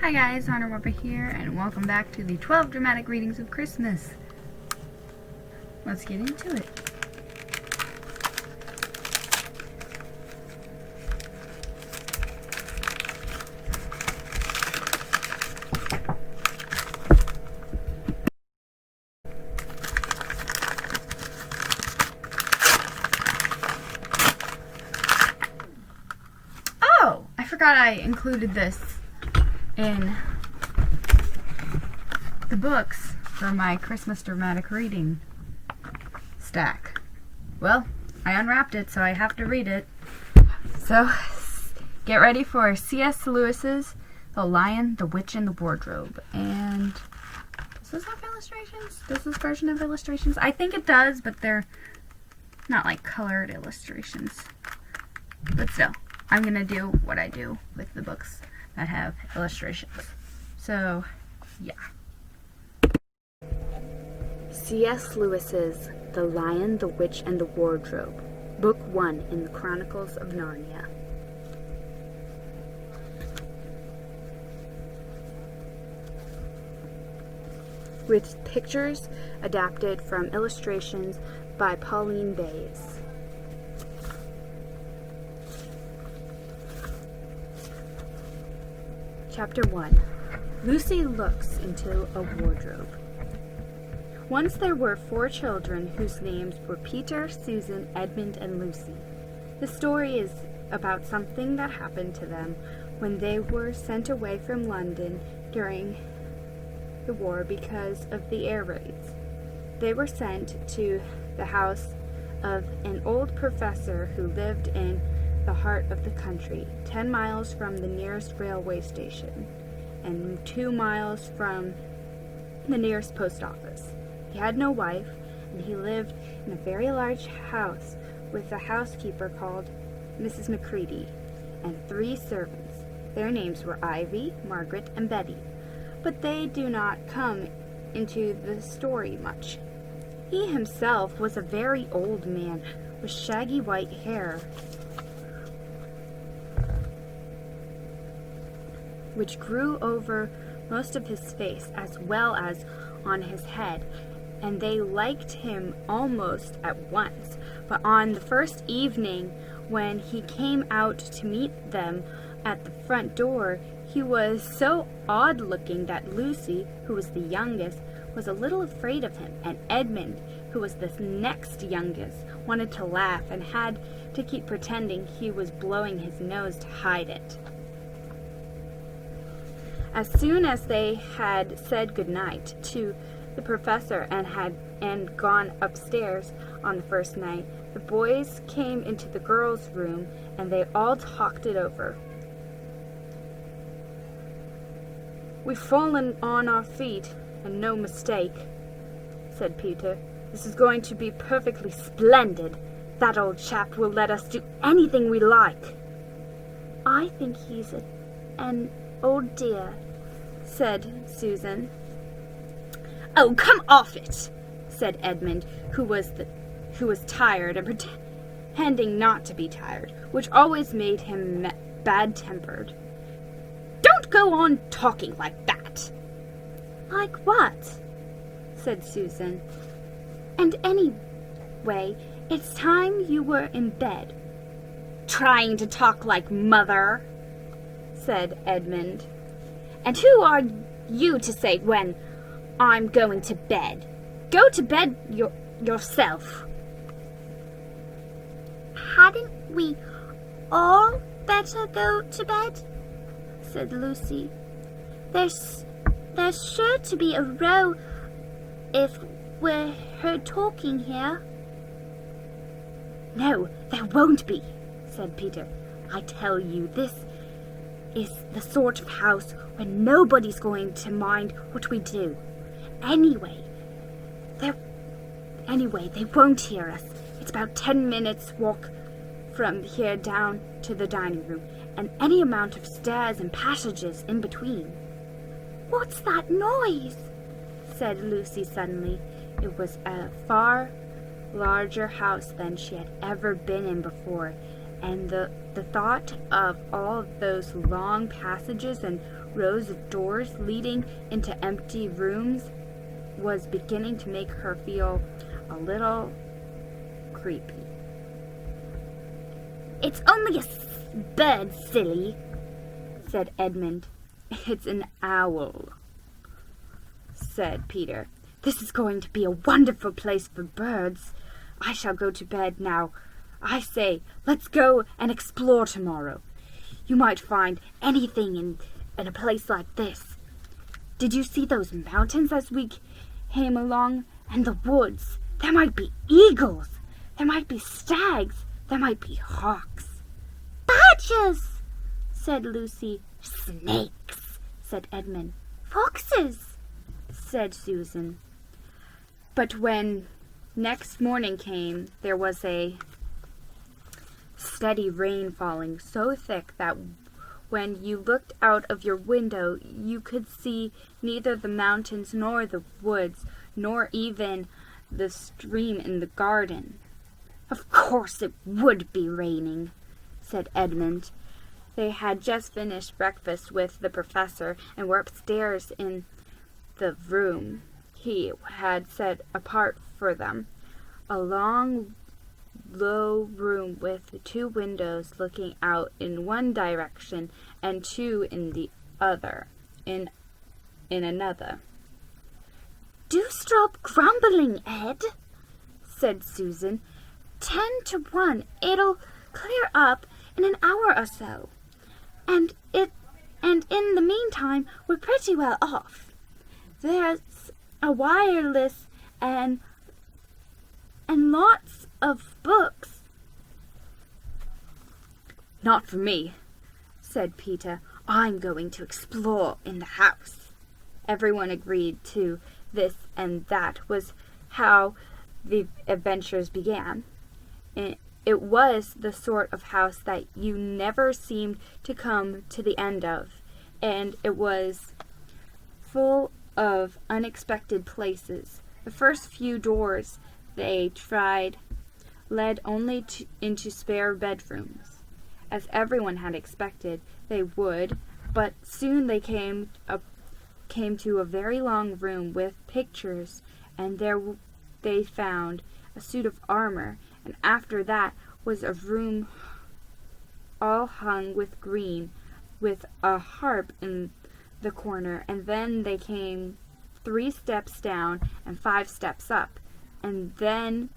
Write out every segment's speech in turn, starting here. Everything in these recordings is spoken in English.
Hi guys, Hunter Whopper here, and welcome back to the 12 Dramatic Readings of Christmas. Let's get into it. Oh, I forgot I included this in the books for my Christmas dramatic reading stack. Well, I unwrapped it, so I have to read it. So, get ready for C.S. Lewis's The Lion, the Witch, and the Wardrobe. And does this have illustrations? Does this version have illustrations? I think it does, but they're not like colored illustrations. But still, I'm gonna do what I do with the books that have illustrations. So, yeah. C.S. Lewis's The Lion, the Witch, and the Wardrobe, Book 1 in the Chronicles of Narnia. With pictures adapted from illustrations by Pauline Bayes. Chapter 1. Lucy looks into a wardrobe. Once there were 4 children whose names were Peter, Susan, Edmund, and Lucy. The story is about something that happened to them when they were sent away from London during the war because of the air raids. They were sent to the house of an old professor who lived in the heart of the country, 10 miles from the nearest railway station and 2 miles from the nearest post office. He had no wife, and he lived in a very large house with a housekeeper called Mrs. Macready and 3 servants. Their names were Ivy, Margaret, and Betty, but they do not come into the story much. He himself was a very old man with shaggy white hair, which grew over most of his face as well as on his head, and they liked him almost at once. But on the first evening, when he came out to meet them at the front door, he was so odd-looking that Lucy, who was the youngest, was a little afraid of him, and Edmund, who was the next youngest, wanted to laugh and had to keep pretending he was blowing his nose to hide it. As soon as they had said good night to the professor and gone upstairs on the first night, the boys came into the girls' room and they all talked it over. "We've fallen on our feet, and no mistake," said Peter. "This is going to be perfectly splendid. That old chap will let us do anything we like." "I think he's an old dear," said Susan. "Oh, come off it," said Edmund, who was tired and pretending not to be tired, which always made him bad-tempered. "Don't go on talking like that." "Like what?" said Susan. "And anyway, it's time you were in bed." "Trying to talk like Mother," said Edmund. "And who are you to say when I'm going to bed? Go to bed yourself." "Hadn't we all better go to bed?" said Lucy. There's sure to be a row if we're heard talking here." "No, there won't be," said Peter. "I tell you, this is the sort of house where nobody's going to mind what we do. Anyway, they won't hear us. It's about 10 minutes walk from here down to the dining room, and any amount of stairs and passages in between." "What's that noise?" said Lucy suddenly. It was a far larger house than she had ever been in before, and the thought of all those long passages and rows of doors leading into empty rooms was beginning to make her feel a little creepy. "It's only a bird, silly," said Edmund. "It's an owl," said Peter. "This is going to be a wonderful place for birds. I shall go to bed now. I say, let's go and explore tomorrow. You might find anything in a place like this. Did you see those mountains as we came along? And the woods? There might be eagles. There might be stags. There might be hawks." "Badgers," said Lucy. "Snakes," said Edmund. "Foxes," said Susan. But when next morning came, there was a steady rain falling so thick that when you looked out of your window you could see neither the mountains nor the woods nor even the stream in the garden. "Of course it would be raining," said Edmund. They had just finished breakfast with the professor and were upstairs in the room he had set apart for them, a long, low room with 2 windows looking out in one direction and 2 in the other, in another. "Do stop grumbling, Ed," said Susan. 10 to 1, it'll clear up in an hour or so. And in the meantime, we're pretty well off. There's a wireless and lots of books." "Not for me," said Peter. "I'm going to explore in the house." Everyone agreed to this, and that was how the adventures began. It was the sort of house that you never seemed to come to the end of, and it was full of unexpected places. The first few doors they tried led only into spare bedrooms, as everyone had expected they would, but soon they came to a very long room with pictures, and there they found a suit of armor, and after that was a room all hung with green, with a harp in the corner, and then they came 3 steps down and 5 steps up, and then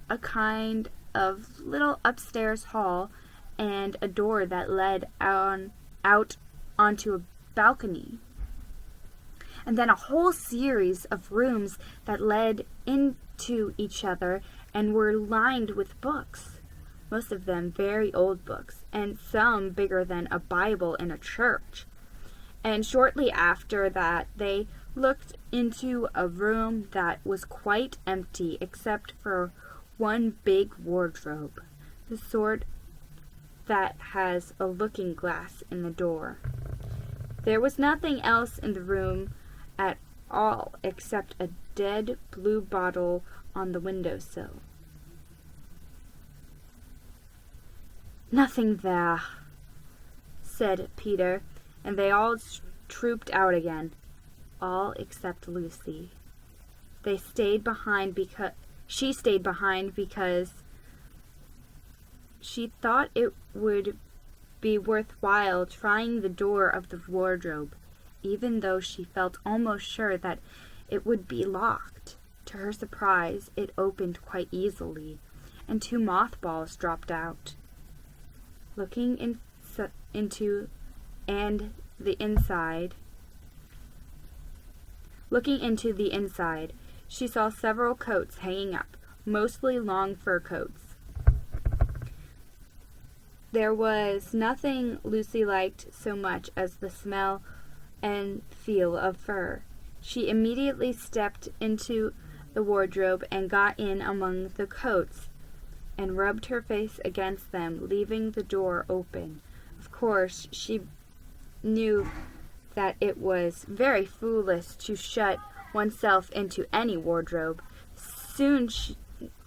a kind of little upstairs hall and a door that led out onto a balcony, and then a whole series of rooms that led into each other and were lined with books, most of them very old books, and some bigger than a Bible in a church. And shortly after that they looked into a room that was quite empty except for one big wardrobe, the sort that has a looking glass in the door. There was nothing else in the room at all except a dead blue bottle on the windowsill. "Nothing there," said Peter, and they all trooped out again, all except Lucy. She stayed behind because she thought it would be worthwhile trying the door of the wardrobe, even though she felt almost sure that it would be locked. To her surprise, it opened quite easily, and 2 mothballs dropped out. Looking into the inside, she saw several coats hanging up, mostly long fur coats. There was nothing Lucy liked so much as the smell and feel of fur. She immediately stepped into the wardrobe and got in among the coats and rubbed her face against them, leaving the door open. Of course, she knew that it was very foolish to shut oneself into any wardrobe. Soon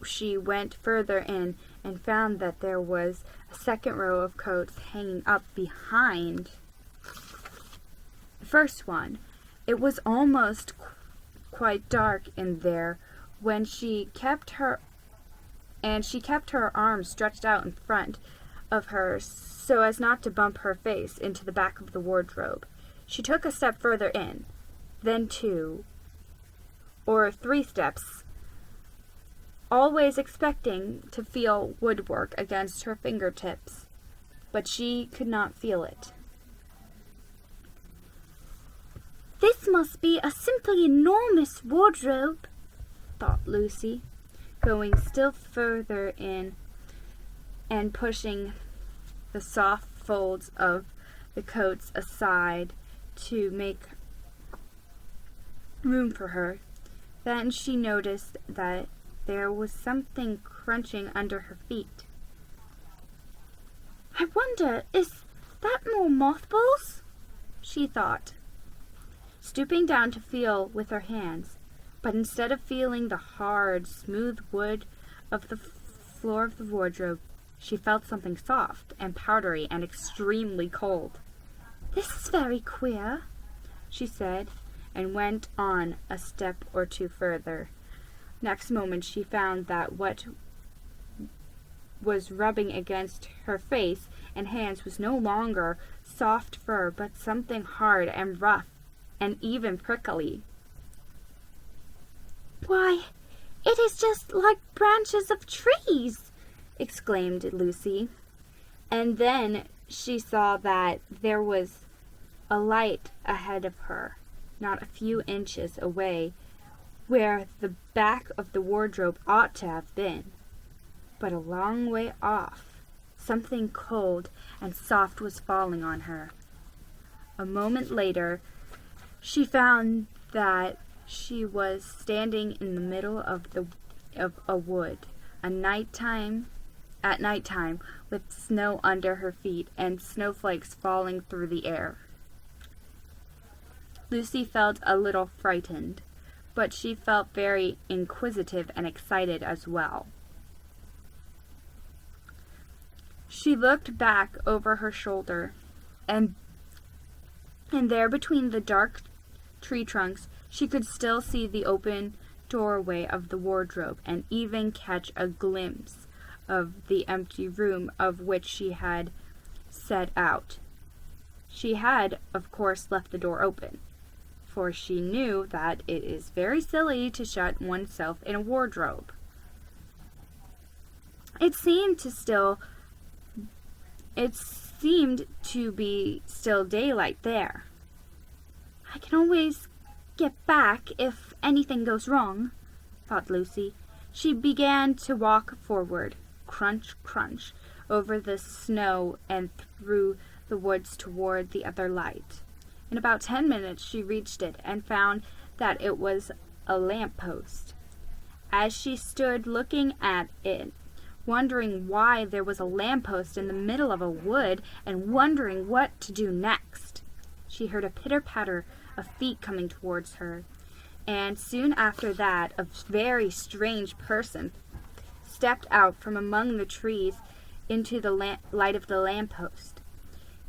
she went further in and found that there was a second row of coats hanging up behind the first one. It was almost quite dark in there when she kept her arms stretched out in front of her so as not to bump her face into the back of the wardrobe. She took a step further in, then 2 or 3 steps, always expecting to feel woodwork against her fingertips, but she could not feel it. "This must be a simply enormous wardrobe," thought Lucy, going still further in and pushing the soft folds of the coats aside to make room for her. Then she noticed that there was something crunching under her feet. "I wonder, is that more mothballs?" she thought, stooping down to feel with her hands. But instead of feeling the hard, smooth wood of the floor of the wardrobe, she felt something soft and powdery and extremely cold. "This is very queer," she said, and went on a step or 2 further. Next moment she found that what was rubbing against her face and hands was no longer soft fur, but something hard and rough and even prickly. "Why, it is just like branches of trees!" exclaimed Lucy. And then she saw that there was a light ahead of her, not a few inches away, where the back of the wardrobe ought to have been, but a long way off. Something cold and soft was falling on her. A moment later, she found that she was standing in the middle of a wood, at nighttime, with snow under her feet and snowflakes falling through the air. Lucy felt a little frightened, but she felt very inquisitive and excited as well. She looked back over her shoulder, and there between the dark tree trunks she could still see the open doorway of the wardrobe and even catch a glimpse of the empty room of which she had set out. She had, of course, left the door open, for she knew that it is very silly to shut oneself in a wardrobe. It seemed to be still daylight there. "I can always get back if anything goes wrong," thought Lucy. She began to walk forward, crunch, crunch, over the snow and through the woods toward the other light. In about 10 minutes she reached it and found that it was a lamp-post. As she stood looking at it, wondering why there was a lamp-post in the middle of a wood and wondering what to do next, she heard a pitter-patter of feet coming towards her, and soon after that a very strange person stepped out from among the trees into the light of the lamp-post.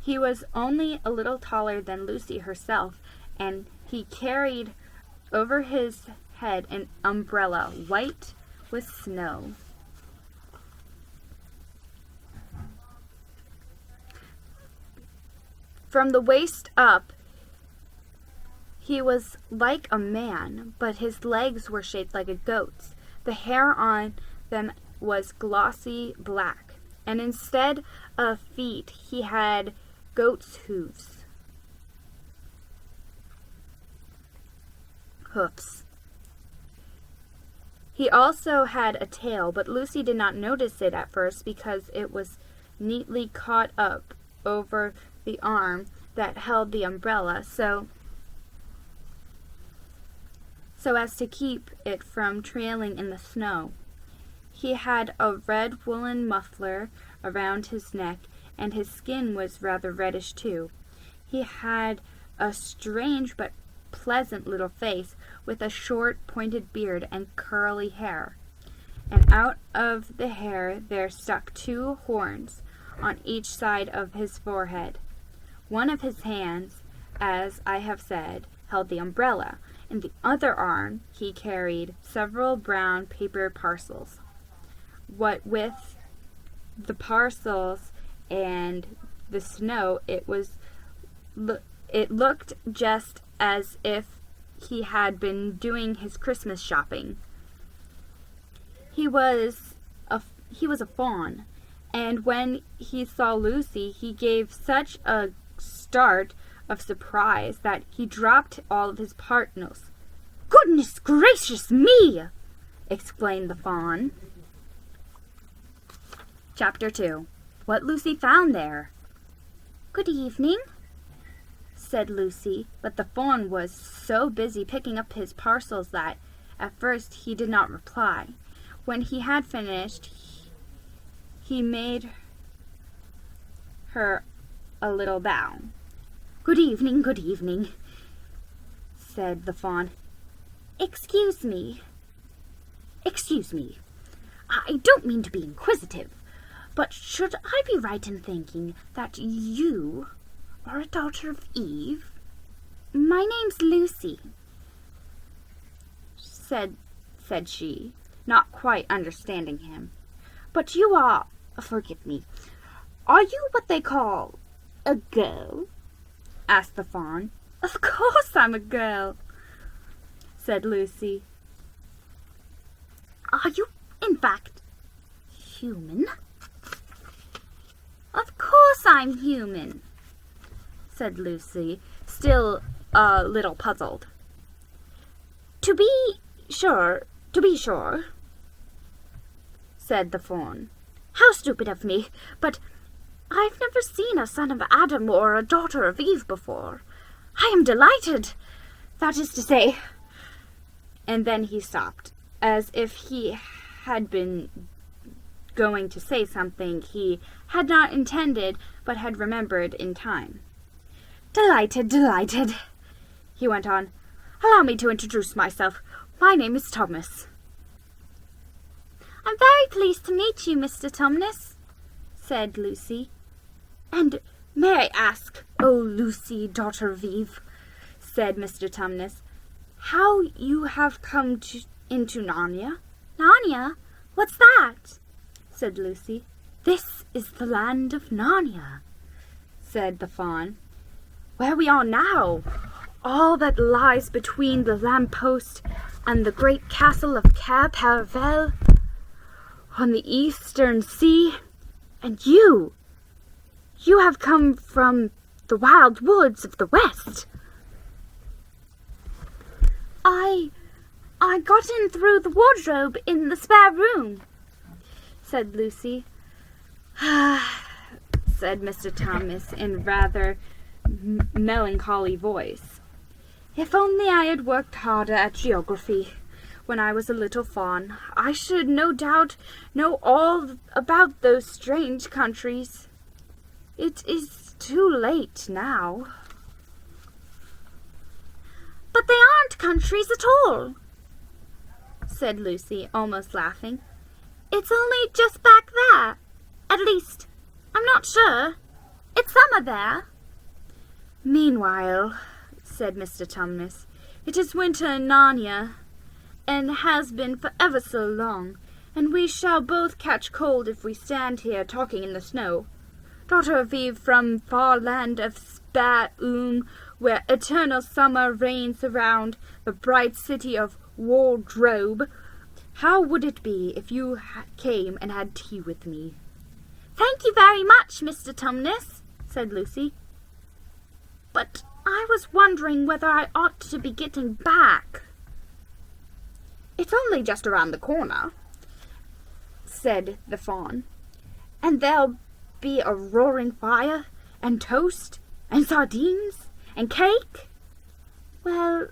He was only a little taller than Lucy herself, and he carried over his head an umbrella white with snow. From the waist up, he was like a man, but his legs were shaped like a goat's. The hair on them was glossy black, and instead of feet he had goat's hoofs. He also had a tail, but Lucy did not notice it at first because it was neatly caught up over the arm that held the umbrella, so as to keep it from trailing in the snow. He had a red woolen muffler around his neck, and his skin was rather reddish too. He had a strange but pleasant little face, with a short pointed beard and curly hair. and out of the hair there stuck 2 horns on each side of his forehead. One of his hands, as I have said, held the umbrella. In the other arm he carried several brown paper parcels. What with the parcels and the snow, it looked just as if he had been doing his Christmas shopping. He was a fawn, and when he saw Lucy, he gave such a start of surprise that he dropped all of his partners. "Goodness gracious me!" exclaimed the fawn. Chapter 2. What Lucy Found There. "Good evening," said Lucy, but the fawn was so busy picking up his parcels that at first he did not reply. When he had finished, he made her a little bow. Good evening, said the fawn. Excuse me. I don't mean to be inquisitive, but should I be right in thinking that you are a daughter of Eve? My name's Lucy, said she, not quite understanding him. But you are, forgive me, are you what they call a girl? Asked the fawn. Of course I'm a girl, said Lucy. Are you, in fact, human? Of course I'm human, said Lucy, still a little puzzled. To be sure, said the fawn. How stupid of me, but I've never seen a son of Adam or a daughter of Eve before. I am delighted, that is to say. And then he stopped, as if he had been going to say something he had not intended, but had remembered in time. Delighted, he went on. Allow me to introduce myself. My name is Thomas. I'm very pleased to meet you, Mr. Tumnus, said Lucy. And may I ask, O Lucy, daughter of Eve, said Mr. Tumnus, how you have come into Narnia? Narnia? What's that? Said Lucy. This is the land of Narnia, said the fawn. Where we are now, all that lies between the lamppost and the great castle of Cair Paravel on the eastern sea, and you have come from the wild woods of the west. I got in through the wardrobe in the spare room, said Lucy. Said Mr. Thomas in rather melancholy voice. If only I had worked harder at geography when I was a little fawn, I should no doubt know all about those strange countries. It is too late now. But they aren't countries at all, said Lucy, almost laughing. It's only just back there. At least, I'm not sure. It's summer there. Meanwhile, said Mr. Tumnus, it is winter in Narnia, and has been for ever so long, and we shall both catch cold if we stand here talking in the snow. Daughter of Eve from far land of Spa-oom, where eternal summer reigns around the bright city of Wardrobe, how would it be if you came and had tea with me? Thank you very much, Mr. Tumnus, said Lucy. But I was wondering whether I ought to be getting back. It's only just around the corner, said the fawn. And there'll be a roaring fire, and toast, and sardines, and cake. Well,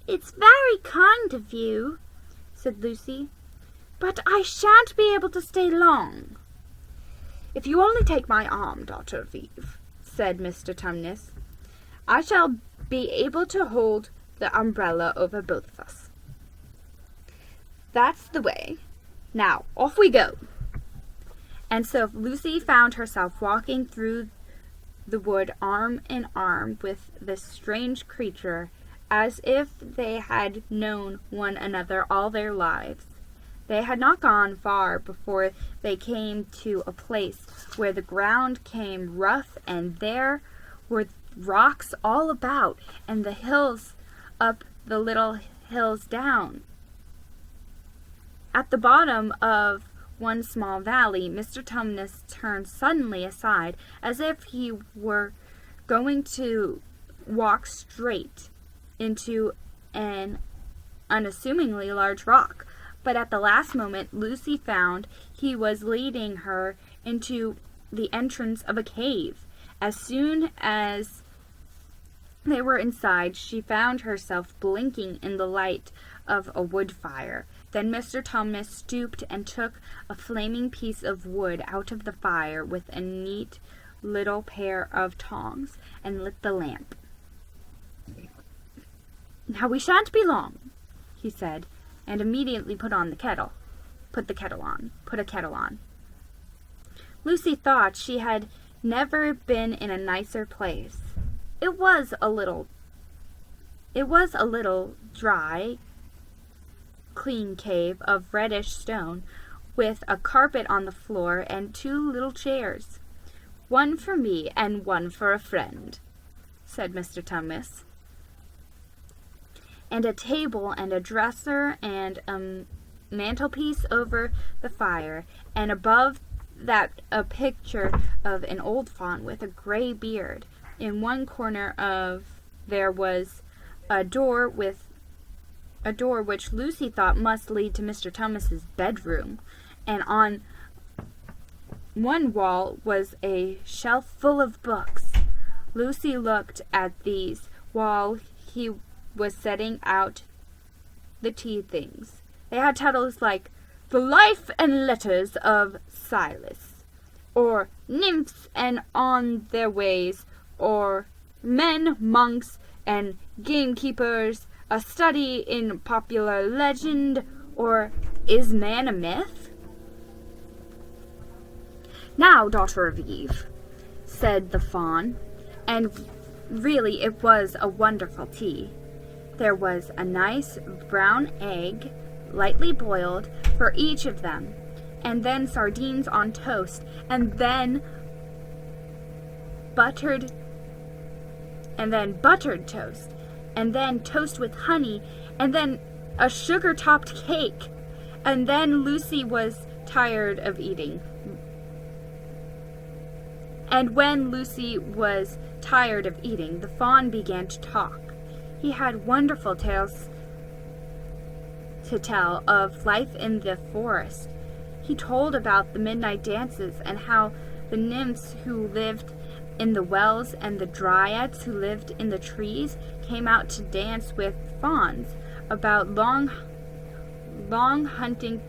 it's very kind of you, said Lucy, but I shan't be able to stay long. If you only take my arm, daughter of Eve, said Mr. Tumnus, I shall be able to hold the umbrella over both of us. That's the way, Now, off we go." And so Lucy found herself walking through the wood arm in arm with this strange creature, as if they had known one another all their lives. They had not gone far before they came to a place where the ground came rough, and there were rocks all about, and the hills up, the little hills down. At the bottom of one small valley, Mr. Tumnus turned suddenly aside, as if he were going to walk straight into an unassumingly large rock. But at the last moment, Lucy found he was leading her into the entrance of a cave. As soon as they were inside, she found herself blinking in the light of a wood fire. Then Mr. Tumnus stooped and took a flaming piece of wood out of the fire with a neat little pair of tongs and lit the lamp. "Now we shan't be long," he said, and immediately put a kettle on. Lucy thought she had never been in a nicer place. It was a little dry, clean cave of reddish stone, with a carpet on the floor and 2 little chairs. "One for me and one for a friend," said Mr. Tumnus. "And a table and a dresser and a mantelpiece over the fire, and above that a picture of an old faun with a gray beard. In one corner there was a door which Lucy thought must lead to Mr. Tumnus's bedroom, and on one wall was a shelf full of books. Lucy looked at these while he was setting out the tea things. They had titles like "The Life and Letters of Silas," or "Nymphs and on Their Ways," or "Men, Monks, and Gamekeepers, a Study in Popular Legend," or "Is Man a Myth?" "Now, daughter of Eve," said the faun, and really it was a wonderful tea. There was a nice brown egg, lightly boiled, for each of them, and then sardines on toast, and then buttered toast, and then toast with honey, and then a sugar-topped cake. And then Lucy was tired of eating. And when Lucy was tired of eating, the faun began to talk. He had wonderful tales to tell of life in the forest. He told about the midnight dances, and how the nymphs who lived in the wells and the dryads who lived in the trees came out to dance with fauns, about long hunting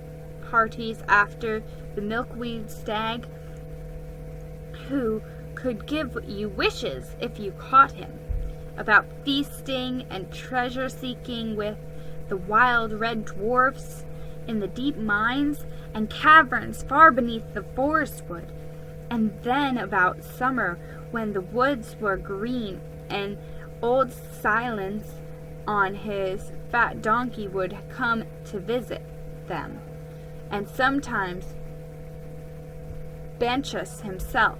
parties after the milkweed stag, who could give you wishes if you caught him, about feasting and treasure-seeking with the wild red dwarfs in the deep mines and caverns far beneath the forest wood, and then about summer when the woods were green and old Silence on his fat donkey would come to visit them, and sometimes Banchus himself.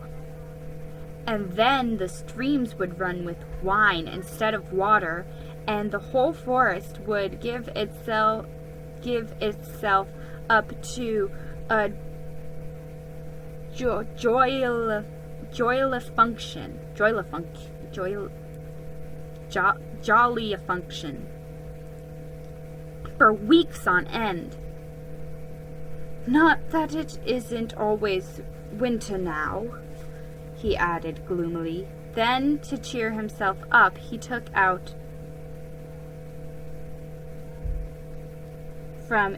And then the streams would run with wine instead of water, and the whole forest would give itself up to a jolly function for weeks on end. Not that it isn't always winter now, he added gloomily. Then, to cheer himself up, he took out from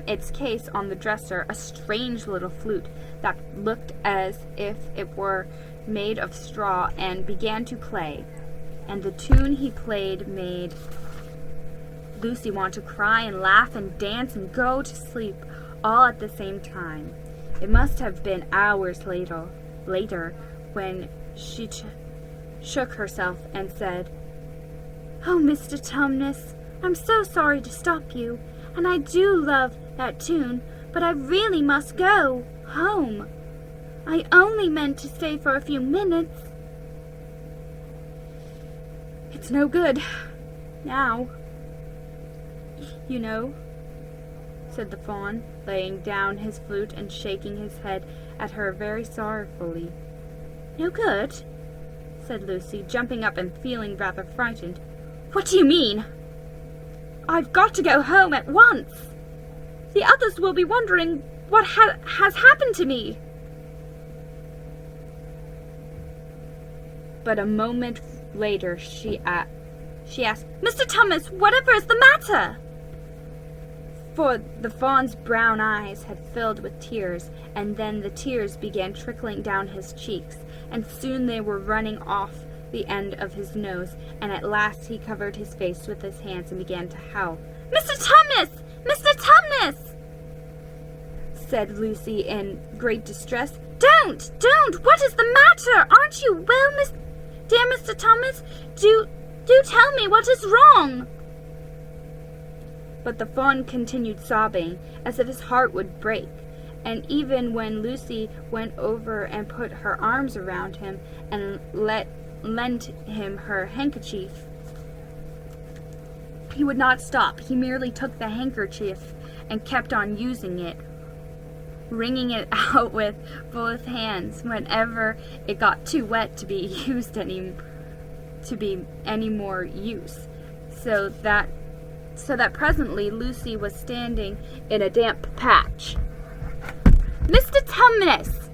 its case on the dresser a strange little flute that looked as if it were made of straw, and began to play. And the tune he played made Lucy want to cry and laugh and dance and go to sleep all at the same time. It must have been hours later when she shook herself and said, "Oh, Mr. Tumnus, I'm so sorry to stop you, and I do love that tune, but I really must go home. I only meant to stay for a few minutes." "It's no good now, you know," said the fawn, laying down his flute and shaking his head at her very sorrowfully. "No good?" said Lucy, jumping up and feeling rather frightened. "What do you mean?" "I've got to go home at once. The others will be wondering what has happened to me." But a moment later she asked, "Mr. Tumnus, whatever is the matter?" For the fawn's brown eyes had filled with tears, and then the tears began trickling down his cheeks, and soon they were running off the end of his nose, and at last he covered his face with his hands and began to howl. "Mr. Tumnus! Mr. Tumnus!" said Lucy in great distress. Don't! What is the matter? Aren't you well, dear Mr. Tumnus? Do tell me what is wrong." But the fawn continued sobbing as if his heart would break, and even when Lucy went over and put her arms around him and lent him her handkerchief, he would not stop. He merely took the handkerchief and kept on using it, wringing it out with both hands whenever it got too wet to be any more use, so that presently Lucy was standing in a damp patch. "Mr. Tumnus!"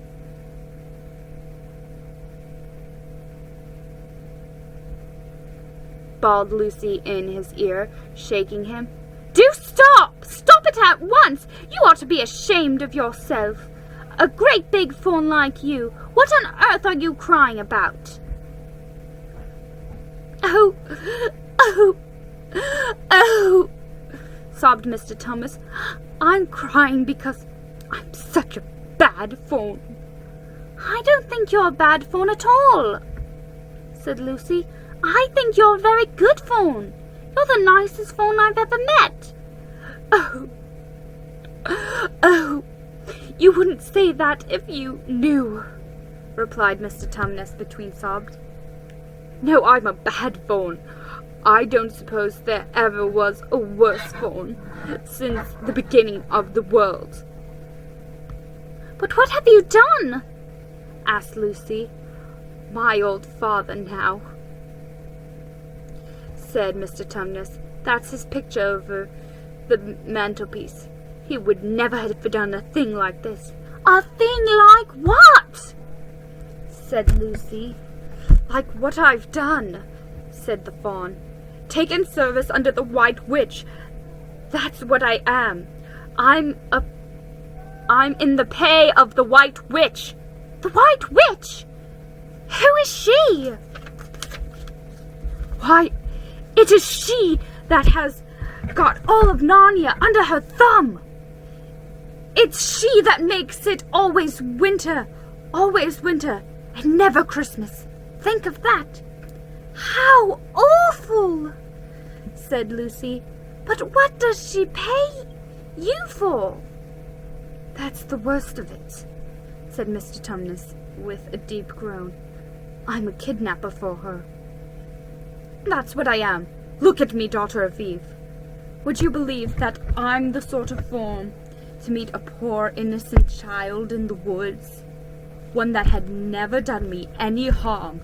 bawled Lucy in his ear, shaking him. "Do stop! Stop it at once! You ought to be ashamed of yourself. A great big fawn like you. What on earth are you crying about?" Oh, sobbed Mr. Tumnus. "I'm crying because I'm such a bad fawn." "I don't think you're a bad fawn at all," said Lucy. "I think you're a very good fawn. You're the nicest fawn I've ever met." Oh, you wouldn't say that if you knew," replied Mr. Tumnus between sobs. "No, I'm a bad fawn. I don't suppose there ever was a worse fawn since the beginning of the world." "But what have you done?" asked Lucy. "My old father now," said Mr. Tumnus. "That's his picture over the mantelpiece. He would never have done a thing like this." "A thing like what?" said Lucy. "Like what I've done," said the fawn. "Taken service under the White Witch. That's what I am. I'm in the pay of the White Witch." "The White Witch? Who is she?" "Why, it is she that has got all of Narnia under her thumb. It's she that makes it always winter, and never Christmas. Think of that." "How awful!" said Lucy. "But what does she pay you for?" "That's the worst of it," said Mr. Tumnus with a deep groan. "I'm a kidnapper for her. That's what I am. Look at me, daughter of Eve. Would you believe that I'm the sort of fawn to meet a poor innocent child in the woods, one that had never done me any harm,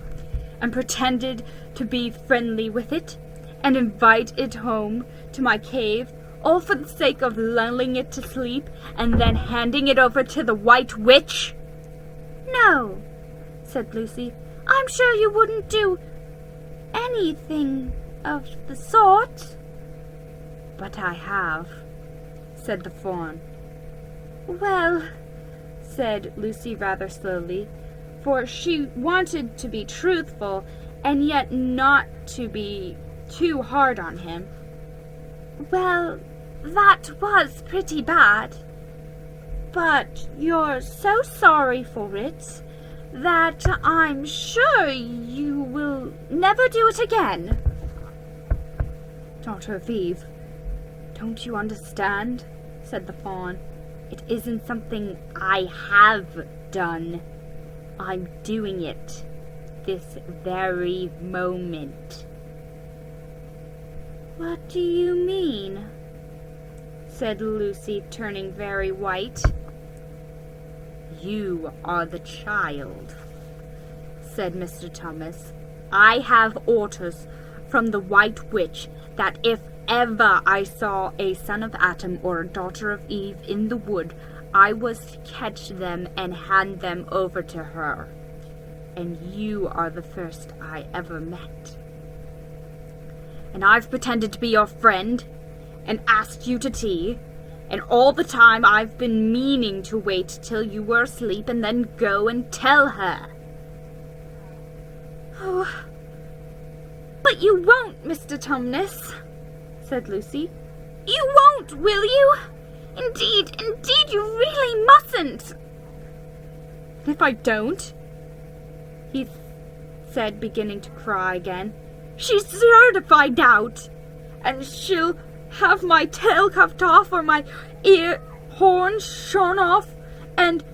and pretended to be friendly with it, and invite it home to my cave, all for the sake of lulling it to sleep, and then handing it over to the White Witch?" "No," said Lucy. "I'm sure you wouldn't do anything of the sort." "But I have," said the fawn. "Well," said Lucy rather slowly, for she wanted to be truthful and yet not to be too hard on him. Well, that was pretty bad. But you're so sorry for it that I'm sure you will never do it again. Dr. Aviv, don't you understand? Said the fawn. It isn't something I have done. I'm doing it this very moment. What do you mean? Said Lucy, turning very white. You are the child, said Mr. Thomas. I have orders from the White Witch that if ever I saw a son of Adam or a daughter of Eve in the wood, I was to catch them and hand them over to her. And you are the first I ever met. And I've pretended to be your friend and asked you to tea, and all the time I've been meaning to wait till you were asleep and then go and tell her. Oh, but you won't, Mr. Tumnus, said Lucy. You won't, will you? Indeed, you really mustn't. If I don't, he said, beginning to cry again, she's sure to find out, and she'll have my tail cut off or my ear horns shorn off and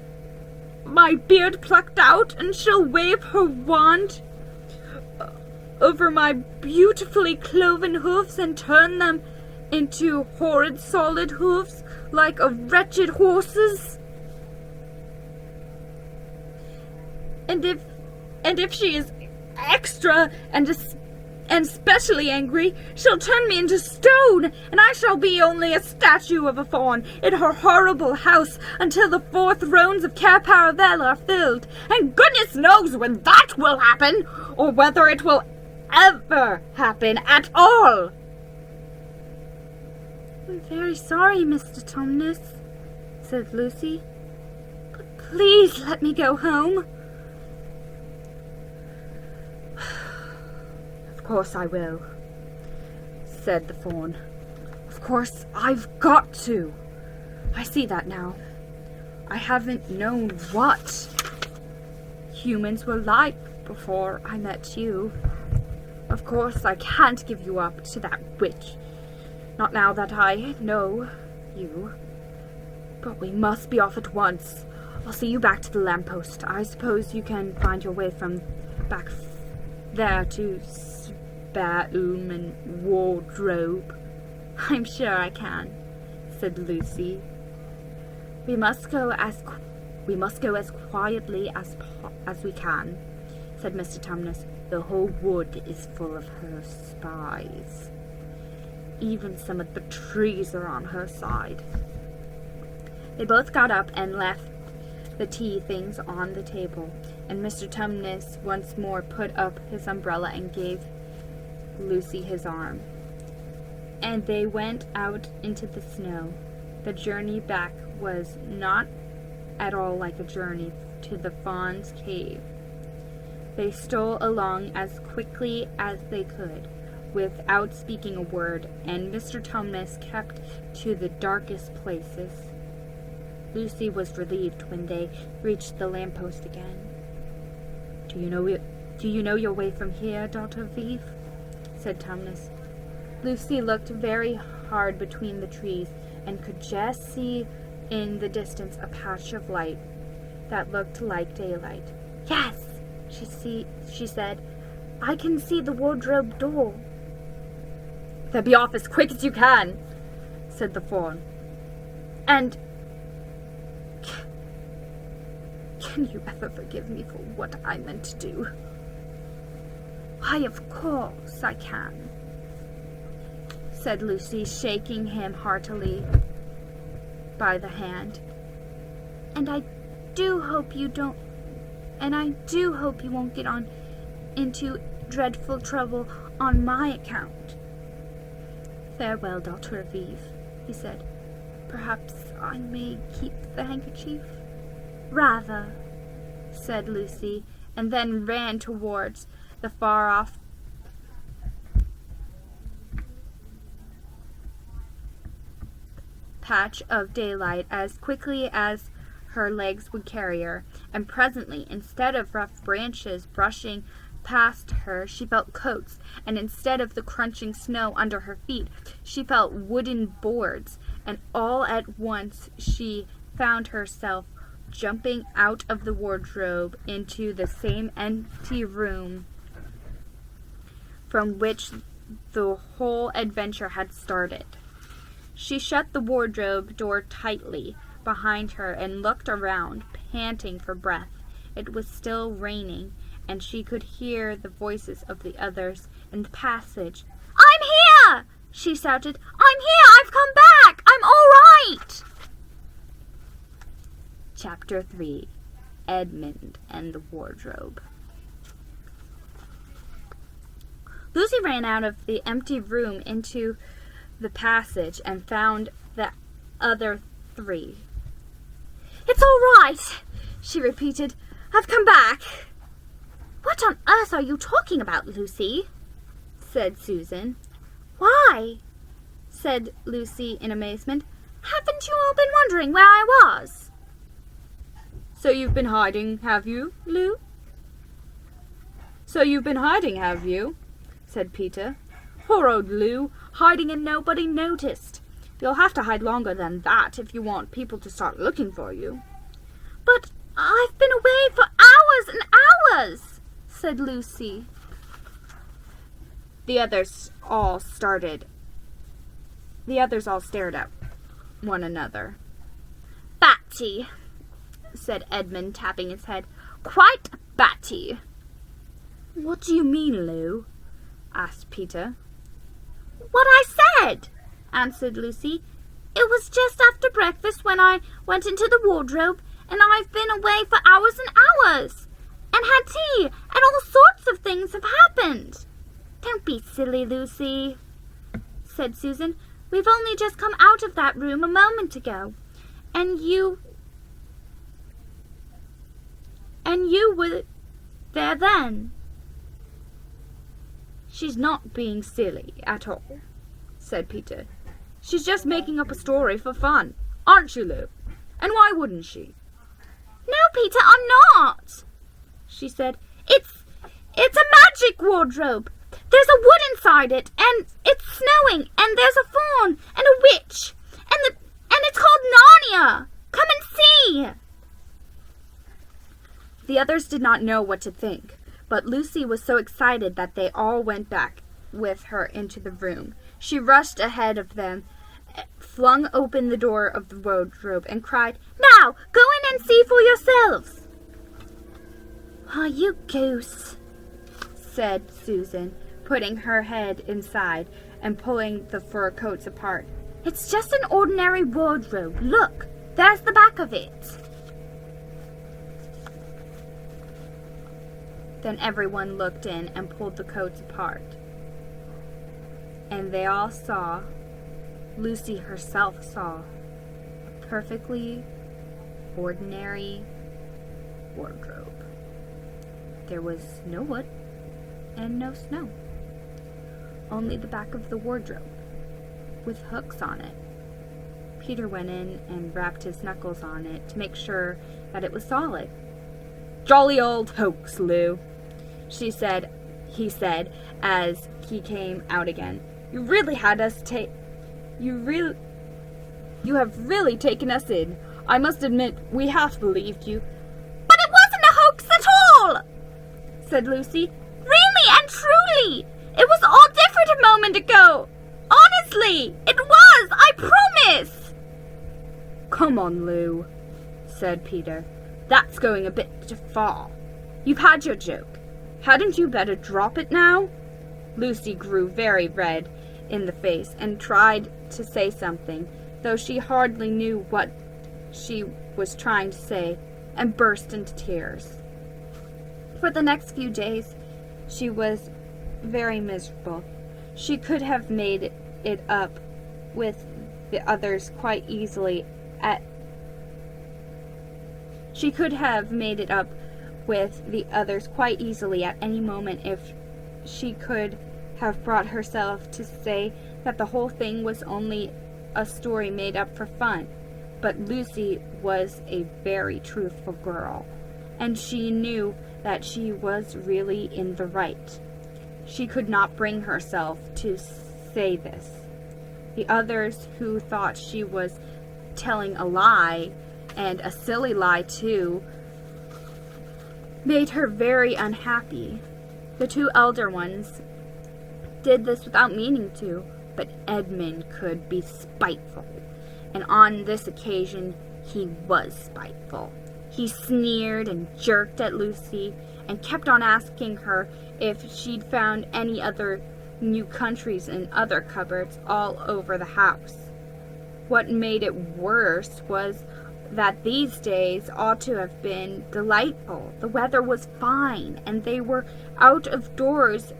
my beard plucked out, and she'll wave her wand over my beautifully cloven hoofs and turn them into horrid solid hoofs like a wretched horse's. And if she is extra and especially angry, she'll turn me into stone, and I shall be only a statue of a fawn in her horrible house until the 4 thrones of Cair Paravel are filled. And goodness knows when that will happen, or whether it will ever happen at all. I'm very sorry, Mr. Tumnus, said Lucy, but please let me go home. Of course I will, said the fawn. Of course I've got to. I see that now. I haven't known what humans were like before I met you. Of course I can't give you up to that witch. Not now that I know you. But we must be off at once. I'll see you back to the lamppost. I suppose you can find your way from back there to Spaum and Wardrobe. I'm sure I can, said Lucy. We must go as quietly as we can, said Mr. Tumnus. The whole wood is full of her spies. Even some of the trees are on her side. They both got up and left the tea things on the table, and Mr. Tumnus once more put up his umbrella and gave Lucy his arm. And they went out into the snow. The journey back was not at all like a journey to the fawn's cave. They stole along as quickly as they could, without speaking a word, and Mr. Tumnus kept to the darkest places. Lucy was relieved when they reached the lamppost again. Do you know your way from here, Dr. Aviv? Said Tumnus. Lucy looked very hard between the trees and could just see in the distance a patch of light that looked like daylight. Yes, she said. I can see the wardrobe door. Then be off as quick as you can, said the fawn. And can you ever forgive me for what I meant to do? Why, of course I can, said Lucy, shaking him heartily by the hand. And I do hope you won't get into dreadful trouble on my account. Farewell, Dr. Aviv, he said. Perhaps I may keep the handkerchief? Rather, said Lucy, and then ran towards the far-off patch of daylight as quickly as her legs would carry her, and presently, instead of rough branches brushing past her, she felt coats, and instead of the crunching snow under her feet, she felt wooden boards, and all at once she found herself jumping out of the wardrobe into the same empty room from which the whole adventure had started. She shut the wardrobe door tightly behind her and looked around, panting for breath. It was still raining, and she could hear the voices of the others in the passage. "I'm here!" she shouted. "I'm here! I've come back! I'm all right!" Chapter 3. Edmund and the Wardrobe. Lucy ran out of the empty room into the passage and found the other three. "It's all right," she repeated. "I've come back." "What on earth are you talking about, Lucy?" said Susan. "Why?" said Lucy in amazement. "Haven't you all been wondering where I was?" "So you've been hiding, have you, Lou?" said Peter. "Poor old Lou, hiding and nobody noticed. You'll have to hide longer than that if you want people to start looking for you." "But I've been away for hours and hours," said Lucy. The others all stared at one another. "Batty," said Edmund, tapping his head. "Quite batty." "What do you mean, Lou?" asked Peter. "What I said," answered Lucy. "It was just after breakfast when I went into the wardrobe, and I've been away for hours and hours, and had tea, and all sorts of things have happened." "Don't be silly, Lucy," said Susan. "We've only just come out of that room a moment ago, and you were there then." "She's not being silly at all," said Peter. "She's just making up a story for fun. Aren't you, Lou? And why wouldn't she?" "No, Peter, I'm not," she said. It's a magic wardrobe. There's a wood inside it, and it's snowing, and there's a faun, and a witch, and it's called Narnia. Come and see." The others did not know what to think, but Lucy was so excited that they all went back with her into the room. She rushed ahead of them, flung open the door of the wardrobe, and cried, "Now, go in and see for yourselves." "Ah, you goose," said Susan, putting her head inside and pulling the fur coats apart. "It's just an ordinary wardrobe. Look, there's the back of it." Then everyone looked in and pulled the coats apart. And they all saw, Lucy herself saw, a perfectly ordinary wardrobe. There was no wood and no snow. Only the back of the wardrobe, with hooks on it. Peter went in and rapped his knuckles on it to make sure that it was solid. "Jolly old hoax, Lou," he said as he came out again. You have really taken us in. I must admit, we half believed you." "But it wasn't a hoax at all," said Lucy. "Really and truly. It was all different a moment ago. Honestly, it was, I promise." "Come on, Lou," said Peter. "That's going a bit too far. You've had your joke. Hadn't you better drop it now?" Lucy grew very red in the face and tried to say something, though she hardly knew what she was trying to say, and burst into tears. For the next few days, she was very miserable. She could have made it up with the others quite easily at any moment if she could have brought herself to say that the whole thing was only a story made up for fun, but Lucy was a very truthful girl, and she knew that she was really in the right. She could not bring herself to say this. The others, who thought she was telling a lie, and a silly lie too, made her very unhappy. The two elder ones did this without meaning to, but Edmund could be spiteful, and on this occasion he was spiteful. He sneered and jerked at Lucy, and kept on asking her if she'd found any other new countries in other cupboards all over the house. What made it worse was that these days ought to have been delightful. The weather was fine, and they were out of doors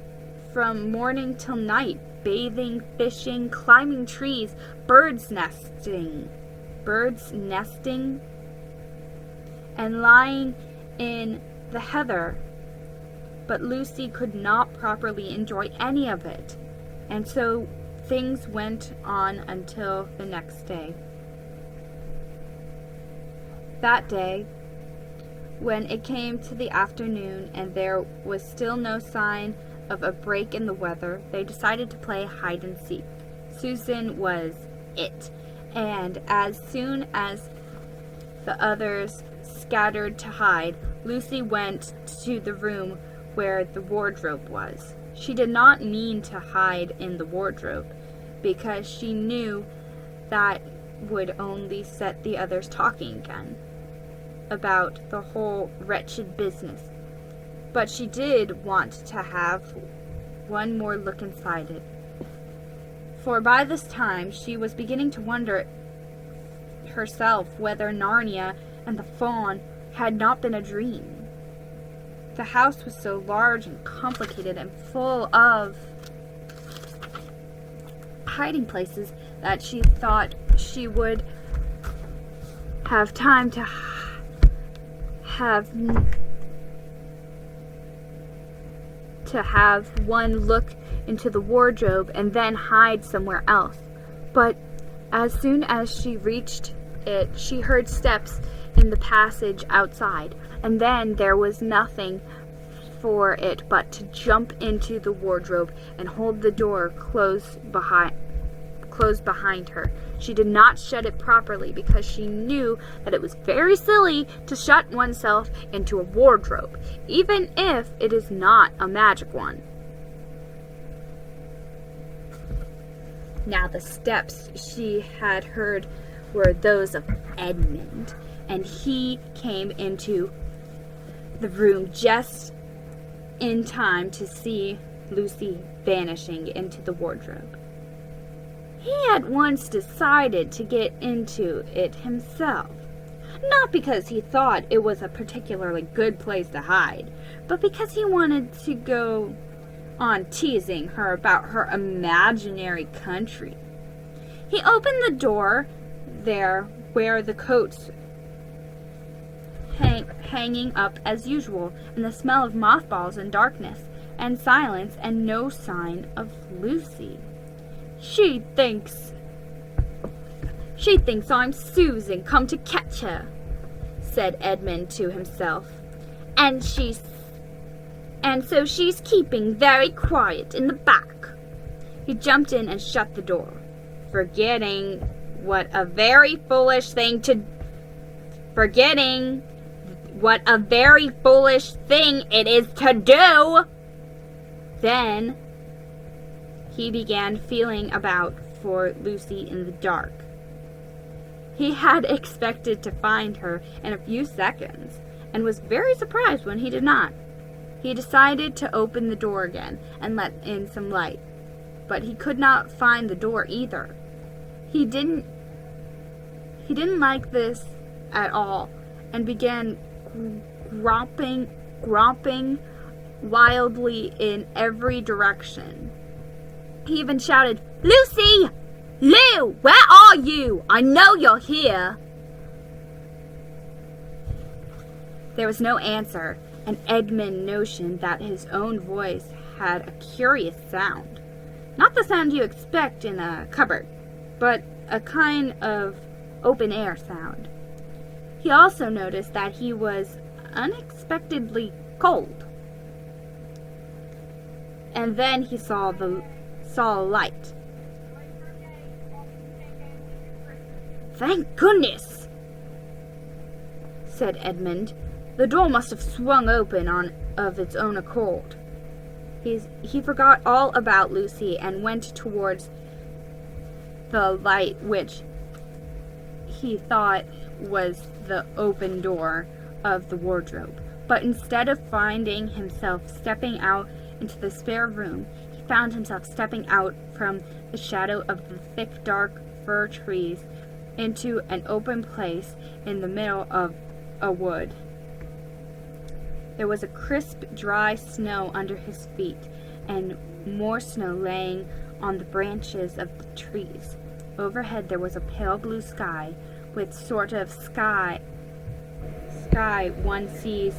from morning till night, bathing, fishing, climbing trees, birds nesting, and lying in the heather. But Lucy could not properly enjoy any of it, and so things went on until the next day. That day, when it came to the afternoon and there was still no sign of a break in the weather, they decided to play hide and seek. Susan was it, and as soon as the others scattered to hide, Lucy went to the room where the wardrobe was. She did not mean to hide in the wardrobe, because she knew that would only set the others talking again about the whole wretched business. But she did want to have one more look inside it, for by this time she was beginning to wonder herself whether Narnia and the fawn had not been a dream. The house was so large and complicated and full of hiding places that she thought she would have time to have one look into the wardrobe and then hide somewhere else. But as soon as she reached it, she heard steps in the passage outside, and then there was nothing for it but to jump into the wardrobe and hold the door closed behind her. She did not shut it properly because she knew that it was very silly to shut oneself into a wardrobe, even if it is not a magic one. Now the steps she had heard were those of Edmund, and he came into the room just in time to see Lucy vanishing into the wardrobe. He at once decided to get into it himself, not because he thought it was a particularly good place to hide, but because he wanted to go on teasing her about her imaginary country. He opened the door there where the coats hanging up as usual, and the smell of mothballs and darkness and silence and no sign of Lucy. She thinks I'm Susan come to catch her, said Edmund to himself, and so she's keeping very quiet in the back. He jumped in and shut the door, forgetting what a very foolish thing it is to do. Then he began feeling about for Lucy in the dark. He had expected to find her in a few seconds, and was very surprised when he did not. He decided to open the door again and let in some light, but he could not find the door either. He didn't like this at all, and began groping wildly in every direction. He even shouted, "Lucy! Lou, where are you? I know you're here." There was no answer, and Edmund notioned that his own voice had a curious sound. Not the sound you expect in a cupboard, but a kind of open-air sound. He also noticed that he was unexpectedly cold. And then he saw a light. "Thank goodness," said Edmund. "The door must have swung open of its own accord." He forgot all about Lucy and went towards the light, which he thought was the open door of the wardrobe. But instead of finding himself stepping out into the spare room, he found himself stepping out from the shadow of the thick, dark fir trees into an open place in the middle of a wood. There was a crisp, dry snow under his feet, and more snow laying on the branches of the trees. Overhead there was a pale blue sky, with sort of sky one sees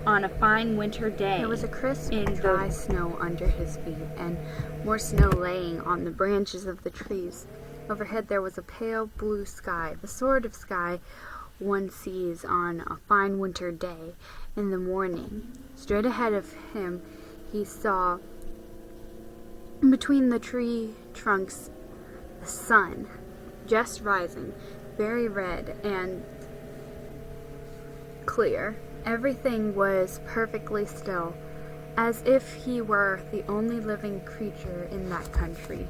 on a fine winter day. There was a crisp, dry snow under his feet, and more snow laying on the branches of the trees. Overhead there was a pale blue sky, the sort of sky one sees on a fine winter day in the morning. Straight ahead of him he saw, between the tree trunks, the sun, just rising, very red and clear. Everything was perfectly still, as if he were the only living creature in that country.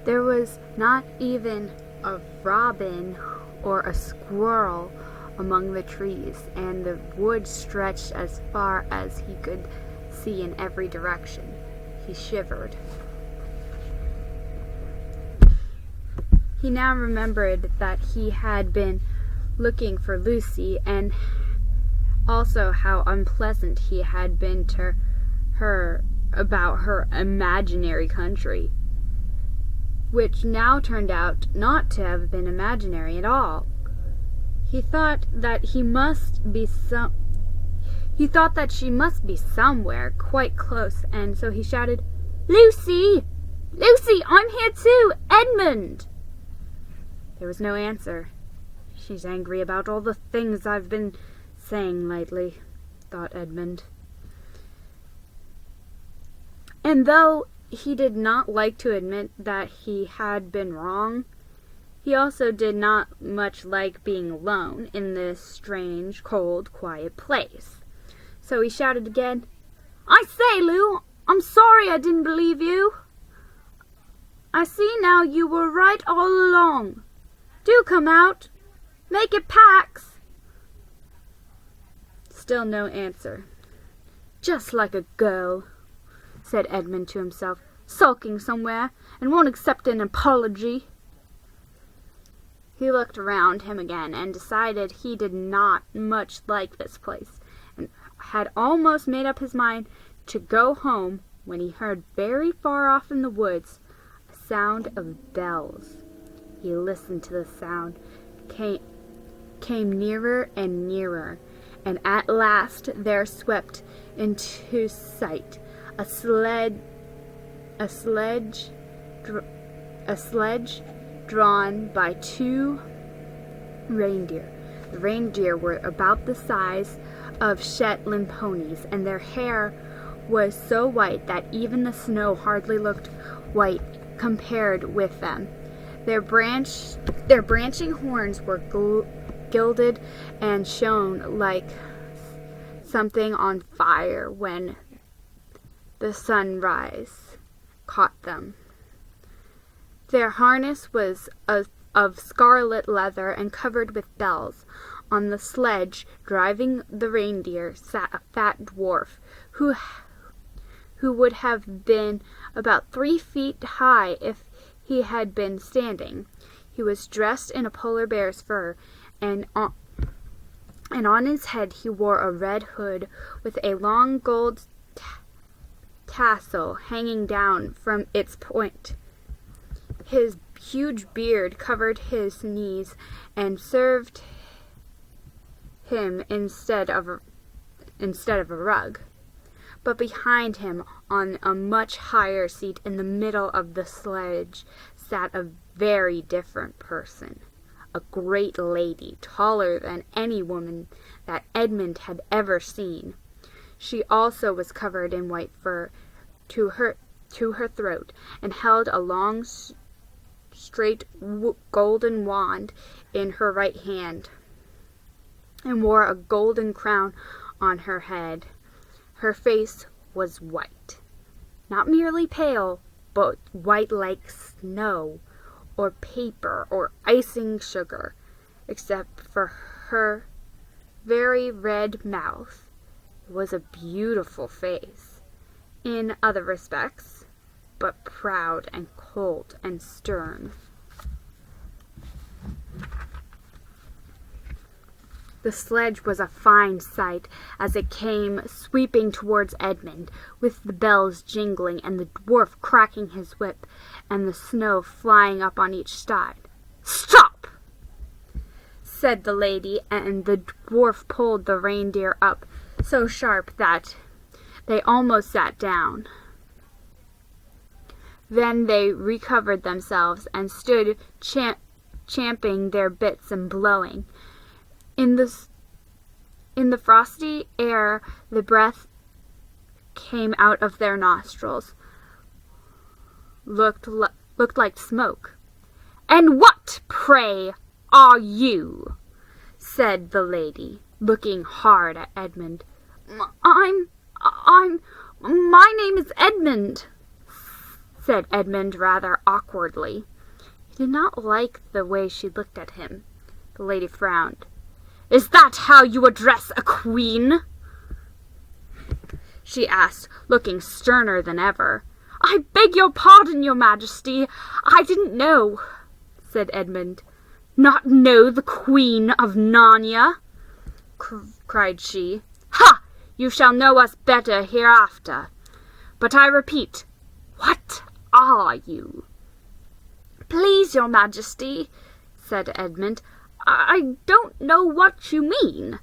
There was not even a robin or a squirrel among the trees, and the wood stretched as far as he could see in every direction. He shivered. He now remembered that he had been looking for Lucy, and also how unpleasant he had been to her about her imaginary country, which now turned out not to have been imaginary at all. He thought that she must be somewhere quite close, and so he shouted, "Lucy! Lucy, I'm here too! Edmund!" There was no answer. "She's angry about all the things I've been saying lately," thought Edmund. And though he did not like to admit that he had been wrong, he also did not much like being alone in this strange, cold, quiet place. So he shouted again, "I say, Lou, I'm sorry I didn't believe you. I see now you were right all along. Do come out. Make it packs." Still no answer. "Just like a girl," said Edmund to himself, "sulking somewhere, and won't accept an apology." He looked around him again and decided he did not much like this place, and had almost made up his mind to go home when he heard very far off in the woods a sound of bells. He listened to the sound, came nearer and nearer, and at last there swept into sight a sledge drawn by 2 reindeer. The reindeer were about the size of Shetland ponies, and their hair was so white that even the snow hardly looked white compared with them. Their branching horns were gilded and shone like something on fire when the sunrise caught them. Their harness was of scarlet leather and covered with bells. On the sledge, driving the reindeer, sat a fat dwarf, who would have been about 3 feet high if he had been standing. He was dressed in a polar bear's fur, and on his head he wore a red hood with a long gold tassel hanging down from its point. His huge beard covered his knees and served him instead of instead of a rug. But behind him, on a much higher seat in the middle of the sledge, sat a very different person. A great lady, taller than any woman that Edmund had ever seen. She also was covered in white fur to her throat, and held a long, straight golden wand in her right hand, and wore a golden crown on her head. Her face was white, not merely pale, but white like snow, or paper, or icing sugar, except for her very red mouth. It was a beautiful face, in other respects, but proud and cold and stern. The sledge was a fine sight as it came sweeping towards Edmund, with the bells jingling and the dwarf cracking his whip, and the snow flying up on each side. "Stop!" said the lady, and the dwarf pulled the reindeer up so sharp that they almost sat down. Then they recovered themselves and stood champing their bits and blowing. In the frosty air, the breath came out of their nostrils, looked like smoke. "And what, pray, are you?" said the lady, looking hard at Edmund. My name is Edmund," said Edmund rather awkwardly. He did not like the way she looked at him. The lady frowned. "Is that how you address a queen?" she asked, looking sterner than ever. "I beg your pardon, your majesty. I didn't know," said Edmund. "Not know the Queen of Narnia?" cried she. "Ha! You shall know us better hereafter. But I repeat, what are you?" "Please, your majesty," said Edmund, "I don't know what you mean.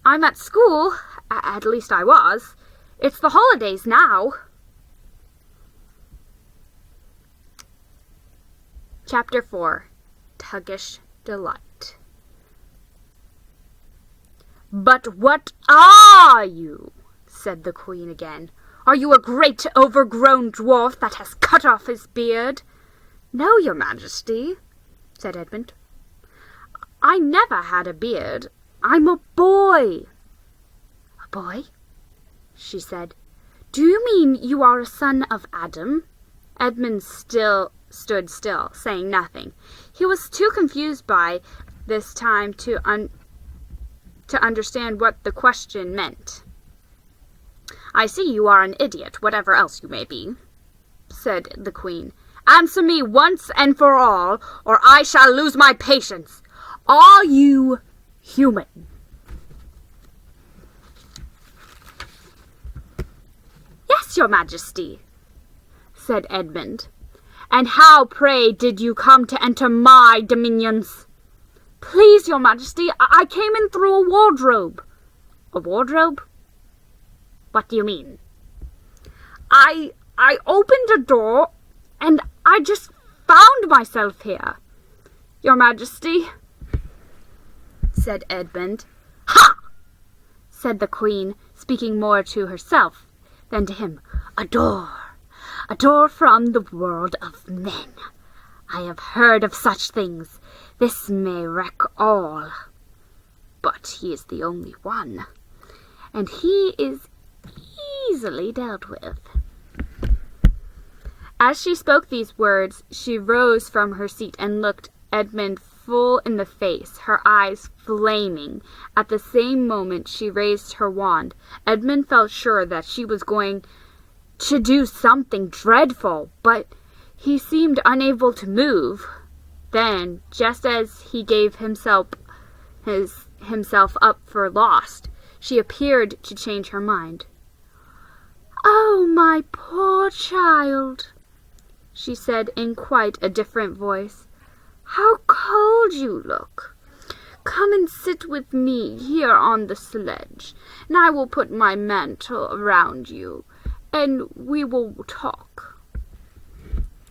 I'm at school, at least I was. It's the holidays now." Chapter 4. Tuggish Delight. "But what are you?" said the queen again. "Are you a great overgrown dwarf that has cut off his beard?" "No, your majesty," said Edmund. "I never had a beard. I'm a boy." "A boy?" she said. "Do you mean you are a son of Adam?" Edmund stood still, saying nothing. He was too confused by this time to understand what the question meant. "I see you are an idiot, whatever else you may be," said the queen. "Answer me once and for all, or I shall lose my patience. Are you human?" "Yes, your majesty," said Edmund. "And how, pray, did you come to enter my dominions?" "Please, your majesty, I came in through a wardrobe." "A wardrobe? What do you mean?" I opened a door, and I just found myself here, your majesty," said Edmund. "Ha!" said the queen, speaking more to herself than to him. A door from the world of men. I have heard of such things. This may wreck all. But he is the only one, and he is easily dealt with." As she spoke these words, she rose from her seat and looked Edmund full in the face, her eyes flaming. At the same moment she raised her wand. Edmund felt sure that she was going to do something dreadful, but he seemed unable to move. Then, just as he gave himself up for lost, she appeared to change her mind. "Oh, my poor child," she said in quite a different voice. "How cold you look. Come and sit with me here on the sledge, and I will put my mantle around you, and we will talk."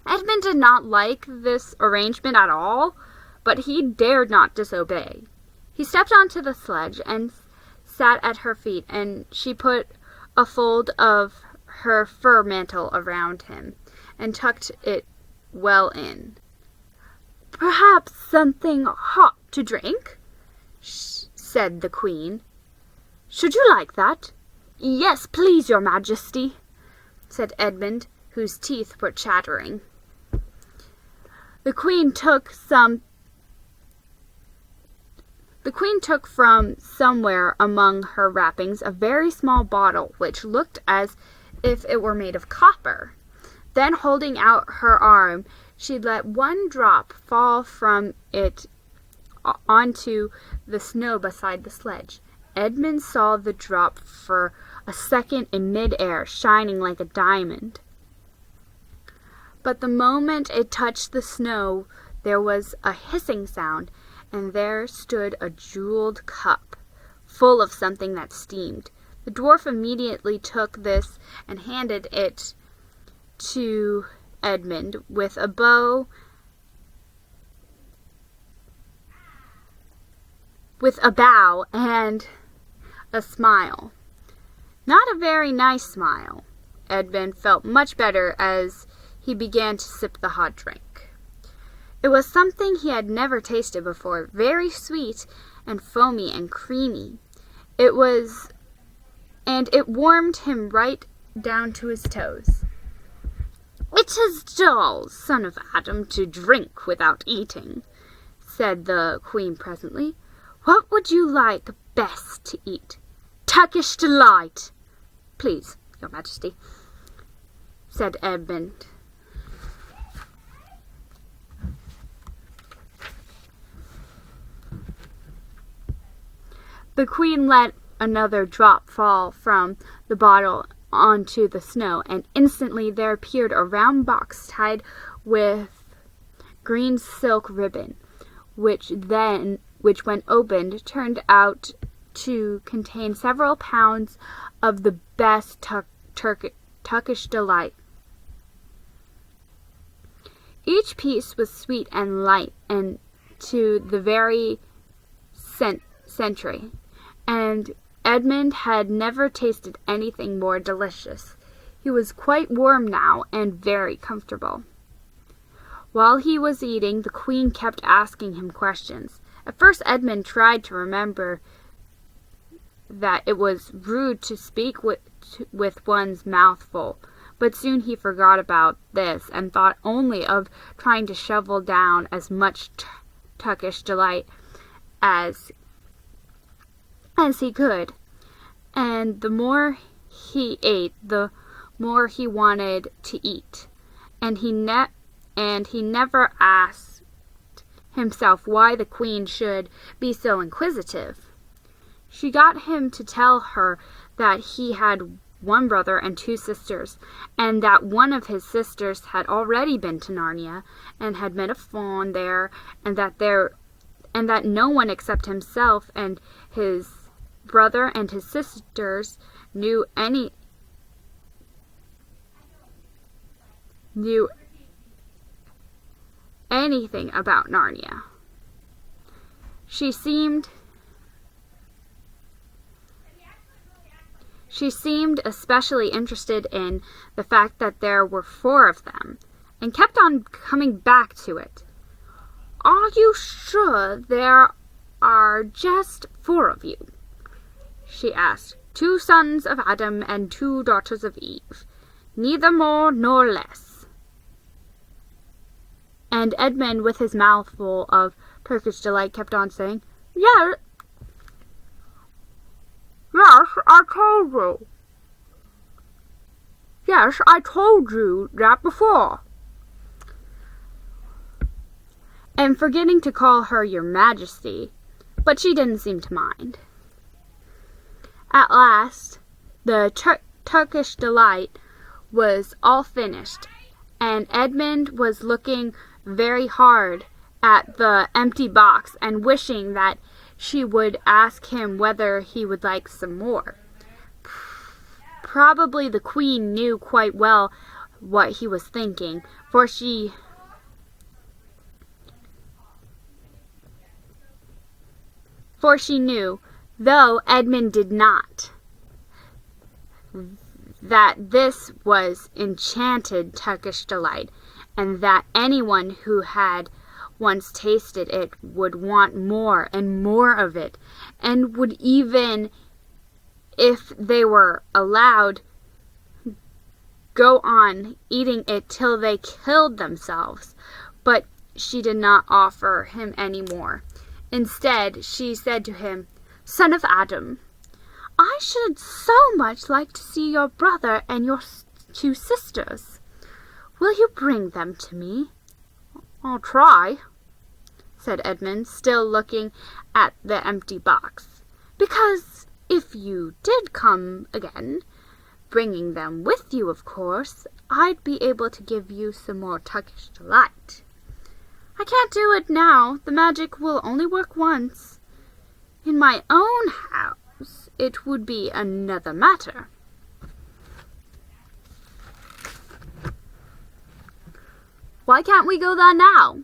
Edmund did not like this arrangement at all, but he dared not disobey. He stepped onto the sledge and sat at her feet, and she put a fold of her fur mantle around him and tucked it well in. "Perhaps something hot to drink?" said the Queen. "Should you like that?" "Yes, please, your Majesty," said Edmund, whose teeth were chattering. The Queen took from somewhere among her wrappings a very small bottle which looked as if it were made of copper. Then, holding out her arm, she let one drop fall from it onto the snow beside the sledge. Edmund saw the drop for a second in mid-air, shining like a diamond. But the moment it touched the snow, there was a hissing sound, and there stood a jeweled cup, full of something that steamed. The dwarf immediately took this and handed it to Edmund with a bow, and a smile. Not a very nice smile. Edmund felt much better as he began to sip the hot drink. It was something he had never tasted before, very sweet and foamy and creamy. It warmed him right down to his toes. "It is dull, son of Adam, to drink without eating," said the Queen presently. "What would you like best to eat?" "Turkish delight, please, your Majesty," said Edmund. The Queen let another drop fall from the bottle onto the snow, and instantly there appeared a round box tied with green silk ribbon, which when opened, turned out to contain several pounds of the best Turkish delight. Each piece was sweet and light, and to the very century, and Edmund had never tasted anything more delicious. He was quite warm now and very comfortable. While he was eating, the Queen kept asking him questions. At first Edmund tried to remember that it was rude to speak with one's mouth full, but soon he forgot about this and thought only of trying to shovel down as much Turkish delight as he could. And the more he ate, the more he wanted to eat. And he never asked himself why the Queen should be so inquisitive. She got him to tell her that he had one brother and 2 sisters, and that one of his sisters had already been to Narnia and had met a faun there, and that no one except himself and his brother and his sisters knew anything about Narnia. She seemed especially interested in the fact that there were 4 of them, and kept on coming back to it. "Are you sure there are just 4 of you?" she asked. "2 sons of Adam and 2 daughters of Eve, neither more nor less." And Edmund, with his mouth full of Turkish delight, kept on saying, Yes, I told you. Yes, I told you that before." And forgetting to call her your Majesty, but she didn't seem to mind. At last, the Turkish delight was all finished, and Edmund was looking very hard at the empty box and wishing that she would ask him whether he would like some more. Probably the queen knew quite well what he was thinking, for she knew, though Edmund did not, that this was enchanted Turkish delight, and that anyone who had once tasted it would want more and more of it, and would, even if they were allowed, go on eating it till they killed themselves. But she did not offer him any more. Instead, she said to him, "Son of Adam, I should so much like to see your brother and your 2 sisters. Will you bring them to me?" "I'll try," said Edmund, still looking at the empty box. "Because if you did come again, bringing them with you, of course, I'd be able to give you some more Turkish delight. I can't do it now. The magic will only work once. In my own house, it would be another matter." "Why can't we go there now?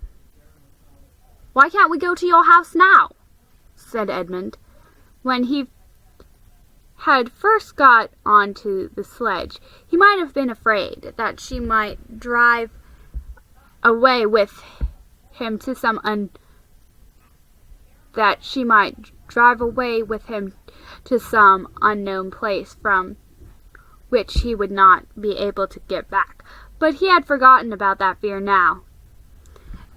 Why can't we go to your house now?" said Edmund. When he had first got onto the sledge, he might have been afraid that she might drive away with him to some unknown place from which he would not be able to get back. But he had forgotten about that fear now.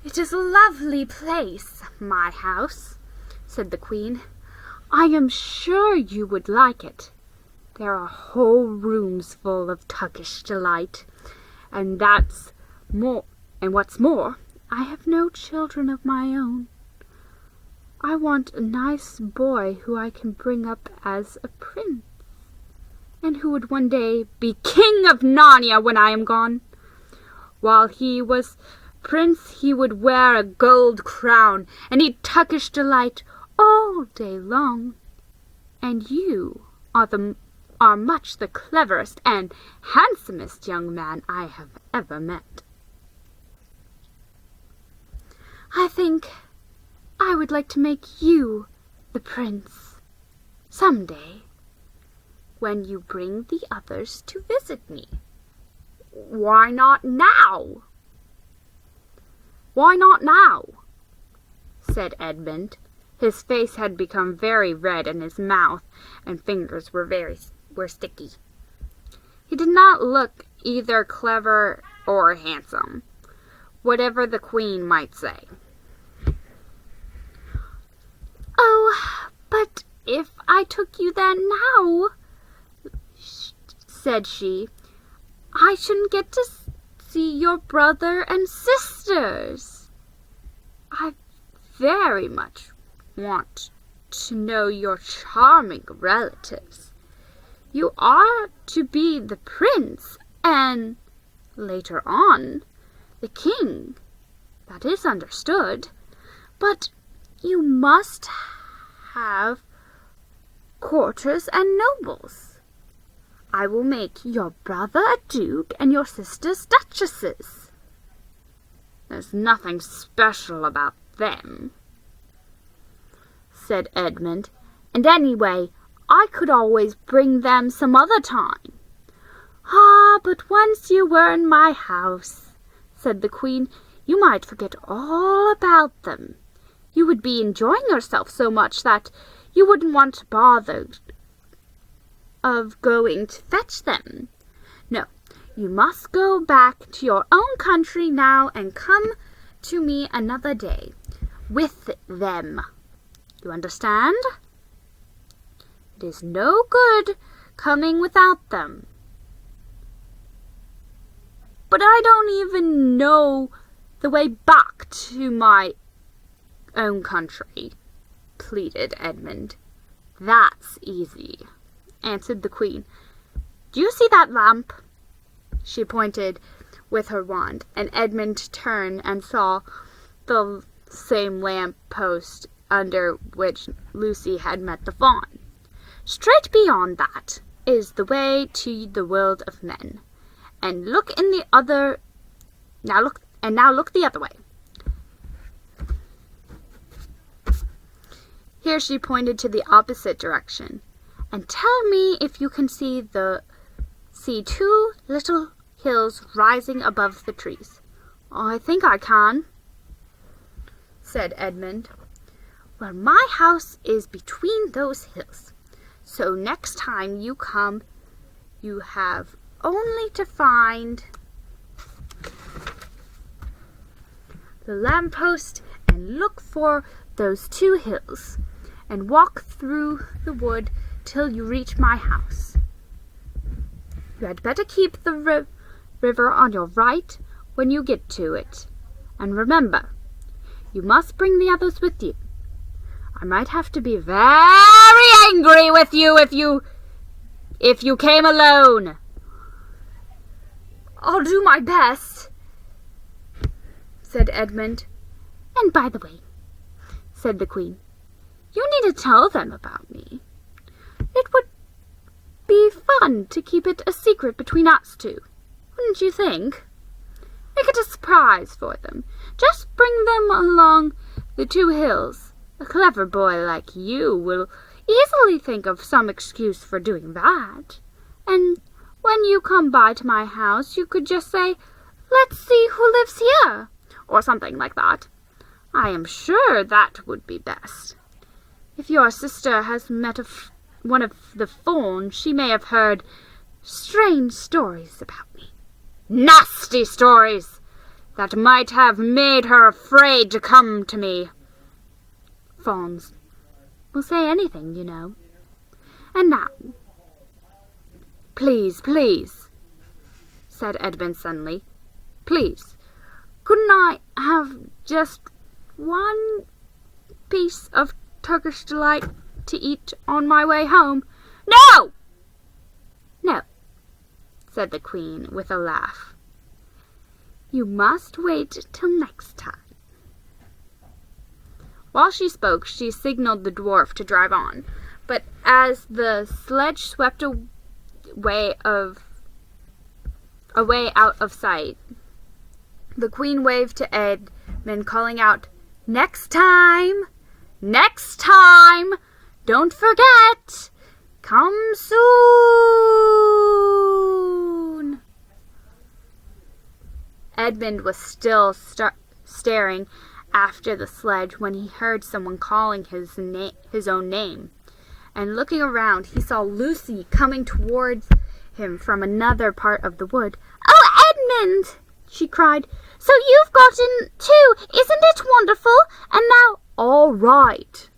"It is a lovely place, my house," said the queen. "I am sure you would like it. There are whole rooms full of Turkish delight, and what's more, I have no children of my own. I want a nice boy who I can bring up as a prince, and who would one day be king of Narnia when I am gone. While he was prince, he would wear a gold crown and eat Turkish delight all day long. And you are much the cleverest and handsomest young man I have ever met. I think I would like to make you the prince some day, when you bring the others to visit me." "Why not now?" "Why not now?" said Edmund. His face had become very red, and his mouth and fingers were sticky. He did not look either clever or handsome, whatever the queen might say. "Oh, but if I took you there now," said she, "I shouldn't get to see your brother and sisters. I very much want to know your charming relatives. You are to be the prince, and later on, the king. That is understood. But you must have courtiers and nobles. I will make your brother a duke and your sisters duchesses. There's nothing special about them," said Edmund. "And anyway, I could always bring them some other time." "Ah, but once you were in my house," said the queen, "you might forget all about them. You would be enjoying yourself so much that you wouldn't want to bother of going to fetch them. No, you must go back to your own country now and come to me another day with them. You understand? It is no good coming without them." "But I don't even know the way back to my own country," pleaded Edmund. "That's easy," answered the queen. "Do you see that lamp?" She pointed with her wand, and Edmund turned and saw the same lamp post under which Lucy had met the fawn. "Straight beyond that," is the way to the world of men. And look in the other... Now look the other way. Here she pointed to the opposite direction. And tell me if you can see two little hills rising above the trees. I think I can, said Edmund. Well, my house is between those hills. So next time you come, you have only to find the lamppost and look for those two hills, and walk through the wood till you reach my house. You had better keep the river on your right when you get to it. And remember, you must bring the others with you. I might have to be very angry with you if you came alone. I'll do my best, said Edmund. And by the way, said the Queen, you need to tell them about me. It would be fun to keep it a secret between us two, wouldn't you think? Make it a surprise for them. Just bring them along the two hills. A clever boy like you will easily think of some excuse for doing that. And when you come by to my house, you could just say, "Let's see who lives here," or something like that. I am sure that would be best. If your sister has met one of the Fawns, she may have heard strange stories about me. Nasty stories that might have made her afraid to come to me. Fawns will say anything, you know. And now, please, said Edmund suddenly, please, couldn't I have just one piece of Turkish delight to eat on my way home? No, said the Queen with a laugh. You must wait till next time. While she spoke, she signaled the dwarf to drive on, but as the sledge swept away out of sight, the Queen waved to Edmund, calling out, Next time! Don't forget! Come soon!" Edmund was still staring after the sledge when he heard someone calling his own name. And looking around, he saw Lucy coming towards him from another part of the wood. "Oh, Edmund!" she cried. "So you've gotten too! Isn't it wonderful? And now—" "All right,"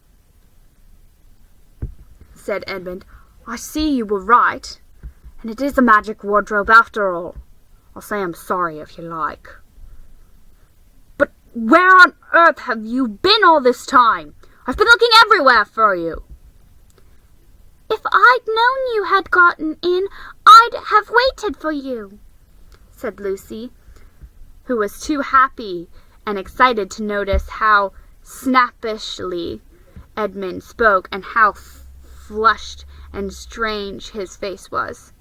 said Edmund. "I see you were right, and it is a magic wardrobe after all. I'll say I'm sorry if you like. But where on earth have you been all this time? I've been looking everywhere for you." "If I'd known you had gotten in, I'd have waited for you," said Lucy, who was too happy and excited to notice how snappishly Edmund spoke and how flushed and strange his face was.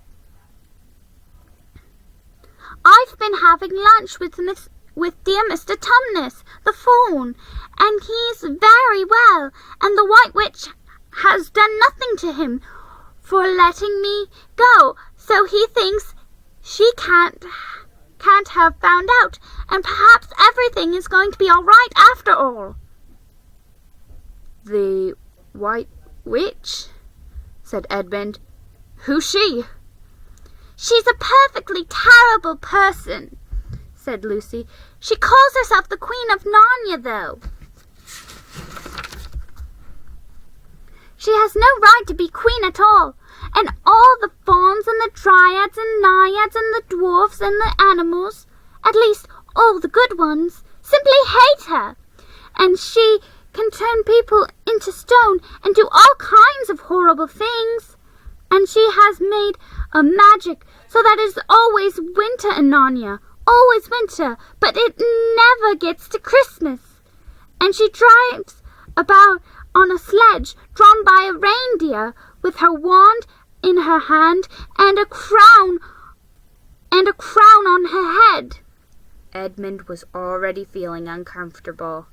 "I've been having lunch with dear Mr. Tumnus, the Fawn, and he's very well, and the White Witch has done nothing to him for letting me go, so he thinks she can't have found out, and perhaps everything is going to be all right after all." "The White Witch?" said Edmund. "Who's she?" "She's a perfectly terrible person," said Lucy. "She calls herself the Queen of Narnia, though. She has no right to be queen at all, and all the fauns and the dryads and naiads and the dwarfs and the animals, at least all the good ones, simply hate her, and she can turn people into stone and do all kinds of horrible things, and she has made a magic so that it is always winter in Narnia, always winter, but it never gets to Christmas, and she drives about on a sledge drawn by a reindeer with her wand in her hand and a crown on her head. Edmund was already feeling uncomfortable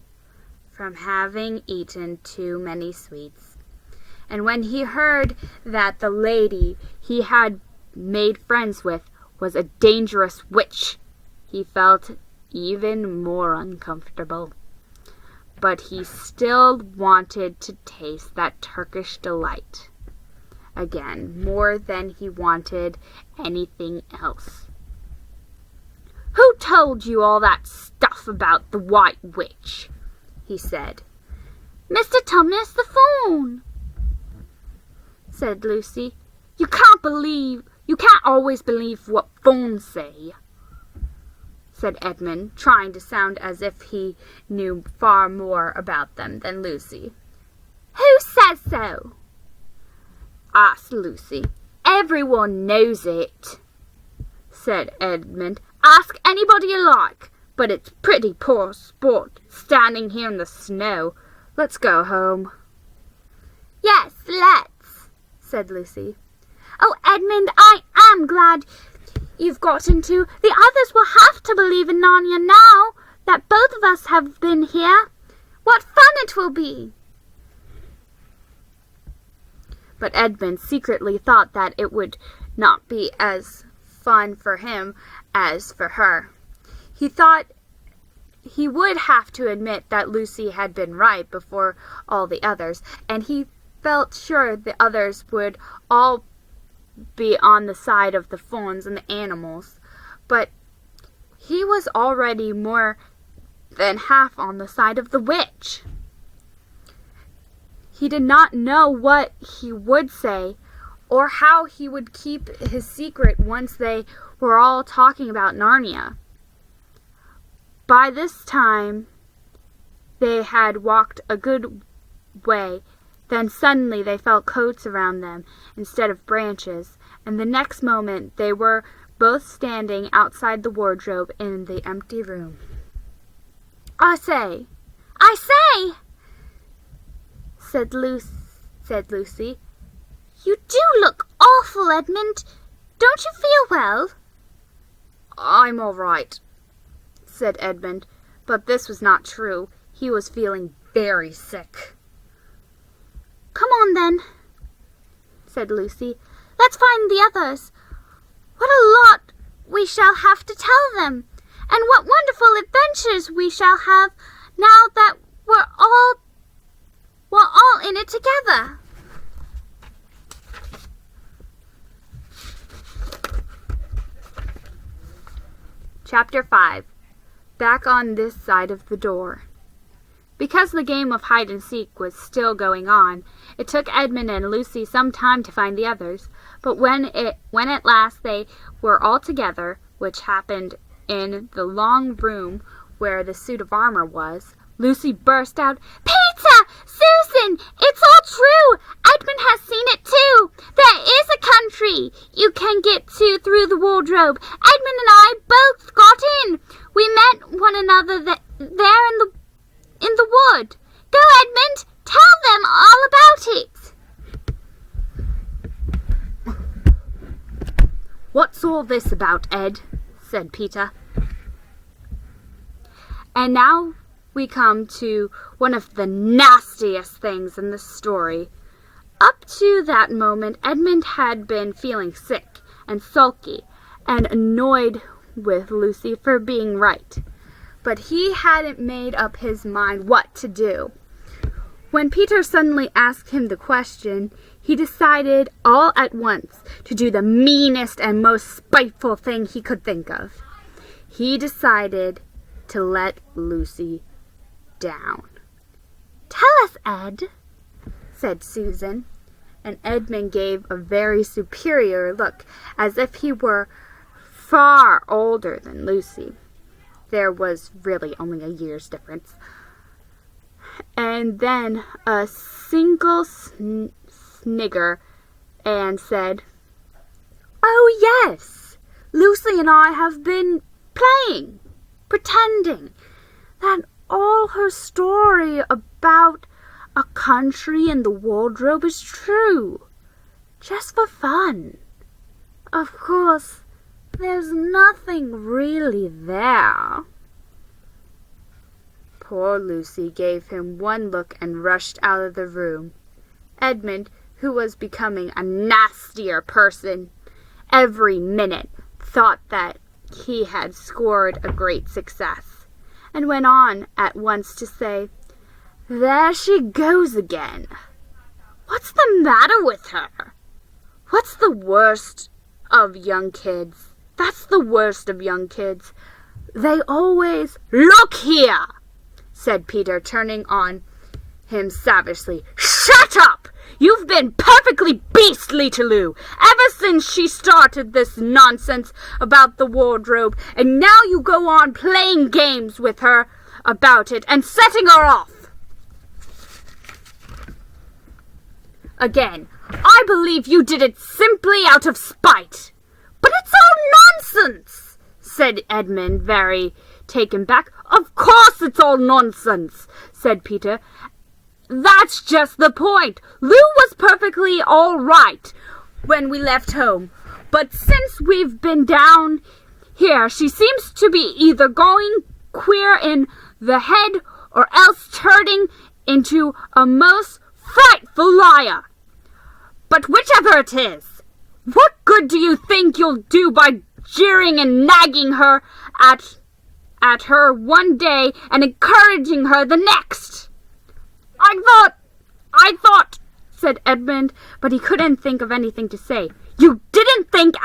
from having eaten too many sweets. And when he heard that the lady he had made friends with was a dangerous witch, he felt even more uncomfortable. But he still wanted to taste that Turkish delight again, more than he wanted anything else. "Who told you all that stuff about the White Witch?" he said. "Mr. Thomas the Fawn," said Lucy. You can't always believe what fawns say," said Edmund, trying to sound as if he knew far more about them than Lucy. "Who says so?" asked Lucy. "Everyone knows it," said Edmund. "Ask anybody you like, but it's pretty poor sport standing here in the snow. Let's go home." "Yes, let's," said Lucy. "Oh, Edmund, I am glad you've got into. The others will have to believe in Narnia now that both of us have been here. What fun it will be!" But Edmund secretly thought that it would not be as fun for him as for her. He thought he would have to admit that Lucy had been right before all the others, and he felt sure the others would all be on the side of the fawns and the animals. But he was already more than half on the side of the witch. He did not know what he would say or how he would keep his secret once they were all talking about Narnia. By this time, they had walked a good way. Then suddenly they felt coats around them instead of branches, and the next moment they were both standing outside the wardrobe in the empty room. I say, said Lucy. "You do look awful, Edmund. Don't you feel well?" "I'm all right," said Edmund, but this was not true. He was feeling very sick. "Come on, then," said Lucy. "Let's find the others. What a lot we shall have to tell them, and what wonderful adventures we shall have now that we're all in it together." Chapter 5. Back on this side of the door. Because the game of hide-and-seek was still going on, it took Edmund and Lucy some time to find the others, but when at last they were all together, which happened in the long room where the suit of armor was, Lucy burst out, "Peter! Susan! It's all true! Edmund has seen it too! There is a country you can get to through the wardrobe. Edmund and I both got in. We met one another there in the wood. Go, Edmund! Tell them all about it!" "What's all this about, Ed?" said Peter. And now we come to one of the nastiest things in the story. Up to that moment, Edmund had been feeling sick and sulky and annoyed with Lucy for being right. But he hadn't made up his mind what to do. When Peter suddenly asked him the question, he decided all at once to do the meanest and most spiteful thing he could think of. He decided to let Lucy down. "Tell us, Ed," said Susan, and Edmund gave a very superior look, as if he were far older than Lucy. There was really only a year's difference. And then a single snigger and said, "Oh yes, Lucy and I have been pretending that all her story about a country in the wardrobe is true. just for fun. Of course, there's nothing really there." Poor Lucy gave him one look and rushed out of the room. Edmund, who was becoming a nastier person every minute, thought that he had scored a great success, and went on at once to say, "There she goes again. What's the matter with her? What's the worst of young kids? That's the worst of young kids. They always—" "Look here," said Peter, turning on him savagely. "Shut up! You've been perfectly beastly to Lou ever since she started this nonsense about the wardrobe, and now you go on playing games with her about it and setting her off. Again, I believe you did it simply out of spite." "But it's all nonsense," said Edmund, very taken back. "Of course it's all nonsense," said Peter. "That's just the point. Lou was perfectly all right when we left home, but since we've been down here she seems to be either going queer in the head or else turning into a most frightful liar. But whichever it is, what good do you think you'll do by jeering and nagging her at her one day and encouraging her the next?" I thought, said Edmund, but he couldn't think of anything to say. You didn't think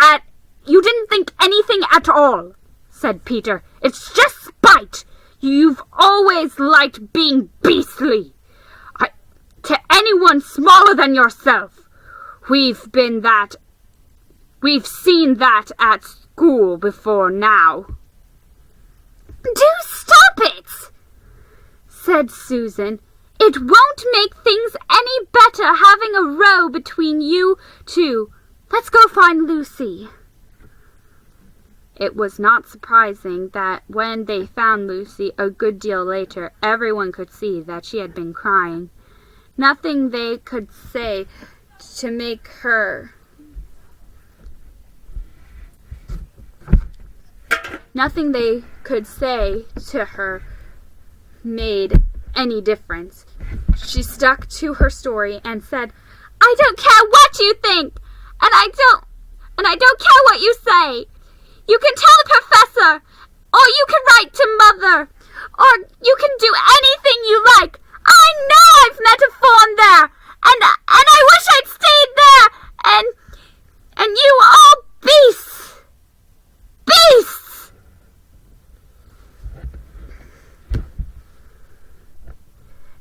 anything at all," said Peter. "It's just spite. You've always liked being beastly. To anyone smaller than yourself. We've seen that at school before now." "Do stop it," said Susan. "It won't make things any better having a row between you two. Let's go find Lucy." It was not surprising that when they found Lucy a good deal later, everyone could see that she had been crying. Nothing they could say to her made any difference. She stuck to her story and said, "I don't care what you think, and I don't care what you say. You can tell the professor, or you can write to Mother, or you can do anything you like. I know I've met a fawn there, and I wish I'd stayed there, and you all beasts! Beasts!"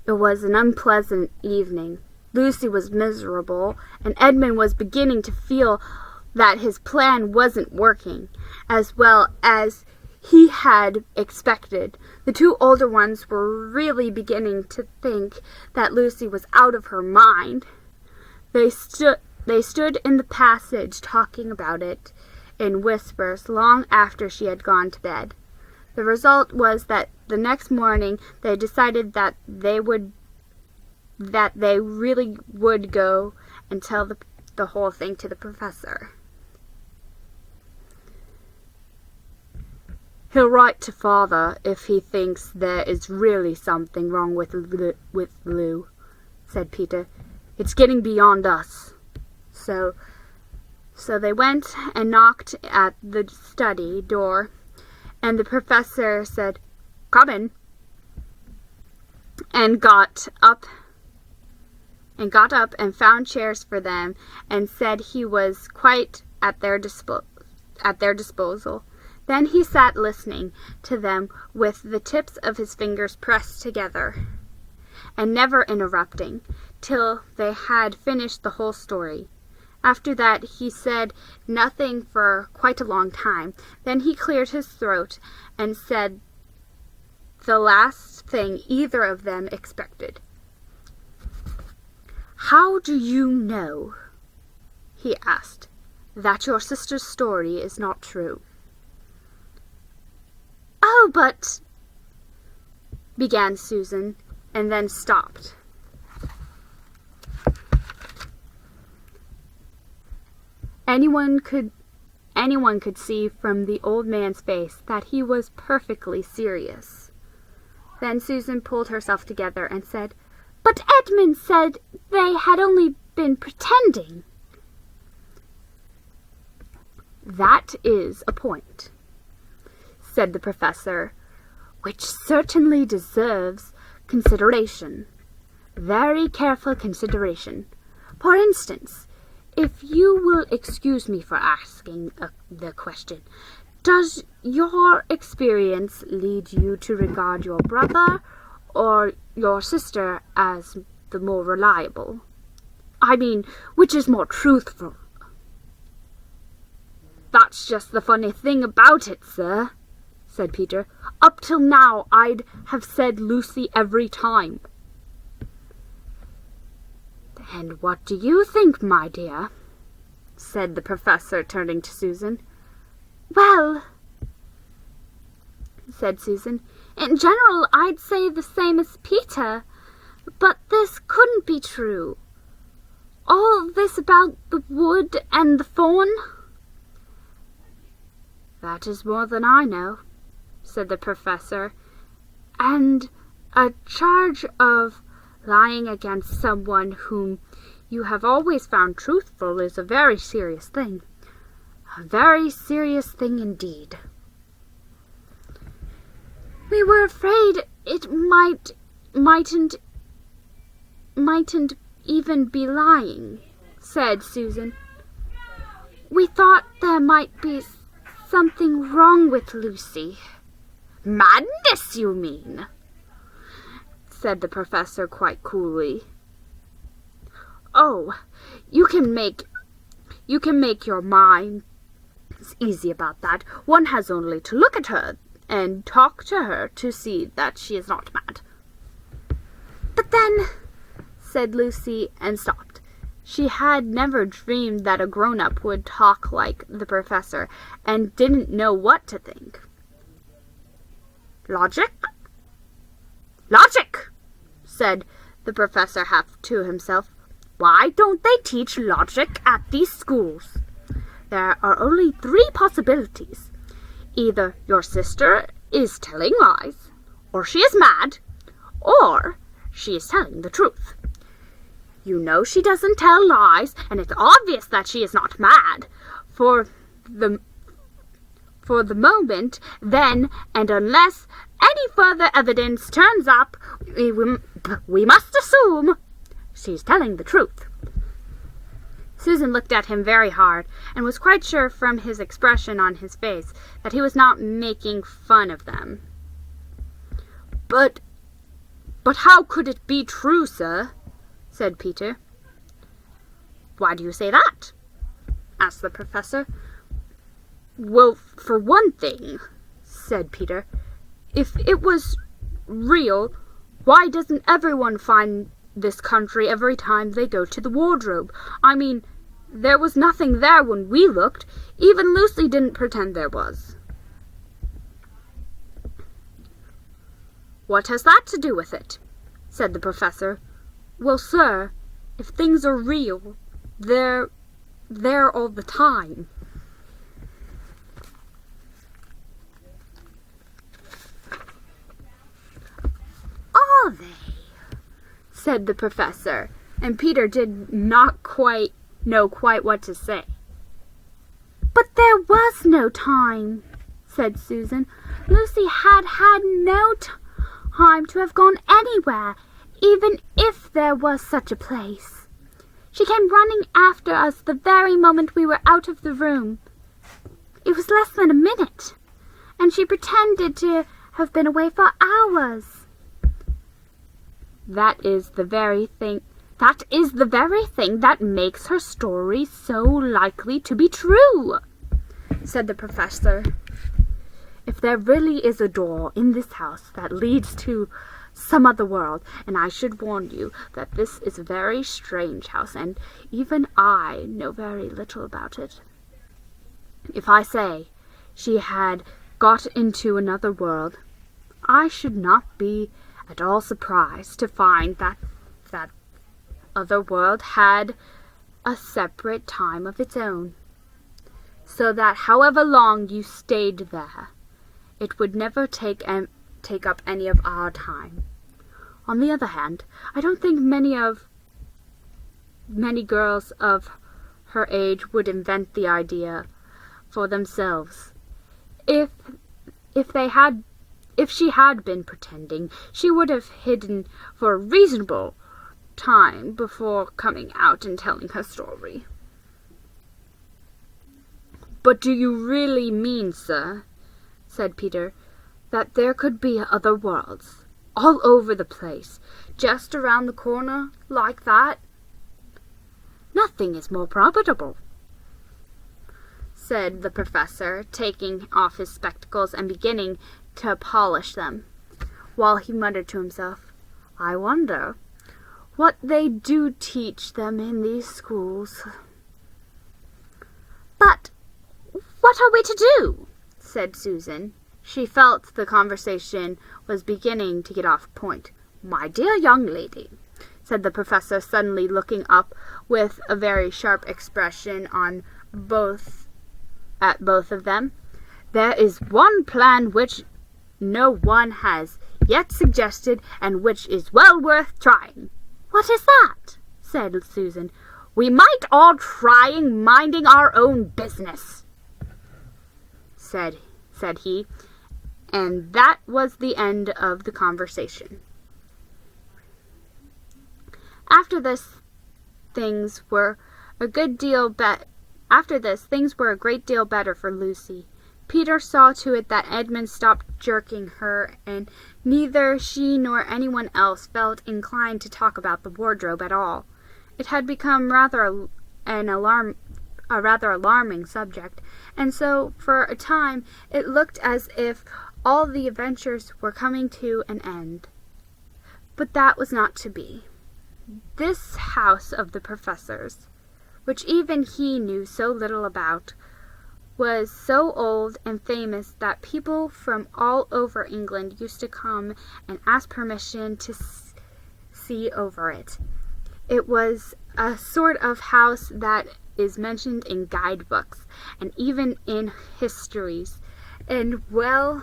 It was an unpleasant evening. Lucy was miserable, and Edmund was beginning to feel that his plan wasn't working as well as he had expected. The two older ones were really beginning to think that Lucy was out of her mind. They stood in the passage talking about it in whispers long after she had gone to bed. The result was that the next morning they decided that they really would go and tell the whole thing to the professor. "He'll write to Father if he thinks there is really something wrong with Lou," said Peter. "It's getting beyond us." So they went and knocked at the study door, and the professor said, "Come in," and got up and found chairs for them, and said he was quite at their disposal. Then he sat listening to them with the tips of his fingers pressed together, and never interrupting, till they had finished the whole story. After that he said nothing for quite a long time. Then he cleared his throat and said the last thing either of them expected. "How do you know," he asked, "that your sister's story is not true?" "Oh, but—" began Susan, and then stopped. Anyone could see from the old man's face that he was perfectly serious. Then Susan pulled herself together and said, "But Edmund said they had only been pretending." "That is a point," said the professor, "which certainly deserves consideration. Very careful consideration. For instance, if you will excuse me for asking the question, does your experience lead you to regard your brother or your sister as the more reliable? I mean, which is more truthful?" "That's just the funny thing about it, sir," said Peter. "Up till now I'd have said Lucy every time." "And what do you think, my dear?" said the professor, turning to Susan. "Well," said Susan, "in general I'd say the same as Peter, but this couldn't be true. All this about the wood and the thorn." "That is more than I know," said the professor, "and a charge of lying against someone whom you have always found truthful is a very serious thing. A very serious thing indeed." "We were afraid it mightn't even be lying," said Susan. "We thought there might be something wrong with Lucy." "Madness, you mean?" said the professor quite coolly. "Oh, you can make your mind easy about that. One has only to look at her and talk to her to see that she is not mad." "But then," said Lucy, and stopped. She had never dreamed that a grown-up would talk like the professor, and didn't know what to think. "Logic? Logic!" said the professor half to himself. "Why don't they teach logic at these schools? There are only 3 possibilities. Either your sister is telling lies, or she is mad, or she is telling the truth. You know she doesn't tell lies, and it's obvious that she is not mad for the moment, then, and unless any further evidence turns up, we must assume she's telling the truth." Susan looked at him very hard, and was quite sure from his expression on his face that he was not making fun of them. But how could it be true, sir?" said Peter. "Why do you say that?" asked the professor. "Well, for one thing," said Peter, "if it was real, why doesn't everyone find this country every time they go to the wardrobe? I mean, there was nothing there when we looked. Even Lucy didn't pretend there was." "What has that to do with it?" said the professor. "Well, sir, if things are real, they're there all the time." "Are they?" said the professor, and Peter did not quite know what to say. "But there was no time," said Susan. "Lucy had no time to have gone anywhere, even if there was such a place. She came running after us the very moment we were out of the room. It was less than a minute, and she pretended to have been away for hours." That is the very thing that makes her story so likely to be true," said the professor. "If there really is a door in this house that leads to some other world, and I should warn you that this is a very strange house, and even I know very little about it. If I say she had got into another world, I should not be at all surprised to find that that other world had a separate time of its own. so that however long you stayed there, it would never take up any of our time. On the other hand, I don't think many girls of her age would invent the idea for themselves. If she had been pretending, she would have hidden for a reasonable time before coming out and telling her story. But do you really mean, sir, said Peter, that there could be other worlds, all over the place, just around the corner, like that? Nothing is more probable, said the professor, taking off his spectacles and beginning to polish them, while he muttered to himself, I wonder what they do teach them in these schools. But what are we to do? Said Susan. She felt the conversation was beginning to get off point. My dear young lady, said the professor, suddenly looking up with a very sharp expression at both of them, there is one plan which no one has yet suggested, and which is well worth trying. What is that? Said Susan. We might all trying minding our own business, said he, and that was the end of the conversation. After this, things were a great deal better for Lucy. Peter saw to it that Edmund stopped jerking her, and neither she nor anyone else felt inclined to talk about the wardrobe at all. It had become a rather alarming subject, and so for a time it looked as if all the adventures were coming to an end. But that was not to be. This house of the professor's, which even he knew so little about, was so old and famous that people from all over England used to come and ask permission to see over it. It was a sort of house that is mentioned in guidebooks and even in histories, and well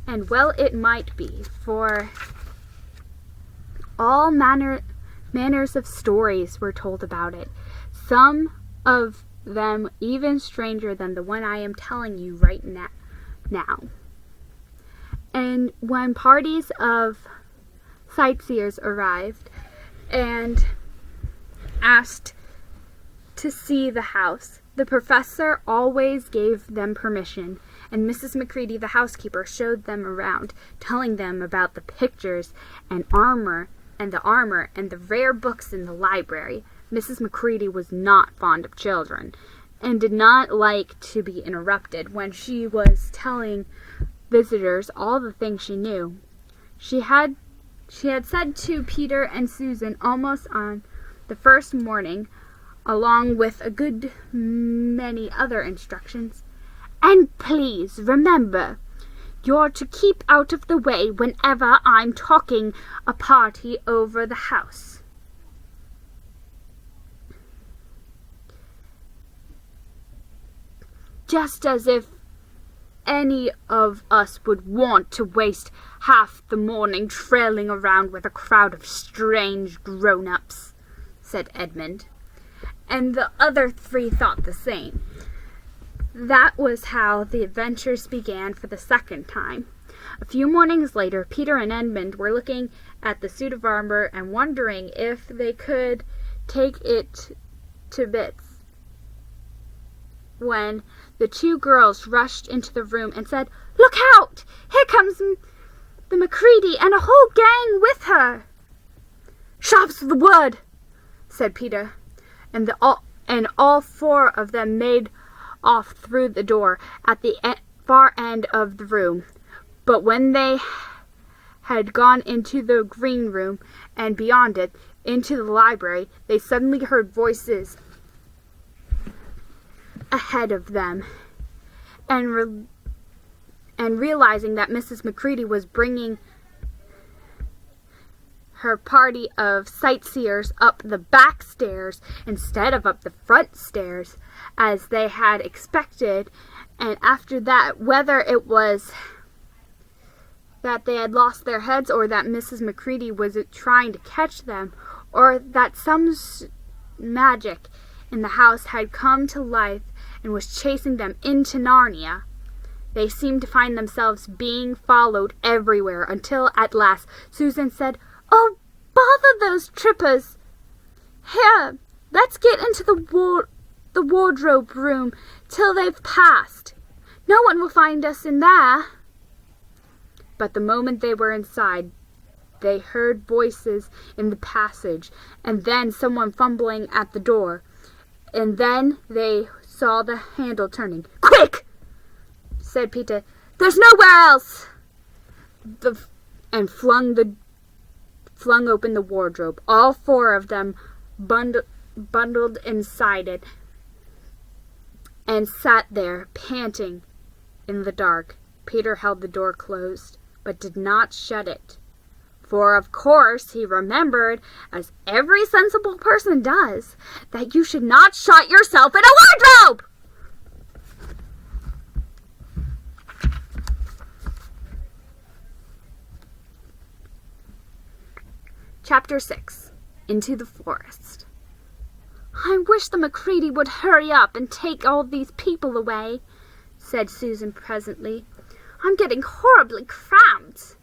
it might be, for all manners of stories were told about it, some of them even stranger than the one I am telling you right now. And when parties of sightseers arrived and asked to see the house, the professor always gave them permission, and Mrs. Macready, the housekeeper, showed them around, telling them about the pictures and the armor and the rare books in the library. Mrs. Macready was not fond of children, and did not like to be interrupted when she was telling visitors all the things she knew. She had said to Peter and Susan almost on the first morning, along with a good many other instructions, and please remember, you're to keep out of the way whenever I'm talking a party over the house. Just as if any of us would want to waste half the morning trailing around with a crowd of strange grown-ups, said Edmund. And the other three thought the same. That was how the adventures began for the second time. A few mornings later, Peter and Edmund were looking at the suit of armor and wondering if they could take it to bits, when the two girls rushed into the room and said, Look out! Here comes the Macready and a whole gang with her. Sharp's the word, said Peter, and all four of them made off through the door at the far end of the room. But when they had gone into the green room and beyond it, into the library, they suddenly heard voices ahead of them, and realizing that Mrs. Macready was bringing her party of sightseers up the back stairs instead of up the front stairs, as they had expected. And after that, whether it was that they had lost their heads, or that Mrs. Macready was trying to catch them, or that some magic in the house had come to life and was chasing them into Narnia, they seemed to find themselves being followed everywhere, until at last Susan said, "Oh, bother those trippers! Here, let's get into the wardrobe room till they've passed. No one will find us in there." But the moment they were inside, they heard voices in the passage, and then someone fumbling at the door. And then they saw the handle turning. "Quick!" said Peter. "There's nowhere else!" And flung open the wardrobe. All four of them bundled inside it, and sat there, panting in the dark. Peter held the door closed, but did not shut it. For of course he remembered, as every sensible person does, that you should not shut yourself in a wardrobe! Chapter 6. Into the Forest. "I wish the Macready would hurry up and take all these people away," said Susan presently. "I'm getting horribly cramped.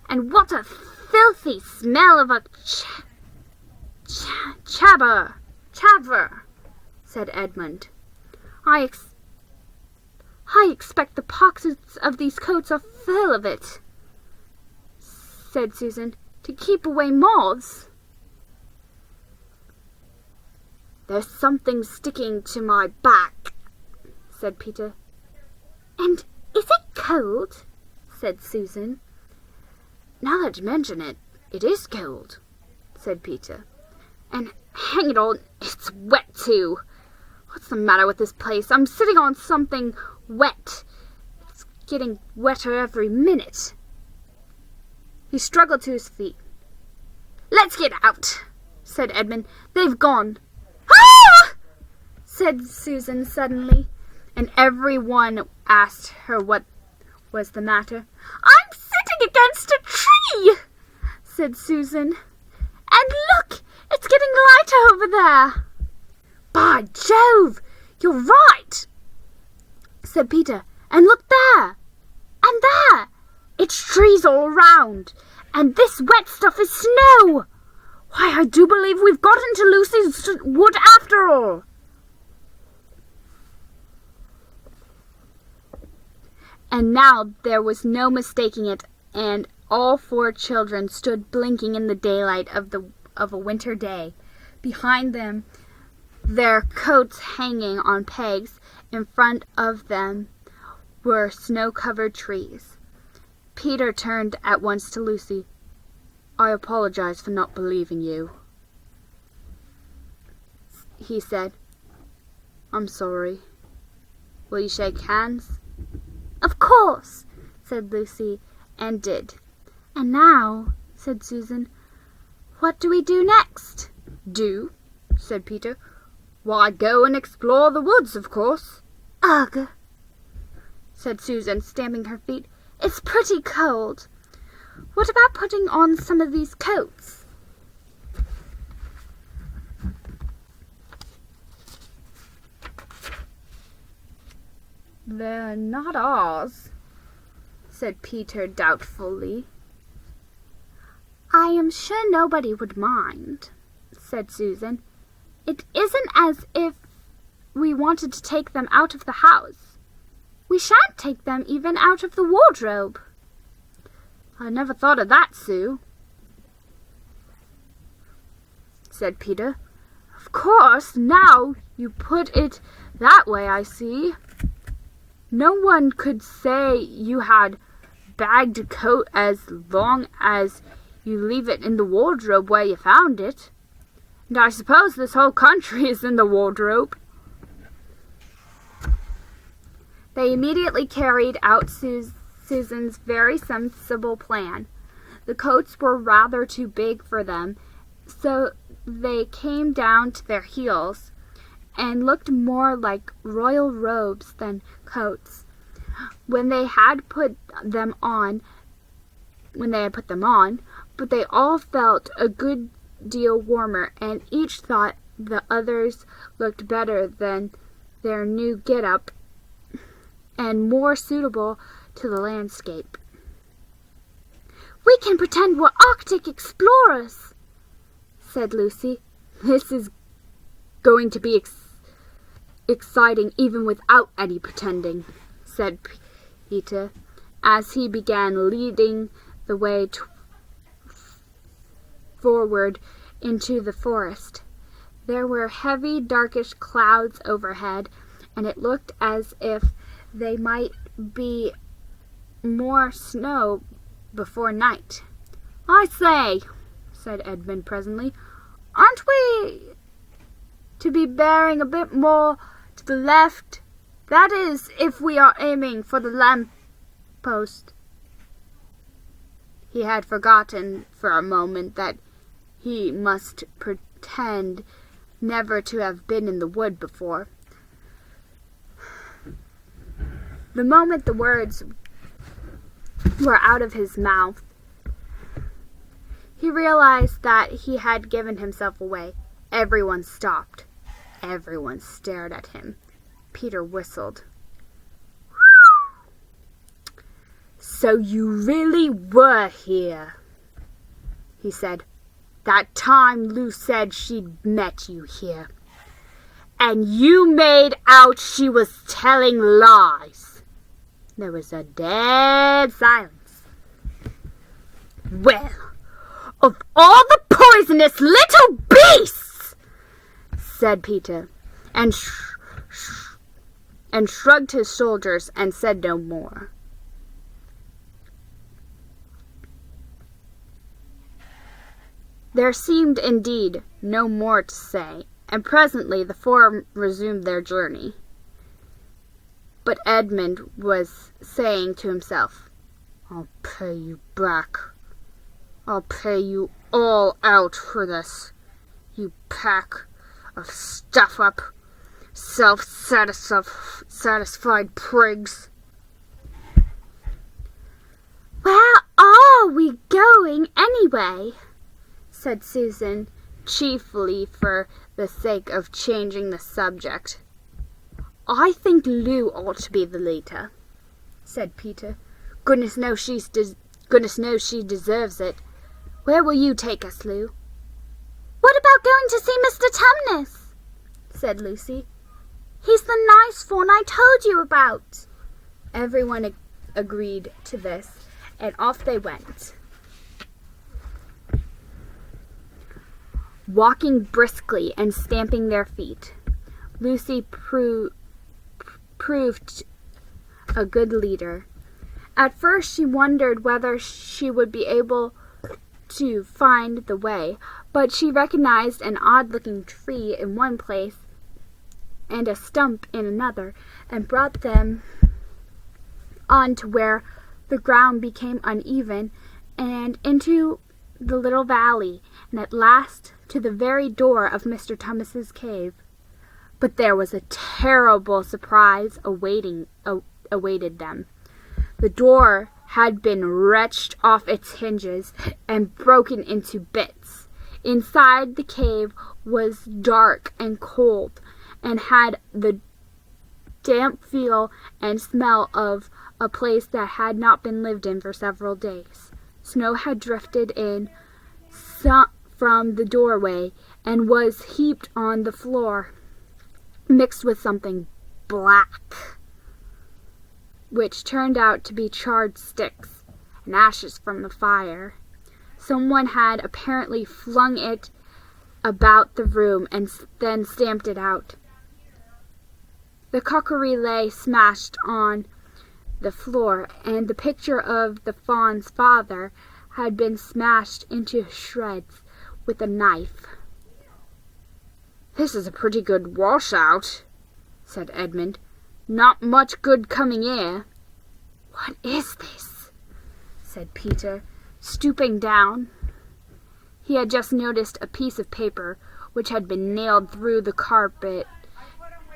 And what a filthy smell of a chaver," said Edmund. I expect the pockets of these coats are full of it," said Susan, "to keep away moths." "There's something sticking to my back," said Peter. "And is it cold?" said Susan. "Now that you mention it, it is cold," said Peter. "And hang it all, it's wet too. What's the matter with this place? I'm sitting on something wet. It's getting wetter every minute." He struggled to his feet. "Let's get out," said Edmund. "They've gone." "Ah!" said Susan suddenly, and every one asked her what was the matter. "I'm sitting against a tree," said Susan. "And look, it's getting lighter over there." "By Jove, you're right," said Peter. "And look there, and there. It's trees all around, and this wet stuff is snow. Why, I do believe we've got into Lucy's wood after all." And now there was no mistaking it, and all four children stood blinking in the daylight of a winter day. Behind them, their coats hanging on pegs. In front of them were snow-covered trees. Peter turned at once to Lucy. "I apologize for not believing you," he said. "I'm sorry. Will you shake hands?" "Of course," said Lucy, and did. "And now," said Susan, "what do we do next?" "Do?" said Peter. "Why, go and explore the woods, of course." "Ugh!" said Susan, stamping her feet. "It's pretty cold. What about putting on some of these coats?" "They're not ours," said Peter doubtfully. "I am sure nobody would mind," said Susan. "It isn't as if we wanted to take them out of the house. We shan't take them even out of the wardrobe." "I never thought of that, Sue," said Peter. "Of course, now you put it that way, I see. No one could say you had bagged a coat as long as you leave it in the wardrobe where you found it. And I suppose this whole country is in the wardrobe." They immediately carried out Susan's very sensible plan. The coats were rather too big for them, so they came down to their heels and looked more like royal robes than coats. When they had put them on, but they all felt a good deal warmer, and each thought the others looked better than their new get-up and more suitable to the landscape. "We can pretend we're Arctic explorers," said Lucy. "This is going to be exciting even without any pretending," said Peter, as he began leading the way forward into the forest. There were heavy, darkish clouds overhead, and it looked as if they might be more snow before night. "I say," said Edmund presently, "aren't we to be bearing a bit more to the left? That is, if we are aiming for the lamp-post." He had forgotten for a moment that he must pretend never to have been in the wood before. The moment the words were out of his mouth, he realized that he had given himself away. Everyone stopped. Everyone stared at him. Peter whistled. "So you really were here," he said. "That time Lou said she'd met you here. And you made out she was telling lies." There was a dead silence. "Well, of all the poisonous little beasts!" said Peter, and shrugged his shoulders and said no more. There seemed, indeed, no more to say, and presently the four resumed their journey. But Edmund was saying to himself, "I'll pay you back. I'll pay you all out for this, you pack of stuff-up, self-satisfied prigs." "Where are we going anyway?" said Susan, chiefly for the sake of changing the subject. "I think Lou ought to be the leader," said Peter. Goodness knows she deserves it. Where will you take us, Lou?" "What about going to see Mr. Tumnus?" said Lucy. "He's the nice fawn I told you about." Everyone agreed to this, and off they went, walking briskly and stamping their feet. Lucy proved a good leader. At first she wondered whether she would be able to find the way, but she recognized an odd-looking tree in one place and a stump in another, and brought them on to where the ground became uneven, and into the little valley, and at last to the very door of Mr. Tumnus's cave. But there was a terrible surprise awaited them. The door had been wrenched off its hinges and broken into bits. Inside the cave was dark and cold, and had the damp feel and smell of a place that had not been lived in for several days. Snow had drifted in from the doorway and was heaped on the floor, mixed with something black, which turned out to be charred sticks and ashes from the fire. Someone had apparently flung it about the room and then stamped it out. The crockery lay smashed on the floor, and the picture of the fawn's father had been smashed into shreds with a knife. "This is a pretty good washout," said Edmund. "Not much good coming here." "What is this?" said Peter, Stooping down, he had just noticed a piece of paper which had been nailed through the carpet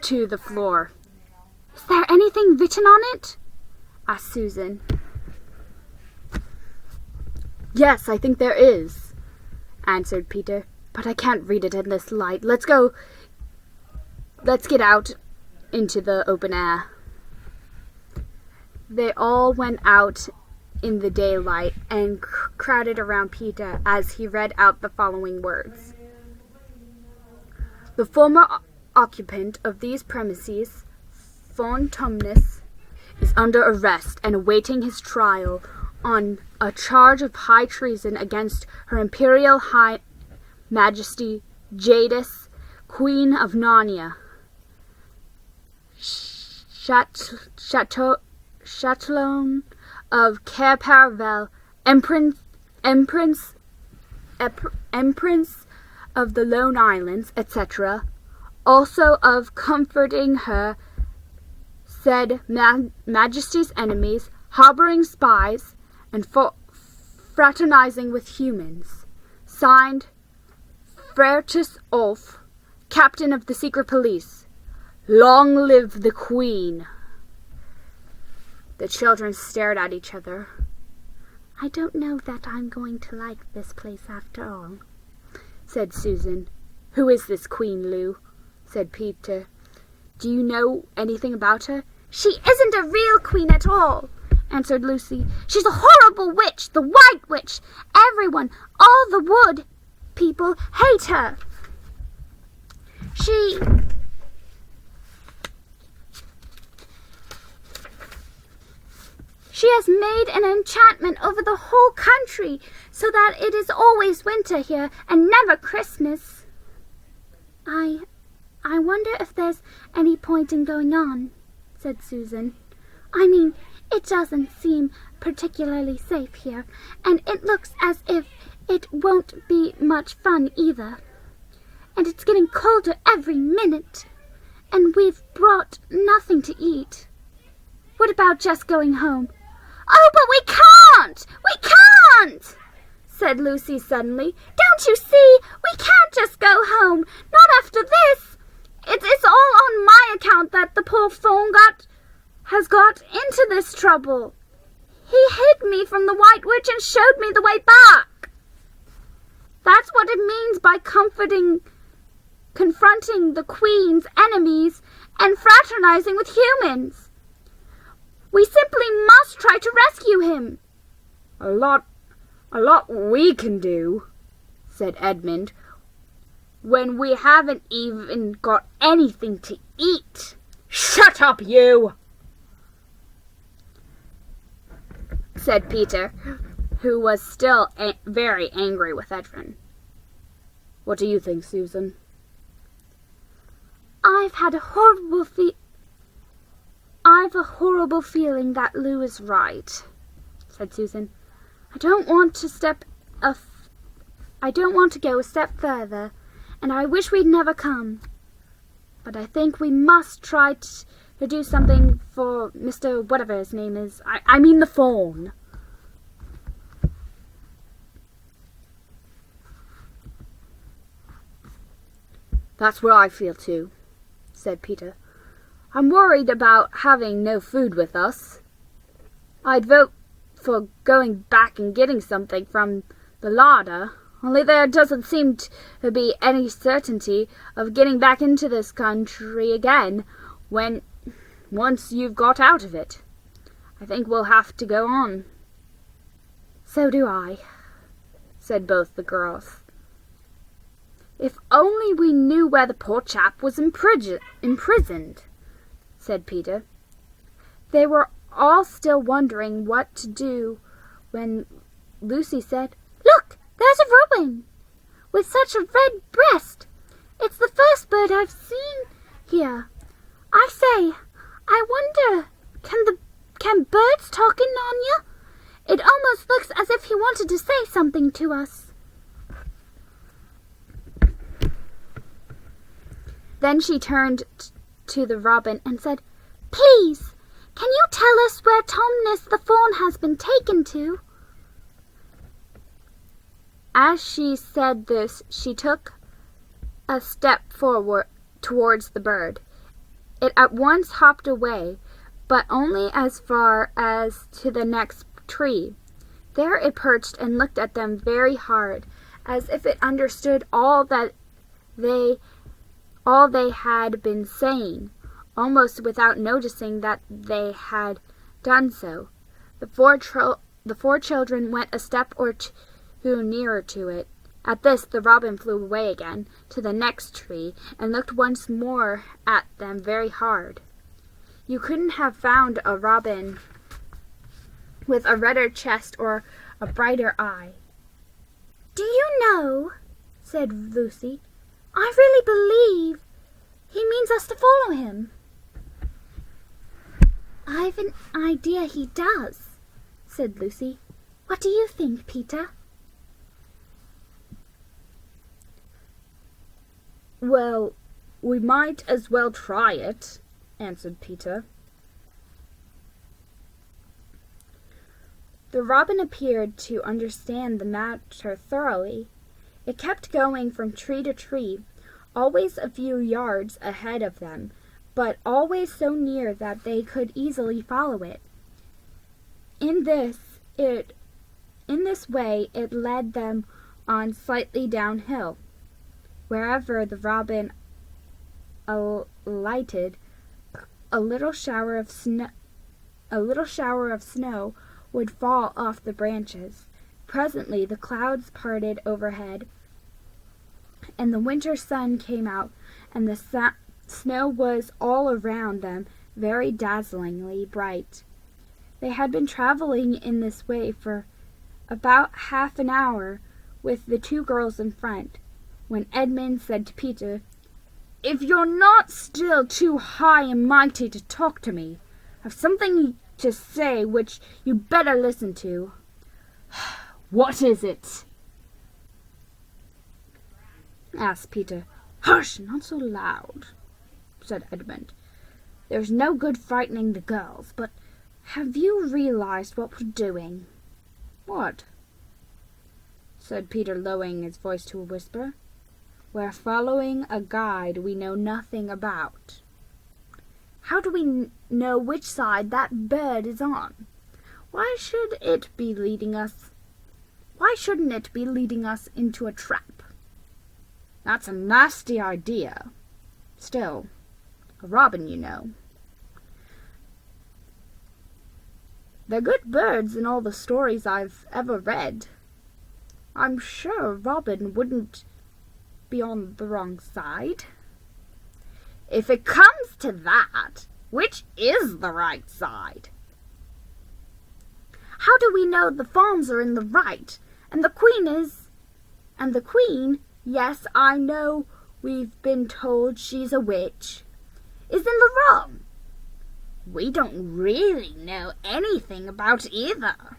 to the floor. "Is there anything written on it?" asked Susan. "Yes, I think there is," answered Peter, "but I can't read it in this light. Let's get out into the open air." They all went out in the daylight and crowded around Peter as he read out the following words. "The former occupant of these premises, Fawn Tumnus, is under arrest and awaiting his trial on a charge of high treason against Her Imperial High Majesty Jadis, Queen of Narnia. Chatillon of Cair Paravel, Empress of the Lone Islands, etc., also of comforting her said Majesty's enemies, harboring spies, and fraternizing with humans. Signed, Fertus Ulf, Captain of the Secret Police. Long live the Queen." The children stared at each other. "I don't know that I'm going to like this place after all," said Susan. "Who is this Queen, Lou?" said Peter. "Do you know anything about her?" "She isn't a real queen at all," answered Lucy. "She's a horrible witch, the White Witch. Everyone, all the wood people, hate her. She has made an enchantment over the whole country so that it is always winter here and never Christmas." I wonder if there's any point in going on," said Susan. "I mean, it doesn't seem particularly safe here, and it looks as if it won't be much fun either. And it's getting colder every minute, and we've brought nothing to eat. What about just going home?" "Oh, but we can't! We can't!" said Lucy suddenly. "Don't you see? We can't just go home. Not after this. It's all on my account that the poor Fawn has got into this trouble. He hid me from the White Witch and showed me the way back. That's what it means by confronting the Queen's enemies and fraternizing with humans. We simply must try to rescue him." A lot we can do," said Edmund, "when we haven't even got anything to eat." "Shut up, you!" said Peter, who was still very angry with Edmund. "What do you think, Susan?" I've a horrible feeling that Lou is right," said Susan. I don't want to go a step further, and I wish we'd never come. But I think we must try to do something for Mr. whatever his name is. I mean the Fawn." "That's what I feel too," said Peter. "I'm worried about having no food with us. I'd vote for going back and getting something from the larder, only there doesn't seem to be any certainty of getting back into this country again once you've got out of it. I think we'll have to go on." "So do I," said both the girls. "If only we knew where the poor chap was imprisoned," said Peter. They were all still wondering what to do when Lucy said, "Look, there's a robin with such a red breast. It's the first bird I've seen here. I say, I wonder, can birds talk in Narnia? It almost looks as if he wanted to say something to us." Then she turned to the robin and said, "Please, can you tell us where Tumnus the Fawn has been taken to?" As she said this, she took a step forward towards the bird. It at once hopped away, but only as far as to the next tree. There it perched and looked at them very hard, as if it understood all they had been saying, almost without noticing that they had done so. The four children went a step or two nearer to it. At this the robin flew away again to the next tree and looked once more at them very hard. You couldn't have found a robin with a redder chest or a brighter eye. "Do you know," said Lucy, "I really believe he means us to follow him." "I've an idea he does," said Lucy. "What do you think, Peter?" "Well, we might as well try it," answered Peter. The robin appeared to understand the matter thoroughly. It kept going from tree to tree, always a few yards ahead of them, but always so near that they could easily follow it. In this way it led them on slightly downhill. Wherever the robin alighted, a little shower of snow would fall off the branches. Presently the clouds parted overhead, and the winter sun came out, and the snow was all around them very dazzlingly bright. They had been traveling in this way for about half an hour, with the two girls in front, when Edmund said to Peter, "If you're not still too high and mighty to talk to me, I've something to say which you better listen to." "What is it?" asked Peter. "Hush, not so loud," said Edmund. "There's no good frightening the girls, but have you realized what we're doing?" "What?" said Peter, lowering his voice to a whisper. "We're following a guide we know nothing about." "How do we know which side that bird is on? Why shouldn't it be leading us into a trap?" "That's a nasty idea. Still, a robin, you know." "They're good birds in all the stories I've ever read. I'm sure a robin wouldn't be on the wrong side." "If it comes to that, which is the right side?" "How do we know the fawns are in the right, and the queen, yes, I know we've been told she's a witch, is in the wrong? We don't really know anything about either."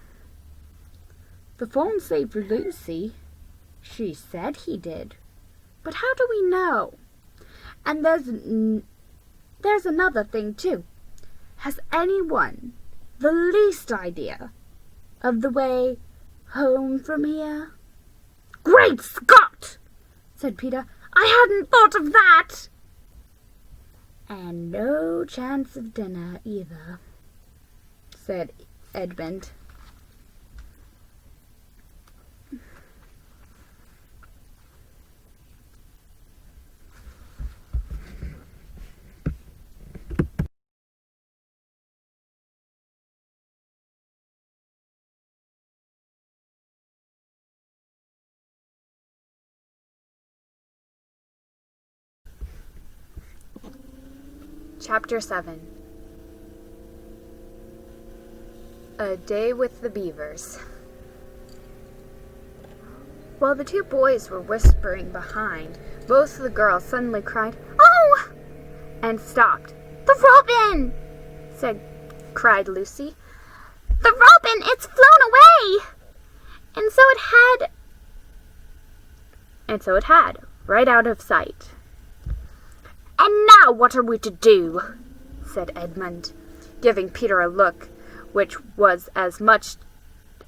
"The fawn saved Lucy. She said he did. But how do we know? And there's another thing, too. Has anyone the least idea of the way home from here?" "Great Scott!" said Peter. "I hadn't thought of that." "And no chance of dinner, either," said Edmund. Chapter 7. A Day with the Beavers. While the two boys were whispering behind, both the girls suddenly cried, "Oh!" and stopped. "The robin!" cried Lucy. "The robin! It's flown away!" And so it had, right out of sight. "And now what are we to do?" said Edmund, giving Peter a look which was as much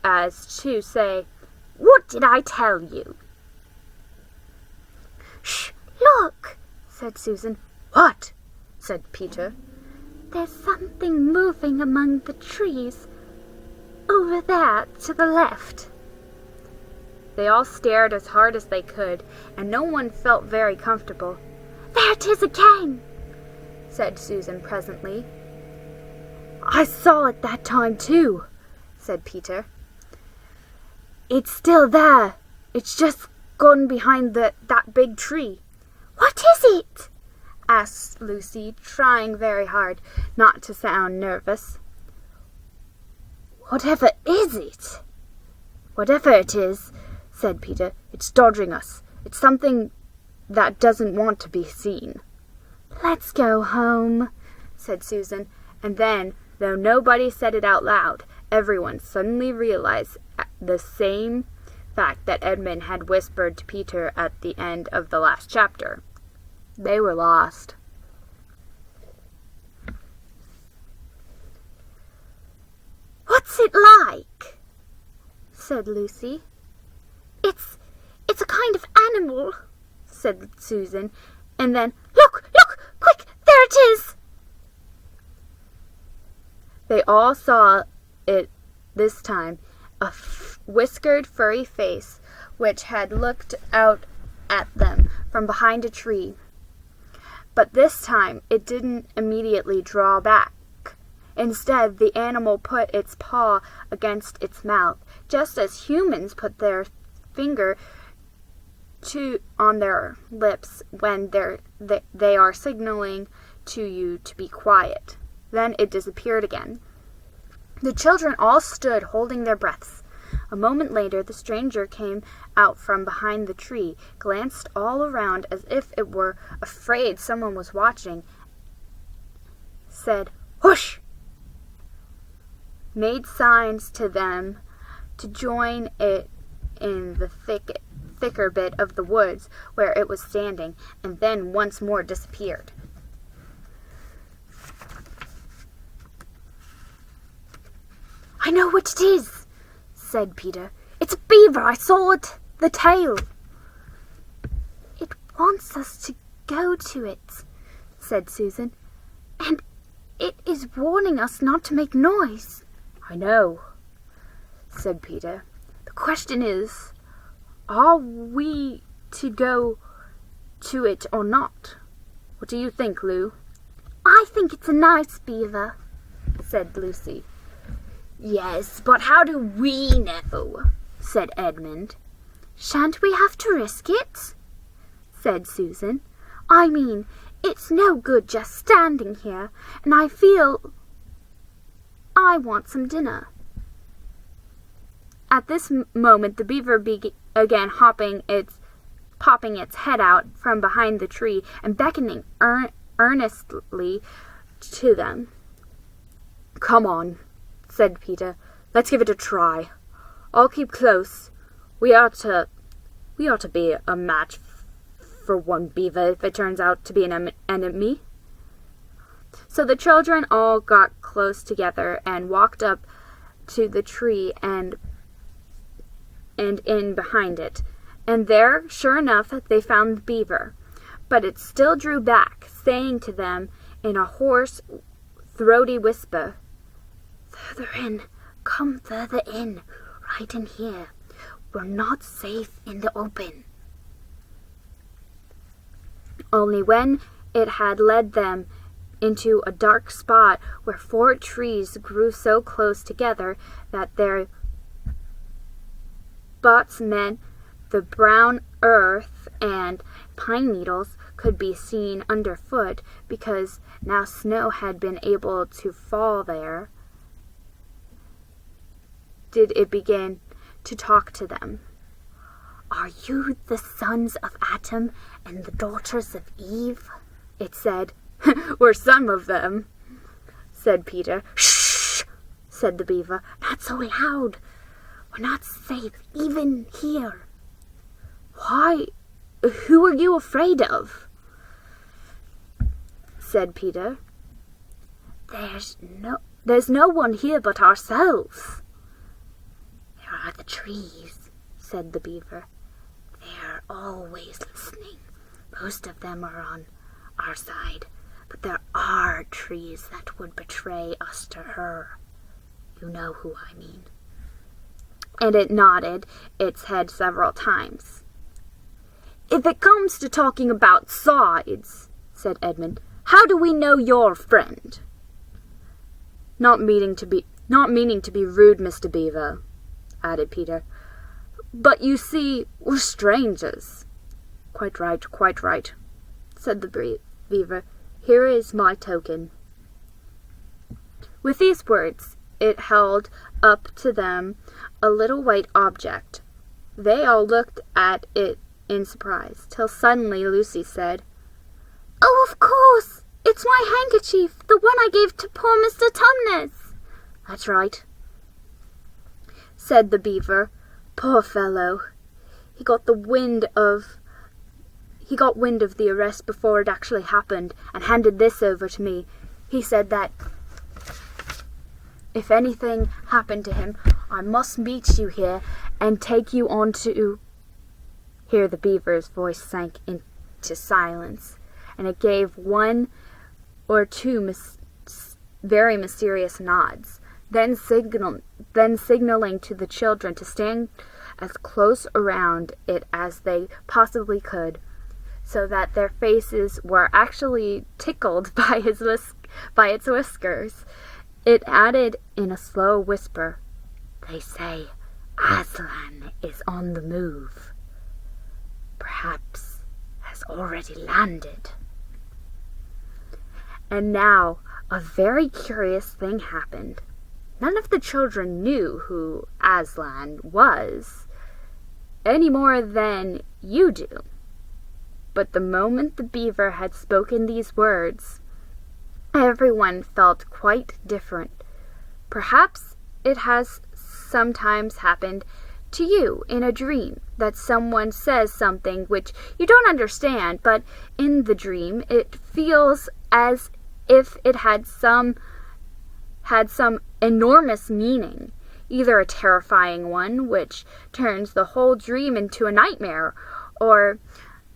as to say, What did I tell you?" "Shh! Look!" said Susan. "What?" said Peter. "There's something moving among the trees. Over there, to the left." They all stared as hard as they could, and no one felt very comfortable. "There it is again," said Susan presently. "I saw it that time too," said Peter. "It's still there. It's just gone behind that big tree." "What is it?" asked Lucy, trying very hard not to sound nervous. "Whatever is it?" "Whatever it is," said Peter, "it's dodging us. It's something that doesn't want to be seen." "Let's go home," said Susan, and then, though nobody said it out loud, everyone suddenly realized the same fact that Edmund had whispered to Peter at the end of the last chapter. They were lost. "What's it like?" said Lucy. It's a kind of animal," said Susan, and then, Look! Quick! There it is!" They all saw it this time, a whiskered, furry face which had looked out at them from behind a tree. But this time it didn't immediately draw back. Instead, the animal put its paw against its mouth, just as humans put their finger on their lips when they are signaling to you to be quiet. Then it disappeared again. The children all stood holding their breaths. A moment later, the stranger came out from behind the tree, glanced all around as if it were afraid someone was watching, said, "Whoosh!" made signs to them to join it in the thicker bit of the woods where it was standing, and then once more disappeared. "I know what it is," said Peter. "It's a beaver. I saw it. The tail." "It wants us to go to it," said Susan, "and it is warning us not to make noise." "I know," said Peter. "The question is, are we to go to it or not? What do you think, Lou?" "I think it's a nice beaver," said Lucy. "Yes, but how do we know?" said Edmund. "Shan't we have to risk it?" said Susan. "I mean, it's no good just standing here, and I feel I want some dinner." At this moment the beaver began popping its head out from behind the tree and beckoning earnestly to them. "Come on," said Peter. "Let's give it a try. I'll keep close. We ought to be a match for one beaver if it turns out to be an enemy." So the children all got close together and walked up to the tree and in behind it. And there, sure enough, they found the beaver. But it still drew back, saying to them in a hoarse, throaty whisper, "Further in, come further in, right in here. We're not safe in the open." Only when it had led them into a dark spot where 4 trees grew so close together that their butts met the brown earth and pine needles could be seen underfoot because now snow had been able to fall there, did it begin to talk to them. "Are you the sons of Adam and the daughters of Eve?" it said. "We're some of them," said Peter. "Shh!" said the beaver. "Not so loud. We're not safe even here." "Why, who are you afraid of?" said Peter. There's no one here but ourselves." "There are the trees," said the beaver. "They're always listening. Most of them are on our side, but there are trees that would betray us to her. You know who I mean." And it nodded its head several times. "If it comes to talking about sides," said Edmund, "how do we know your friend?" Not meaning to be rude, Mr. Beaver," added Peter. "But you see, we're strangers." Quite right, said the beaver. "Here is my token." With these words, it held up to them a little white object. They all looked at it in surprise, till suddenly Lucy said, "Oh, of course! It's my handkerchief, the one I gave to poor Mr. Tumnus." "That's right," said the beaver. "Poor fellow. He got wind of the arrest before it actually happened, and handed this over to me. He said that if anything happened to him, I must meet you here and take you on to—" Here the beaver's voice sank into silence, and it gave one or two very mysterious nods, then signaling to the children to stand as close around it as they possibly could, so that their faces were actually tickled by its whiskers. It added in a slow whisper, "They say Aslan is on the move. Perhaps has already landed." And now a very curious thing happened. None of the children knew who Aslan was, any more than you do. But the moment the beaver had spoken these words, everyone felt quite different. Perhaps it has sometimes happened to you in a dream that someone says something which you don't understand, but in the dream it feels as if it had some enormous meaning, either a terrifying one which turns the whole dream into a nightmare, or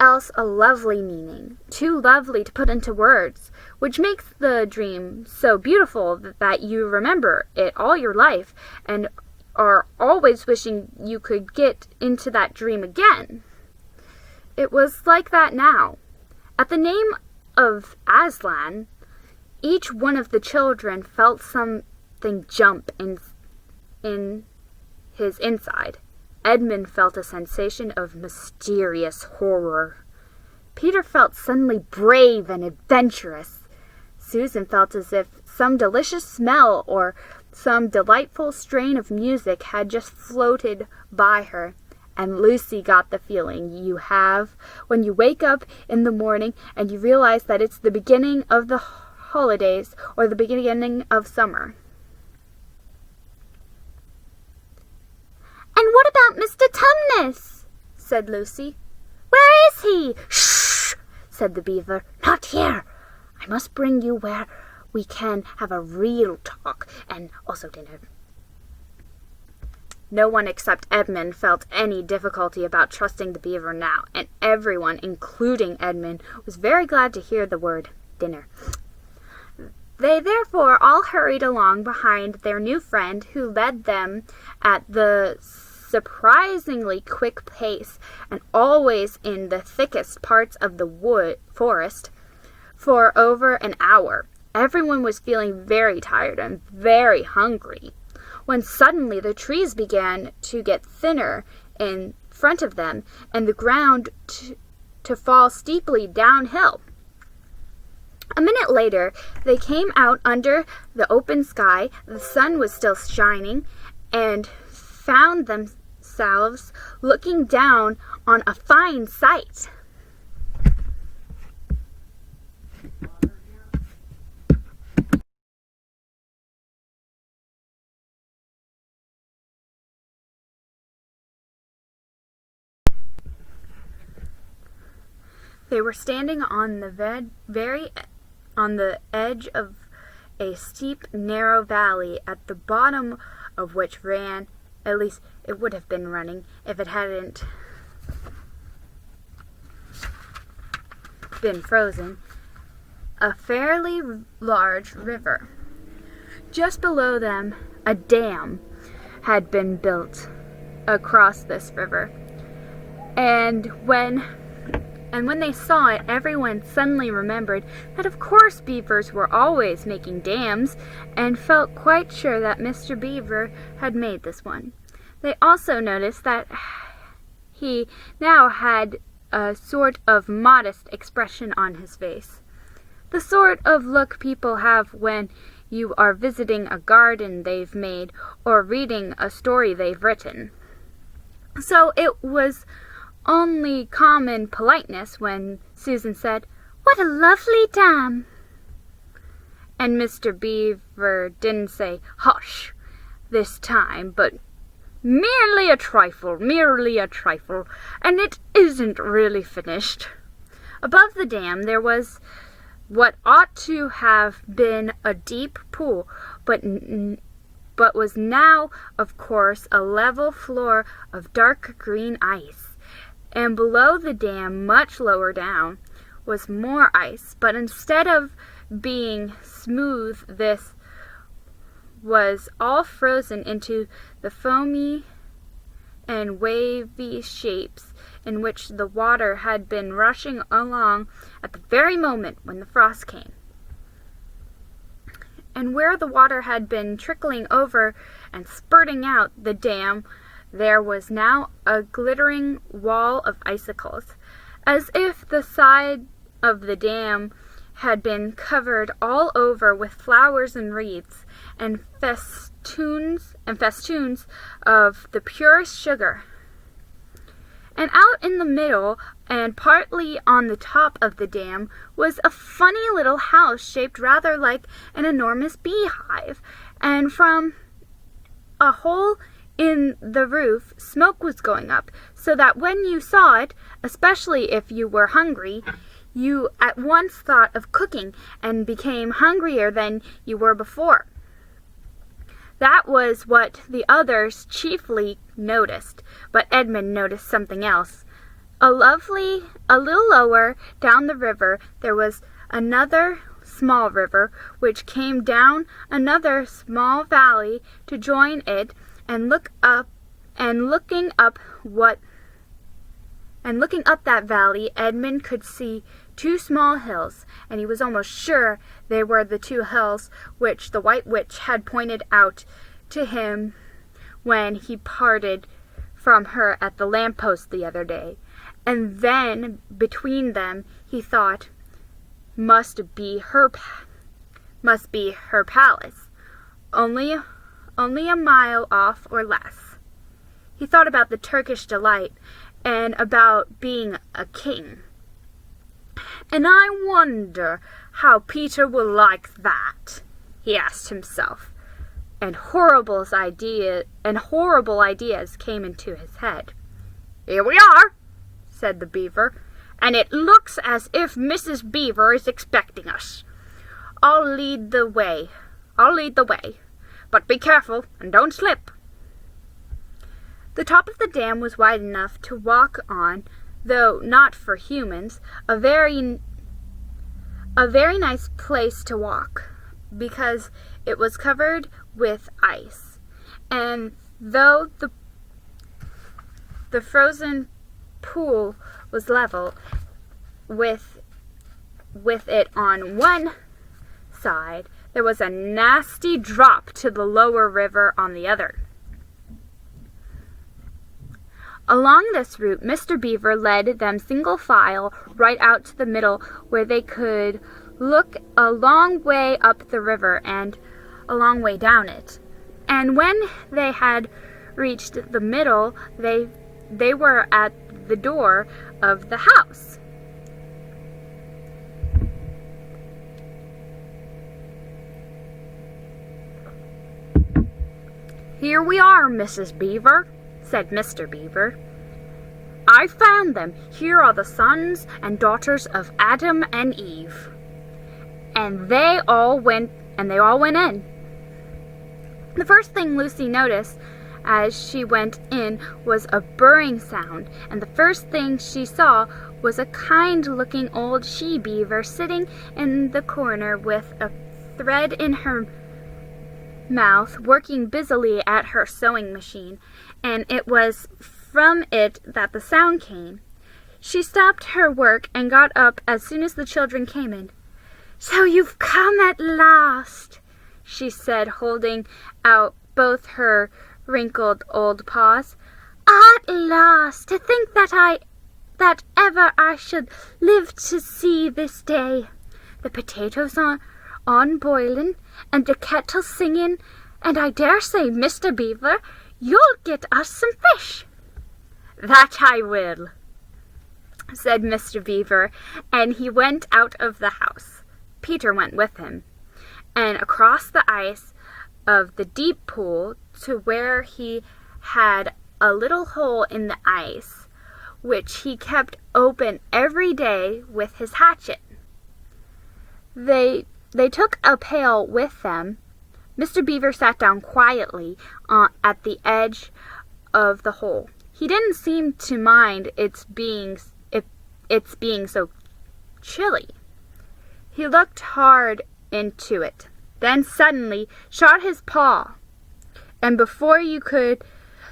else a lovely meaning, too lovely to put into words, which makes the dream so beautiful that you remember it all your life and are always wishing you could get into that dream again. It was like that now. At the name of Aslan, each one of the children felt something jump in his inside. Edmund felt a sensation of mysterious horror. Peter felt suddenly brave and adventurous. Susan felt as if some delicious smell or some delightful strain of music had just floated by her. And Lucy got the feeling you have when you wake up in the morning and you realize that it's the beginning of the holidays or the beginning of summer. "And what about Mr. Tumnus?" said Lucy. "Where is he?" "Shh!" said the beaver. "Not here. I must bring you where we can have a real talk, and also dinner." No one except Edmund felt any difficulty about trusting the beaver now, and everyone, including Edmund, was very glad to hear the word dinner. They therefore all hurried along behind their new friend, who led them at the surprisingly quick pace, and always in the thickest parts of the forest, for over an hour. Everyone was feeling very tired and very hungry, when suddenly the trees began to get thinner in front of them, and the ground to fall steeply downhill. A minute later, they came out under the open sky. The sun was still shining, and found themselves looking down on a fine sight. They were standing on the edge of a steep, narrow valley, at the bottom of which ran At least it would have been running if it hadn't been frozen. A fairly large river. Just below them, a dam had been built across this river. And when they saw it, everyone suddenly remembered that of course beavers were always making dams, and felt quite sure that Mr. Beaver had made this one. They also noticed that he now had a sort of modest expression on his face. The sort of look people have when you are visiting a garden they've made or reading a story they've written. So it was only common politeness when Susan said, "What a lovely dam!" And Mr. Beaver didn't say, "Hush," this time, but merely a trifle, and it isn't really finished. Above the dam there was what ought to have been a deep pool, but was now, of course, a level floor of dark green ice. And below the dam, much lower down, was more ice, but instead of being smooth, this was all frozen into the foamy and wavy shapes in which the water had been rushing along at the very moment when the frost came. And where the water had been trickling over and spurting out the dam, there was now a glittering wall of icicles, as if the side of the dam had been covered all over with flowers and wreaths and festoons of the purest sugar. And out in the middle, and partly on the top of the dam, was a funny little house shaped rather like an enormous beehive, and from a hole in the roof smoke was going up, so that when you saw it, especially if you were hungry, you at once thought of cooking and became hungrier than you were before. That was what the others chiefly noticed, but Edmund noticed something else. A little lower down the river there was another small river, which came down another small valley to join it, and looking up that valley, Edmund could see two small hills, and he was almost sure they were the two hills which the White Witch had pointed out to him when he parted from her at the lamp-post the other day. And then between them, he thought, must be her palace, only a mile off or less. He thought about the Turkish delight and about being a king. "And I wonder how Peter will like that," he asked himself, and horrible ideas came into his head. "Here we are," said the Beaver, "and it looks as if Mrs. Beaver is expecting us. I'll lead the way, but be careful and don't slip." The top of the dam was wide enough to walk on, though not for humans, a very nice place to walk, because it was covered with ice, and though the frozen pool was level with it on one side, there was a nasty drop to the lower river on the other. Along this route, Mr. Beaver led them single file right out to the middle, where they could look a long way up the river and a long way down it. And when they had reached the middle, they were at the door of the house. "Here we are, Mrs. Beaver," said Mr. Beaver. "I found them. Here are the sons and daughters of Adam and Eve." And they all went in. The first thing Lucy noticed as she went in was a burring sound, and the first thing she saw was a kind-looking old she-beaver sitting in the corner with a thread in her mouth, working busily at her sewing machine, and it was from it that the sound came. She stopped her work and got up as soon as the children came in. "So you've come at last," she said, holding out both her wrinkled old paws. "At last! To think that ever I should live to see this day. The potatoes on boiling, and the kettle singing, and I dare say, Mr. Beaver, you'll get us some fish." "That I will," said Mr. Beaver, and he went out of the house. Peter went with him, and across the ice of the deep pool to where he had a little hole in the ice, which he kept open every day with his hatchet. They took a pail with them. Mr. Beaver sat down quietly at the edge of the hole. He didn't seem to mind its being so chilly. He looked hard into it, then suddenly shot his paw, and before you could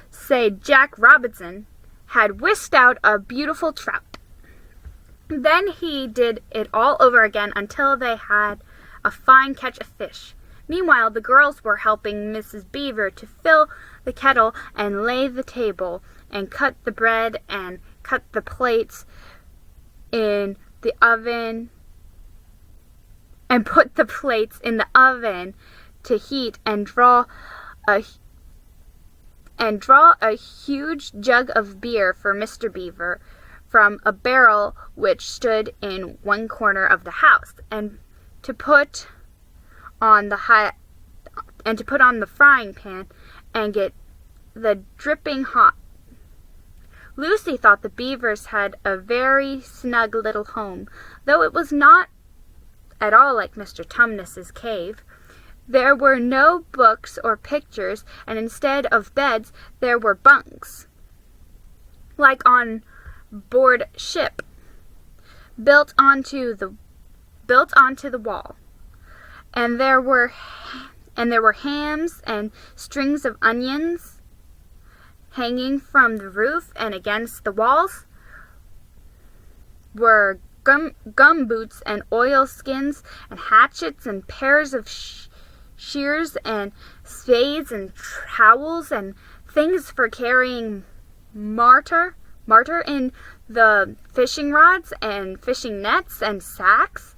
say Jack Robinson, had whisked out a beautiful trout. Then he did it all over again until they had a fine catch of fish. Meanwhile, the girls were helping Mrs. Beaver to fill the kettle and lay the table and cut the bread and cut the plates in the oven and put the plates in the oven to heat and draw a huge jug of beer for Mr. Beaver from a barrel which stood in one corner of the house, and to put on the frying pan and get the dripping hot. Lucy thought the Beavers had a very snug little home, though it was not at all like Mr. Tumnus's cave. There were no books or pictures, and instead of beds, there were bunks, like on board ship, built onto the wall. And there were hams and strings of onions hanging from the roof, and against the walls were gum boots and oilskins and hatchets and pairs of shears and spades and trowels and things for carrying martyr in the fishing rods and fishing nets and sacks.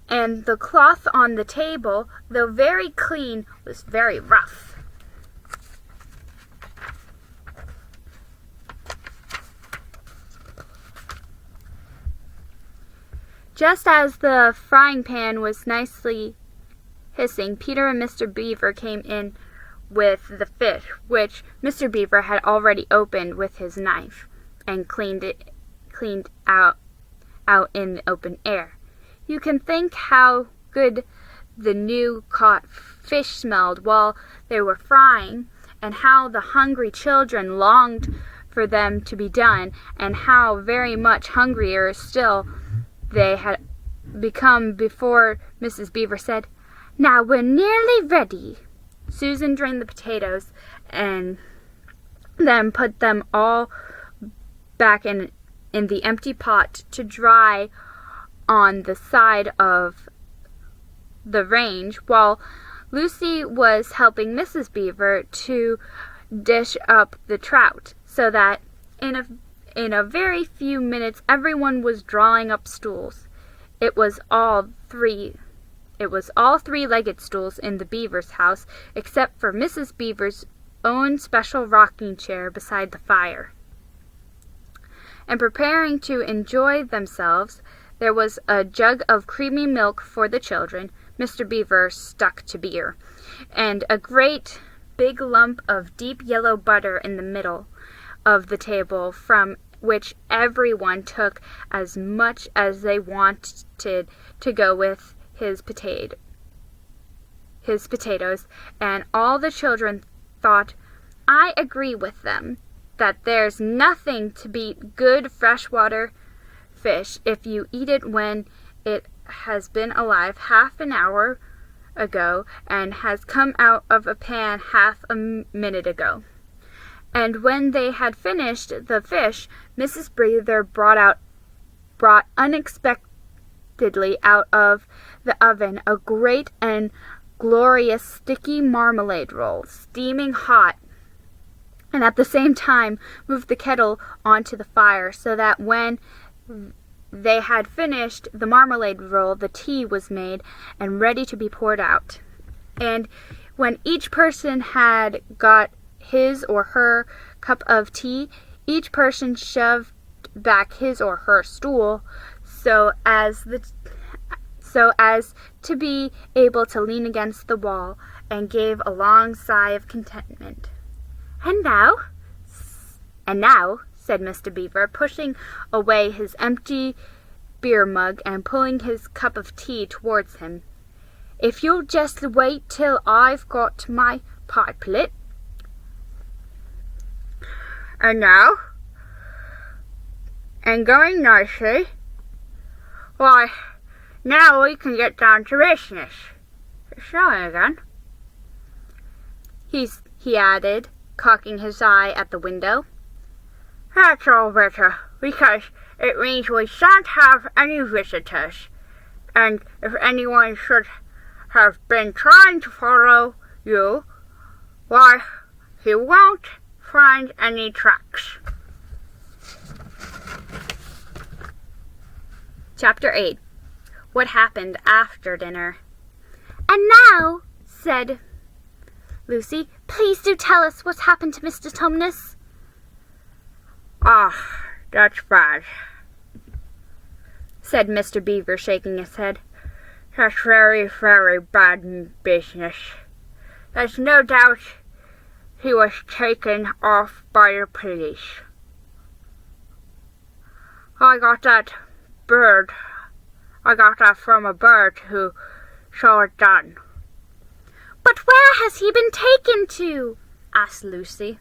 And the cloth on the table, though very clean, was very rough. Just as the frying pan was nicely hissing, Peter and Mr. Beaver came in with the fish, which Mr. Beaver had already opened with his knife and cleaned out in the open air. You can think how good the new caught fish smelled while they were frying, and how the hungry children longed for them to be done, and how very much hungrier still they had become before Mrs. Beaver said, "Now we're nearly ready." Susan drained the potatoes and then put them all back in the empty pot to dry on the side of the range, while Lucy was helping Mrs. Beaver to dish up the trout, so that in a very few minutes everyone was drawing up stools. It was all three-legged stools in the Beavers' house, except for Mrs. Beaver's own special rocking chair beside the fire. And preparing to enjoy themselves, there was a jug of creamy milk for the children. Mr. Beaver stuck to beer, and a great big lump of deep yellow butter in the middle of the table, from which everyone took as much as they wanted to go with his potatoes, and all the children thought I agree with them that there's nothing to beat good freshwater fish if you eat it when it has been alive half an hour ago and has come out of a pan half a minute ago. And when they had finished the fish, Mrs. Beaver brought unexpectedly out of the oven a great and glorious sticky marmalade roll, steaming hot, and at the same time moved the kettle onto the fire, so that when they had finished the marmalade roll, the tea was made and ready to be poured out. And when each person had got his or her cup of tea, each person shoved back his or her stool so as to be able to lean against the wall, and gave a long sigh of contentment. And now, said Mr. Beaver, pushing away his empty beer mug and pulling his cup of tea towards him, if you'll just wait till I've got my pipe lit. And now, and going nicely, why, now we can get down to business. It's snowing again, he added, cocking his eye at the window. That's all better, because it means we shan't have any visitors, and if anyone should have been trying to follow you, why, he won't find any tracks. Chapter 8. What happened after dinner? And now, said Lucy, please do tell us what's happened to Mr. Tumnus. Ah, that's bad, said Mr. Beaver, shaking his head. That's very, very bad business. There's no doubt he was taken off by the police. I got that from a bird who saw it done. But where has he been taken to? Asked Lucy.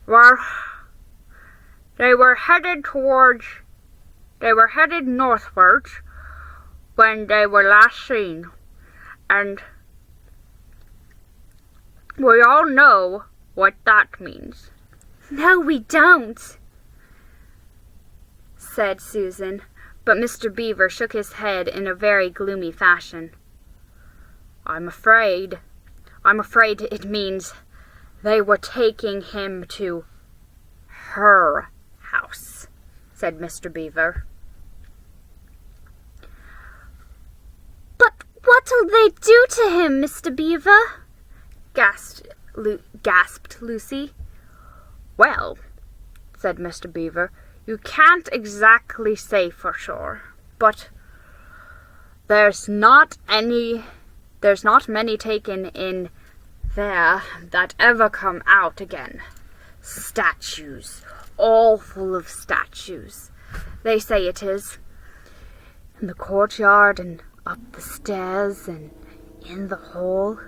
Well, they were headed northwards when they were last seen, and we all know what that means. No, we don't, said Susan, but Mr. Beaver shook his head in a very gloomy fashion. I'm afraid it means they were taking him to her house, said Mr. Beaver. But what'll they do to him, Mr. Beaver? gasped Lucy. Well, said Mr. Beaver, you can't exactly say for sure, but there's not many taken in there that ever come out again. Statues, all full of statues, they say it is. In the courtyard and up the stairs and in the hall,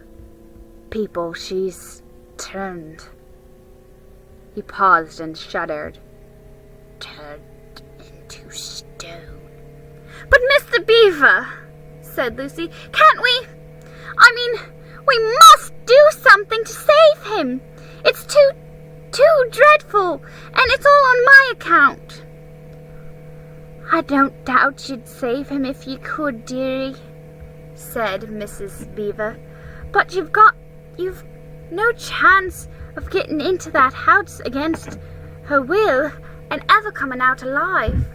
people she's turned. He paused and shuddered. Turned into stone. But Mr. Beaver, said Lucy, can't we? I mean, we must do something to save him. It's too dreadful, and it's all on my account. I don't doubt you'd save him if you could, dearie, said Mrs. Beaver, but you've no chance of getting into that house against her will and ever coming out alive.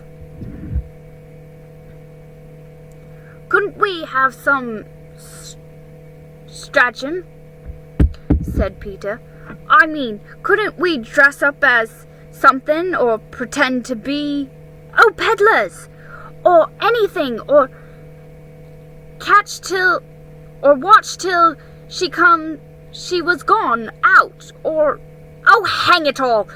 Couldn't we have some stratagem? Said Peter. I mean, couldn't we dress up as something or pretend to be, peddlers, or anything, or watch till she was gone out, or, hang it all,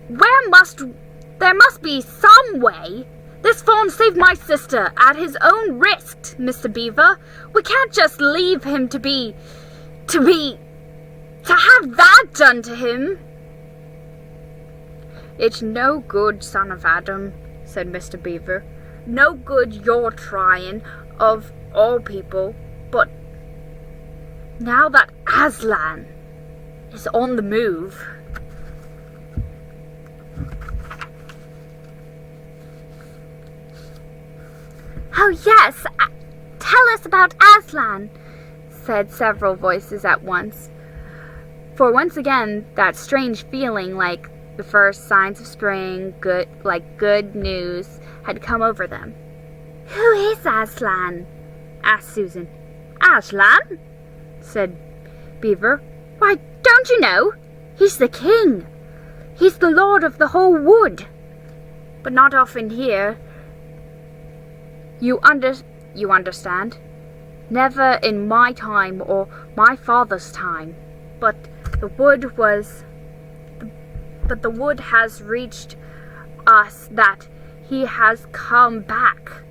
there must be some way. This fawn saved my sister at his own risk, Mr. Beaver. We can't just leave him to be To have that done to him? It's no good, son of Adam, said Mr. Beaver. No good your trying, of all people, but now that Aslan is on the move. Oh yes, tell us about Aslan, said several voices at once. For once again, that strange feeling like the first signs of spring, good news, had come over them. Who is Aslan? Asked Susan. Aslan? Said Beaver. Why, don't you know? He's the king. He's the lord of the whole wood. But not often here. You understand? Never in my time or my father's time. But the wood has reached us that he has come back.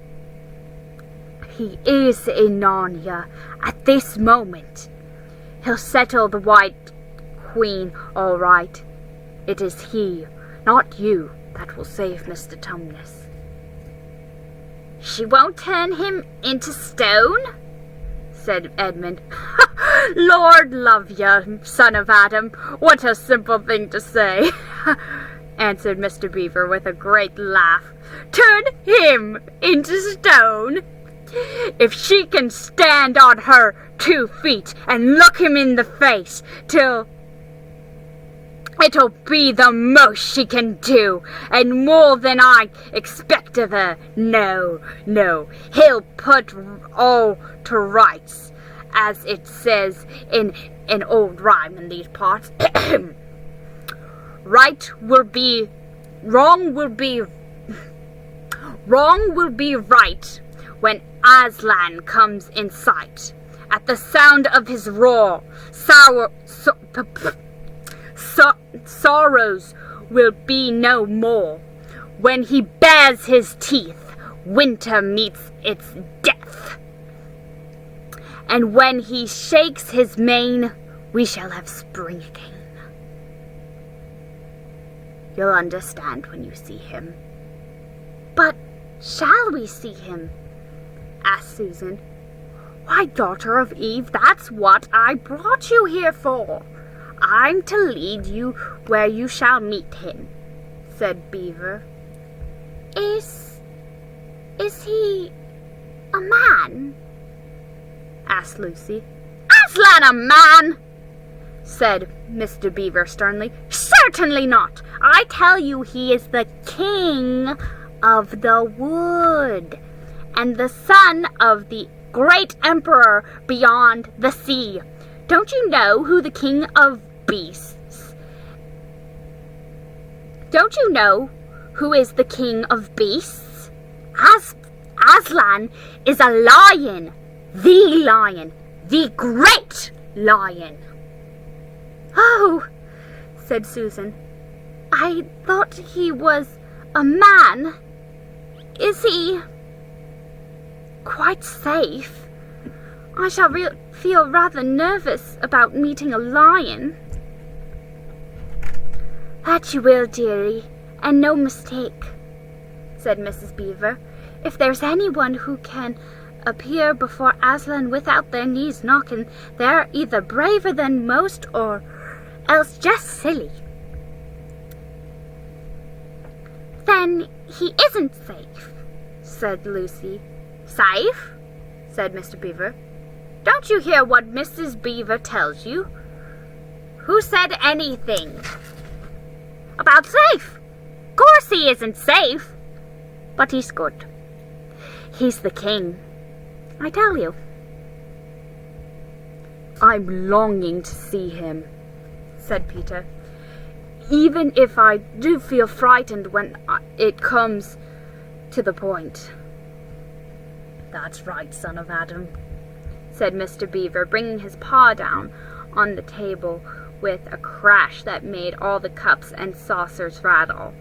He is in Narnia at this moment. He'll settle the White Queen all right. It is he, not you, that will save Mr. Tumnus. She won't turn him into stone? Said Edmund. Lord love you, son of Adam, what a simple thing to say, answered Mr. Beaver with a great laugh. Turn him into stone? If she can stand on her 2 feet and look him in the face till it'll be the most she can do, and more than I expect of her. No, he'll put all to rights, as it says in an old rhyme in these parts. Wrong will be right when Aslan comes in sight. At the sound of his roar, sorrows will be no more. When he bares his teeth, winter meets its death. And when he shakes his mane, we shall have spring again. You'll understand when you see him. But shall we see him? Asked Susan. Why, daughter of Eve, that's what I brought you here for. I'm to lead you where you shall meet him, said Beaver. Is he a man? Asked Lucy. Aslan a man? Said Mr. Beaver sternly. Certainly not. I tell you he is the king of the wood, and the son of the great emperor beyond the sea. Don't you know who the king of beasts? Don't you know who is the king of beasts? Aslan is a lion, the great lion. Oh, said Susan, I thought he was a man. Is he quite safe? I shall feel rather nervous about meeting a lion. That you will, dearie, and no mistake, said Mrs. Beaver. If there's anyone who can appear before Aslan without their knees knocking, they're either braver than most or else just silly. Then he isn't safe, said Lucy. Safe? Said Mr. Beaver. Don't you hear what Mrs. Beaver tells you? Who said anything about safe? Of course he isn't safe, but he's good. He's the king, I tell you. I'm longing to see him, said Peter, even if I do feel frightened when it comes to the point. That's right, son of Adam, said Mr. Beaver, bringing his paw down on the table with a crash that made all the cups and saucers rattle.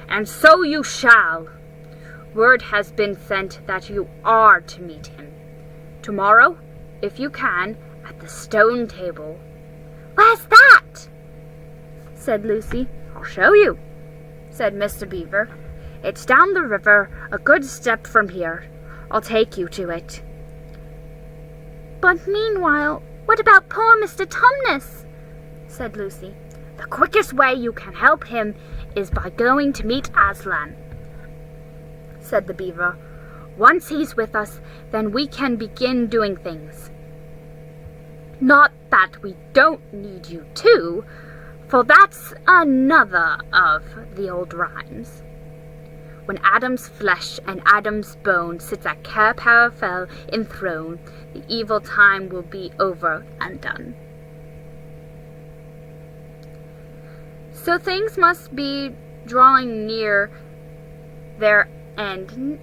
And so you shall. Word has been sent that you are to meet him. Tomorrow, if you can, at the stone table. Where's that? said Lucy. I'll show you, said Mr. Beaver. It's down the river, a good step from here. I'll take you to it. But meanwhile, what about poor Mr. Tumnus? said Lucy. The quickest way you can help him is by going to meet Aslan, said the Beaver. Once he's with us, then we can begin doing things. Not that we don't need you too, for that's another of the old rhymes. When Adam's flesh and Adam's bone sits at Cair Paravel enthroned, the evil time will be over and done. So things must be drawing near their end.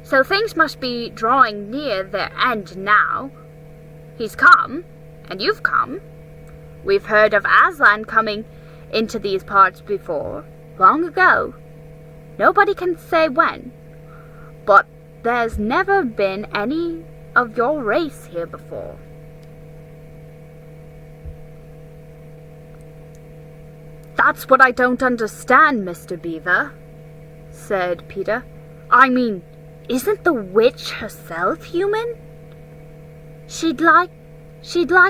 So things must be drawing near their end now. He's come, and you've come. We've heard of Aslan coming into these parts before, long ago. Nobody can say when, but there's never been any of your race here before. That's what I don't understand, Mr. Beaver, said Peter. I mean, isn't the witch herself human? She'd like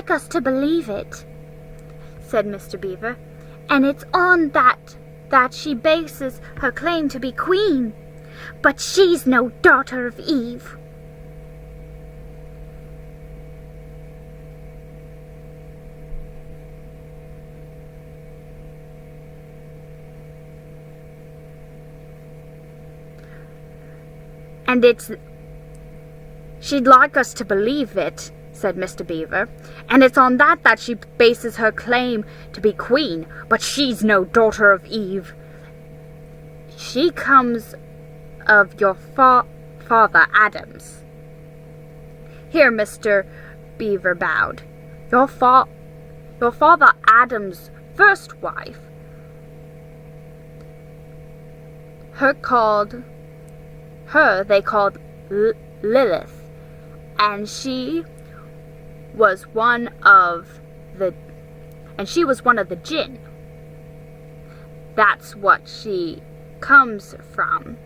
us to believe it, said Mr. Beaver, and it's on that she bases her claim to be queen. But she's no daughter of Eve. And she'd like us to believe it, said Mr. Beaver, and it's on that she bases her claim to be queen, but she's no daughter of Eve. She comes of your father Adam's. Here Mr. Beaver bowed. Your father Adam's first wife, they called Lilith, and she was one of the jinn. That's what she comes from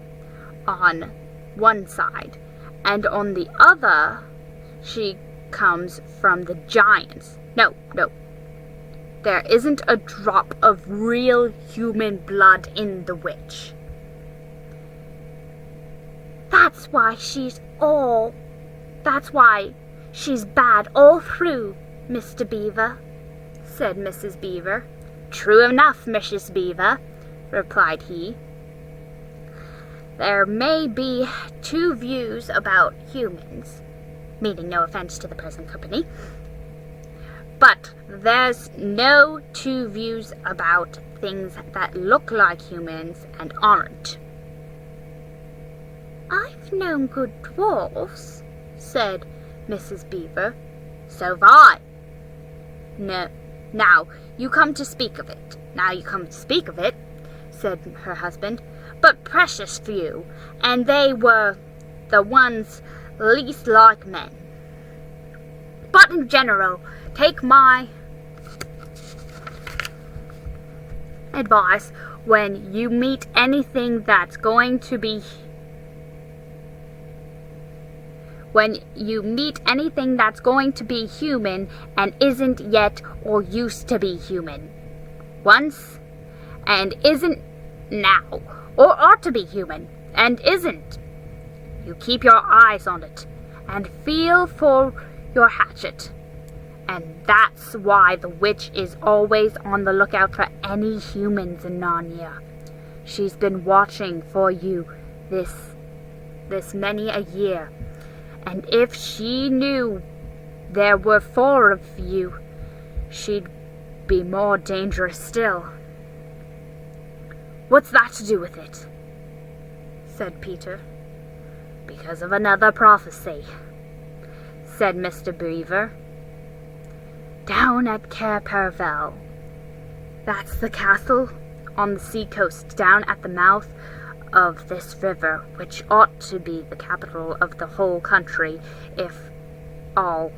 on one side, and on the other she comes from the giants. No, there isn't a drop of real human blood in the witch. That's why she's bad all through, Mr. Beaver, said Mrs. Beaver. True enough, Mrs. Beaver, replied he. There may be two views about humans, meaning no offense to the present company, but there's no two views about things that look like humans and aren't. I've known good dwarfs, said Mrs. Beaver. So have I. No, now you come to speak of it, said her husband, but precious few, and they were the ones least like men. But in general, take my advice when you meet anything that's going to be human and isn't yet or used to be human once and isn't now, or ought to be human and isn't, you keep your eyes on it and feel for your hatchet. And that's why the witch is always on the lookout for any humans in Narnia. She's been watching for you this many a year, and if she knew there were 4 of you, she'd be more dangerous still. What's that to do with it? said Peter. Because of another prophecy, said Mr. Beaver. Down at Cair Paravel. That's the castle on the sea coast down at the mouth of this river, which ought to be the capital of the whole country if all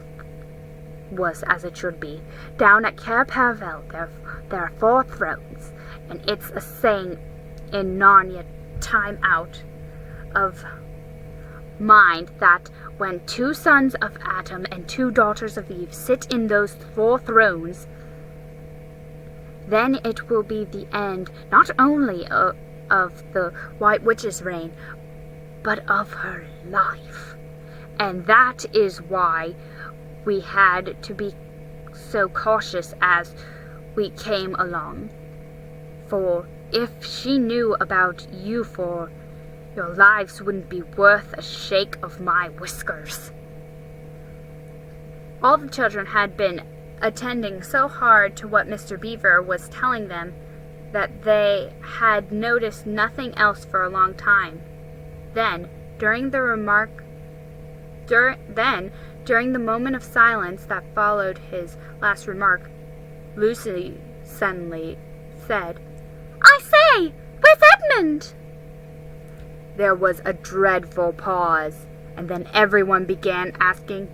was as it should be. Down at Cair Paravel there are 4 thrones, and it's a saying in Narnia time out of mind that when 2 sons of Adam and 2 daughters of Eve sit in those 4 thrones, then it will be the end not only of the White Witch's reign, but of her life. And that is why we had to be so cautious as we came along. For if she knew about you 4, your lives wouldn't be worth a shake of my whiskers. All the children had been attending so hard to what Mr. Beaver was telling them that they had noticed nothing else for a long time. Then, during the moment of silence that followed his last remark, Lucy suddenly said, I say, where's Edmund? There was a dreadful pause, and then everyone began asking,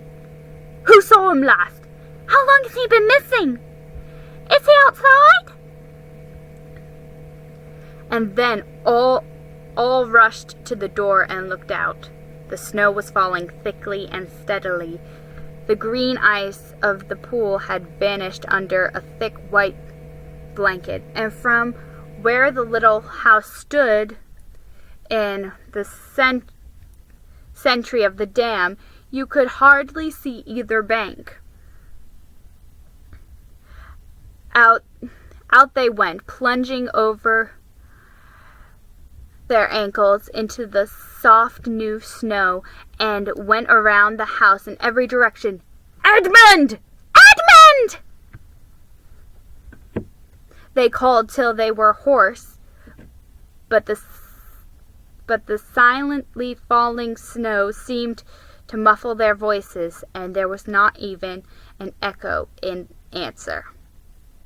Who saw him last? How long has he been missing? Is he outside? And then all rushed to the door and looked out. The snow was falling thickly and steadily. The green ice of the pool had vanished under a thick white blanket, and from where the little house stood in the century of the dam, you could hardly see either bank. Out they went, plunging over their ankles into the soft new snow, and went around the house in every direction. Edmund! Edmund! They called till they were hoarse, but the silently falling snow seemed to muffle their voices, and there was not even an echo in answer.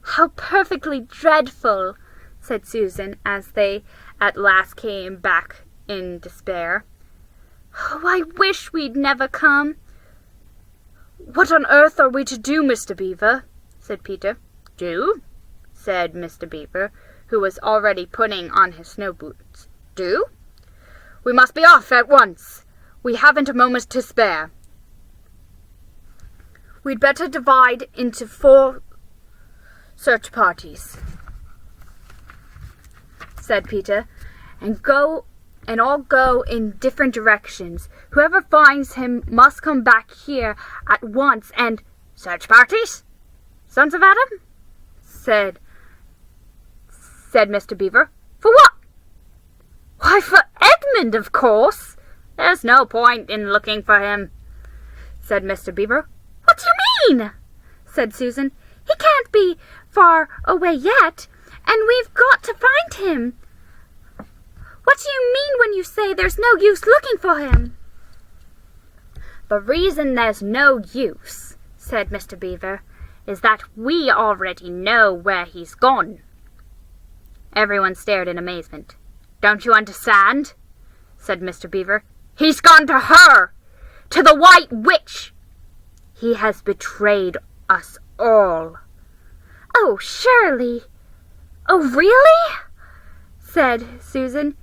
How perfectly dreadful, said Susan, as they at last came back in despair. Oh, I wish we'd never come. What on earth are we to do, Mr. Beaver? Said Peter. Do? Said Mr. Beaver, who was already putting on his snow boots. Do? We must be off at once. We haven't a moment to spare. We'd better divide into 4 search parties, said Peter, and all go in different directions. Whoever finds him must come back here at once and— Search parties? Sons of Adam? said Mr. Beaver. For what? Why, for Edmund, of course. There's no point in looking for him, said Mr. Beaver. What do you mean? said Susan. He can't be far away yet, and we've got to find him. What do you mean when you say there's no use looking for him? The reason there's no use, said Mr. Beaver, is that we already know where he's gone. Everyone stared in amazement. Don't you understand? said Mr. Beaver. He's gone to her! To the White Witch! He has betrayed us all. Oh, surely. Oh, really? said Susan.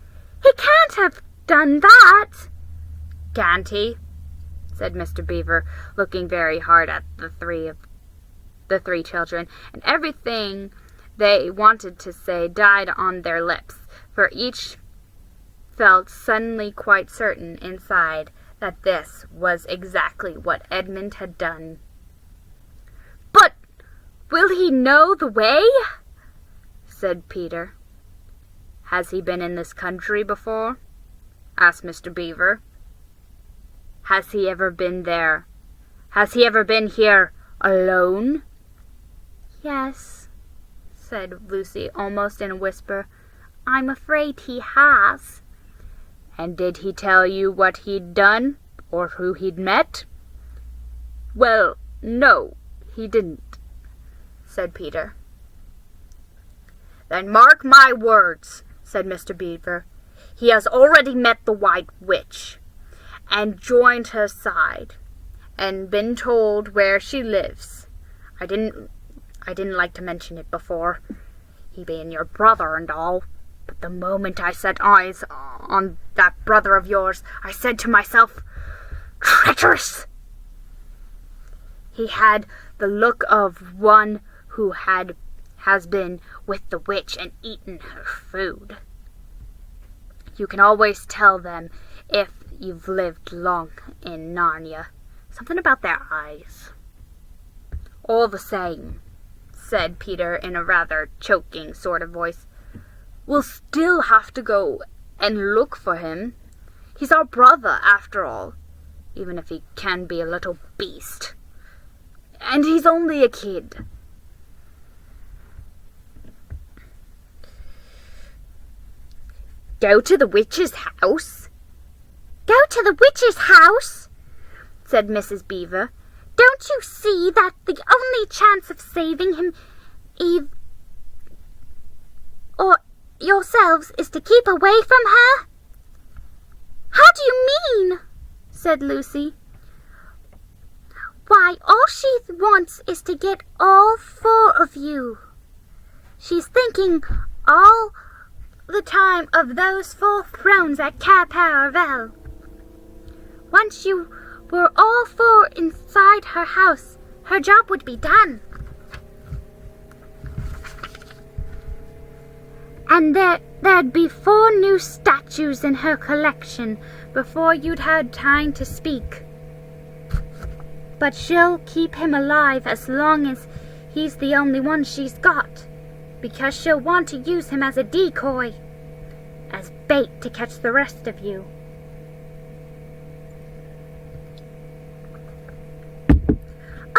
He can't have done that. Can't he? said Mr. Beaver, looking very hard at the three children, and everything they wanted to say died on their lips, for each felt suddenly quite certain inside that this was exactly what Edmund had done. But will he know the way? said Peter. Has he been in this country before? asked Mr. Beaver. Has he ever been there? Has he ever been here alone? Yes, said Lucy, almost in a whisper. I'm afraid he has. And did he tell you what he'd done, or who he'd met? Well, no, he didn't, said Peter. Then mark my words, said Mr. Beaver. He has already met the White Witch, and joined her side, and been told where she lives. I didn't like to mention it before, he being your brother and all, but the moment I set eyes on that brother of yours, I said to myself, treacherous! He had the look of one who has been with the witch and eaten her food. You can always tell them if you've lived long in Narnia. Something about their eyes. All the same, said Peter in a rather choking sort of voice, we'll still have to go and look for him. He's our brother, after all, even if he can be a little beast. And he's only a kid. Go to the witch's house? Go to the witch's house? Said Mrs. Beaver. Don't you see that the only chance of saving him, Eve, or yourselves, is to keep away from her? How do you mean? Said Lucy. Why, all she wants is to get all 4 of you. She's thinking all the time of those 4 thrones at Cap Paravel. Once you were all 4 inside her house, her job would be done. And there'd be 4 new statues in her collection before you'd had time to speak. But she'll keep him alive as long as he's the only one she's got, because she'll want to use him as a decoy, as bait to catch the rest of you.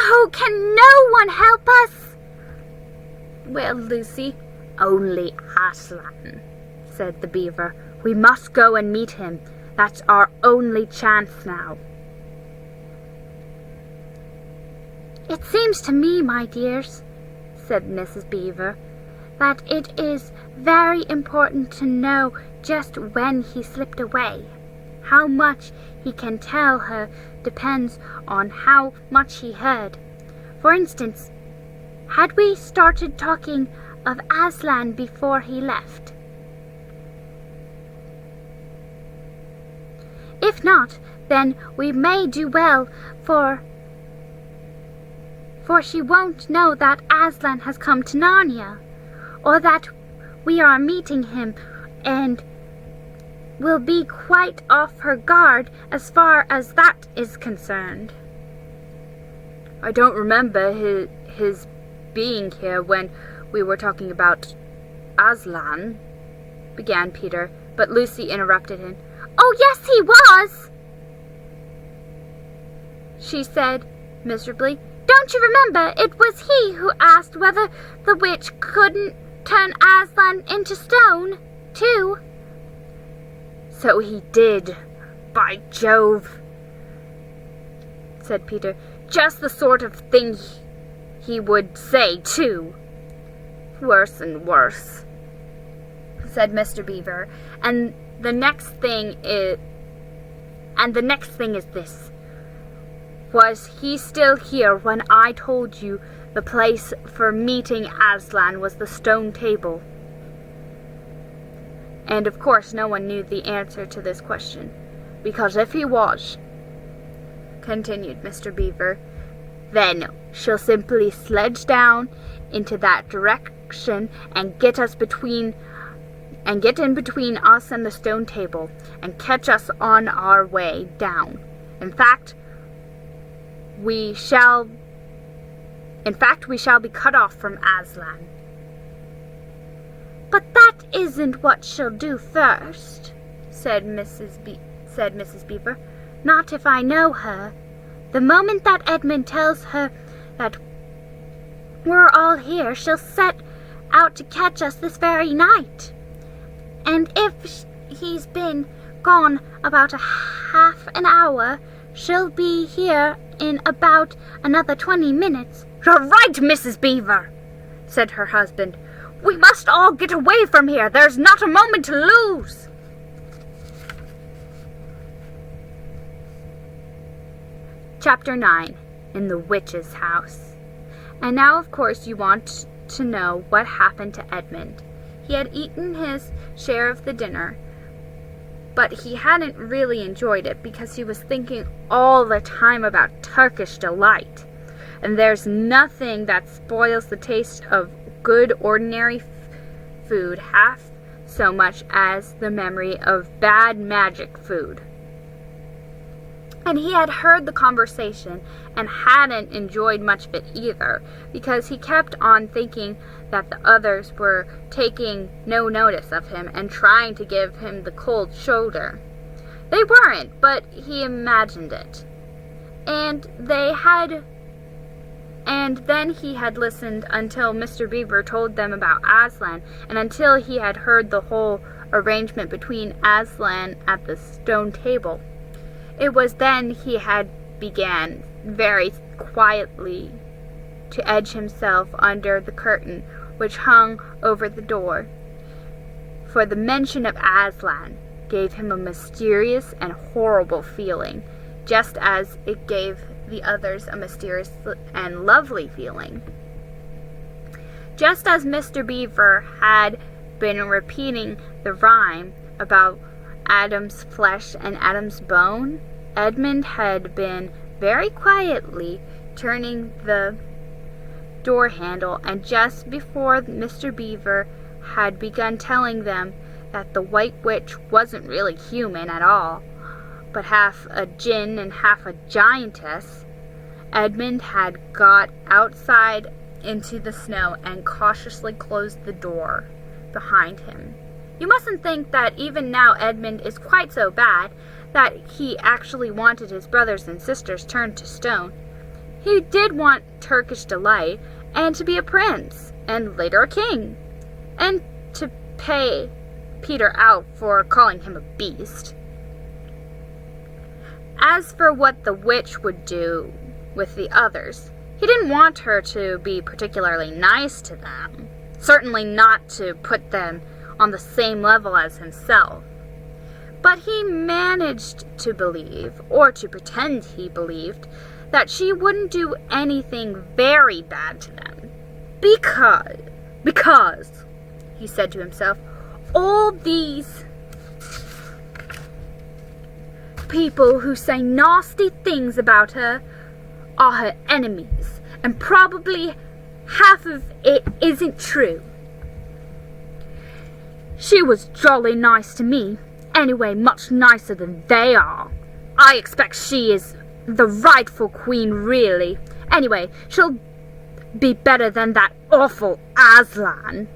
Oh, can no one help us? Wailed Lucy. Only Aslan, said the beaver. We must go and meet him. That's our only chance now. It seems to me, my dears, said Mrs. Beaver, that it is very important to know just when he slipped away. How much he can tell her depends on how much he heard. For instance, had we started talking of Aslan before he left? If not, then we may do well, for she won't know that Aslan has come to Narnia, or that we are meeting him, and will be quite off her guard as far as that is concerned. I don't remember his being here when we were talking about Aslan, began Peter, but Lucy interrupted him. Oh, yes, he was, she said miserably. Don't you remember, it was he who asked whether the witch couldn't turn Aslan into stone, too? So he did, by Jove, said Peter. Just the sort of thing he would say, too. Worse and worse, said Mr. Beaver. And the next thing is this. Was he still here when I told you the place for meeting Aslan was the stone table? And of course no one knew the answer to this question, because if he was, continued Mr. Beaver, then she'll simply sledge down into that direction and get in between us and the stone table and catch us on our way down. In fact, we shall be cut off from Aslan. But that isn't what she'll do first, said Mrs. Beaver. Not if I know her. The moment that Edmund tells her that we're all here, she'll set out to catch us this very night. And if he's been gone about a half an hour, she'll be here in about another 20 minutes. You're right, Mrs. Beaver, said her husband. We must all get away from here. There's not a moment to lose. Chapter 9. In the Witch's House. And now, of course, you want to know what happened to Edmund. He had eaten his share of the dinner, but he hadn't really enjoyed it because he was thinking all the time about Turkish delight. And there's nothing that spoils the taste of good ordinary food half so much as the memory of bad magic food. And he had heard the conversation and hadn't enjoyed much of it either, because he kept on thinking that the others were taking no notice of him and trying to give him the cold shoulder. They weren't, but he imagined it. And then he had listened until Mr. Beaver told them about Aslan, and until he had heard the whole arrangement between Aslan at the stone table. It was then he had began very quietly to edge himself under the curtain which hung over the door, for the mention of Aslan gave him a mysterious and horrible feeling, just as it gave the others a mysterious and lovely feeling. Just as Mr. Beaver had been repeating the rhyme about Adam's flesh and Adam's bone, Edmund had been very quietly turning the door handle, and just before Mr. Beaver had begun telling them that the White Witch wasn't really human at all, but half a djinn and half a giantess, Edmund had got outside into the snow and cautiously closed the door behind him. You mustn't think that even now Edmund is quite so bad that he actually wanted his brothers and sisters turned to stone. He did want Turkish delight, and to be a prince, and later a king, and to pay Peter out for calling him a beast. As for what the witch would do with the others, he didn't want her to be particularly nice to them, certainly not to put them on the same level as himself. But he managed to believe, or to pretend he believed, that she wouldn't do anything very bad to them. Because, he said to himself, all these people who say nasty things about her are her enemies, and probably half of it isn't true. She was jolly nice to me, anyway, much nicer than they are. I expect she is the rightful queen, really. Anyway, she'll be better than that awful Aslan.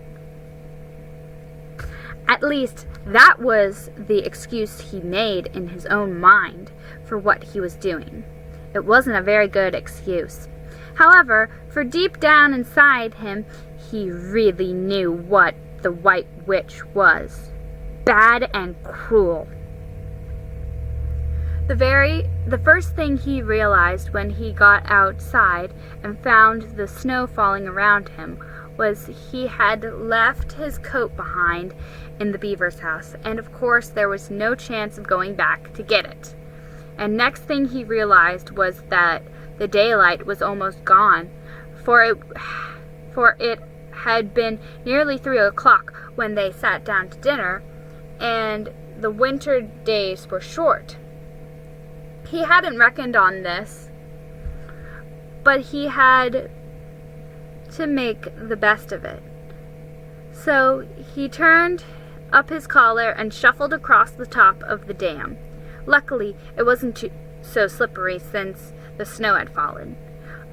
At least, that was the excuse he made in his own mind for what he was doing. It wasn't a very good excuse. However, for deep down inside him, he really knew what the White Witch was. Bad and cruel. The first thing he realized when he got outside and found the snow falling around him was he had left his coat behind in the beaver's house, and of course there was no chance of going back to get it. And next thing he realized was that the daylight was almost gone, for it had been nearly 3 o'clock when they sat down to dinner, and the winter days were short. He hadn't reckoned on this, but he had to make the best of it. So he turned up his collar and shuffled across the top of the dam. Luckily, it wasn't so slippery since the snow had fallen.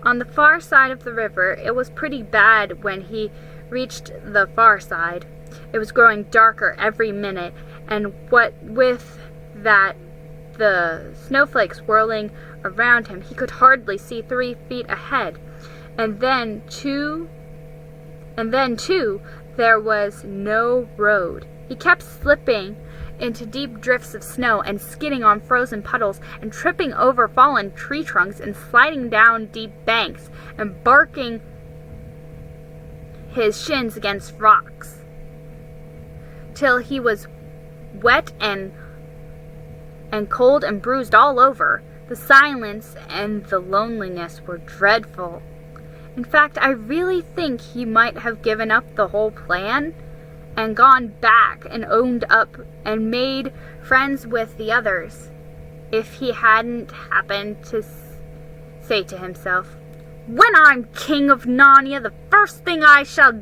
On the far side of the river, it was pretty bad when he reached the far side. It was growing darker every minute, and what with that the snowflakes whirling around him, he could hardly see 3 feet ahead. And then, too, there was no road. He kept slipping into deep drifts of snow and skidding on frozen puddles and tripping over fallen tree trunks and sliding down deep banks and barking his shins against rocks till he was wet and cold and bruised all over. The silence and the loneliness were dreadful. In fact, I really think he might have given up the whole plan and gone back and owned up and made friends with the others if he hadn't happened to say to himself, "When I'm king of Narnia, the first thing I shall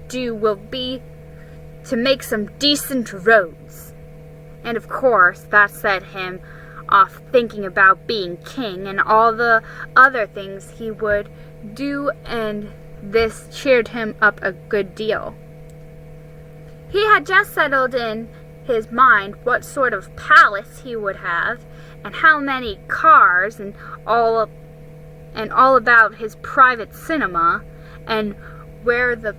do will be to make some decent roads." And of course, that set him off thinking about being king and all the other things he would do, and this cheered him up a good deal. He had just settled in his mind what sort of palace he would have, and how many cars, and all about his private cinema, and where the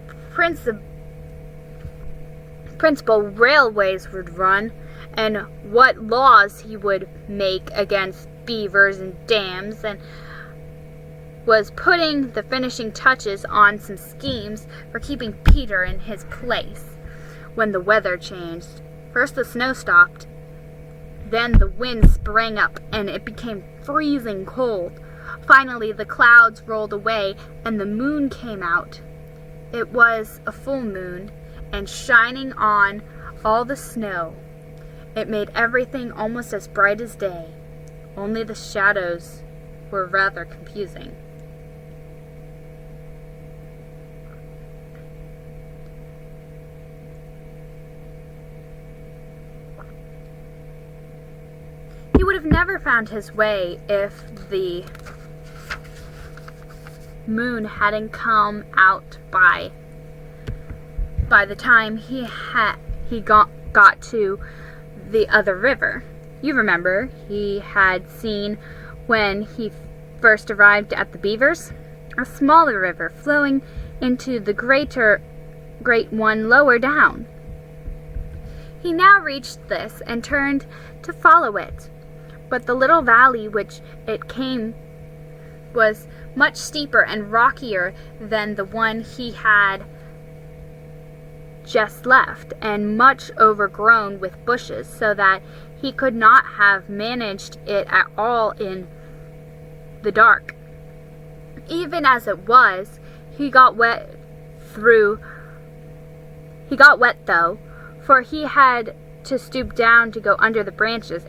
principal railways would run, and what laws he would make against beavers and dams, and was putting the finishing touches on some schemes for keeping Peter in his place. When the weather changed, first the snow stopped, then the wind sprang up and it became freezing cold. Finally the clouds rolled away and the moon came out. It was a full moon and shining on all the snow. It made everything almost as bright as day, only the shadows were rather confusing. He would have never found his way if the moon hadn't come out by the time he got to the other river. You remember, he had seen when he first arrived at the Beavers, a smaller river flowing into the great one lower down. He now reached this and turned to follow it, but the little valley which it came was much steeper and rockier than the one he had just left, and much overgrown with bushes, so that he could not have managed it at all in the dark. Even as it was, he got wet though, for he had to stoop down to go under the branches,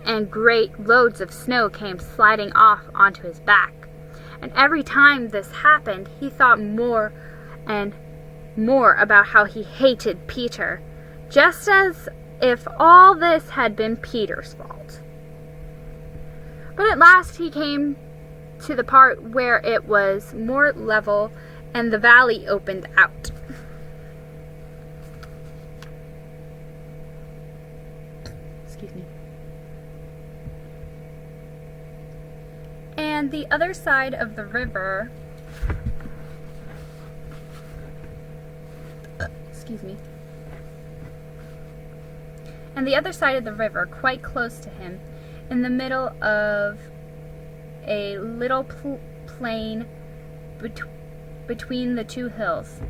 and great loads of snow came sliding off onto his back. And every time this happened, he thought more and more about how he hated Peter, just as if all this had been Peter's fault. But at last he came to the part where it was more level and the valley opened out. Excuse me. And the other side of the river, and the other side of the river, quite close to him, in the middle of a little plain between the two hills,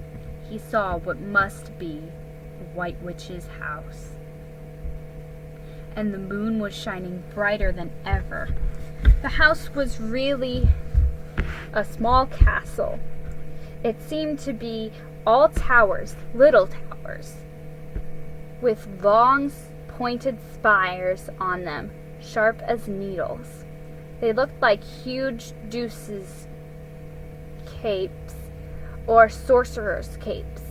he saw what must be the White Witch's house. And the moon was shining brighter than ever. The house was really a small castle. It seemed to be all towers, little towers, with long pointed spires on them, sharp as needles. They looked like huge deuces' capes or sorcerers' capes,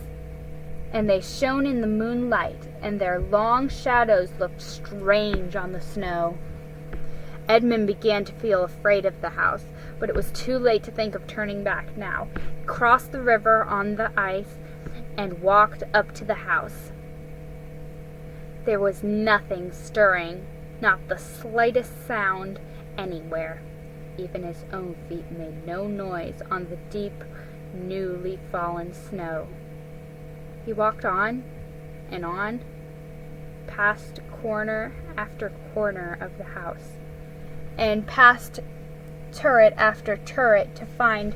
and they shone in the moonlight, and their long shadows looked strange on the snow. Edmund began to feel afraid of the house, but it was too late to think of turning back now. He crossed the river on the ice and walked up to the house. There was nothing stirring, not the slightest sound anywhere. Even his own feet made no noise on the deep, newly fallen snow. He walked on and on, past corner after corner of the house, and past turret after turret to find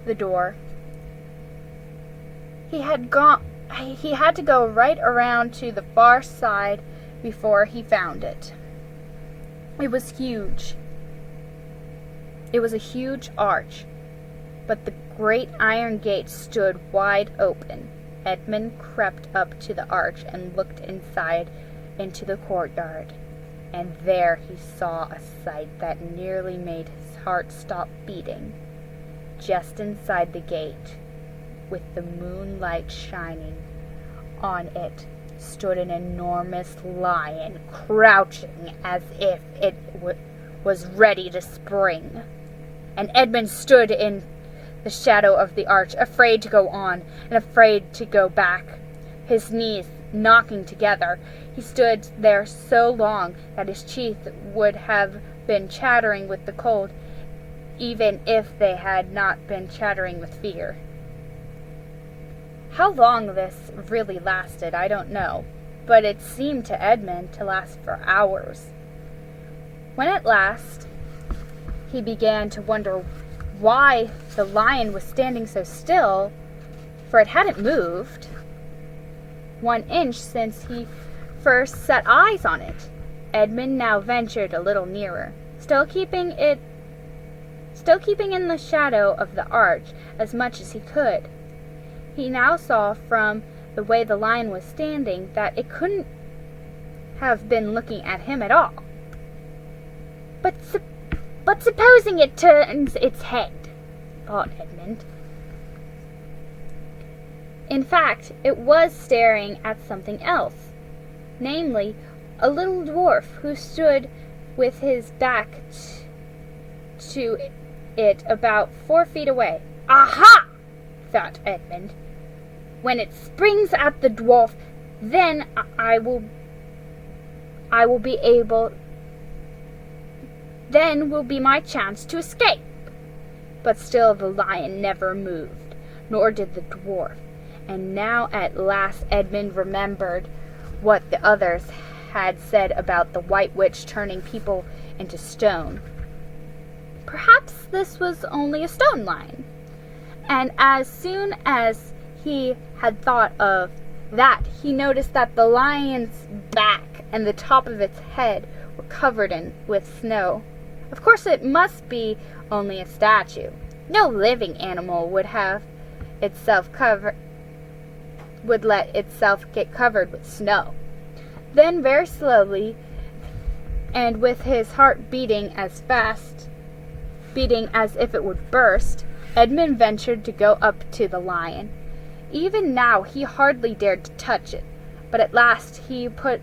the door. He had to go right around to the far side before he found it. It was huge. It was a huge arch, but the great iron gate stood wide open. Edmund crept up to the arch and looked inside into the courtyard, and there he saw a sight that nearly made his heart stop beating. Just inside the gate, with the moonlight shining on it, stood an enormous lion, crouching as if it was ready to spring. And Edmund stood in the shadow of the arch, afraid to go on and afraid to go back, his knees knocking together. He stood there so long that his teeth would have been chattering with the cold, even if they had not been chattering with fear. How long this really lasted, I don't know, but it seemed to Edmund to last for hours. When at last he began to wonder why the lion was standing so still, for it hadn't moved 1 inch since he first set eyes on it, Edmund now ventured a little nearer, still keeping in the shadow of the arch as much as he could. He now saw from the way the lion was standing that it couldn't have been looking at him at all. But supposing it turns its head, thought Edmund. In fact, it was staring at something else, namely, a little dwarf who stood with his back to it about 4 feet away. Aha! thought Edmund. When it springs at the dwarf, then then will be my chance to escape. But still the lion never moved, nor did the dwarf. And now at last Edmund remembered what the others had said about the White Witch turning people into stone. Perhaps this was only a stone lion. And as soon as he had thought of that, he noticed that the lion's back and the top of its head were covered with snow. Of course, it must be only a statue. No living animal would let itself get covered with snow. Then very slowly, and with his heart beating as if it would burst, Edmund ventured to go up to the lion. Even now he hardly dared to touch it, but at last he put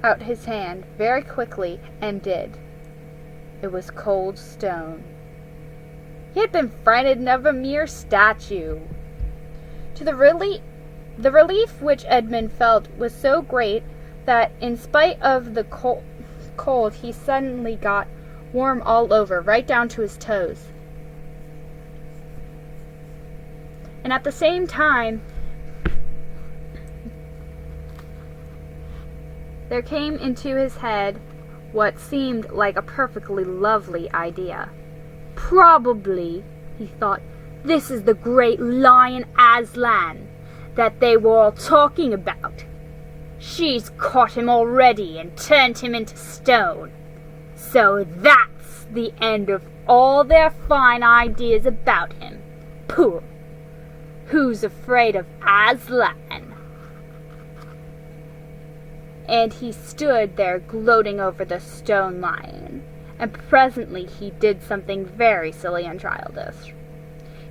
out his hand very quickly and did. It was cold stone. He had been frightened of a mere statue. The relief which Edmund felt was so great that in spite of the cold, he suddenly got warm all over, right down to his toes. And at the same time, there came into his head what seemed like a perfectly lovely idea. Probably, he thought, this is the great lion Aslan that they were all talking about. She's caught him already and turned him into stone. So that's the end of all their fine ideas about him. Pooh! Who's afraid of Aslan? And he stood there gloating over the stone lion, and presently he did something very silly and childish.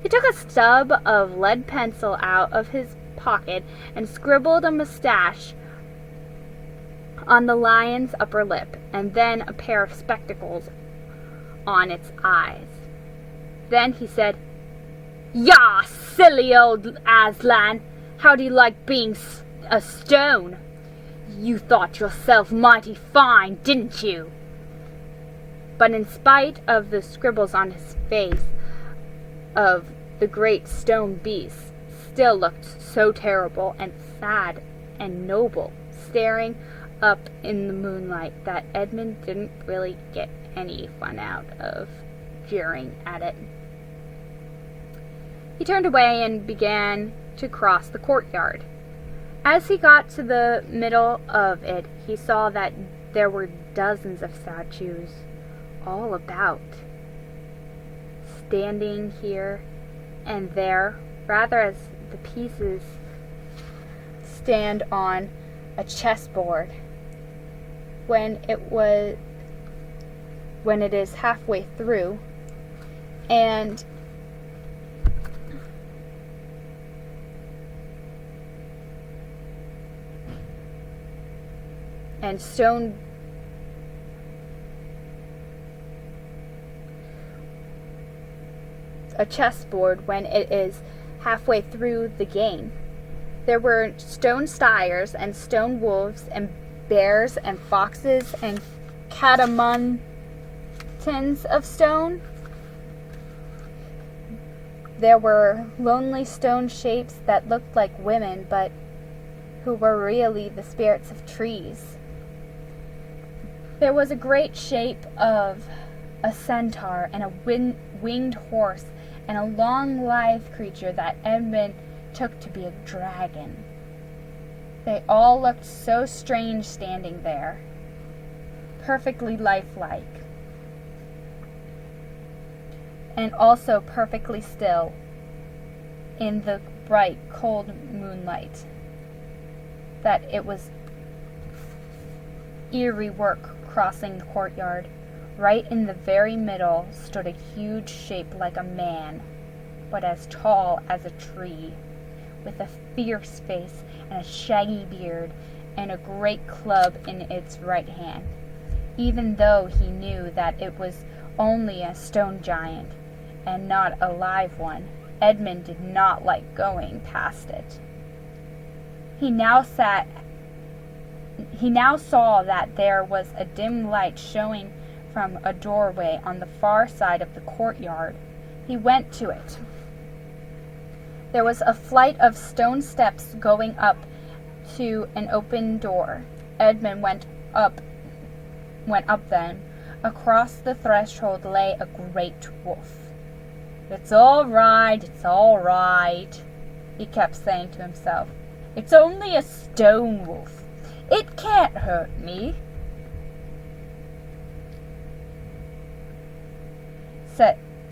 He took a stub of lead pencil out of his pocket and scribbled a mustache on the lion's upper lip, and then a pair of spectacles on its eyes. Then he said, "Yah, silly old Aslan, how do you like being a stone? You thought yourself mighty fine, didn't you?" But in spite of the scribbles on his face, of the great stone beast still looked so terrible and sad and noble, staring up in the moonlight, that Edmund didn't really get any fun out of jeering at it. He turned away and began to cross the courtyard. As he got to the middle of it, he saw that there were dozens of statues all about, standing here And there, rather as the pieces stand on a chessboard, when it is halfway through, and stone a chessboard when it is halfway through the game. There were stone tigers and stone wolves and bears and foxes and catamounts of stone. There were lonely stone shapes that looked like women, but who were really the spirits of trees. There was a great shape of a centaur and a winged horse and a long lithe creature that Edmund took to be a dragon. They all looked so strange standing there, perfectly lifelike, and also perfectly still in the bright, cold moonlight, that it was eerie work crossing the courtyard. Right in the very middle stood a huge shape like a man, but as tall as a tree, with a fierce face and a shaggy beard and a great club in its right hand. Even though he knew that it was only a stone giant and not a live one, Edmund did not like going past it. He now saw that there was a dim light showing from a doorway on the far side of the courtyard. He went to it. There was a flight of stone steps going up to an open door. Edmund went up them. Across the threshold lay a great wolf. It's all right, he kept saying to himself. It's only a stone wolf. It can't hurt me.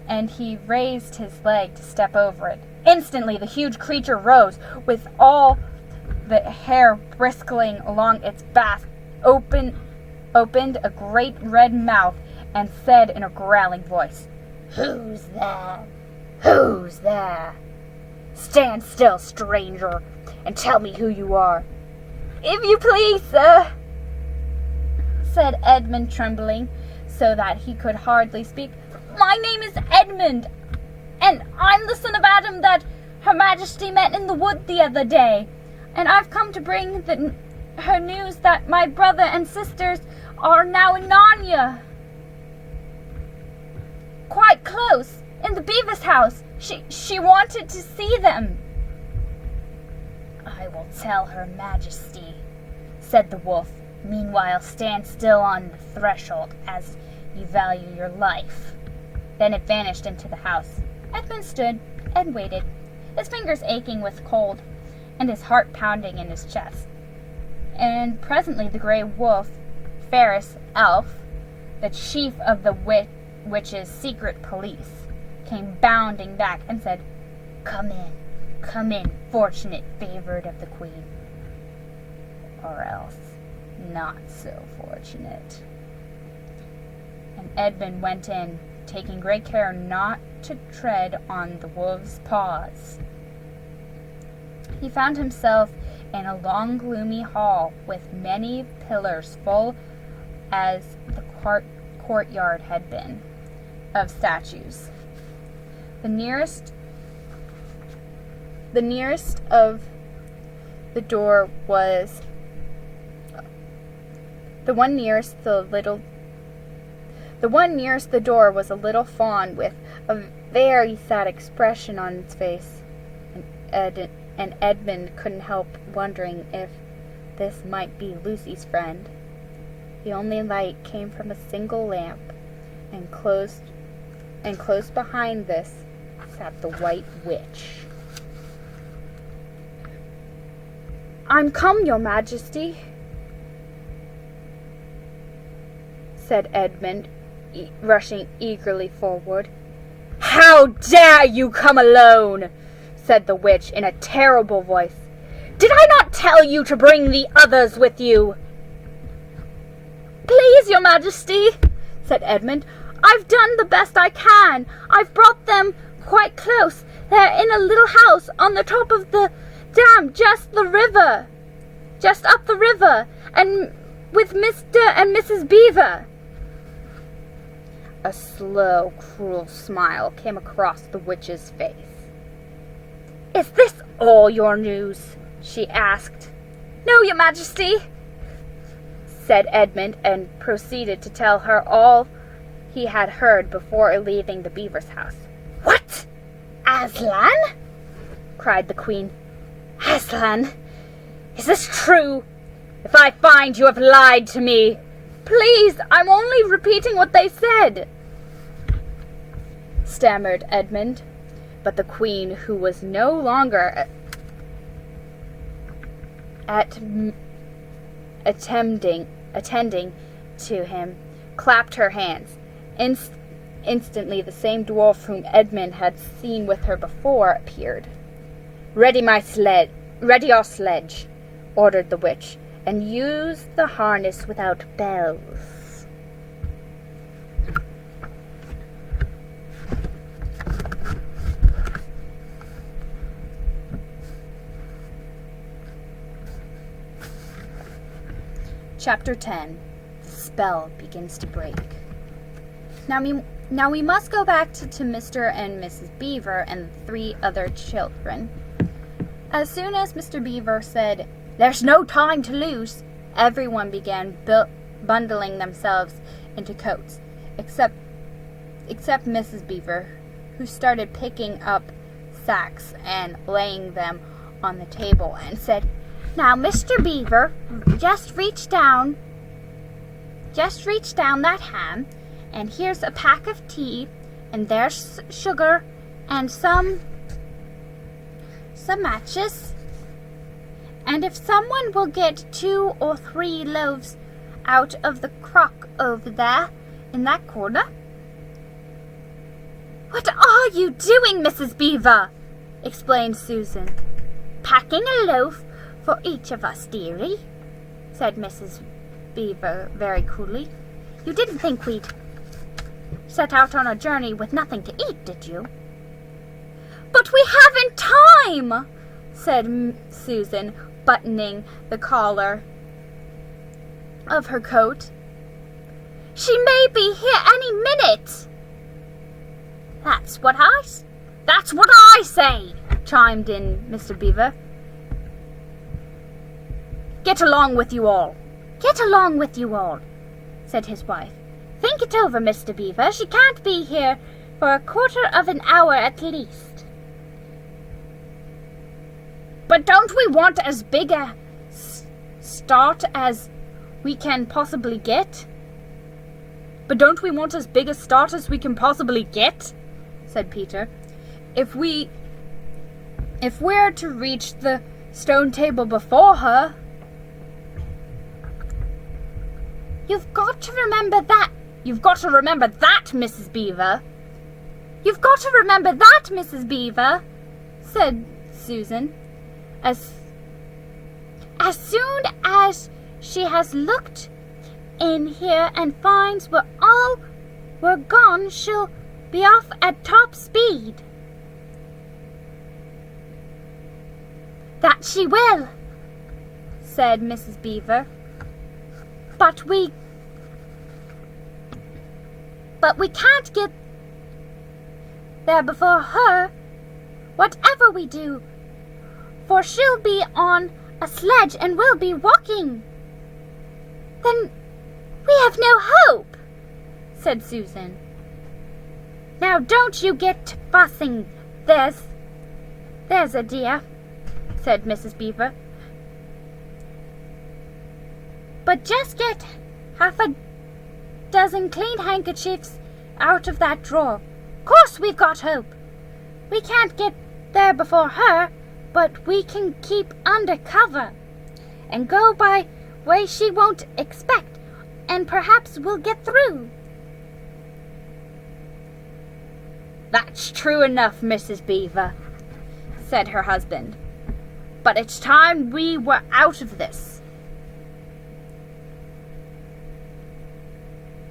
And he raised his leg to step over it. Instantly, the huge creature rose, with all the hair bristling along its back, opened a great red mouth, and said in a growling voice, "Who's there? Who's there? Stand still, stranger, and tell me who you are." "If you please, sir," said Edmund, trembling so that he could hardly speak. "My name is Edmund, and I'm the son of Adam that Her Majesty met in the wood the other day, and I've come to bring her news that my brother and sisters are now in Narnia. Quite close, in the beaver's house. She wanted to see them." "I will tell Her Majesty," said the wolf. "Meanwhile, stand still on the threshold, as you value your life." Then it vanished into the house. Edmund stood and waited, his fingers aching with cold, and his heart pounding in his chest. And presently the grey wolf, Ferris Elf, the chief of the witch's secret police, came bounding back and said, come in, fortunate favoured of the Queen. Or else, not so fortunate." And Edmund went in, taking great care not to tread on the wolf's paws. He found himself in a long, gloomy hall with many pillars full, as the courtyard had been, of statues. The nearest of the door was the one nearest the door was a little fawn with a very sad expression on its face, and Edmund couldn't help wondering if this might be Lucy's friend. The only light came from a single lamp, and close behind this sat the White Witch. "I'm come, Your Majesty," said Edmund, rushing eagerly forward. "How dare you come alone?" said the witch in a terrible voice. "Did I not tell you to bring the others with you?" "Please, your majesty," said Edmund, "I've done the best I can. I've brought them quite close. They're in a little house on the top of the dam, just up the river, and with Mr. and Mrs. Beaver." A slow, cruel smile came across the witch's face. "Is this all your news?" she asked. "No, your majesty," said Edmund, and proceeded to tell her all he had heard before leaving the beaver's house. "What? Aslan?" cried the queen. "Aslan? Is this true? If I find you have lied to me..." "Please, I'm only repeating what they said," stammered Edmund. But the queen, who was no longer attending to him, clapped her hands. Instantly the same dwarf whom Edmund had seen with her before appeared. Ready our sledge," ordered the witch, "and use the harness without bells." Chapter 10. The spell begins to break. Now we must go back to Mr. and Mrs. Beaver and the 3 other children. As soon as Mr. Beaver said, "There's no time to lose," everyone began bundling themselves into coats, except Mrs. Beaver, who started picking up sacks and laying them on the table and said, "Now, Mr. Beaver, just reach down that ham, and here's a pack of tea, and there's sugar, and some matches. And if someone will get 2 or 3 loaves out of the crock over there in that corner." "What are you doing, Mrs. Beaver?" explained Susan. "Packing a loaf for each of us, dearie," said Mrs. Beaver very coolly. "You didn't think we'd set out on a journey with nothing to eat, did you?" "But we haven't time," said Susan, buttoning the collar of her coat. "She may be here any minute." That's what I say," chimed in Mr. Beaver. "Get along with you all." "Get along with you all," said his wife. "Think it over, Mr. Beaver. She can't be here for a quarter of an hour at least." "But don't we want as big a start as we can possibly get?" said Peter. If we're to reach the stone table before her..." You've got to remember that, Mrs. Beaver," said Susan. As soon as she has looked in here and finds we're gone, she'll be off at top speed." "That she will," said Mrs. Beaver. But we can't get there before her, whatever we do, for she'll be on a sledge and we'll be walking." "Then we have no hope," said Susan. "Now don't you get to fussing, there's a dear," said Mrs. Beaver. "But just get half a dozen clean handkerchiefs out of that drawer. Course we've got hope. We can't get there before her, but we can keep under cover and go by way she won't expect, and perhaps we'll get through." "That's true enough, Mrs. Beaver," said her husband. "But it's time we were out of this."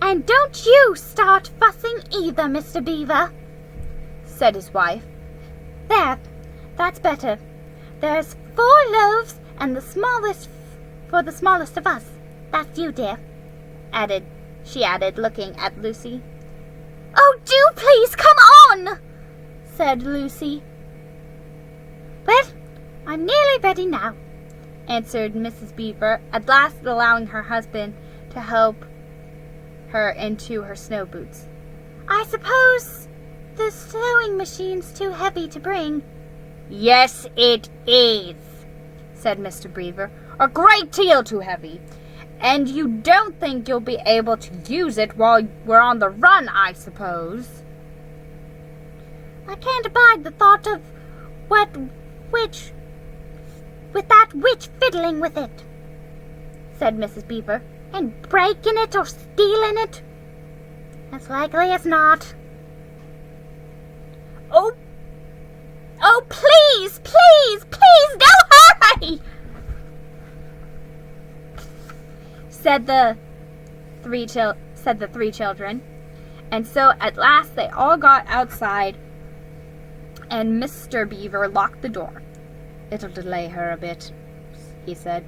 "And don't you start fussing either, Mr. Beaver," said his wife. "There, that's better. There's 4 loaves and the smallest for the smallest of us. That's you, dear," she added, looking at Lucy. "Oh, do please come on," said Lucy. "Well, I'm nearly ready now," answered Mrs. Beaver, at last allowing her husband to help her into her snow boots. "I suppose the sewing machine's too heavy to bring." "Yes, it is," said Mr. Beaver. "A great deal too heavy. And you don't think you'll be able to use it while we're on the run, I suppose?" "I can't abide the thought of that witch fiddling with it," said Mrs. Beaver, "and breaking it or stealing it. As likely as not." Oh, please, please, please, don't hurry!" said the three children. And so at last they all got outside, and Mr. Beaver locked the door. "It'll delay her a bit," he said.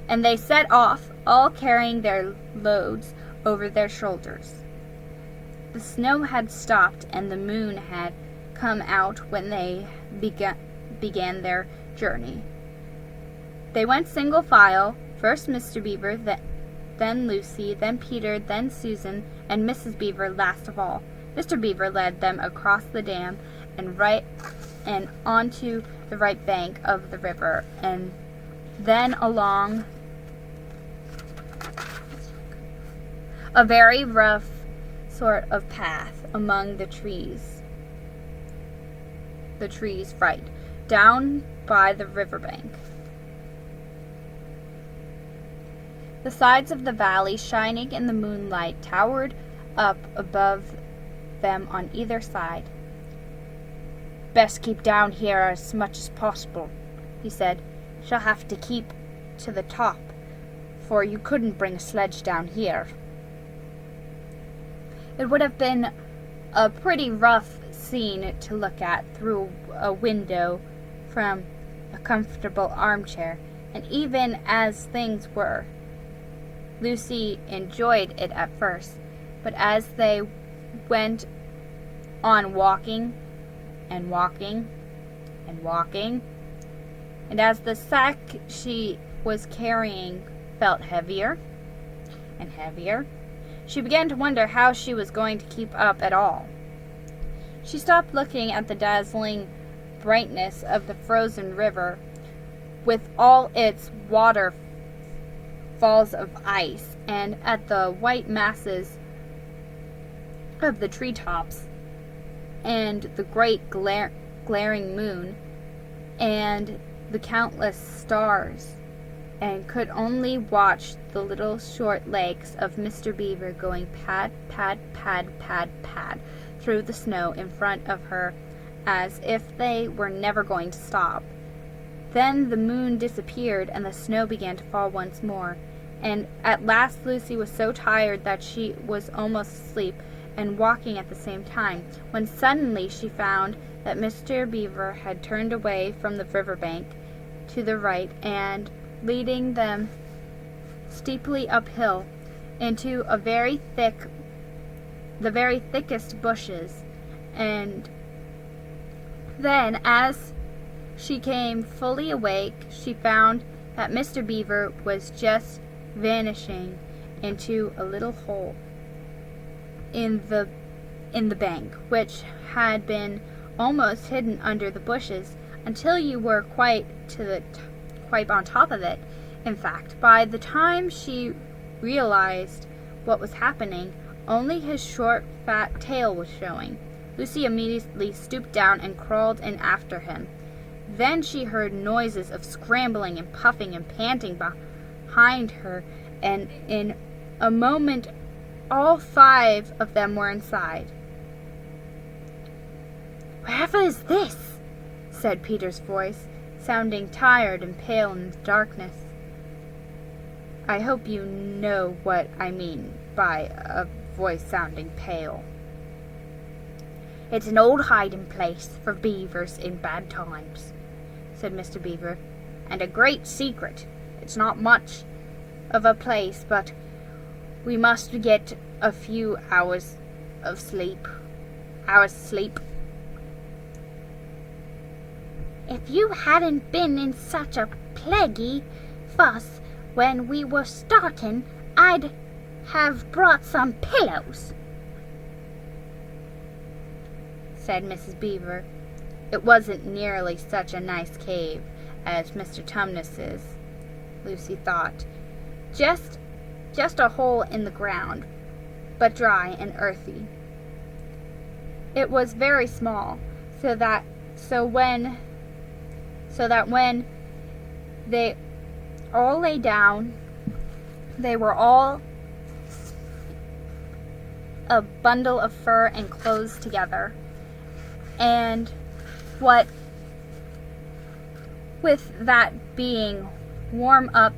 And they set off, all carrying their loads over their shoulders. The snow had stopped, and the moon had come out when they began their journey. They went single file, first Mr. Beaver, then Lucy, then Peter, then Susan, and Mrs. Beaver last of all. Mr. Beaver led them across the dam and onto the right bank of the river, and then along a very rough sort of path among the trees right down by the riverbank. The sides of the valley, shining in the moonlight, towered up above them on either side. "Best keep down here as much as possible," he said. "Shall have to keep to the top, for you couldn't bring a sledge down here." It would have been a pretty rough scene to look at through a window from a comfortable armchair, and even as things were, Lucy enjoyed it at first, but as they went on walking and walking and walking, and as the sack she was carrying felt heavier and heavier, she began to wonder how she was going to keep up at all. She stopped looking at the dazzling brightness of the frozen river with all its waterfalls of ice, and at the white masses of the treetops, and the great glaring moon, and the countless stars, and could only watch the little short legs of Mr. Beaver going pad, pad, pad, pad, pad through the snow in front of her, as if they were never going to stop. Then the moon disappeared, and the snow began to fall once more, and at last Lucy was so tired that she was almost asleep and walking at the same time, when suddenly she found that Mr. Beaver had turned away from the riverbank to the right, and leading them steeply uphill into the very thickest bushes. And then, as she came fully awake, she found that Mr. Beaver was just vanishing into a little hole in the bank, which had been almost hidden under the bushes until you were quite on top of it. In fact, by the time she realized what was happening, only his short, fat tail was showing. Lucy immediately stooped down and crawled in after him. Then she heard noises of scrambling and puffing and panting behind her, and in a moment all 5 of them were inside. "Wherever is this?" said Peter's voice, sounding tired and pale in the darkness. I hope you know what I mean by a voice sounding pale. "It's an old hiding place for beavers in bad times," said Mr. Beaver, "and a great secret. It's not much of a place, but we must get a few hours sleep. If you hadn't been in such a plaguey fuss when we were starting, I'd have brought some pillows," said Mrs. Beaver. It wasn't nearly such a nice cave as Mr. Tumnus's, Lucy thought. Just a hole in the ground, but dry and earthy. It was very small, so that when they all lay down, they were all a bundle of fur and clothes together. And what with that being warm up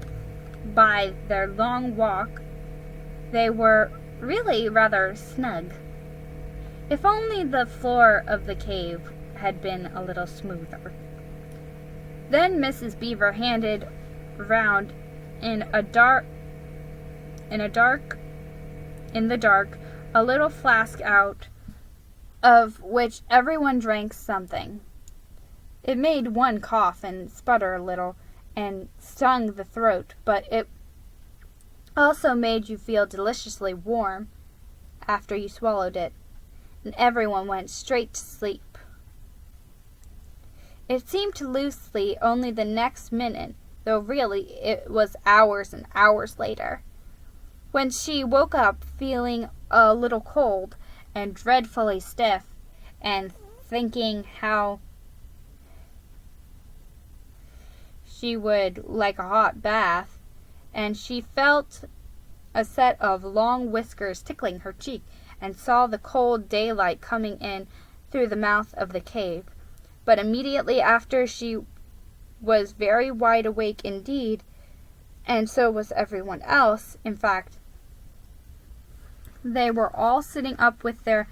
by their long walk, they were really rather snug. If only the floor of the cave had been a little smoother. Then Mrs. Beaver handed round in the dark a little flask out of which everyone drank something. It made one cough and sputter a little and stung the throat, but it also made you feel deliciously warm after you swallowed it, and everyone went straight to sleep. It seemed to Lucy only the next minute, though really it was hours and hours later, when she woke up feeling a little cold and dreadfully stiff, and thinking how she would like a hot bath, and she felt a set of long whiskers tickling her cheek, and saw the cold daylight coming in through the mouth of the cave. But immediately after she was very wide awake indeed, and so was everyone else. In fact, they were all sitting up with their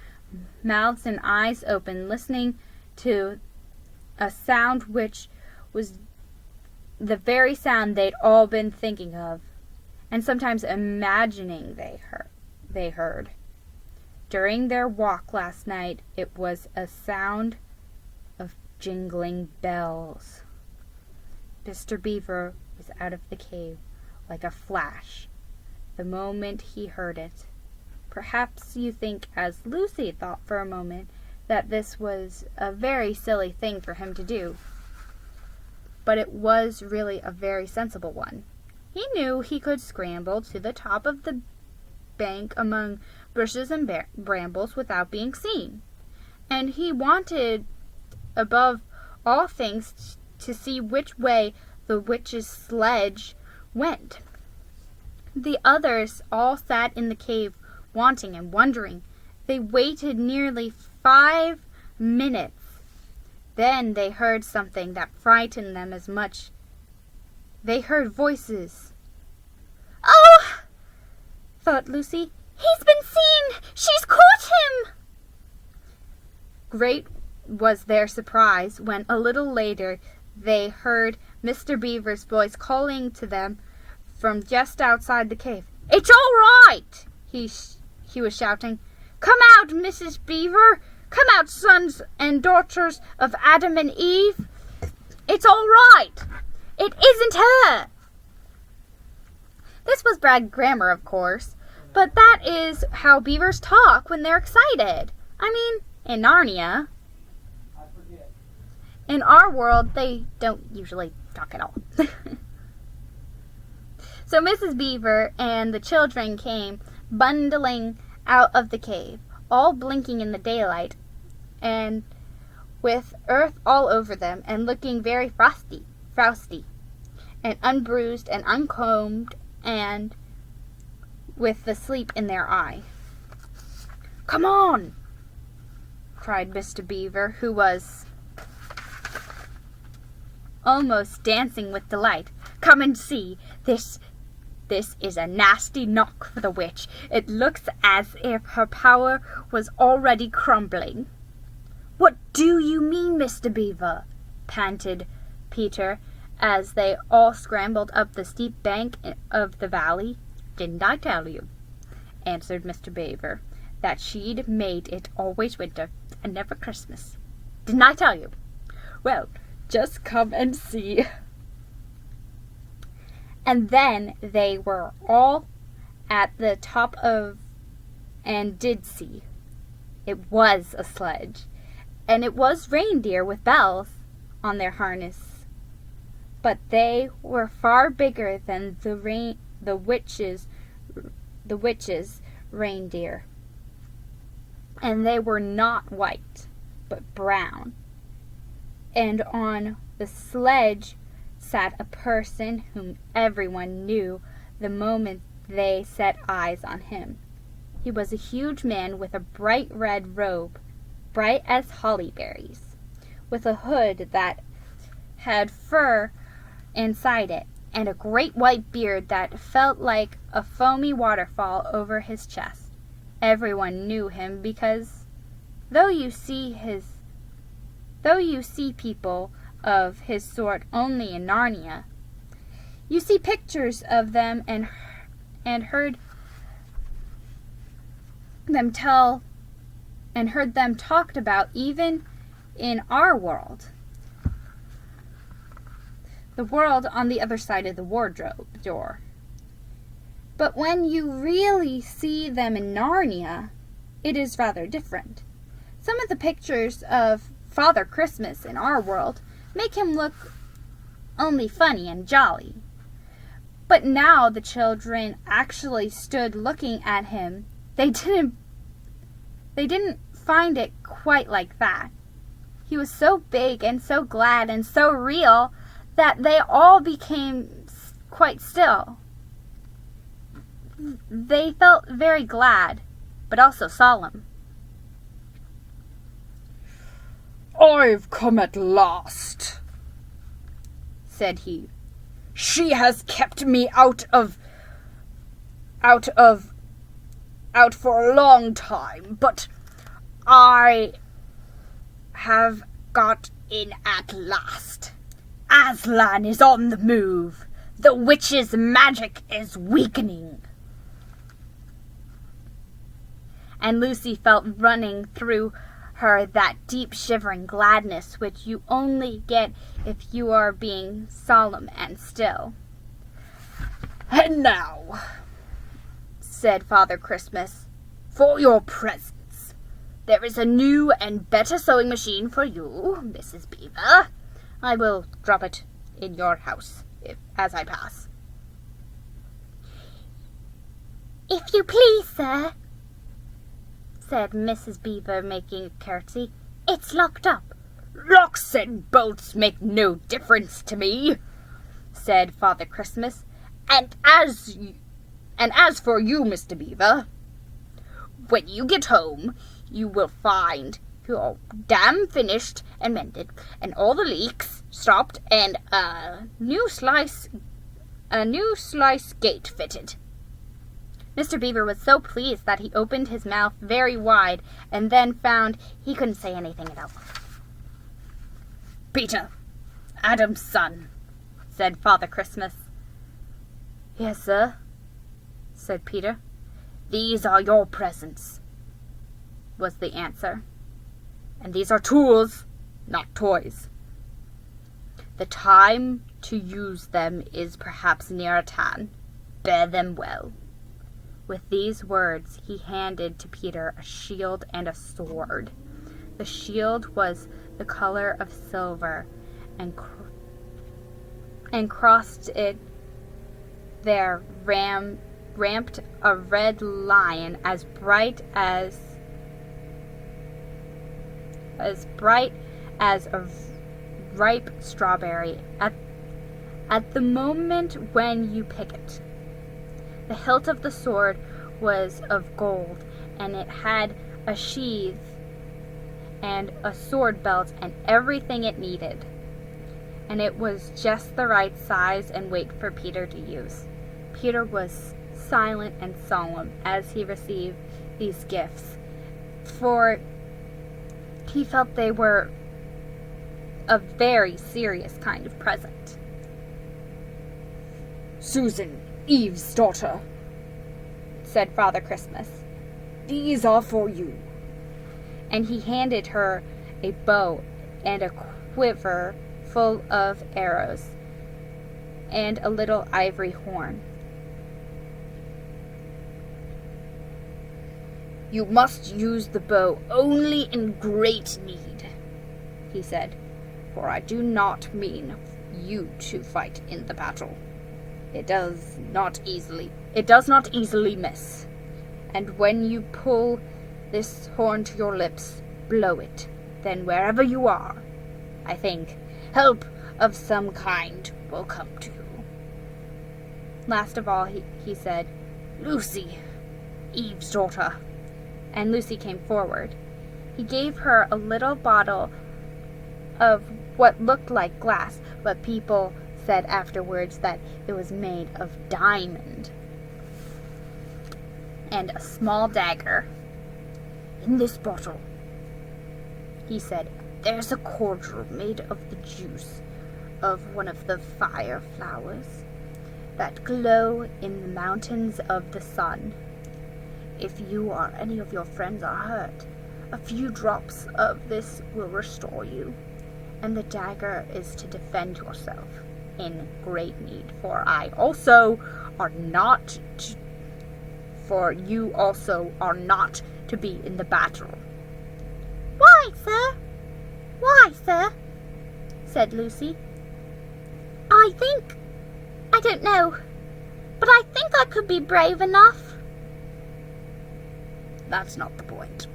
mouths and eyes open, listening to a sound which was the very sound they'd all been thinking of, and sometimes imagining they heard. During their walk last night, it was a sound of jingling bells. Mr. Beaver was out of the cave like a flash the moment he heard it. Perhaps you think, as Lucy thought for a moment, that this was a very silly thing for him to do. But it was really a very sensible one. He knew he could scramble to the top of the bank among bushes and brambles without being seen. And he wanted, above all things, to see which way the witch's sledge went. The others all sat in the cave, wanting and wondering. They waited nearly 5 minutes. Then they heard something that frightened them as much. They heard voices. "Oh!" thought Lucy. "He's been seen! She's caught him!" Great was their surprise when a little later they heard Mr. Beaver's voice calling to them from just outside the cave. "It's all right!" he was shouting. "Come out, Mrs. Beaver! Come out, sons and daughters of Adam and Eve! It's all right! It isn't her!" This was bad grammar, of course, but that is how beavers talk when they're excited. I mean, in Narnia. In our world, they don't usually talk at all. So Mrs. Beaver and the children came bundling out of the cave, all blinking in the daylight, and with earth all over them, and looking very frosty, and unbruised and uncombed, and with the sleep in their eye. "Come on!" cried Mr. Beaver, who was almost dancing with delight. "Come and see. This is a nasty knock for the witch. It looks as if her power was already crumbling." "What do you mean, Mr. Beaver?" panted Peter, as they all scrambled up the steep bank of the valley. "Didn't I tell you," answered Mr. Beaver, "that she'd made it always winter and never Christmas? Didn't I tell you? Well, just come and see." And then they were all at the top of and did see. It was a sledge, and it was reindeer with bells on their harness, but they were far bigger than the witch's reindeer, and they were not white but brown, and on the sledge sat a person whom everyone knew the moment they set eyes on him. He was a huge man with a bright red robe, bright as holly berries, with a hood that had fur inside it, and a great white beard that felt like a foamy waterfall over his chest. Everyone knew him because though you see people of his sort only in Narnia, you see pictures of them and heard them talked about even in our world, the world on the other side of the wardrobe door. But when you really see them in Narnia, it is rather different. Some of the pictures of Father Christmas in our world make him look only funny and jolly. But now the children actually stood looking at him. They didn't find it quite like that. He was so big and so glad and so real that they all became quite still. They felt very glad, but also solemn. "I've come at last," said he. "She has kept me out for a long time, but I have got in at last. Aslan is on the move. The witch's magic is weakening." And Lucy felt running through her that deep shivering gladness which you only get if you are being solemn and still. "And now," said Father Christmas, "for your presents. There is a new and better sewing machine for you, Mrs. Beaver. I will drop it in your house as I pass." "If you please, sir," said Mrs. Beaver, making a curtsy, "it's locked up." "Locks and bolts make no difference to me," said Father Christmas. And as for you, Mr. Beaver, when you get home, you will find your dam finished and mended, and all the leaks stopped, and a new slice gate fitted." Mr. Beaver was so pleased that he opened his mouth very wide and then found he couldn't say anything at all. "Peter, Adam's son," said Father Christmas. "Yes, sir," said Peter. "These are your presents," was the answer. "And these are tools, not toys. The time to use them is perhaps near at hand. Bear them well." With these words he handed to Peter a shield and a sword. The shield was the color of silver, and crossed it there ramped a red lion as bright as a ripe strawberry at the moment when you pick it. The hilt of the sword was of gold, and it had a sheath and a sword belt and everything it needed. And it was just the right size and weight for Peter to use. Peter was silent and solemn as he received these gifts, for he felt they were a very serious kind of present. "Susan, Eve's daughter," said Father Christmas, "these are for you." and he handed her a bow and a quiver full of arrows and a little ivory horn. "You must use the bow only in great need," he said, "for I do not mean you to fight in the battle. It does not easily miss. And when you pull this horn to your lips, blow it. Then wherever you are, I think help of some kind will come to you." Last of all, he said, "Lucy, Eve's daughter." and Lucy came forward. He gave her a little bottle of what looked like glass, but people said afterwards that it was made of diamond, and a small dagger. "In this bottle," he said, "there's a cordial made of the juice of one of the fire flowers that glow in the mountains of the sun. If you or any of your friends are hurt, a few drops of this will restore you. And the dagger is to defend yourself in great need, for you also are not to be in the battle." Why, sir? Why, sir? Said Lucy. I don't know, but I think I could be brave enough. "That's not the point,"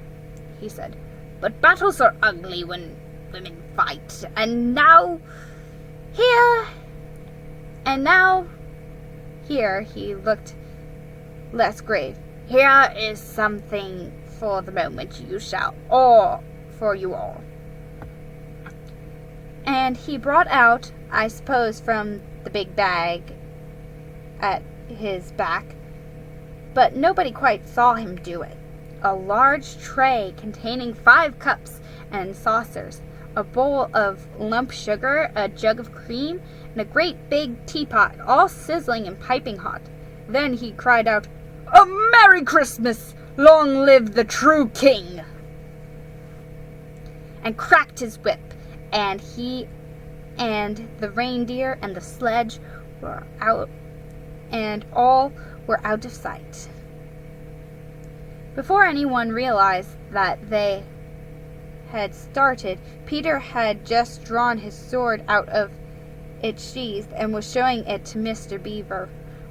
he said. "But battles are ugly when women fight, and now here he looked less grave. Here is something for the moment for you all." And he brought out, I suppose from the big bag at his back, but nobody quite saw him do it, a large tray containing 5 cups and saucers, a bowl of lump sugar, a jug of cream, and a great big teapot, all sizzling and piping hot. Then he cried out, "A Merry Christmas! Long live the true king!" and cracked his whip, and he and the reindeer and the sledge were out, and all were out of sight. Before anyone realized that they had started, Peter had just drawn his sword out of its sheath and was showing it to Mr. Beaver,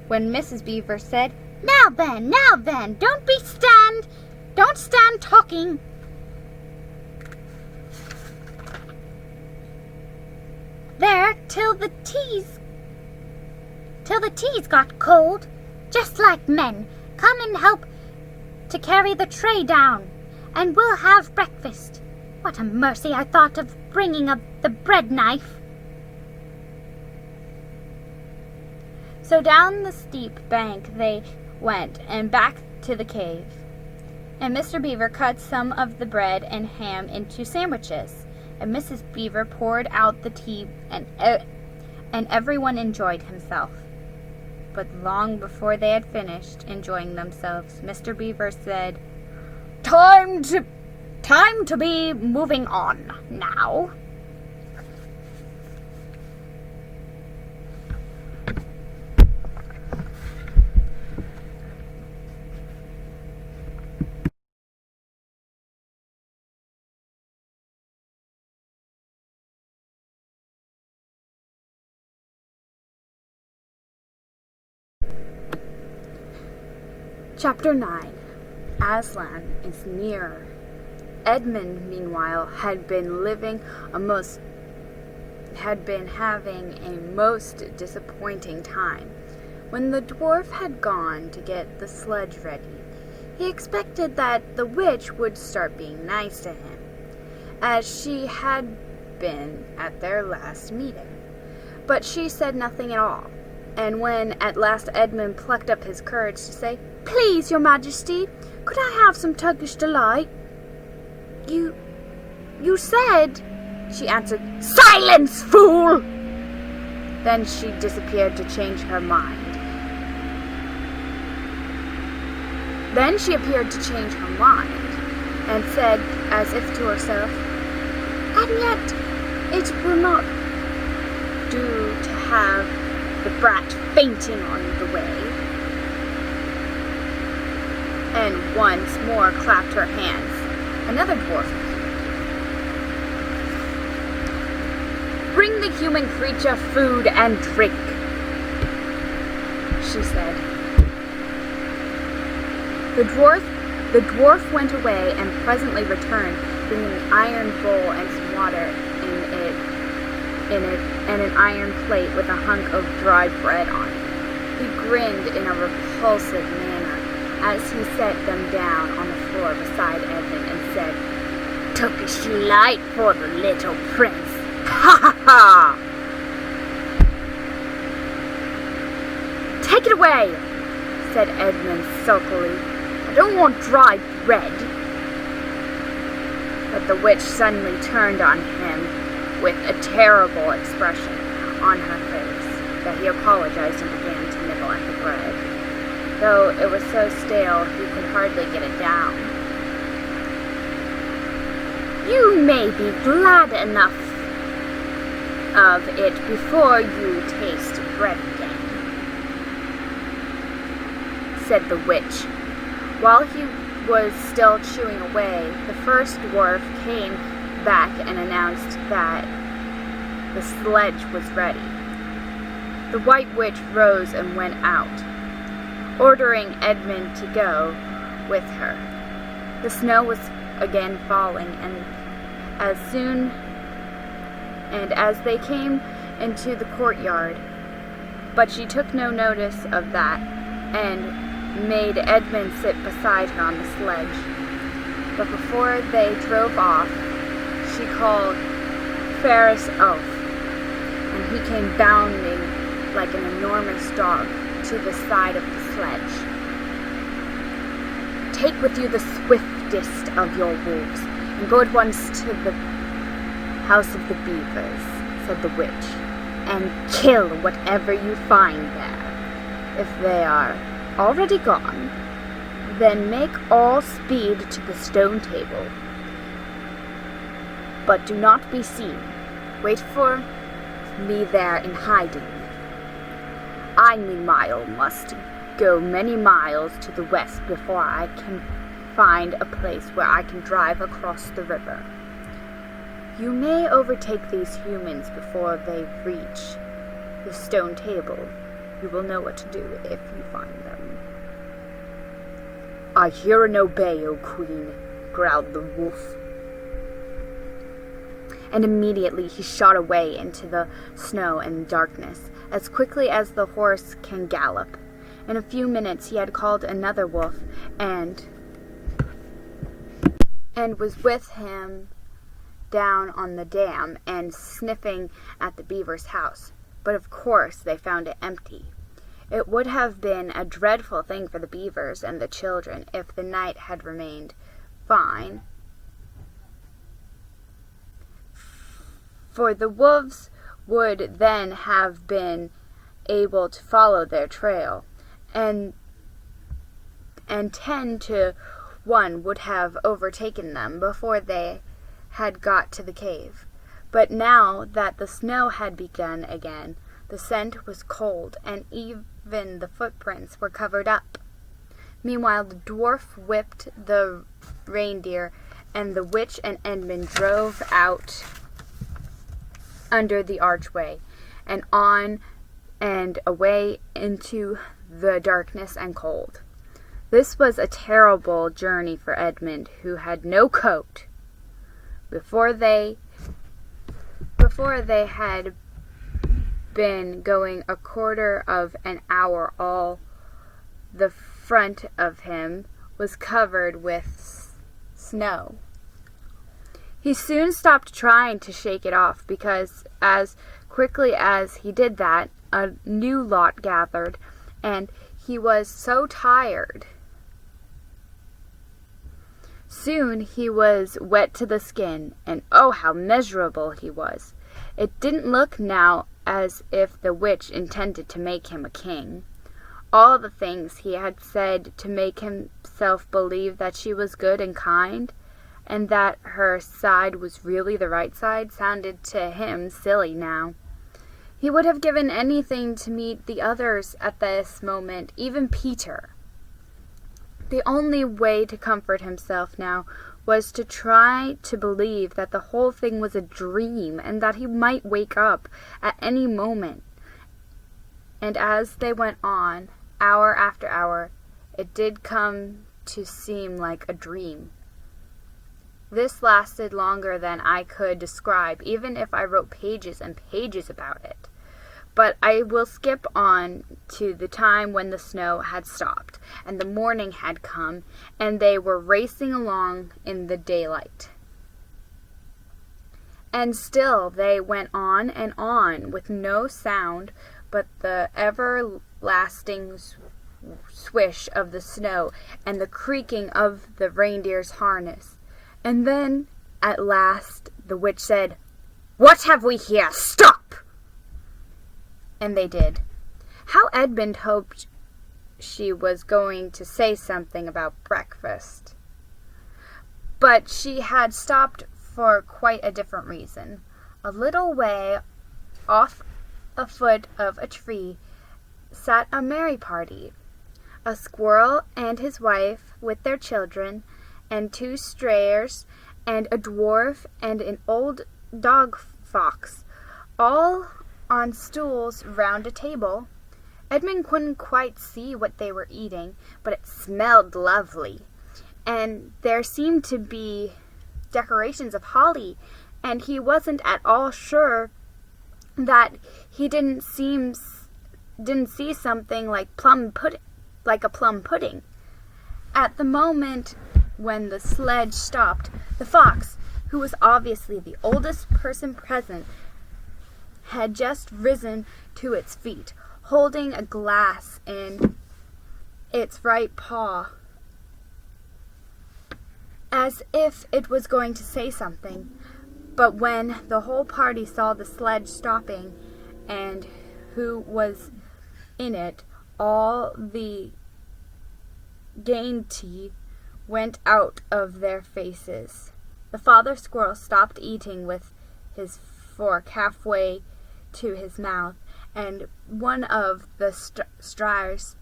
when Mrs. Beaver said, Now then, don't stand talking. There, till the tea's got cold, just like men. Come and help to carry the tray down, and we'll have breakfast. What a mercy I thought of bringing up the bread knife. So down the steep bank they went, and back to the cave. And Mr. Beaver cut some of the bread and ham into sandwiches, and Mrs. Beaver poured out the tea, and everyone enjoyed himself. But long before they had finished enjoying themselves, Mr. Beaver said, Time to be moving on now." Chapter 9. Aslan is nearer. Edmund, meanwhile, had been having a most disappointing time. When the dwarf had gone to get the sledge ready, he expected that the witch would start being nice to him, as she had been at their last meeting. But she said nothing at all, and when at last Edmund plucked up his courage to say, "Please, your majesty, could I have some Turkish delight?" You said," she answered. "Silence, fool!" Then she disappeared to change her mind. Then she appeared to change her mind, and said, as if to herself, "And yet it will not do to have the brat fainting on the way," and once more clapped her hands. Another dwarf appeared. "Bring the human creature food and drink," she said. The dwarf went away and presently returned, bringing an iron bowl and some water in it, and an iron plate with a hunk of dry bread on it. He grinned in a repulsive manner as he set them down on the floor beside Edmund and said, "Turkish delight for the little prince. Ha ha ha! Take it away," said Edmund sulkily. "I don't want dry bread." But the witch suddenly turned on him with a terrible expression on her face that he apologized and began to nibble at the bread, though it was so stale he could hardly get it down. "You may be glad enough of it before you taste bread again," said the witch. While he was still chewing away, the first dwarf came back and announced that the sledge was ready. The White Witch rose and went out, ordering Edmund to go with her. The snow was again falling, and as they came into the courtyard, but she took no notice of that, and made Edmund sit beside her on the sledge. But before they drove off, she called Ferris Elf, and he came bounding like an enormous dog to the side of the sledge. "Take with you the swiftest of your wolves, and go at once to the house of the beavers," said the witch, "and kill whatever you find there. If they are already gone, then make all speed to the stone table. But do not be seen. Wait for me there in hiding. I, meanwhile, must go many miles to the west before I can find a place where I can drive across the river. You may overtake these humans before they reach the stone table. You will know what to do if you find them." "I hear and obey, O Queen," growled the wolf. And immediately he shot away into the snow and darkness, as quickly as the horse can gallop. In a few minutes he had called another wolf, and was with him down on the dam and sniffing at the beaver's house. But of course they found it empty. It would have been a dreadful thing for the beavers and the children if the night had remained fine, for the wolves would then have been able to follow their trail, and 10 to 1 would have overtaken them before they had got to the cave. But now that the snow had begun again, the scent was cold, and even the footprints were covered up. Meanwhile, the dwarf whipped the reindeer, and the witch and Edmund drove out under the archway, and on and away into the darkness and cold. This was a terrible journey for Edmund, who had no coat. Before they had been going a quarter of an hour, all the front of him was covered with snow. He soon stopped trying to shake it off, because as quickly as he did that, a new lot gathered, and he was so tired. Soon he was wet to the skin, and oh, how miserable he was. It didn't look now as if the witch intended to make him a king. All the things he had said to make himself believe that she was good and kind, and that her side was really the right side, sounded to him silly now. He would have given anything to meet the others at this moment, even Peter. The only way to comfort himself now was to try to believe that the whole thing was a dream, and that he might wake up at any moment. And as they went on, hour after hour, it did come to seem like a dream. This lasted longer than I could describe, even if I wrote pages and pages about it. But I will skip on to the time when the snow had stopped, and the morning had come, and they were racing along in the daylight. And still they went on and on, with no sound but the everlasting swish of the snow and the creaking of the reindeer's harness. And then, at last, the witch said, "What have we here? Stop!" And they did. How Edmund hoped she was going to say something about breakfast. But she had stopped for quite a different reason. A little way off a foot of a tree sat a merry party. A squirrel and his wife with their children, and 2 strayers, and a dwarf, and an old dog fox, all on stools round a table. Edmund couldn't quite see what they were eating, but it smelled lovely, and there seemed to be decorations of holly, and he wasn't at all sure that he didn't see something like a plum pudding. At the moment when the sledge stopped, the fox, who was obviously the oldest person present, had just risen to its feet, holding a glass in its right paw, as if it was going to say something. But when the whole party saw the sledge stopping and who was in it, all the gaiety went out of their faces. The father squirrel stopped eating with his fork halfway to his mouth, and one of the strayers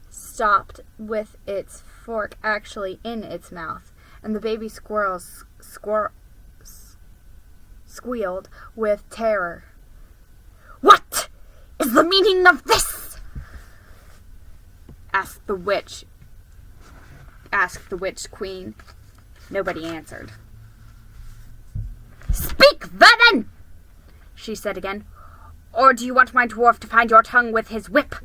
stopped with its fork actually in its mouth, and the baby squirrels squealed with terror. "What is the meaning of this?" asked the witch queen. Nobody answered. "Speak, vermin!" she said again. "Or do you want my dwarf to find your tongue with his whip?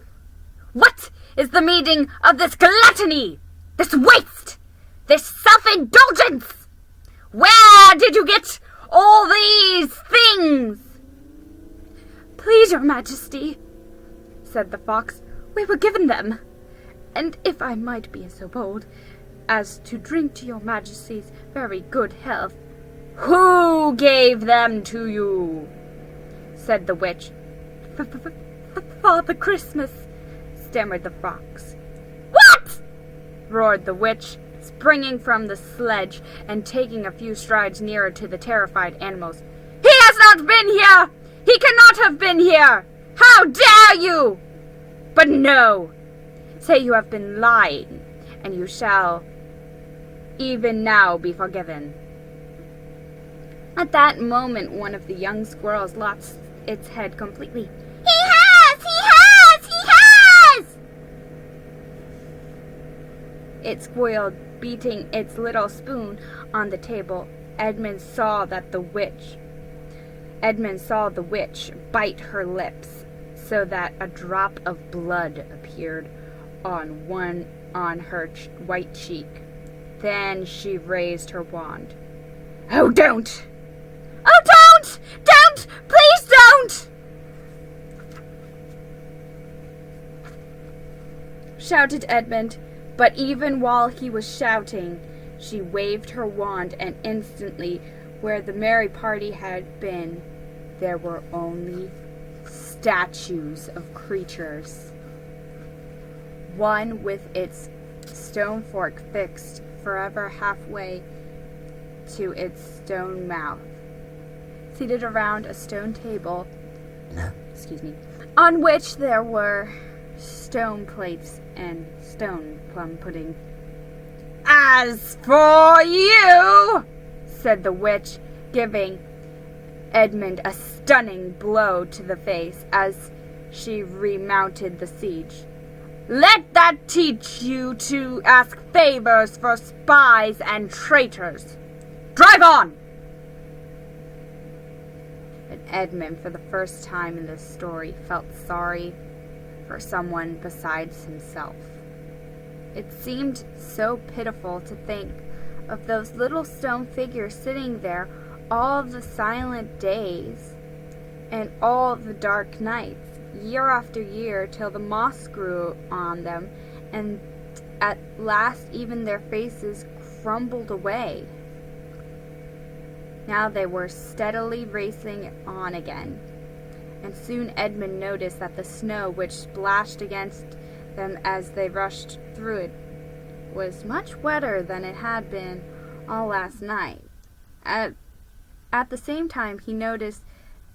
What is the meaning of this gluttony, this waste, this self-indulgence? Where did you get all these things?" "Please, your majesty," said the fox, "we were given them, and if I might be so bold as to drink to your majesty's very good health." "Who gave them to you?" said the witch. "Father Christmas," stammered the fox. "What?" roared the witch, springing from the sledge and taking a few strides nearer to the terrified animals. "He has not been here! He cannot have been here! How dare you!" "But no! Say you have been lying, and you shall even now be forgiven." At that moment, one of the young squirrels lost its head completely. He has! It squealed, beating its little spoon on the table. Edmund saw the witch bite her lips, so that a drop of blood appeared on her white cheek. Then she raised her wand. Oh, don't! Oh, don't! Don't! Please don't! Shouted Edmund, but even while he was shouting, she waved her wand, and instantly, where the merry party had been, there were only statues of creatures. One with its stone fork fixed forever halfway to its stone mouth, seated around a stone table, on which there were stone plates and stone plum pudding. As for you, said the witch, giving Edmund a stunning blow to the face as she remounted the siege, let that teach you to ask favors for spies and traitors. Drive on! And Edmund, for the first time in this story, felt sorry for someone besides himself. It seemed so pitiful to think of those little stone figures sitting there all the silent days and all the dark nights, year after year, till the moss grew on them, and at last even their faces crumbled away. Now they were steadily racing on again, and soon Edmund noticed that the snow which splashed against them as they rushed through it was much wetter than it had been all last night. At the same time, he noticed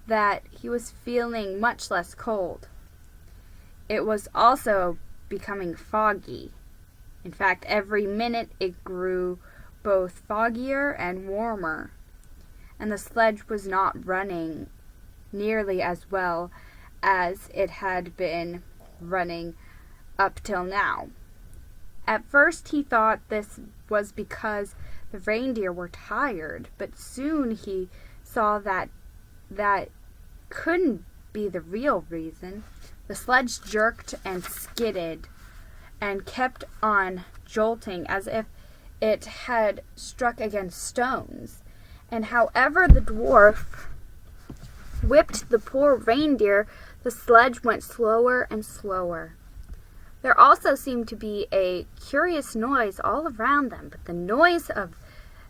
that he was feeling much less cold. It was also becoming foggy. In fact, every minute it grew both foggier and warmer, and the sledge was not running nearly as well as it had been running up till now. At first he thought this was because the reindeer were tired, but soon he saw that couldn't be the real reason. The sledge jerked and skidded and kept on jolting as if it had struck against stones. And however the dwarf whipped the poor reindeer, the sledge went slower and slower. There also seemed to be a curious noise all around them, but the noise of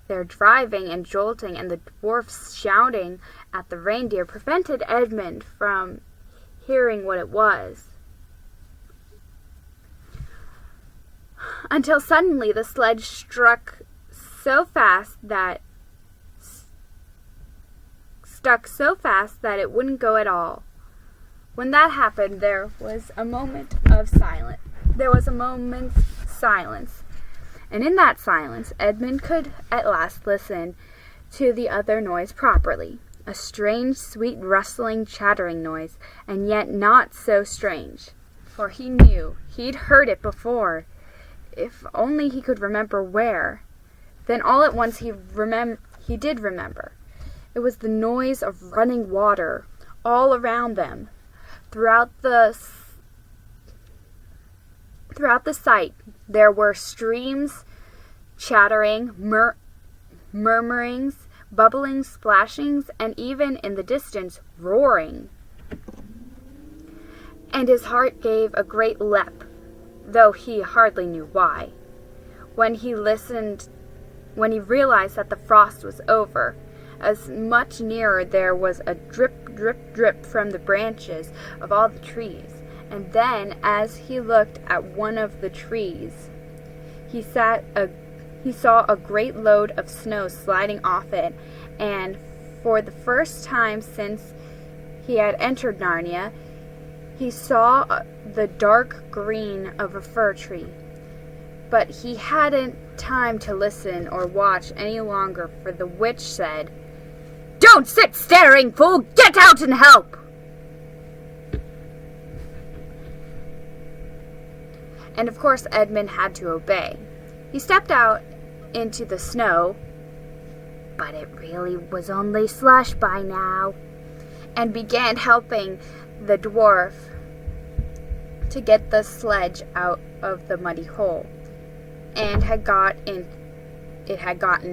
their driving and jolting and the dwarfs shouting at the reindeer prevented Edmund from hearing what it was. Until suddenly the sledge stuck so fast that it wouldn't go at all. When that happened, there was a moment's silence. And in that silence, Edmund could at last listen to the other noise properly. A strange, sweet, rustling, chattering noise, and yet not so strange. For he knew he'd heard it before, if only he could remember where. Then all at once he did remember. It was the noise of running water all around them. Throughout the sight, there were streams, chattering, murmurings, bubbling, splashings, and even in the distance, roaring. And his heart gave a great leap, though he hardly knew why. When he realized that the frost was over, as much nearer there was a drip, drip, drip from the branches of all the trees. And then, as he looked at one of the trees, he saw a great load of snow sliding off it, and for the first time since he had entered Narnia, he saw the dark green of a fir tree. But he hadn't time to listen or watch any longer, for the witch said, "Don't sit staring, fool! Get out and help!" And of course Edmund had to obey. He stepped out into the snow, but it really was only slush by now, and began helping the dwarf to get the sledge out of the muddy hole it had gotten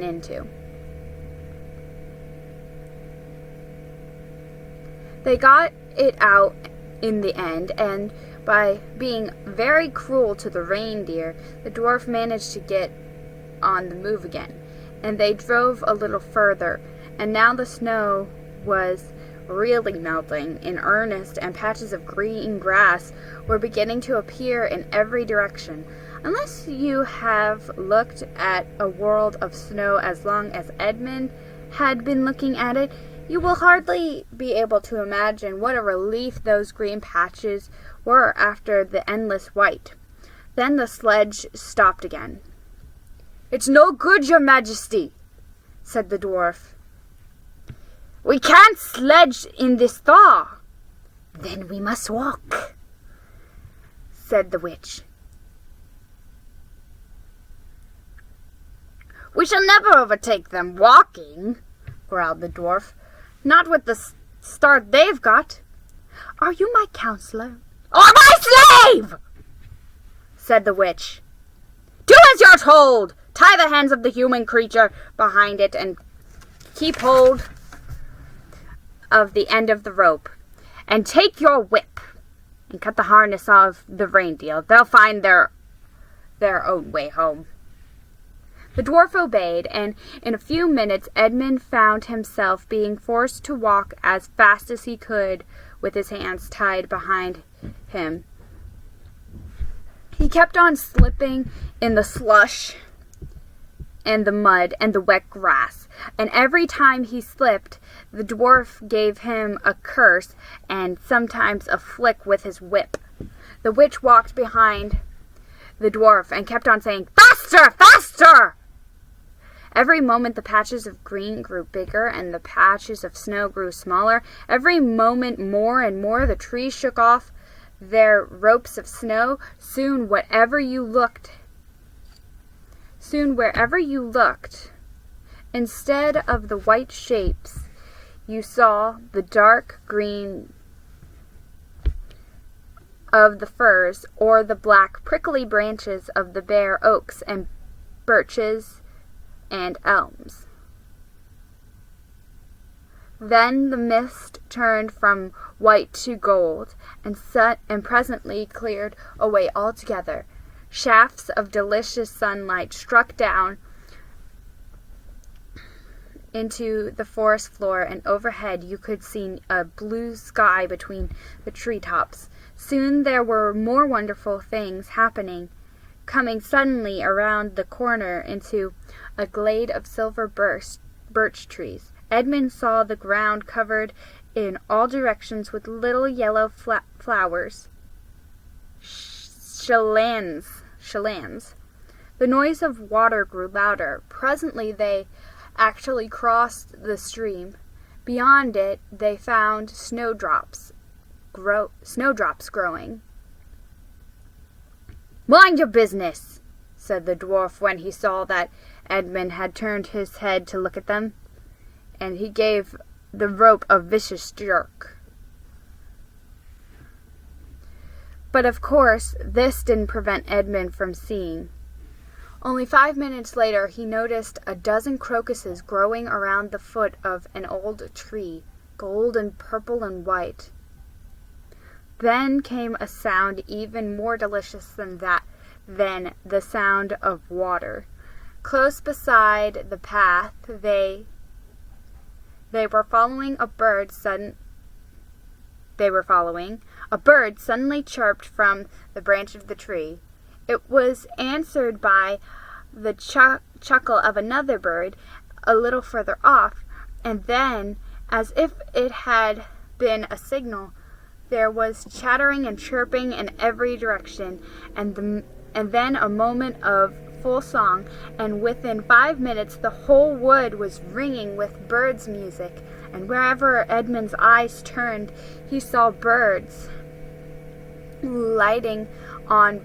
into. They got it out in the end, and by being very cruel to the reindeer, the dwarf managed to get on the move again, and they drove a little further, and now the snow was really melting in earnest, and patches of green grass were beginning to appear in every direction. Unless you have looked at a world of snow as long as Edmund had been looking at it, you will hardly be able to imagine what a relief those green patches were after the endless white. Then the sledge stopped again. "It's no good, your majesty," said the dwarf. "We can't sledge in this thaw." "Then we must walk," said the witch. "We shall never overtake them walking," growled the dwarf. "Not with the start they've got." "Are you my counselor?" "Or my slave?" said the witch. "Do as you're told. Tie the hands of the human creature behind it and keep hold of the end of the rope. And take your whip and cut the harness of the reindeer. They'll find their own way home." The dwarf obeyed, and in a few minutes Edmund found himself being forced to walk as fast as he could with his hands tied behind him. He kept on slipping in the slush and the mud and the wet grass, and every time he slipped, the dwarf gave him a curse and sometimes a flick with his whip. The witch walked behind the dwarf and kept on saying, "Faster! Faster!" Every moment the patches of green grew bigger and the patches of snow grew smaller. Every moment more and more the trees shook off their ropes of snow. Soon wherever you looked, instead of the white shapes, you saw the dark green of the firs or the black prickly branches of the bare oaks and birches and elms. Then the mist turned from white to gold, and presently cleared away altogether. Shafts of delicious sunlight struck down into the forest floor, and overhead you could see a blue sky between the treetops. Soon there were more wonderful things happening. Coming suddenly around the corner into a glade of silver birch trees, Edmund saw the ground covered in all directions with little yellow flowers, shalans. The noise of water grew louder. Presently they actually crossed the stream. Beyond it they found snowdrops growing. "Mind your business," said the dwarf when he saw that Edmund had turned his head to look at them, and he gave the rope a vicious jerk. But of course this didn't prevent Edmund from seeing. Only 5 minutes later he noticed a dozen crocuses growing around the foot of an old tree, gold and purple and white. Then came a sound even more delicious than the sound of water. Close beside the path they were following a bird suddenly chirped from the branch of the tree. It was answered by the chuckle of another bird a little further off, and then, as if it had been a signal, there was chattering and chirping in every direction, and then a moment of full song, and within 5 minutes the whole wood was ringing with birds' music, and wherever Edmund's eyes turned, he saw birds lighting on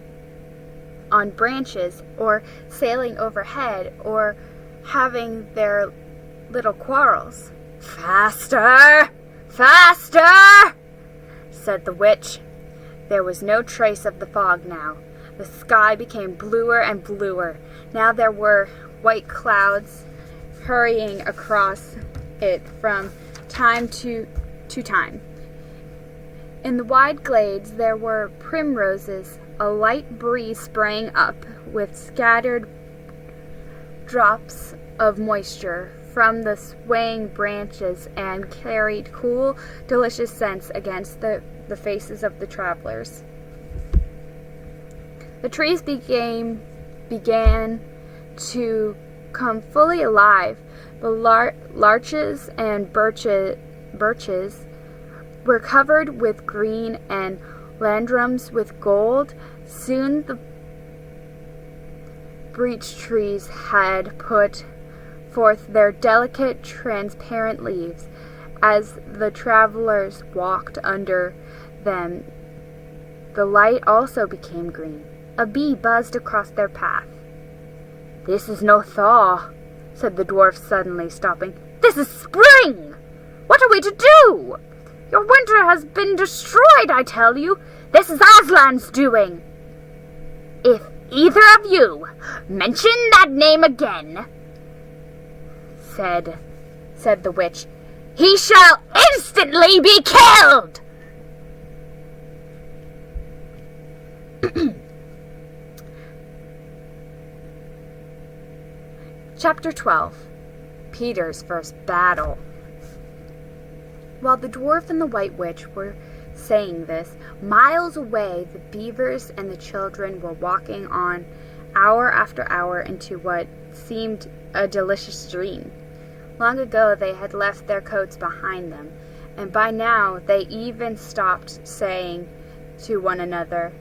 branches, or sailing overhead, or having their little quarrels. "Faster! Faster!" said the witch. There was no trace of the fog now. The sky became bluer and bluer. Now there were white clouds hurrying across it from time to time. In the wide glades there were primroses. A light breeze sprang up with scattered drops of moisture from the swaying branches and carried cool, delicious scents against the faces of the travelers. The trees began to come fully alive. The larches and birches were covered with green and lindrums with gold. Soon the beech trees had put forth their delicate, transparent leaves. As the travelers walked under them, the light also became green. A bee buzzed across their path. "This is no thaw," said the dwarf, suddenly stopping. "This is spring! What are we to do? Your winter has been destroyed, I tell you. This is Aslan's doing. If either of you mention that name again," said the witch, "he shall instantly be killed." Chapter 12. Peter's First Battle. While the dwarf and the white witch were saying this, miles away the beavers and the children were walking on hour after hour into what seemed a delicious dream. Long ago they had left their coats behind them, and by now they even stopped saying to one another,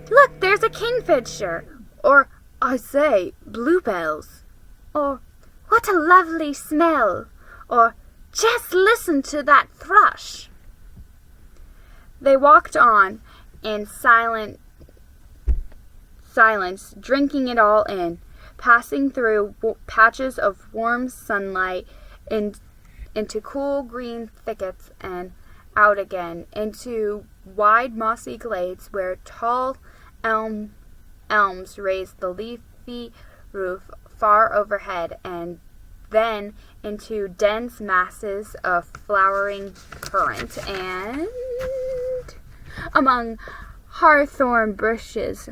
"Look, there's a kingfisher," or "I say, bluebells," or "What a lovely smell," or "Just listen to that thrush." They walked on in silence, drinking it all in, passing through patches of warm sunlight into cool green thickets and out again into wide mossy glades where tall elms raised the leafy roof far overhead, and then into dense masses of flowering currant and among hawthorn bushes,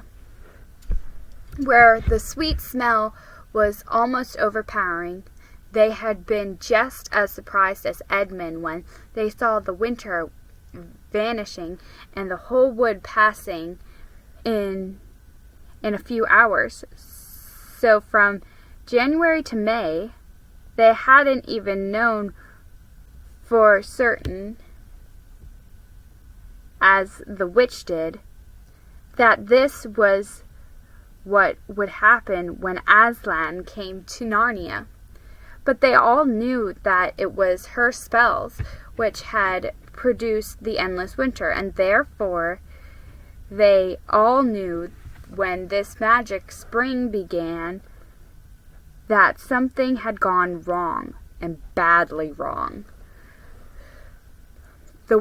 where the sweet smell was almost overpowering. They had been just as surprised as Edmund when they saw the winter vanishing and the whole wood passing in a few hours. So from January to May, they hadn't even known for certain, as the witch did, that this was what would happen when Aslan came to Narnia. But they all knew that it was her spells which had produced the endless winter, and therefore they all knew when this magic spring began that something had gone wrong, and badly wrong. With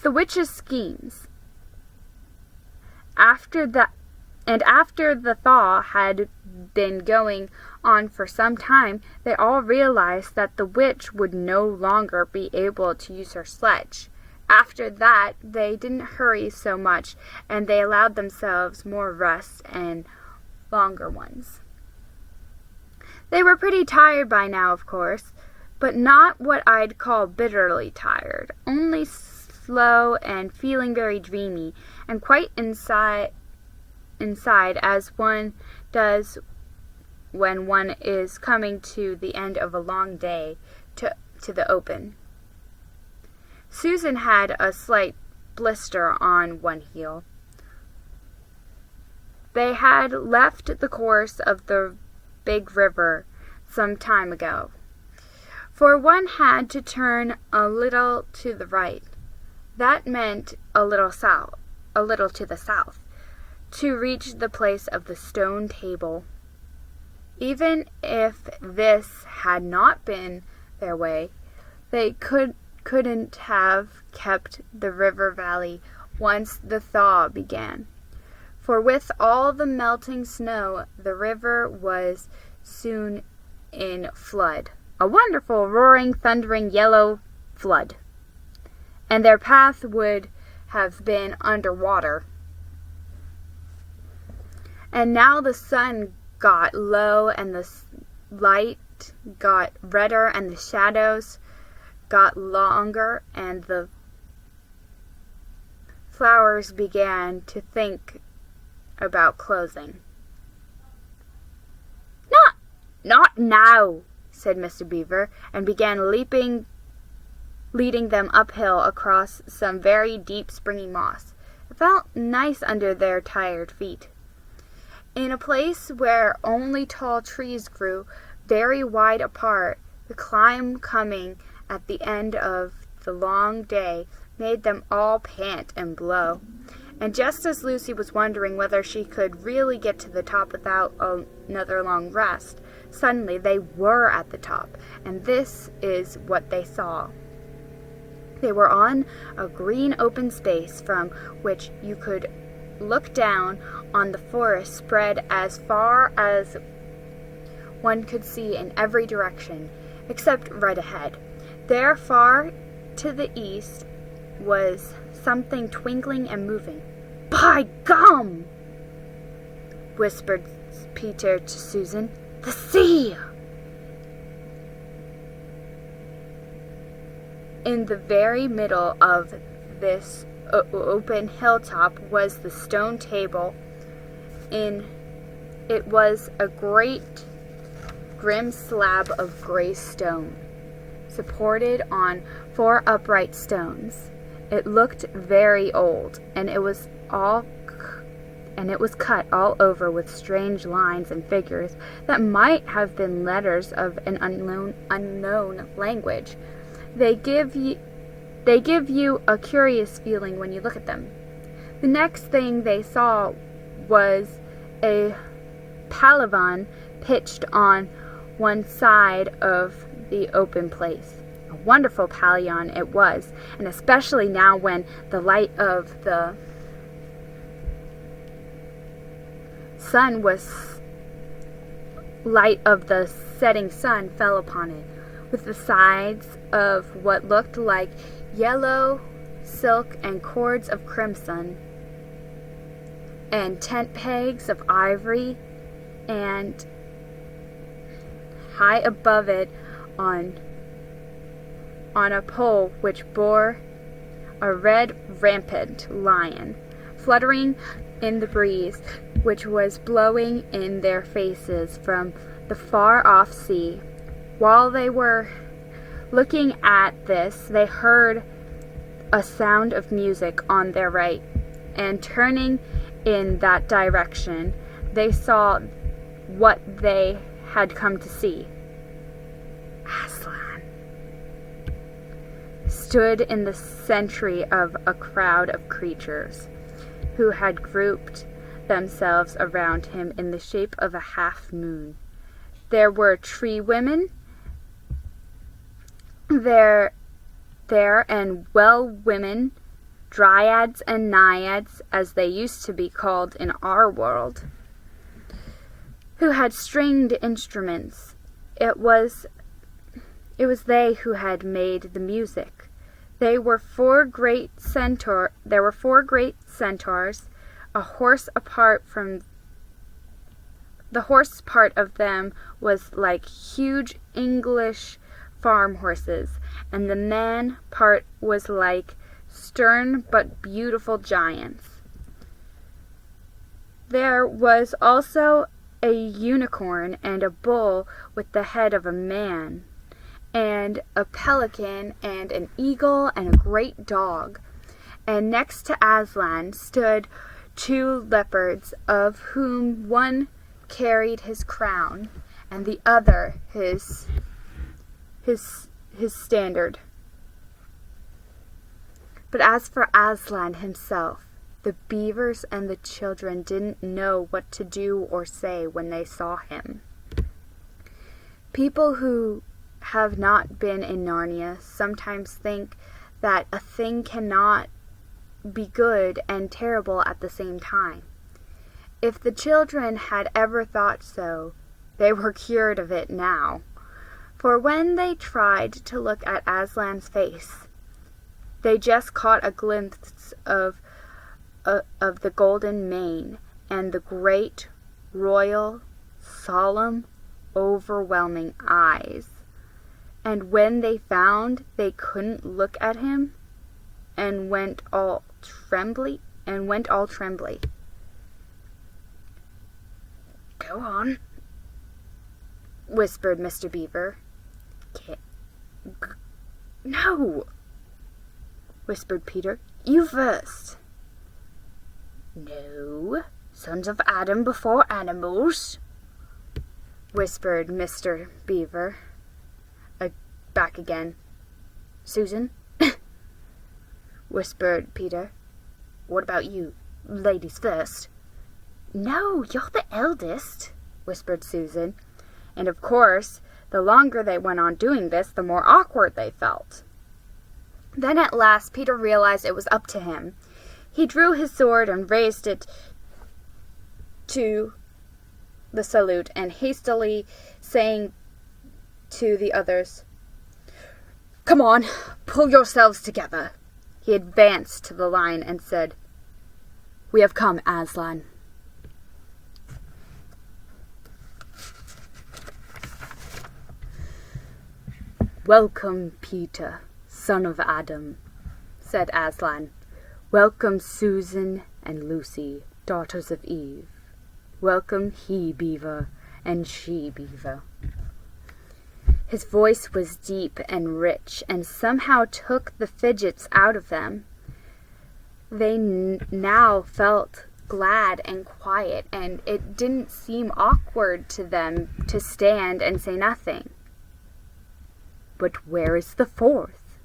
the witch's schemes. After the thaw had been going on for some time, they all realized that the witch would no longer be able to use her sledge. After that, they didn't hurry so much, and they allowed themselves more rest and longer ones. They were pretty tired by now, of course, but not what I'd call bitterly tired, only slow and feeling very dreamy, and quite inside as one does when one is coming to the end of a long day to the open. Susan had a slight blister on one heel. They had left the course of the big river some time ago, for one had to turn a little to the right. That meant a little to the south, to reach the place of the stone table. Even if this had not been their way, they couldn't have kept the river valley once the thaw began. For with all the melting snow, the river was soon in flood. A wonderful, roaring, thundering, yellow flood. and their path would have been underwater. And now the sun got low, and the light got redder, and the shadows got longer, and the flowers began to think about closing. Not now, said Mr. Beaver, and began leading them uphill across some very deep springy moss. It felt nice under their tired feet. In a place where only tall trees grew very wide apart, the climb coming at the end of the long day made them all pant and blow. And just as Lucy was wondering whether she could really get to the top without another long rest, suddenly they were at the top, and this is what they saw. They were on a green open space from which you could look down on the forest spread as far as one could see in every direction, except right ahead. There, far to the east, was something twinkling and moving. "By gum!" whispered Peter to Susan. "The sea!" In the very middle of this open hilltop was the stone table. It was a great grim slab of gray stone, supported on 4 upright stones. It looked very old, and it was cut all over with strange lines and figures that might have been letters of an unknown language. They give you a curious feeling when you look at them. The next thing they saw was a pavilion pitched on one side of the open place. A wonderful pavilion it was, and especially now when the light of the setting sun fell upon it, with the sides of what looked like yellow silk and cords of crimson, and tent pegs of ivory, and high above it on a pole which bore a red rampant lion, fluttering in the breeze which was blowing in their faces from the far-off sea. While they were looking at this, they heard a sound of music on their right, and turning in that direction, they saw what they had come to see. Aslan stood in the center of a crowd of creatures who had grouped themselves around him in the shape of a half moon. There were tree women there and well women, dryads and naiads, as they used to be called in our world, who had stringed instruments. It was they who had made the music. There were 4 great centaurs, a horse apart from the horse part of them was like huge English farm horses, and the man part was like stern but beautiful giants. There was also a unicorn and a bull with the head of a man, and a pelican and an eagle and a great dog. And next to Aslan stood 2 leopards, of whom one carried his crown and the other his standard. But as for Aslan himself, the beavers and the children didn't know what to do or say when they saw him. People who have not been in Narnia sometimes think that a thing cannot be good and terrible at the same time. If the children had ever thought so, they were cured of it now. For when they tried to look at Aslan's face, They just caught a glimpse of the golden mane and the great, royal, solemn, overwhelming eyes. And when they found they couldn't look at him, and went all trembly. Go on, whispered Mr. Beaver. No, whispered Peter. You first. No, sons of Adam before animals, whispered Mr. Beaver. Back again. Susan, whispered Peter. what about you? Ladies first. No, you're the eldest, whispered Susan. And of course, the longer they went on doing this, the more awkward they felt. Then at last Peter realized it was up to him. He drew his sword and raised it to the salute, and hastily saying to the others, "Come on, pull yourselves together," he advanced to the line and said, "We have come, Aslan." "Welcome, Peter, son of Adam," said Aslan. "Welcome, Susan and Lucy, daughters of Eve. Welcome, he-beaver and she-beaver." His voice was deep and rich, and somehow took the fidgets out of them. They now felt glad and quiet, and it didn't seem awkward to them to stand and say nothing. "But where is the fourth?"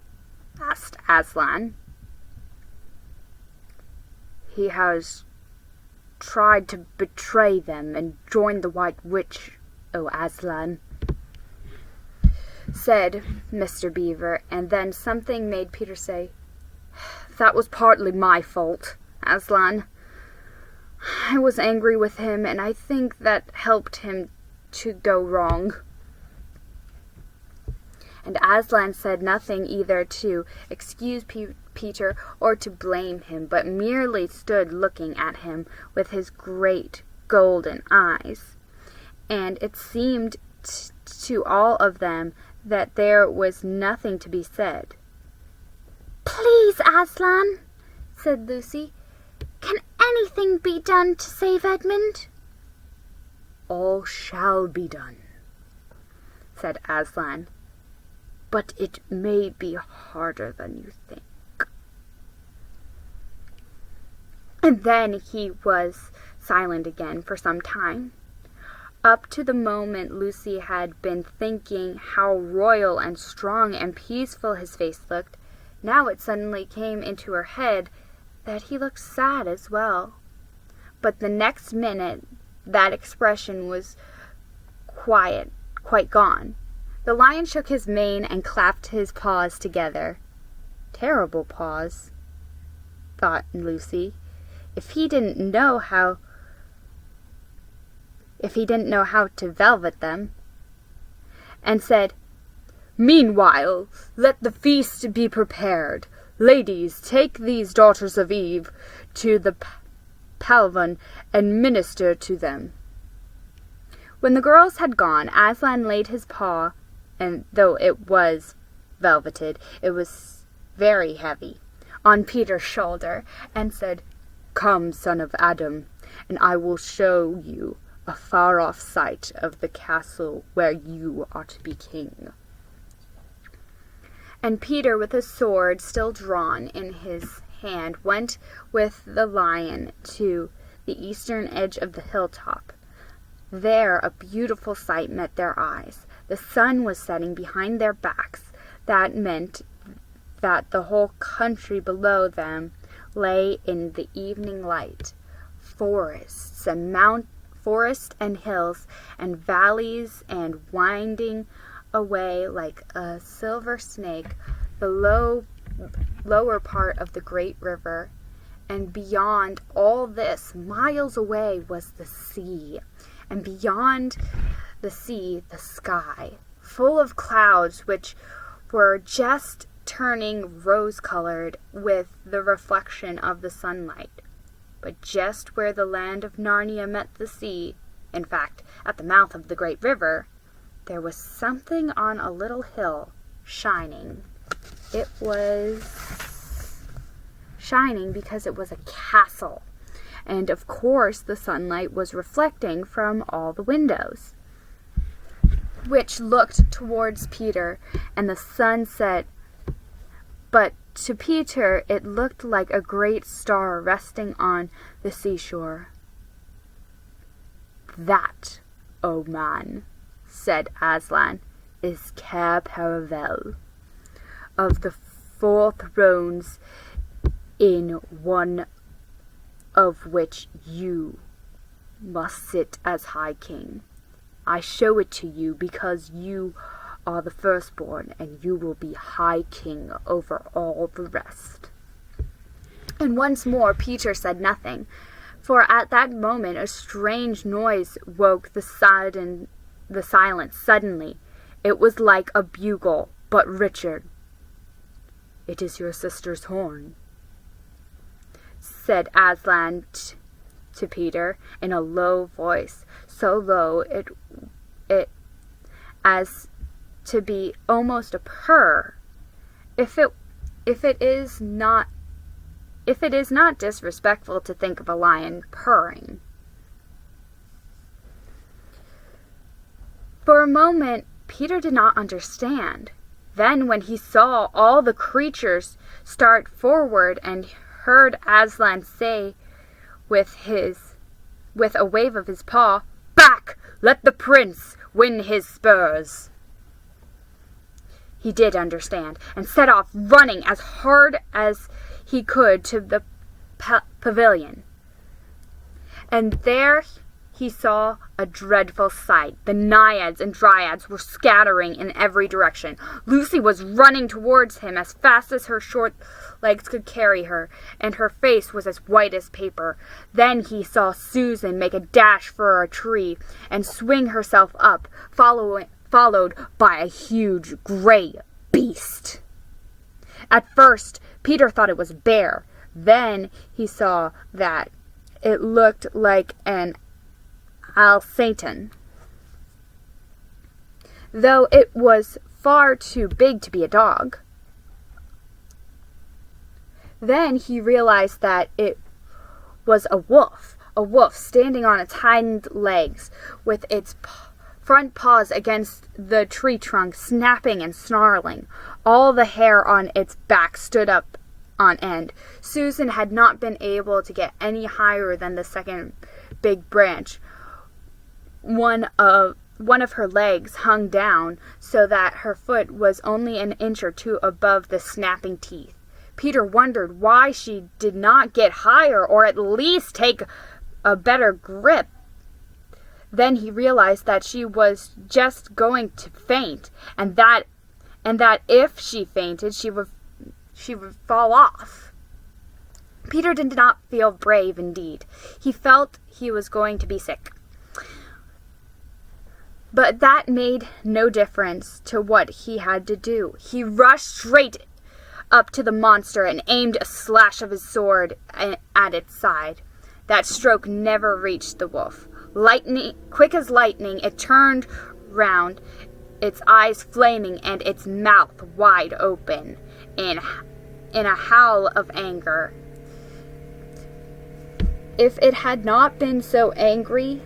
asked Aslan. "He has tried to betray them and join the White Witch, O Aslan," said Mr. Beaver, and then something made Peter say, "That was partly my fault, Aslan. I was angry with him, and I think that helped him to go wrong." And Aslan said nothing either to excuse Peter or to blame him, but merely stood looking at him with his great golden eyes. And it seemed to all of them that there was nothing to be said. "Please, Aslan," said Lucy, "can anything be done to save Edmund?" "All shall be done," said Aslan. "But it may be harder than you think." And then he was silent again for some time. Up to the moment Lucy had been thinking how royal and strong and peaceful his face looked. Now it suddenly came into her head that he looked sad as well. But the next minute that expression was quite gone. The lion shook his mane and clapped his paws together. Terrible paws, thought Lucy. If he didn't know how to velvet them. And said, "Meanwhile, let the feast be prepared. Ladies, take these daughters of Eve to the pavilion and minister to them." When the girls had gone, Aslan laid his paw, and though it was velveted, it was very heavy, on Peter's shoulder, and said, "Come, son of Adam, and I will show you a far-off sight of the castle where you are to be king." And Peter, with his sword still drawn in his hand, went with the lion to the eastern edge of the hilltop. There a beautiful sight met their eyes. The sun was setting behind their backs. That meant that the whole country below them lay in the evening light. Forests and hills and valleys, and winding away like a silver snake the lower part of the great river. And beyond all this, miles away, was the sea. And beyond the sea, the sky, full of clouds which were just turning rose-colored with the reflection of the sunlight. But just where the land of Narnia met the sea, in fact, at the mouth of the great river, there was something on a little hill, shining. It was shining because it was a castle. And of course, the sunlight was reflecting from all the windows, which looked towards Peter, and the sun set. But to Peter, it looked like a great star resting on the seashore. "That, O man," said Aslan, "is Cair Paravel, of the 4 thrones, in one of which you must sit as High King. I show it to you because you are the firstborn, and you will be High King over all the rest." And once more Peter said nothing, for at that moment a strange noise woke the silence suddenly. It was like a bugle, but richer. "It is your sister's horn," said Aslan to Peter in a low voice, so low it as to be almost a purr. If it is not disrespectful to think of a lion purring. For a moment, Peter did not understand. Then, when he saw all the creatures start forward and heard Aslan say with a wave of his paw, "Back! Let the prince win his spurs!" He did understand, and set off running as hard as he could to the pavilion. And there he saw a dreadful sight. The naiads and dryads were scattering in every direction. Lucy was running towards him as fast as her short legs could carry her, and her face was as white as paper. Then he saw Susan make a dash for a tree and swing herself up, followed by a huge gray beast. At first, Peter thought it was a bear. Then he saw that it looked like an Alsatian, though it was far too big to be a dog. Then he realized that it was a wolf standing on its hind legs with its front paws against the tree trunk, snapping and snarling. All the hair on its back stood up on end. Susan had not been able to get any higher than the second big branch. One of her legs hung down so that her foot was only an inch or two above the snapping teeth. Peter wondered why she did not get higher, or at least take a better grip. Then he realized that she was just going to faint, and that if she fainted, she would fall off. Peter did not feel brave indeed. He felt he was going to be sick. But that made no difference to what he had to do. He rushed straight up to the monster and aimed a slash of his sword at its side. That stroke never reached the wolf. Quick as lightning, it turned round, its eyes flaming and its mouth wide open in a howl of anger. If it had not been so angry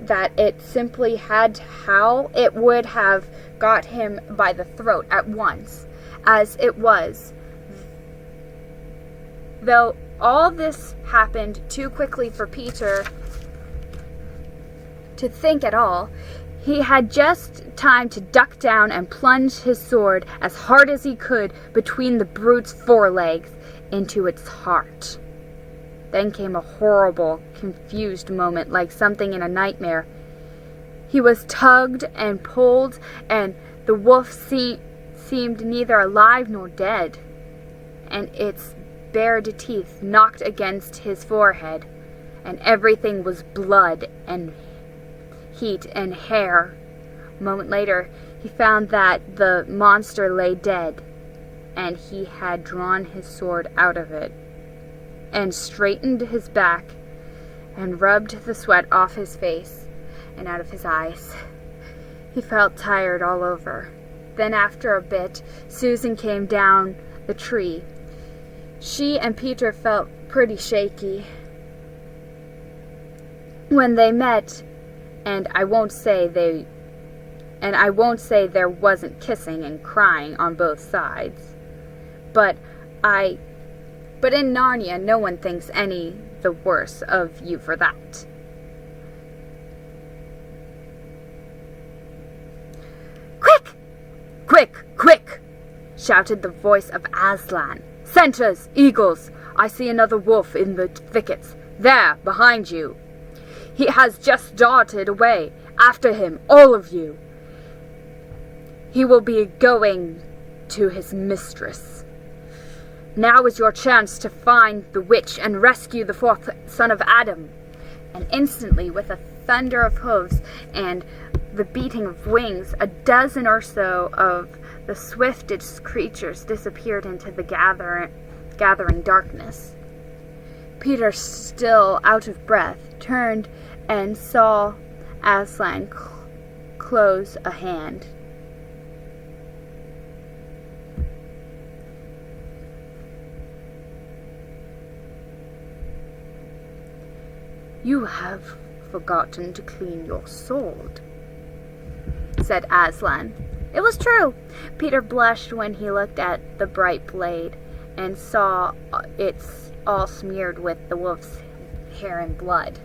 that it simply had to howl, it would have got him by the throat at once. As it was, though all this happened too quickly for Peter to think at all, he had just time to duck down and plunge his sword as hard as he could between the brute's forelegs into its heart. Then came a horrible, confused moment like something in a nightmare. He was tugged and pulled, and the wolf seemed neither alive nor dead, and its bared teeth knocked against his forehead, and everything was blood and heat and hair. A moment later, he found that the monster lay dead, and he had drawn his sword out of it, and straightened his back, and rubbed the sweat off his face and out of his eyes. He felt tired all over. Then after a bit, Susan came down the tree. She and Peter felt pretty shaky when they met, and I won't say there wasn't kissing and crying on both sides. But in Narnia, no one thinks any the worse of you for that. "Quick! Quick! Quick!" shouted the voice of Aslan. "Centaurs! Eagles! I see another wolf in the thickets. There, behind you. He has just darted away. After him, all of you. He will be going to his mistress. Now is your chance to find the witch and rescue the fourth son of Adam." And instantly, with a thunder of hooves and the beating of wings, a dozen or so of the swiftest creatures disappeared into the gathering darkness. Peter, still out of breath, turned and saw Aslan close a hand. "You have forgotten to clean your sword," said Aslan. It was true. Peter blushed when he looked at the bright blade and saw it's all smeared with the wolf's hair and blood.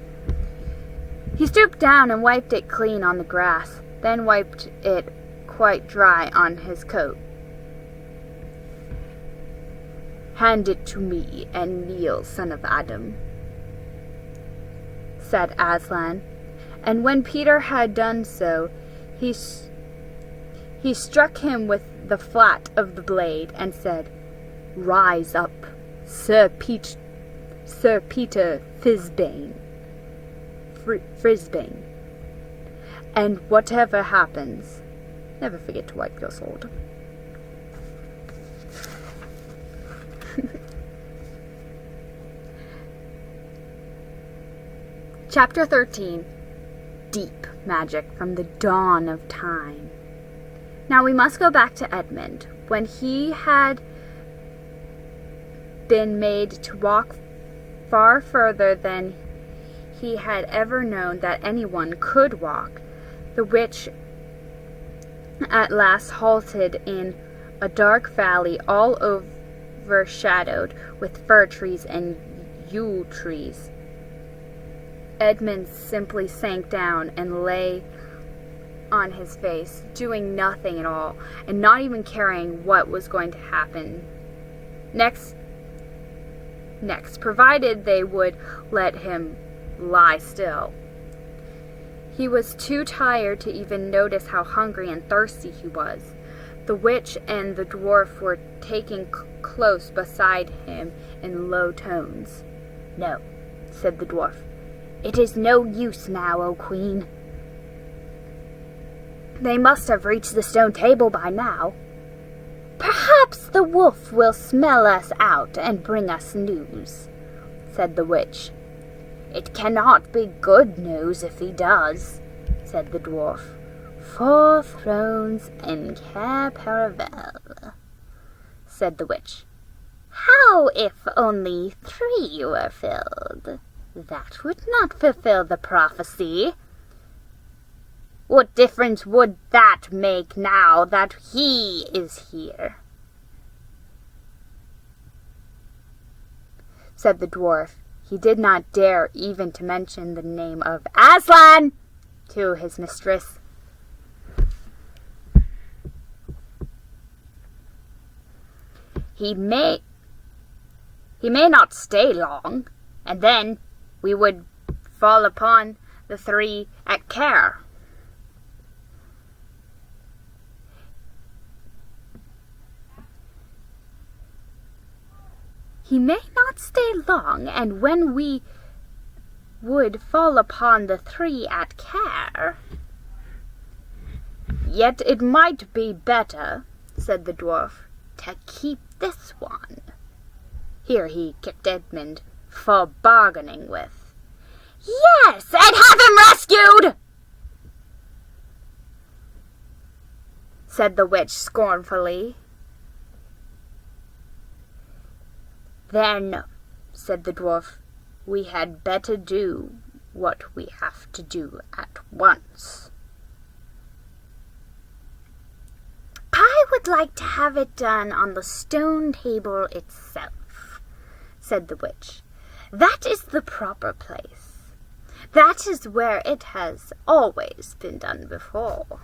He stooped down and wiped it clean on the grass, then wiped it quite dry on his coat. "Hand it to me and kneel, son of Adam," said Aslan, and when Peter had done so, he struck him with the flat of the blade and said, "Rise up, Sir Peter Frisbane, and whatever happens, never forget to wipe your sword." Chapter 13. Deep Magic from the Dawn of Time. Now we must go back to Edmund. When he had been made to walk far further than he had ever known that anyone could walk, the witch at last halted in a dark valley all overshadowed with fir trees and yew trees. Edmund simply sank down and lay on his face, doing nothing at all, and not even caring what was going to happen next, provided they would let him lie still. He was too tired to even notice how hungry and thirsty he was. The witch and the dwarf were taking close beside him in low tones. "No," said the dwarf. "It is no use now, O Queen. They must have reached the stone table by now. Perhaps the wolf will smell us out and bring us news," said the witch. "It cannot be good news if he does," said the dwarf. "4 thrones and Cair Paravel," said the witch. "How if only 3 were filled? That would not fulfill the prophecy." "What difference would that make now that he is here?" said the dwarf. He did not dare even to mention the name of Aslan to his mistress. He may not stay long, and then we would fall upon the 3 at Cair." "He may not stay long, and when we would fall upon the 3 at Cair." "Yet it might be better," said the dwarf, to keep this one." Here he kicked Edmund for bargaining with. "Yes, and have him rescued!" said the witch scornfully. "Then," said the dwarf, "we had better do what we have to do at once." "I would like to have it done on the stone table itself," said the witch. "That is the proper place. That is where it has always been done before."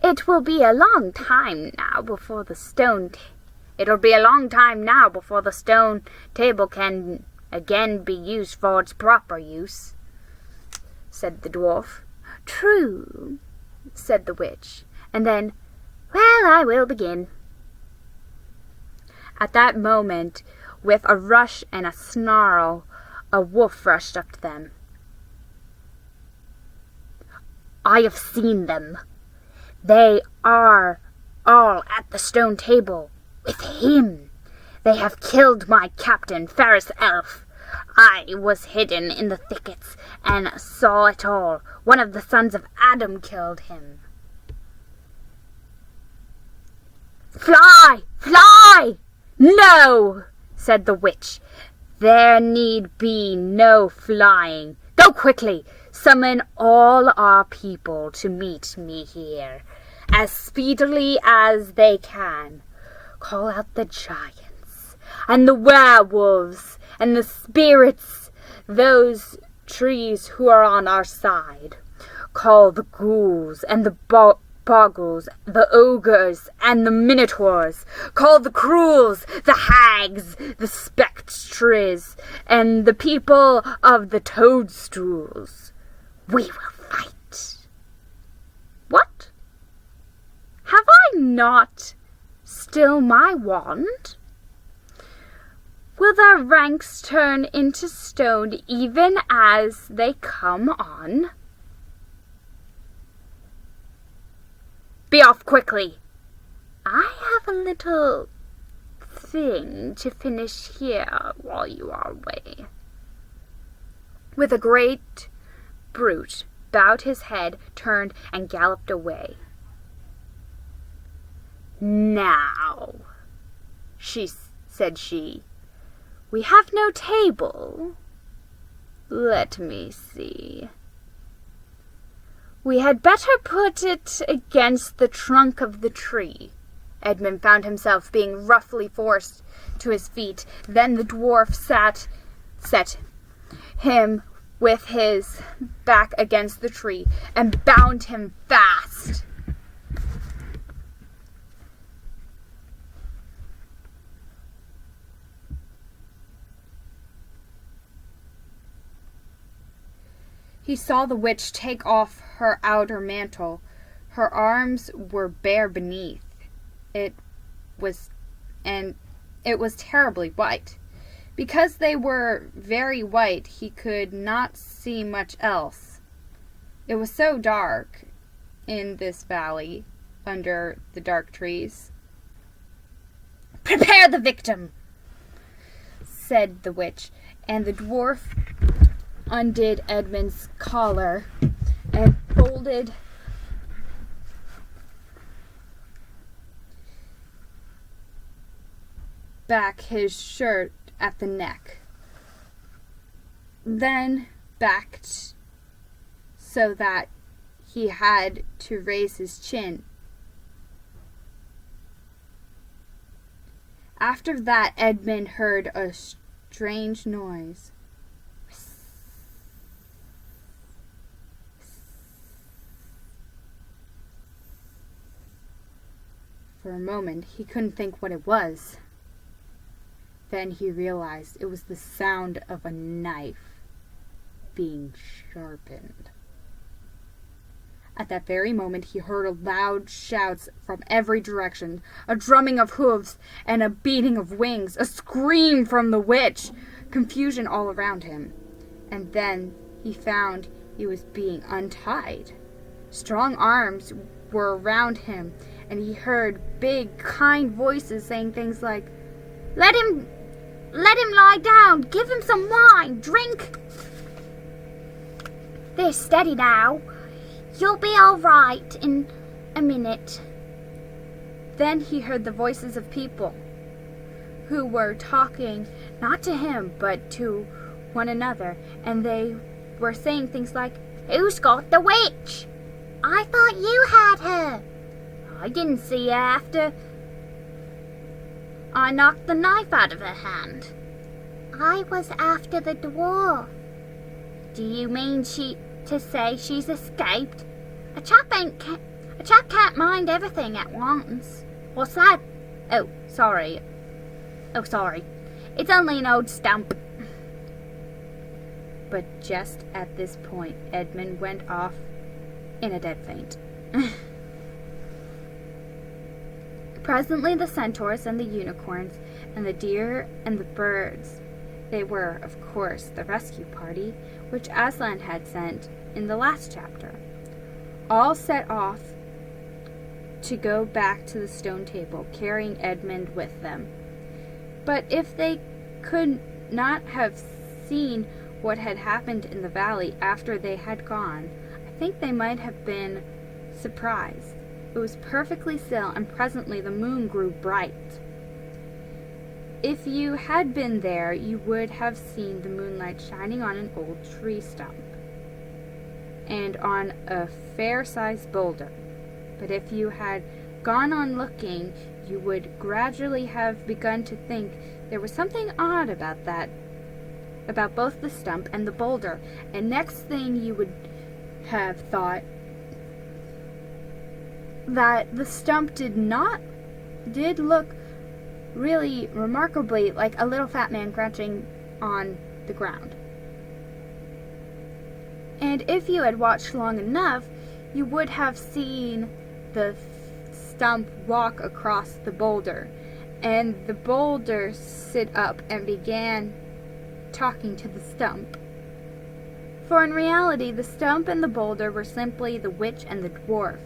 It'll be a long time now before the stone table can again be used for its proper use," said the dwarf. "True," said the witch, and then, "Well, I will begin." At that moment, with a rush and a snarl, a wolf rushed up to them. "I have seen them. They are all at the stone table with him. They have killed my captain, Ferris Elf. I was hidden in the thickets and saw it all. One of the sons of Adam killed him." "Fly! Fly!" "No," said the witch. "There need be no flying. Go quickly. Summon all our people to meet me here, as speedily as they can. Call out the giants, and the werewolves, and the spirits, those trees who are on our side. Call the ghouls, and the boggles, the ogres, and the minotaurs. Call the cruels, the hags, the spectres, and the people of the toadstools. We will fight." "What? Have I not still my wand? Will their ranks turn into stone even as they come on?" "Be off quickly. I have a little thing to finish here while you are away." With a great brute bowed his head, turned, and galloped away. "Now," said she, "we have no table. Let me see. We had better put it against the trunk of the tree." Edmund found himself being roughly forced to his feet. Then the dwarf set him with his back against the tree and bound him fast. He saw the witch take off her outer mantle. Her arms were bare beneath. It was terribly white. Because they were very white, he could not see much else. It was so dark in this valley, under the dark trees. "Prepare the victim," said the witch, and the dwarf undid Edmund's collar and folded back his shirt at the neck, then backed so that he had to raise his chin. After that, Edmund heard a strange noise. For a moment, he couldn't think what it was. Then he realized it was the sound of a knife being sharpened. At that very moment, he heard loud shouts from every direction, a drumming of hooves and a beating of wings, a scream from the witch, confusion all around him. And then he found he was being untied. Strong arms were around him, and he heard big, kind voices saying things like, Let him lie down. Give him some wine. Drink. There, steady now. You'll be all right in a minute. Then he heard the voices of people who were talking not to him but to one another, and they were saying things like, Who's got the witch? I thought you had her. I didn't see her after I knocked the knife out of her hand. I was after the dwarf. Do you mean to say she's escaped? A chap can't mind everything at once. What's that? Oh, sorry. It's only an old stump. But just at this point, Edmund went off in a dead faint. Presently the centaurs and the unicorns and the deer and the birds, they were, of course, the rescue party which Aslan had sent in the last chapter, all set off to go back to the stone table, carrying Edmund with them. But if they could not have seen what had happened in the valley after they had gone, I think they might have been surprised. It was perfectly still, and presently the moon grew bright. If you had been there, you would have seen the moonlight shining on an old tree stump and on a fair-sized boulder. But if you had gone on looking, you would gradually have begun to think there was something odd about both the stump and the boulder, and next thing you would have thought that the stump did look really remarkably like a little fat man crouching on the ground. And if you had watched long enough, you would have seen the stump walk across the boulder, and the boulder sit up and began talking to the stump. For in reality, the stump and the boulder were simply the witch and the dwarf.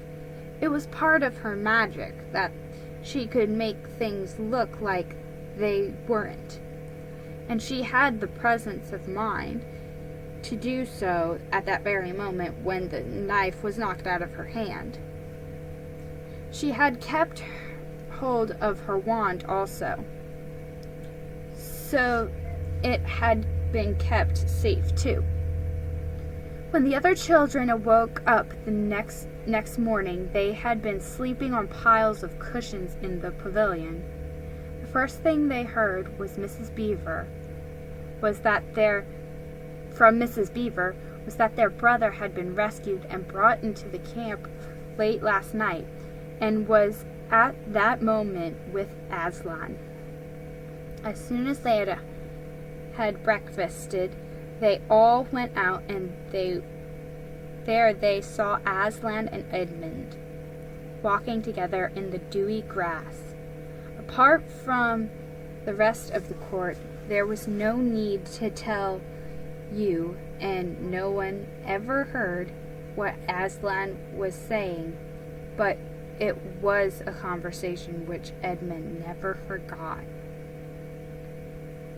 It was part of her magic that she could make things look like they weren't, and she had the presence of mind to do so at that very moment when the knife was knocked out of her hand. She had kept hold of her wand also, so it had been kept safe too. When the other children awoke up the next morning, they had been sleeping on piles of cushions in the pavilion. The first thing they heard was from Mrs. Beaver was that their brother had been rescued and brought into the camp late last night, and was at that moment with Aslan. As soon as they had breakfasted, they all went out, and there they saw Aslan and Edmund walking together in the dewy grass. Apart from the rest of the court, there was no need to tell you, and no one ever heard what Aslan was saying, but it was a conversation which Edmund never forgot.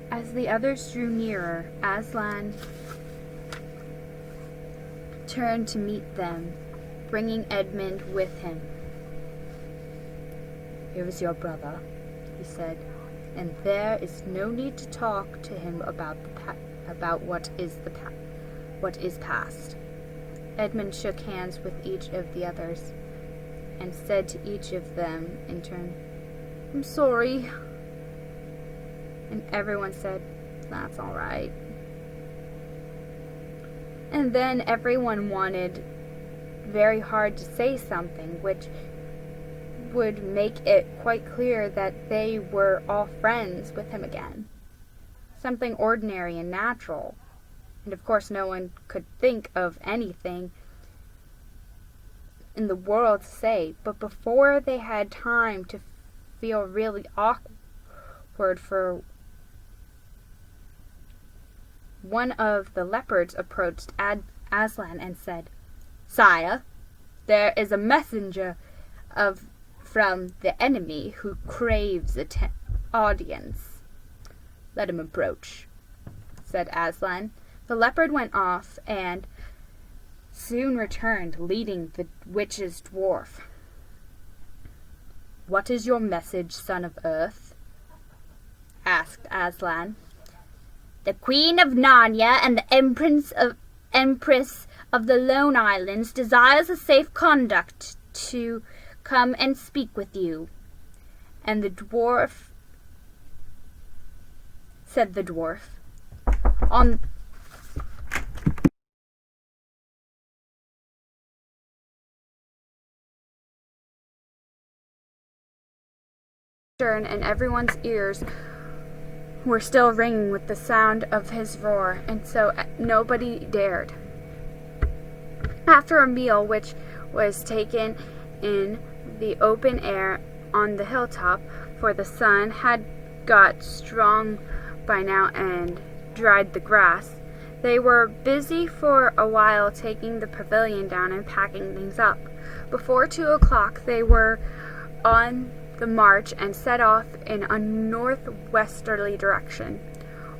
As the others drew nearer, Aslan turned to meet them, bringing Edmund with him. "Here is your brother," he said, "and there is no need to talk to him about what is past." Edmund shook hands with each of the others and said to each of them in turn, "I'm sorry." And everyone said, "That's all right." And then everyone wanted very hard to say something which would make it quite clear that they were all friends with him again. Something ordinary and natural. And of course no one could think of anything in the world to say, but before they had time to feel really awkward, for one of the leopards approached Aslan and said, "Sire, there is a messenger from the enemy who craves audience. Let him approach, said Aslan. The leopard went off and soon returned, leading the witch's dwarf. What is your message, son of Earth? Asked Aslan. The Queen of Narnia and the Empress of the Lone Islands desires a safe conduct to come and speak with you. And the dwarf, said the dwarf, on and everyone's ears were still ringing with the sound of his roar, and so nobody dared. After a meal which was taken in the open air on the hilltop, for the sun had got strong by now and dried the grass, they were busy for a while taking the pavilion down and packing things up. Before 2 o'clock they were on the march and set off in a northwesterly direction,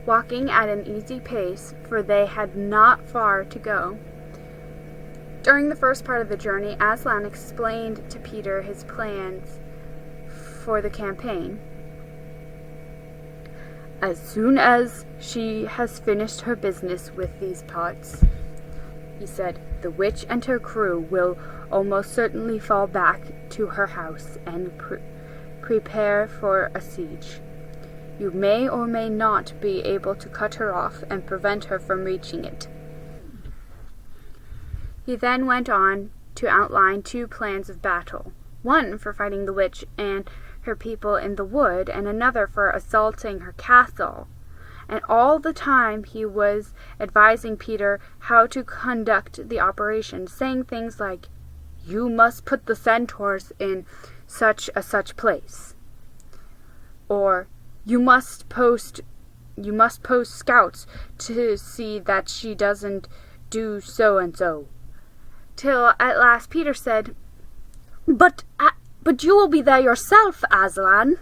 walking at an easy pace, for they had not far to go. During the first part of the journey, Aslan explained to Peter his plans for the campaign. As soon as she has finished her business with these parts, he said, the witch and her crew will almost certainly fall back to her house and prepare for a siege. You may or may not be able to cut her off and prevent her from reaching it. He then went on to outline 2 plans of battle, one for fighting the witch and her people in the wood, and another for assaulting her castle. And all the time he was advising Peter how to conduct the operation, saying things like, "You must put the centaurs in such place," or you must post scouts to see that she doesn't do so and so, till at last Peter said, but you will be there yourself, Aslan."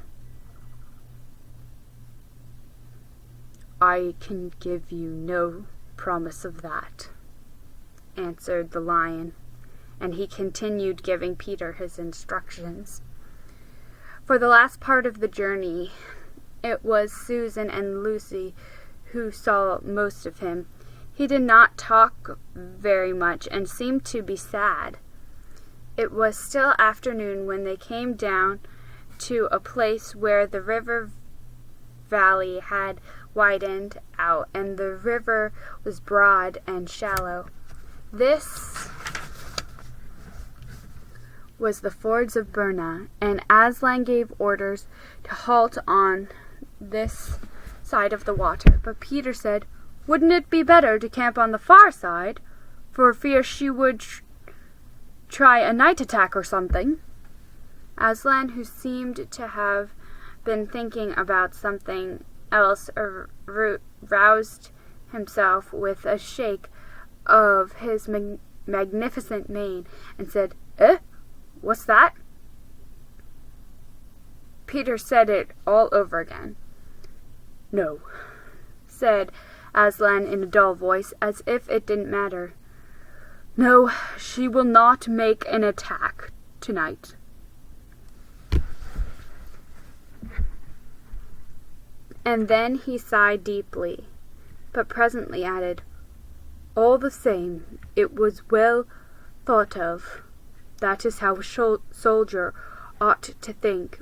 "I can give you no promise of that," answered the lion, and he continued giving Peter his instructions. For the last part of the journey, it was Susan and Lucy who saw most of him. He did not talk very much and seemed to be sad. It was still afternoon when they came down to a place where the river valley had widened out and the river was broad and shallow. This was the fords of Birna, and Aslan gave orders to halt on this side of the water. But Peter said, "Wouldn't it be better to camp on the far side, for fear she would try a night attack or something?" Aslan, who seemed to have been thinking about something else, roused himself with a shake of his magnificent mane and said, What's that?" Peter said it all over again. "No," said Aslan in a dull voice, as if it didn't matter. "No, she will not make an attack tonight." And then he sighed deeply, but presently added, "All the same, it was well thought of. That is how a soldier ought to think,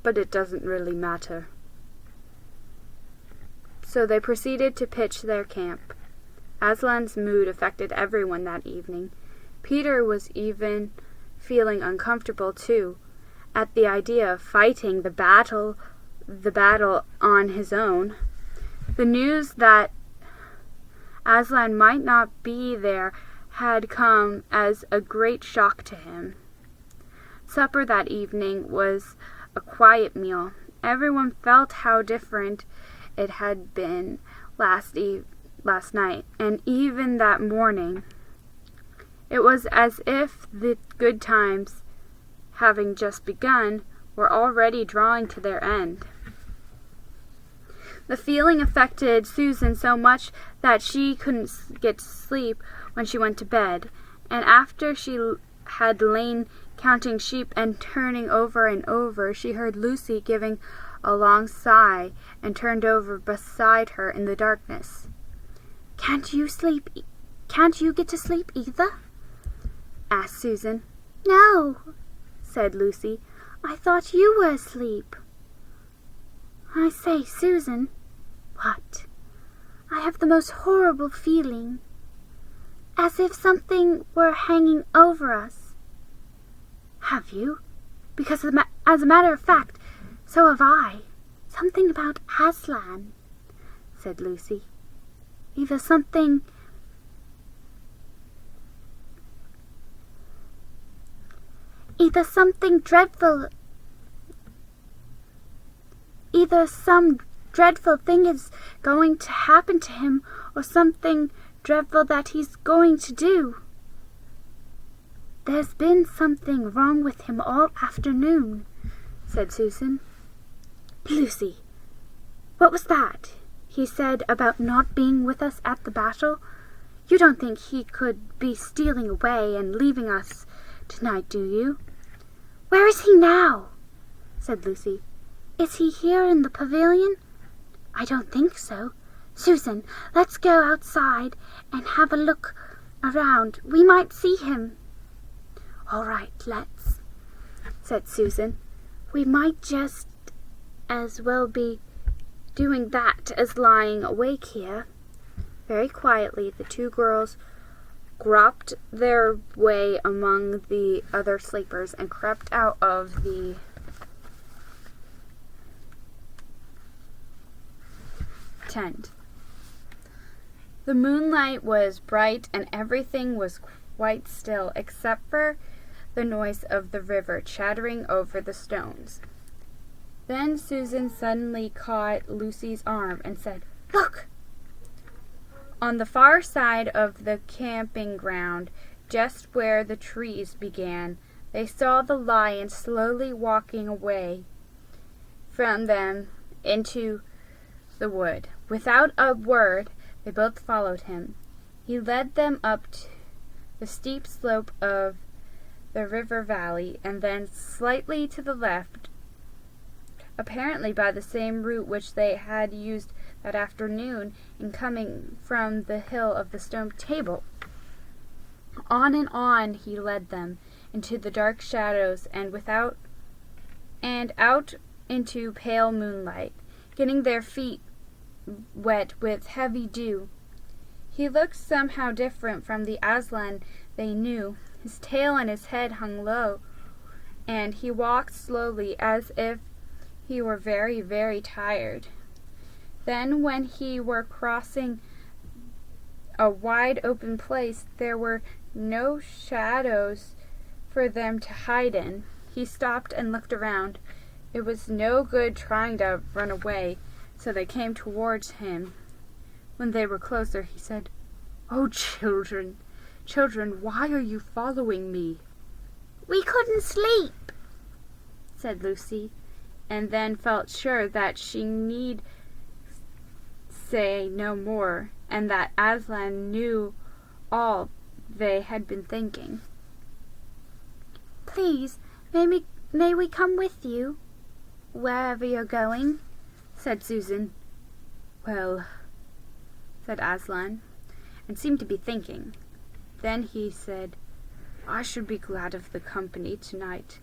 but it doesn't really matter." So they proceeded to pitch their camp. Aslan's mood affected everyone that evening. Peter was even feeling uncomfortable too, at the idea of fighting the battle on his own. The news that Aslan might not be there had come as a great shock to him. Supper that evening was a quiet meal. Everyone felt how different it had been last night, and even that morning. It was as if the good times, having just begun, were already drawing to their end. The feeling affected Susan so much that she couldn't get to sleep when she went to bed, and after she had lain counting sheep and turning over and over, she heard Lucy giving a long sigh and turned over beside her in the darkness. Can't you get to sleep either?" asked Susan. "No," said Lucy. "I thought you were asleep." "I say, Susan." "What?" "I have the most horrible feeling, as if something were hanging over us." "Have you? Because as a matter of fact, so have I." "Something about Aslan," said Lucy. "Either something dreadful. Either some dreadful thing is going to happen to him, or something dreadful that he's going to do. There's been something wrong with him all afternoon," said Susan. "Lucy, what was that he said about not being with us at the battle? You don't think he could be stealing away and leaving us tonight, do you?" "Where is he now?" said Lucy. "Is he here in the pavilion?" "I don't think so." "Susan, let's go outside and have a look around. We might see him." "All right, let's," said Susan. "We might just as well be doing that as lying awake here." Very quietly, the two girls groped their way among the other sleepers and crept out of the tent. The moonlight was bright and everything was quite still except for the noise of the river chattering over the stones. Then Susan suddenly caught Lucy's arm and said, "Look!" On the far side of the camping ground, just where the trees began, they saw the lion slowly walking away from them into the wood. Without a word, they both followed him. He led them up the steep slope of the river valley and then slightly to the left, apparently by the same route which they had used that afternoon in coming from the hill of the stone table. On and on he led them into the dark shadows and out into pale moonlight, getting their feet wet with heavy dew. He looked somehow different from the Aslan they knew. His tail and his head hung low, and he walked slowly as if he were very, very tired. Then when he were crossing a wide open place, there were no shadows for them to hide in. He stopped and looked around. It was no good trying to run away, so they came towards him. When they were closer, he said, "Oh, children, why are you following me?" "We couldn't sleep," said Lucy, and then felt sure that she need say no more, and that Aslan knew all they had been thinking. "Please, may we come with you, wherever you're going?" said Susan. "Well," said Aslan, and seemed to be thinking. Then he said, "I should be glad of the company tonight.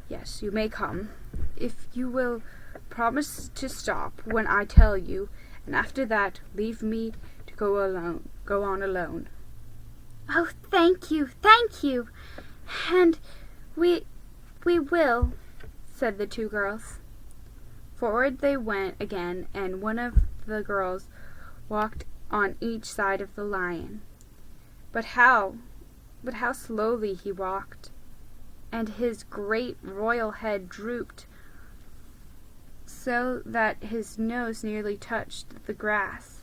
Yes, you may come, if you will promise to stop when I tell you, and after that leave me to go on alone." "Oh, thank you, and we will," said the two girls. Forward they went again, and one of the girls walked on each side of the lion. But how slowly he walked, and his great royal head drooped so that his nose nearly touched the grass.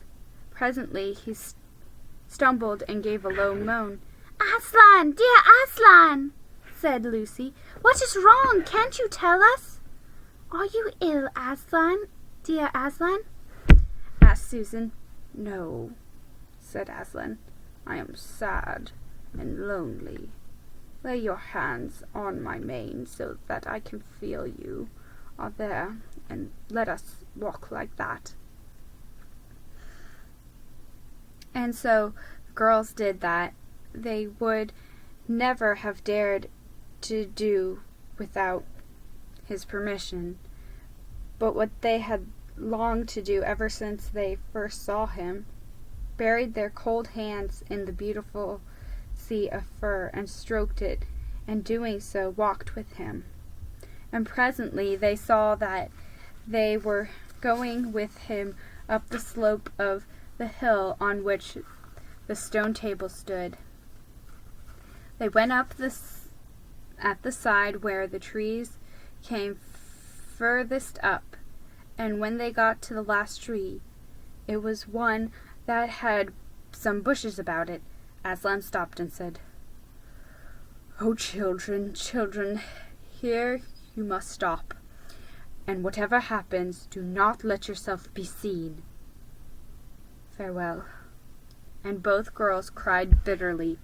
Presently he stumbled and gave a low moan. Aslan, dear Aslan, said Lucy. What is wrong? Can't you tell us? Are you ill, Aslan, dear Aslan? asked Susan. No, said Aslan. I am sad and lonely. Lay your hands on my mane so that I can feel you are there, and let us walk like that. And so girls did that. They would never have dared to do without his permission. But what they had longed to do ever since they first saw him, buried their cold hands in the beautiful sea of fur and stroked it, and doing so walked with him. And presently they saw that they were going with him up the slope of the hill on which the stone table stood. They went up at the side where the trees came furthest up, and when they got to the last tree, it was one that had some bushes about it. Aslan stopped and said, "Oh, children, children, here you must stop, and whatever happens, do not let yourself be seen. Farewell." And both girls cried bitterly,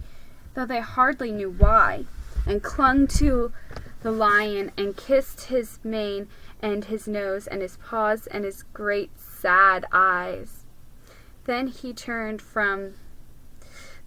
though they hardly knew why, and clung to the lion and kissed his mane and his nose and his paws and his great sad eyes. Then he turned from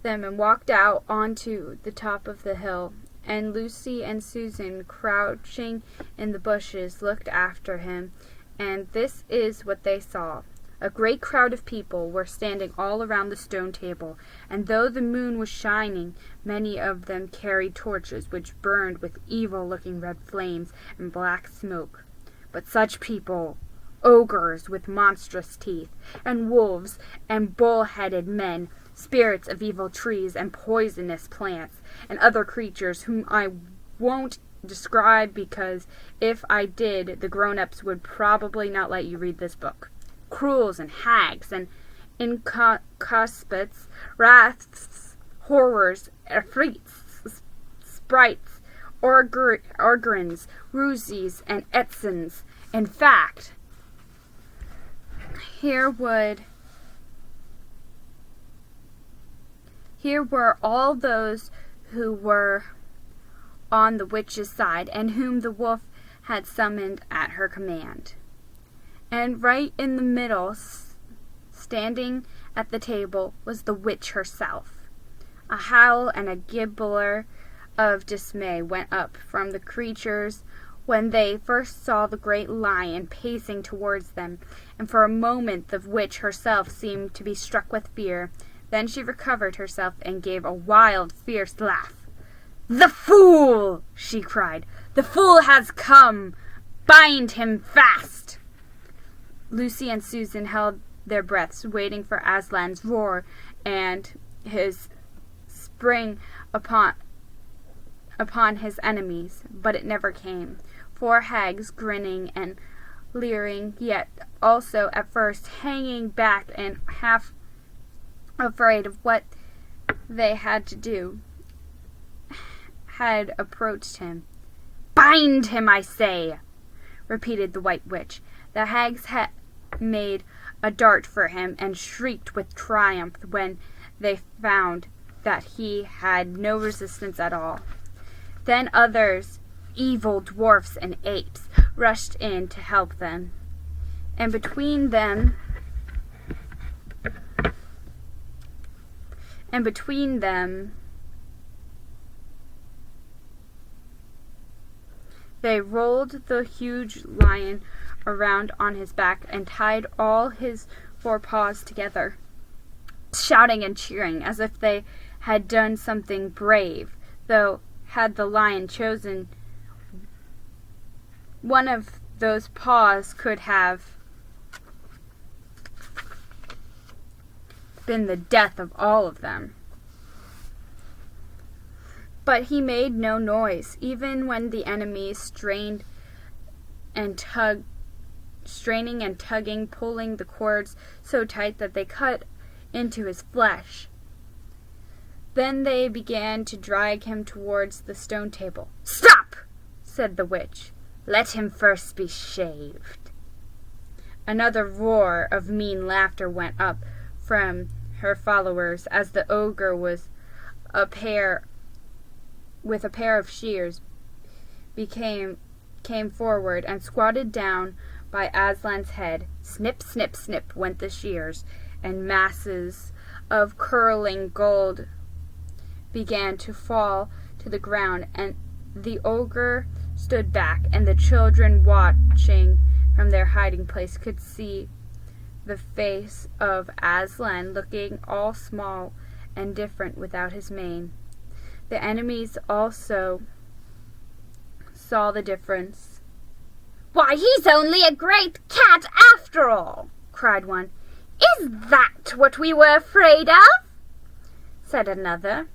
them and walked out onto the top of the hill, and Lucy and Susan, crouching in the bushes, looked after him, and this is what they saw. A great crowd of people were standing all around the stone table, and though the moon was shining, many of them carried torches which burned with evil-looking red flames and black smoke. But such people, ogres with monstrous teeth, and wolves and bull-headed men, spirits of evil trees and poisonous plants, and other creatures whom I won't describe because if I did, the grown-ups would probably not let you read this book. Cruels and hags and incuspids, wraths, horrors, afrits, sprites, ogrins, rusies, and etzins. In fact, here were all those who were on the witch's side, and whom the wolf had summoned at her command. And right in the middle, standing at the table, was the witch herself. A howl and a gibber of dismay went up from the creatures when they first saw the great lion pacing towards them, and for a moment the witch herself seemed to be struck with fear. Then she recovered herself and gave a wild, fierce laugh. "The fool!" she cried. "The fool has come! Bind him fast!" Lucy and Susan held their breaths, waiting for Aslan's roar and his spring upon his enemies, but it never came. 4 hags, grinning and leering, yet also at first hanging back and half afraid of what they had to do, had approached him. "Bind him, I say!" repeated the White Witch. The hags had made a dart for him and shrieked with triumph when they found that he had no resistance at all. Then others, evil dwarfs and apes, rushed in to help them. And between them they rolled the huge lion around on his back and tied all his 4 paws together, shouting and cheering as if they had done something brave, though had the lion chosen one of those paws could have been the death of all of them. But he made no noise, even when the enemies straining and tugging, pulling the cords so tight that they cut into his flesh. Then they began to drag him towards the stone table. "Stop!" said the witch. "Let him first be shaved." Another roar of mean laughter went up from her followers as the ogre with a pair of shears came forward and squatted down by Aslan's head. Snip, snip, snip went the shears, and masses of curling gold began to fall to the ground, and the ogre stood back, and the children watching from their hiding place could see the face of Aslan looking all small and different without his mane. The enemies also saw the difference. "Why, he's only a great cat after all!" cried one. "Is that what we were afraid of?" said another.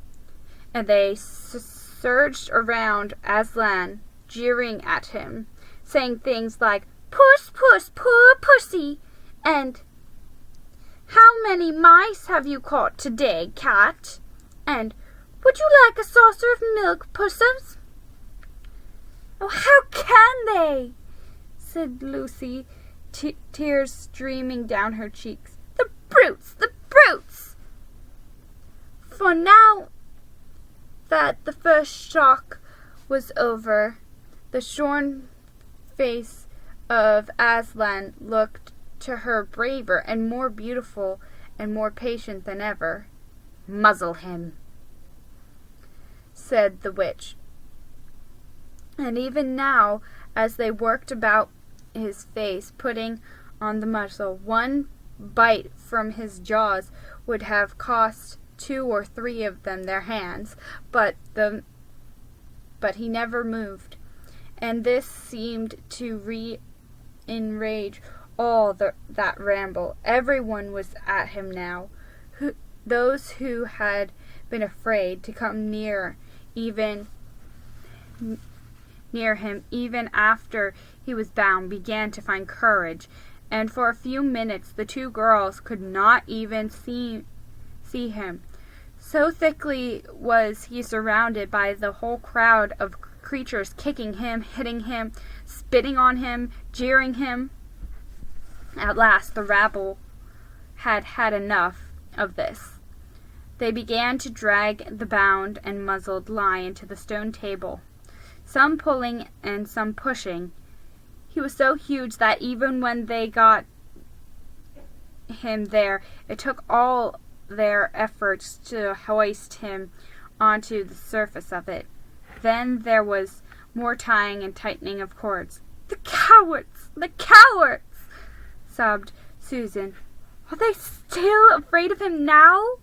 And they surged around Aslan, jeering at him, saying things like, "Puss, puss, poor pussy," and "How many mice have you caught today, cat?" and "Would you like a saucer of milk, pussums?" "Oh, how can they?" said Lucy, tears streaming down her cheeks. "The brutes! The brutes!" For now that the first shock was over, the shorn face of Aslan looked to her braver and more beautiful and more patient than ever. "Muzzle him," said the witch. And even now, as they worked about his face, putting on the muzzle, one bite from his jaws would have cost 2 or 3 of them their hands, but he never moved, and this seemed to enrage all that ramble. Everyone was at him now. Those who had been afraid to come near him even after he was bound began to find courage, and for a few minutes the 2 girls could not even see him. So thickly was he surrounded by the whole crowd of creatures, kicking him, hitting him, spitting on him, jeering him. At last the rabble had had enough of this. They began to drag the bound and muzzled lion to the stone table, some pulling and some pushing. He was so huge that even when they got him there, it took all their efforts to hoist him onto the surface of it. Then there was more tying and tightening of cords. "The cowards! The cowards!" sobbed Susan. "Are they still afraid of him now?"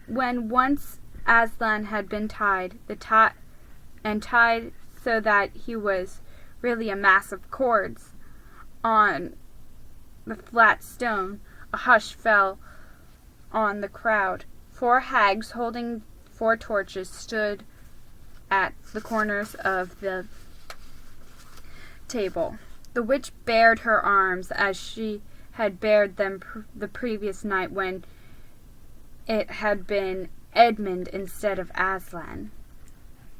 When once Aslan had been tied so that he was really a mass of cords on the flat stone, a hush fell on the crowd. 4 hags holding 4 torches stood at the corners of the table. The witch bared her arms as she had bared them the previous night when it had been Edmund instead of Aslan.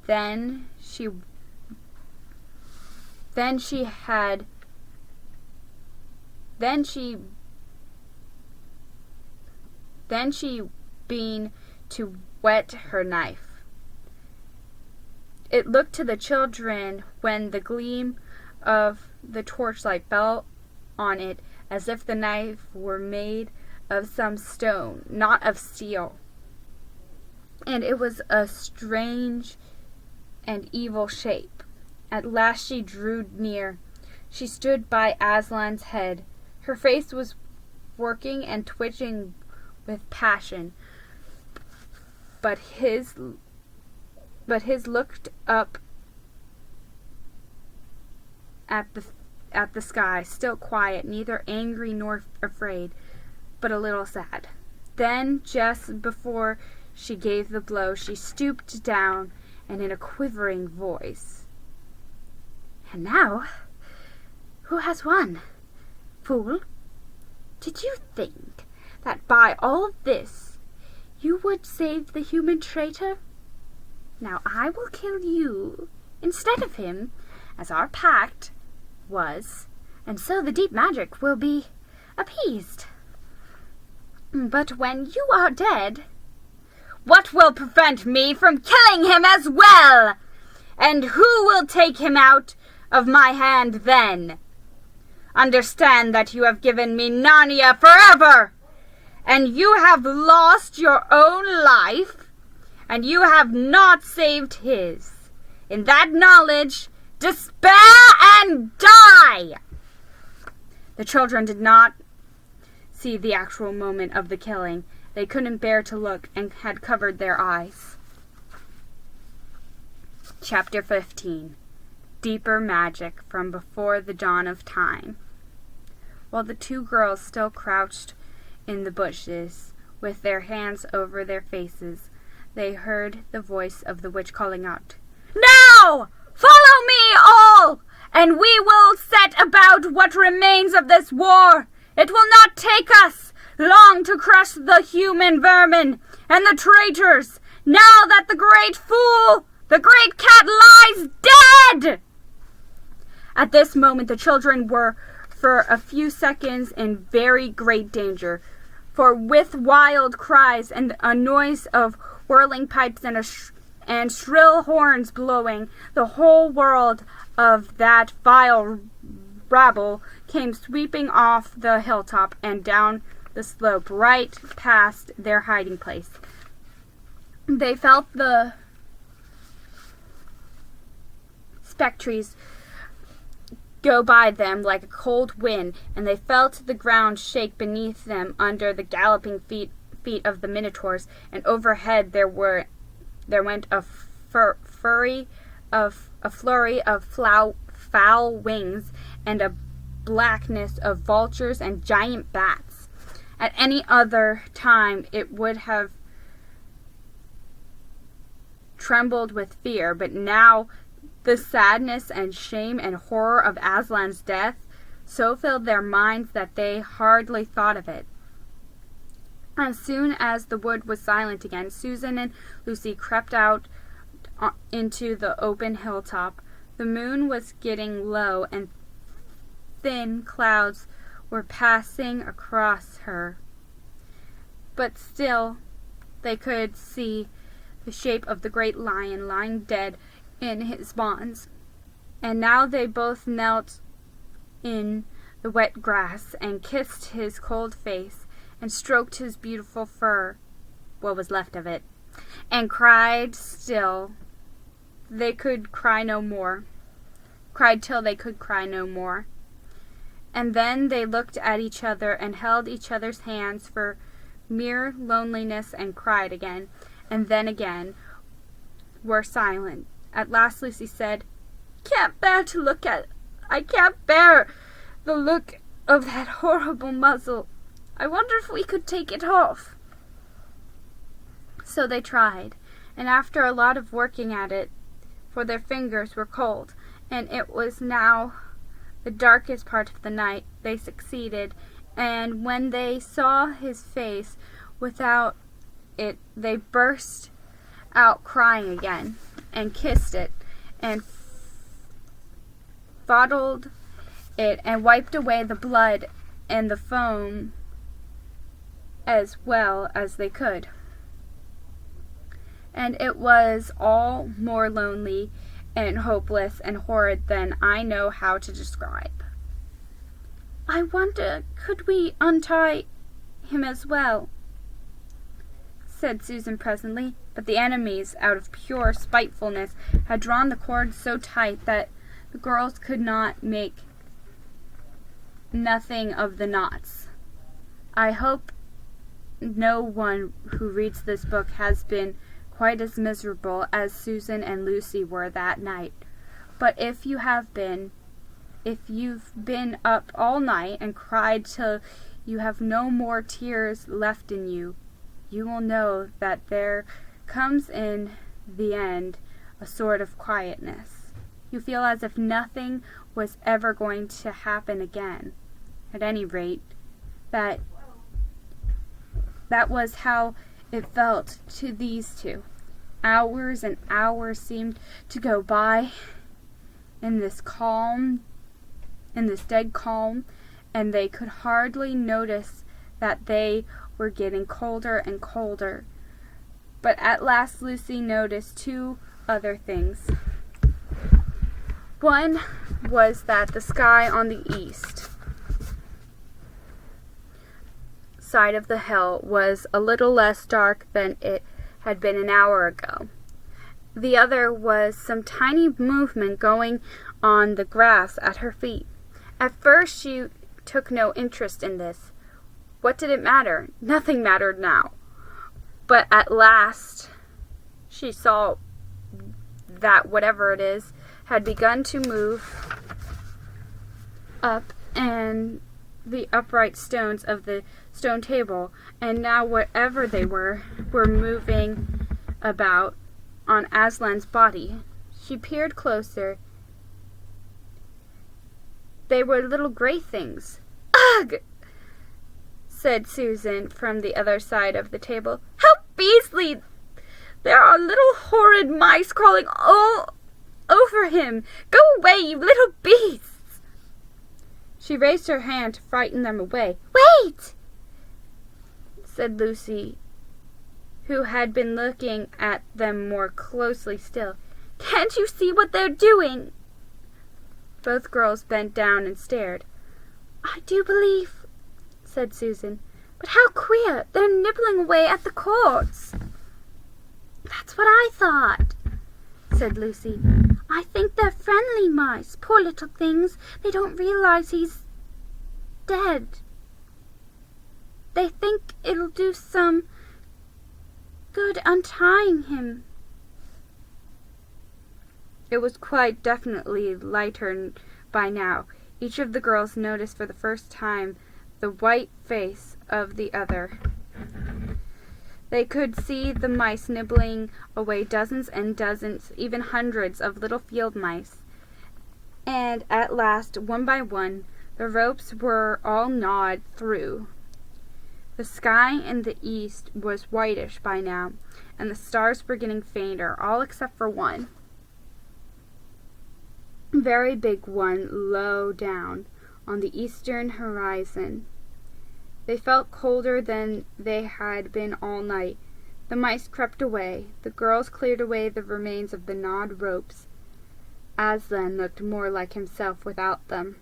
Then she began to whet her knife. It looked to the children when the gleam of the torchlight fell on it as if the knife were made of some stone, not of steel. And it was a strange and evil shape. At last she drew near. She stood by Aslan's head. Her face was working and twitching with passion, but his looked up at the sky, still quiet, neither angry nor afraid, but a little sad. Then, just before she gave the blow, she stooped down, and in a quivering voice, "And now, who has won? Fool, did you think that by all this You would save the human traitor? Now I will kill you instead of him, as our pact was, and so the deep magic will be appeased. But when you are dead, what will prevent me from killing him as well? And who will take him out of my hand then? Understand that you have given me Narnia forever, and you have lost your own life, and you have not saved his. In that knowledge, despair and die! The children did not see the actual moment of the killing. They couldn't bear to look and had covered their eyes. Chapter 15. Deeper Magic from Before the Dawn of Time. While the two girls still crouched in the bushes, with their hands over their faces, they heard the voice of the witch calling out, "Now! Follow me all, and we will set about what remains of this war. It will not take us long to crush the human vermin and the traitors, now that the great fool, the great cat, lies dead!" At this moment the children were for a few seconds in very great danger, for with wild cries and a noise of whirling pipes and shrill horns blowing, the whole world of that vile rabble came sweeping off the hilltop and down the slope right past their hiding place. They felt the spectres go by them like a cold wind, and they felt the ground shake beneath them under the galloping feet of the minotaurs, and overhead there went a flurry of foul wings and a blackness of vultures and giant bats. At any other time it would have trembled with fear, but now the sadness and shame and horror of Aslan's death so filled their minds that they hardly thought of it. As soon as the wood was silent again, Susan and Lucy crept out into the open hilltop. The moon was getting low, and thin clouds were passing across her. But still they could see the shape of the great lion lying dead in his bonds. And now they both knelt in the wet grass and kissed his cold face and stroked his beautiful fur, what was left of it, and cried still. They could cry no more. Cried till they could cry no more. And then they looked at each other and held each other's hands for mere loneliness and cried again, and then again were silent. At last Lucy said, I can't bear the look of that horrible muzzle. I wonder if we could take it off." So they tried, and after a lot of working at it, for their fingers were cold, and it was now the darkest part of the night, they succeeded, and when they saw his face without it, they burst out crying again, and kissed it, and fondled it, and wiped away the blood and the foam as well as they could. And it was all more lonely and hopeless and horrid than I know how to describe. "I wonder, could we untie him as well?" said Susan presently, but the enemies, out of pure spitefulness, had drawn the cord so tight that the girls could not make nothing of the knots. I hope no one who reads this book has been quite as miserable as Susan and Lucy were that night. But if you have been, if you've been up all night and cried till you have no more tears left in you, you will know that there comes in the end a sort of quietness. You feel as if nothing was ever going to happen again. At any rate, that was how it felt to these two. Hours and hours seemed to go by in this dead calm, and they could hardly notice that they were getting colder and colder. But at last Lucy noticed two other things. One was that the sky on the east side of the hill was a little less dark than it had been an hour ago. The other was some tiny movement going on the grass at her feet. At first she took no interest in this. What did it matter? Nothing mattered now. But at last she saw that whatever it is had begun to move up and the upright stones of the stone table, and now whatever they were moving about on Aslan's body. She peered closer. They were little gray things. Ugh! Said Susan from the other side of the table. How beastly! There are little horrid mice crawling all over him. Go away, you little beasts! She raised her hand to frighten them away. Wait! Said Lucy, who had been looking at them more closely still. Can't you see what they're doing? Both girls bent down and stared. I do believe, said Susan. But how queer! They're nibbling away at the cords. That's what I thought, said Lucy. I think they're friendly mice. Poor little things. They don't realize he's dead. They think it'll do some good untying him. It was quite definitely lighter by now. Each of the girls noticed for the first time the white face of the other. They could see the mice nibbling away dozens and dozens, even hundreds of little field mice. And at last, one by one, the ropes were all gnawed through. The sky in the east was whitish by now, and the stars were getting fainter, all except for one. Very big one low down on the eastern horizon. They felt colder than they had been all night. The mice crept away. The girls cleared away the remains of the gnawed ropes. Aslan looked more like himself without them.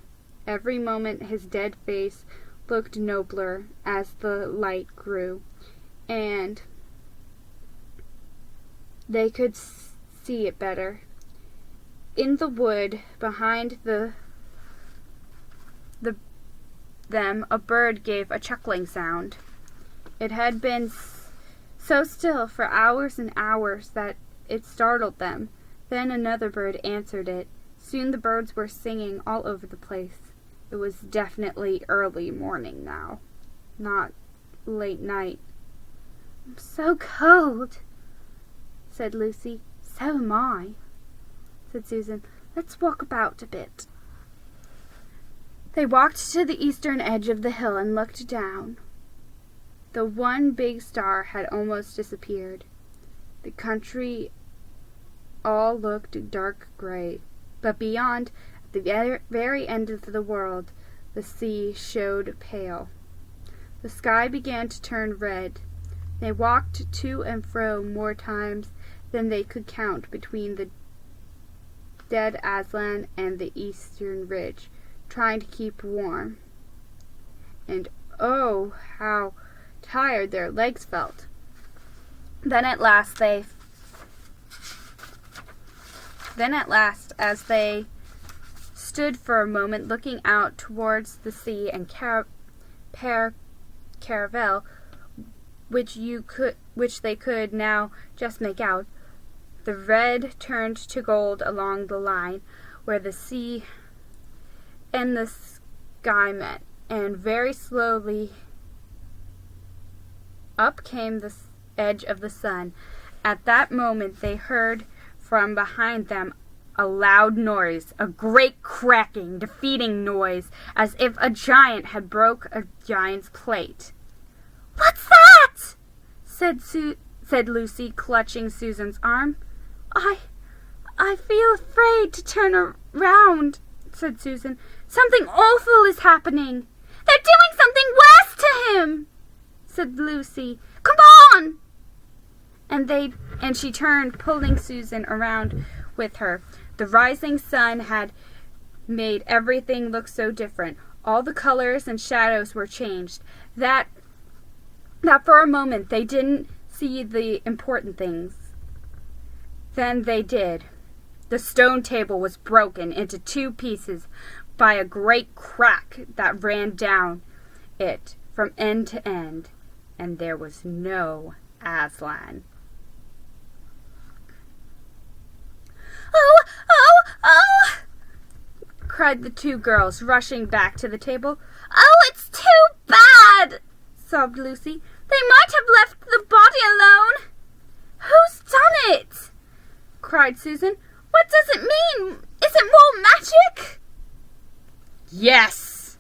Every moment his dead face looked nobler as the light grew, and they could see it better. In the wood behind them, a bird gave a chuckling sound. It had been so still for hours and hours that it startled them. Then another bird answered it. Soon the birds were singing all over the place. It was definitely early morning now, not late night. I'm so cold, said Lucy. So am I, said Susan. Let's walk about a bit. They walked to the eastern edge of the hill and looked down. The one big star had almost disappeared. The country all looked dark gray, but beyond, at the very end of the world, the sea showed pale. The sky began to turn red. They walked to and fro more times than they could count between the dead Aslan and the eastern ridge, trying to keep warm. And oh, how tired their legs felt. Then at last, as they stood for a moment looking out towards the sea and Caravel, which they could now just make out, the red turned to gold along the line where the sea and the sky met, and very slowly up came the edge of the sun. At that moment they heard from behind them a loud noise, a great cracking, defeating noise, as if a giant had broke a giant's plate. "What's that?" said Lucy, clutching Susan's arm. I feel afraid to turn around, said Susan. Something awful is happening. They're doing something worse to him, said Lucy. Come on! And she turned, pulling Susan around with her. The rising sun had made everything look so different. All the colors and shadows were changed. That for a moment they didn't see the important things. Then they did. The stone table was broken into 2 pieces by a great crack that ran down it from end to end, and there was no Aslan. Oh! Cried the 2 girls, rushing back to the table. Oh, it's too bad, sobbed Lucy. They might have left the body alone. Who's done it? Cried Susan. What does it mean? Is it more magic? Yes,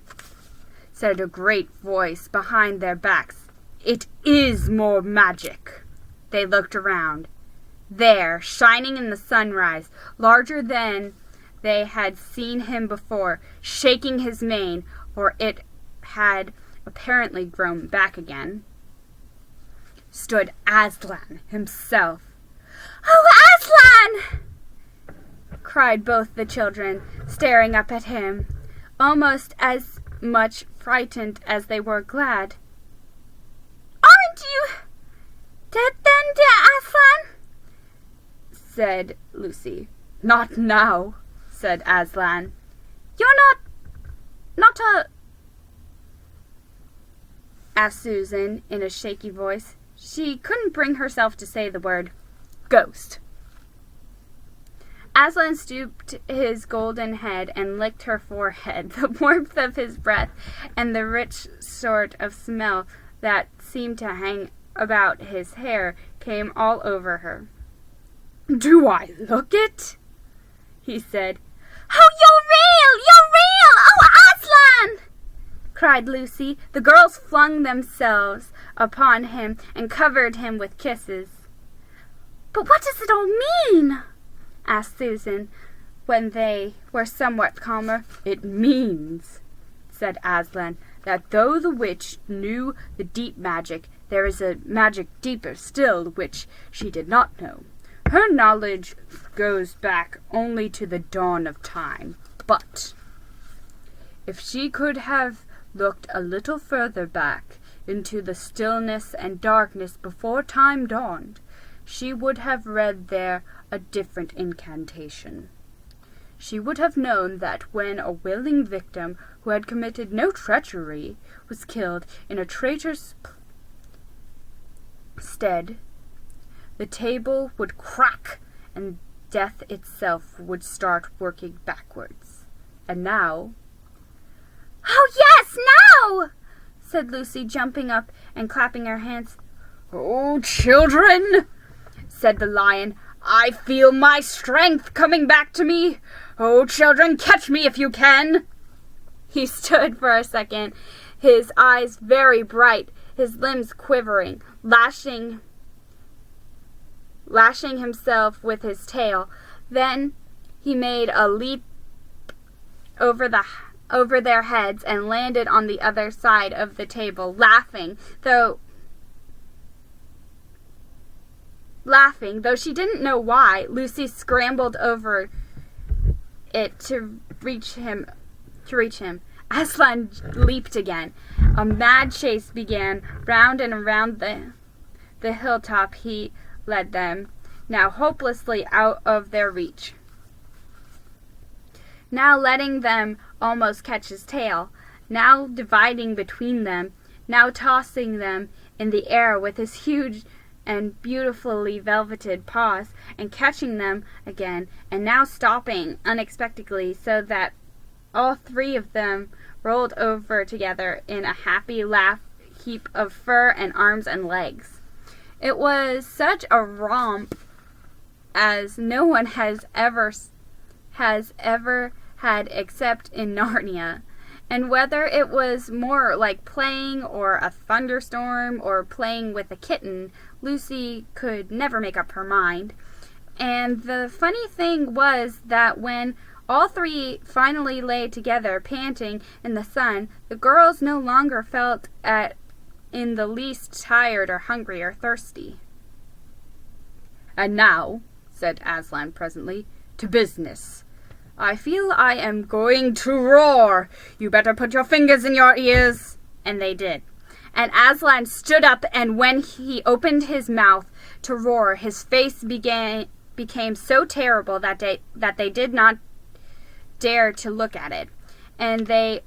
said a great voice behind their backs. It is more magic. They looked around. There, shining in the sunrise, larger than they had seen him before, shaking his mane, for it had apparently grown back again, stood Aslan himself. Oh, Aslan! Cried both the children, staring up at him, almost as much frightened as they were glad. Aren't you dead then, dear Aslan? Said Lucy. Not now, said Aslan. You're not a... asked Susan in a shaky voice. She couldn't bring herself to say the word ghost. Aslan stooped his golden head and licked her forehead. The warmth of his breath and the rich sort of smell that seemed to hang about his hair came all over her. Do I look it? He said. Oh, you're real! Oh, Aslan! Cried Lucy. The girls flung themselves upon him and covered him with kisses. But what does it all mean? Asked Susan, when they were somewhat calmer. It means, said Aslan, that though the witch knew the deep magic, there is a magic deeper still which she did not know. Her knowledge goes back only to the dawn of time. But if she could have looked a little further back into the stillness and darkness before time dawned, she would have read there a different incantation. She would have known that when a willing victim who had committed no treachery was killed in a traitor's stead, the table would crack and death itself would start working backwards. And now... Oh, yes, now! said Lucy, jumping up and clapping her hands. Oh, children, said the lion, I feel my strength coming back to me. Oh, children, catch me if you can. He stood for a second, his eyes very bright, his limbs quivering, lashing himself with his tail. Then he made a leap over their heads and landed on the other side of the table, laughing, though she didn't know why. Lucy scrambled over it to reach him. Aslan leaped again. A mad chase began. Round and around the hilltop he led them, now hopelessly out of their reach, now letting them almost catch his tail, now dividing between them, now tossing them in the air with his huge and beautifully velveted paws, and catching them again, and now stopping unexpectedly so that all 3 of them rolled over together in a happy laugh heap of fur and arms and legs. It was such a romp as no one has ever had except in Narnia, And whether it was more like playing or a thunderstorm or playing with a kitten, Lucy could never make up her mind. And the funny thing was that when all three finally lay together, panting in the sun, the girls no longer felt in the least tired or hungry or thirsty. "And now," said Aslan presently, "to business. I feel I am going to roar. You better put your fingers in your ears." And they did. And Aslan stood up, and when he opened his mouth to roar, his face became so terrible that they did not dare to look at it. And they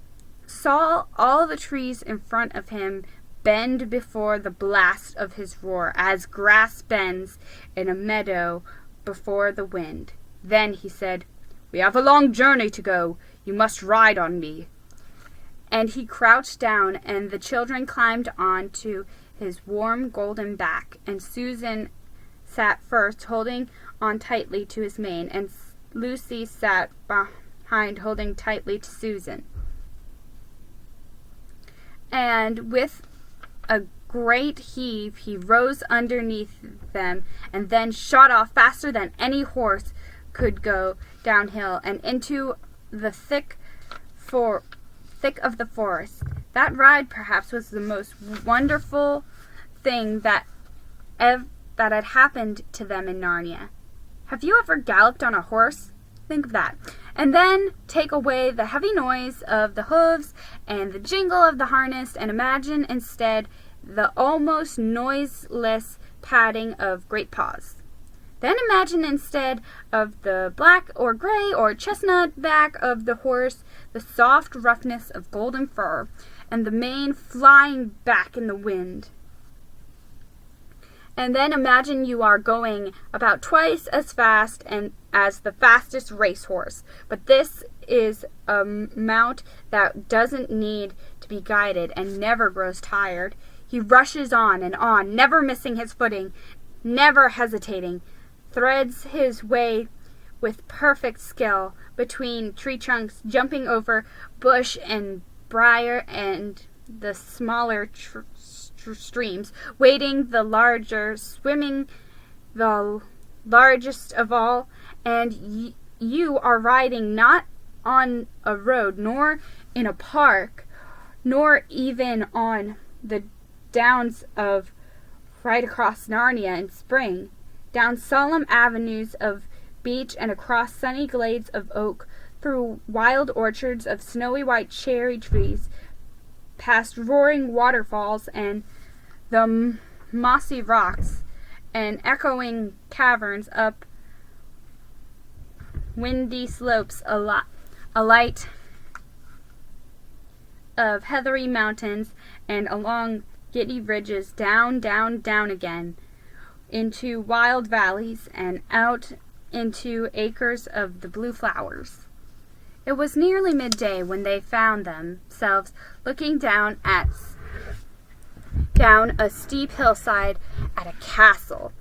saw all the trees in front of him bend before the blast of his roar, as grass bends in a meadow before the wind. Then he said, "We have a long journey to go. You must ride on me." And he crouched down, and the children climbed on to his warm golden back, and Susan sat first, holding on tightly to his mane, and Lucy sat behind, holding tightly to Susan. And with a great heave, he rose underneath them, and then shot off faster than any horse could go downhill and into the thick of the forest. That ride perhaps was the most wonderful thing that had happened to them in Narnia. Have you ever galloped on a horse? Think of that. And then take away the heavy noise of the hooves and the jingle of the harness, and imagine instead the almost noiseless padding of great paws. Then imagine instead of the black or gray or chestnut back of the horse, the soft roughness of golden fur, and the mane flying back in the wind. And then imagine you are going about twice as fast as the fastest racehorse. But this is a mount that doesn't need to be guided and never grows tired. He rushes on, never missing his footing, never hesitating, threads his way with perfect skill between tree trunks, jumping over bush and briar and the smaller streams, wading the larger, swimming the largest of all, and you are riding not on a road, nor in a park, nor even on the downs of right across Narnia in spring, down solemn avenues of beech and across sunny glades of oak, through wild orchards of snowy white cherry trees, past roaring waterfalls and the mossy rocks and echoing caverns, up windy slopes alight of heathery mountains, and along giddy ridges, down, down, down again, into wild valleys, and out into acres of the blue flowers. It was nearly midday when they found themselves looking down a steep hillside at a castle.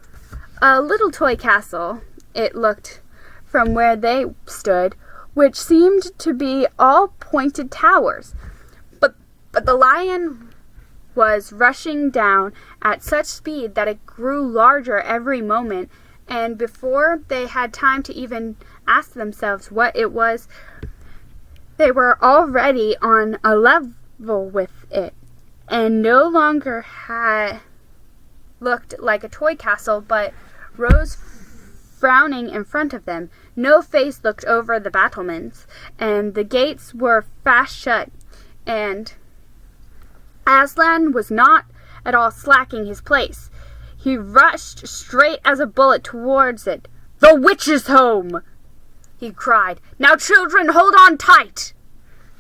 A little toy castle, it looked from where they stood, which seemed to be all pointed towers. But the lion was rushing down at such speed that it grew larger every moment, and before they had time to even ask themselves what it was, they were already on a level with it, and no longer had looked like a toy castle, but rose frowning in front of them. No face looked over the battlements, and the gates were fast shut, and Aslan was not at all slacking his pace. He rushed straight as a bullet towards it. "The witch's home!" he cried. "Now, children, hold on tight!"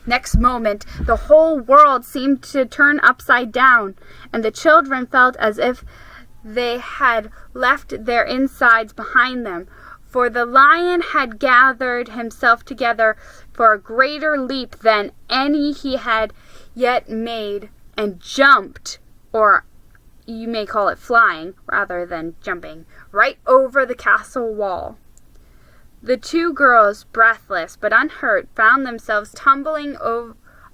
Next moment, the whole world seemed to turn upside down, and the children felt as if they had left their insides behind them, for the lion had gathered himself together for a greater leap than any he had yet made, and jumped, or you may call it flying rather than jumping, right over the castle wall. The two girls, breathless but unhurt, found themselves tumbling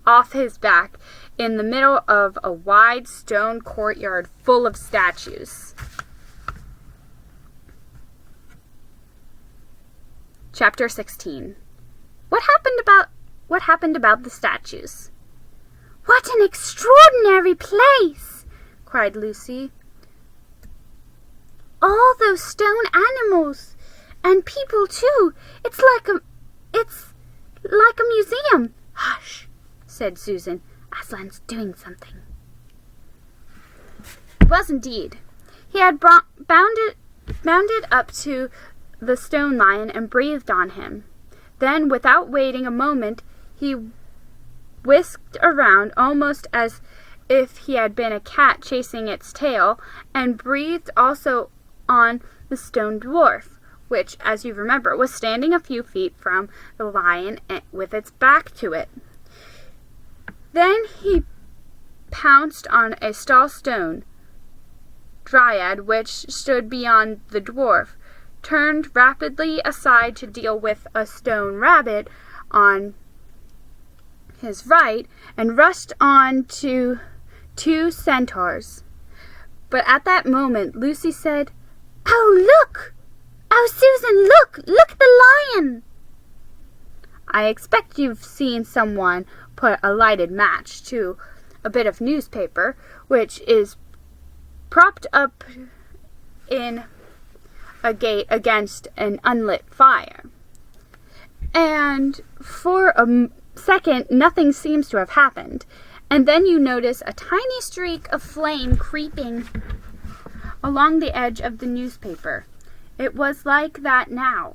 off his back in the middle of a wide stone courtyard full of statues. Chapter 16. What happened about the statues? What an extraordinary place! Cried Lucy. All those stone animals, and people too. It's like a museum. Hush, said Susan. Aslan's doing something. It was indeed. He had bounded up to the stone lion and breathed on him. Then, without waiting a moment, he whisked around almost as if he had been a cat chasing its tail, and breathed also on the stone dwarf, which, as you remember, was standing a few feet from the lion with its back to it. Then he pounced on a tall stone dryad which stood beyond the dwarf, turned rapidly aside to deal with a stone rabbit on his right, and rushed on to 2 centaurs. But at that moment Lucy said, "Oh, look! Oh, Susan, look! Look at the lion!" I expect you've seen someone put a lighted match to a bit of newspaper, which is propped up in a gate against an unlit fire. And for a second, nothing seems to have happened. And then you notice a tiny streak of flame creeping along the edge of the newspaper. It was like that now.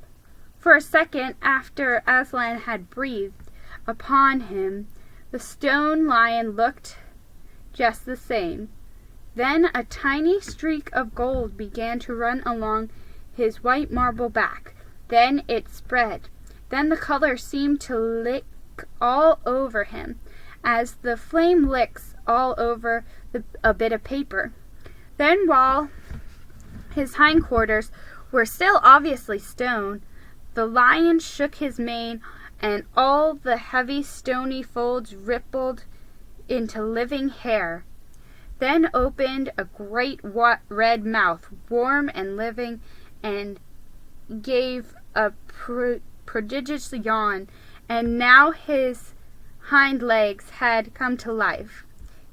For a second after Aslan had breathed upon him, the stone lion looked just the same. Then a tiny streak of gold began to run along his white marble back. Then it spread. Then the color seemed to lick all over him, as the flame licks all over a bit of paper. Then, while his hindquarters were still obviously stone, the lion shook his mane, and all the heavy stony folds rippled into living hair. Then opened a great red mouth, warm and living, and gave a prodigious yawn, and now his hind legs had come to life.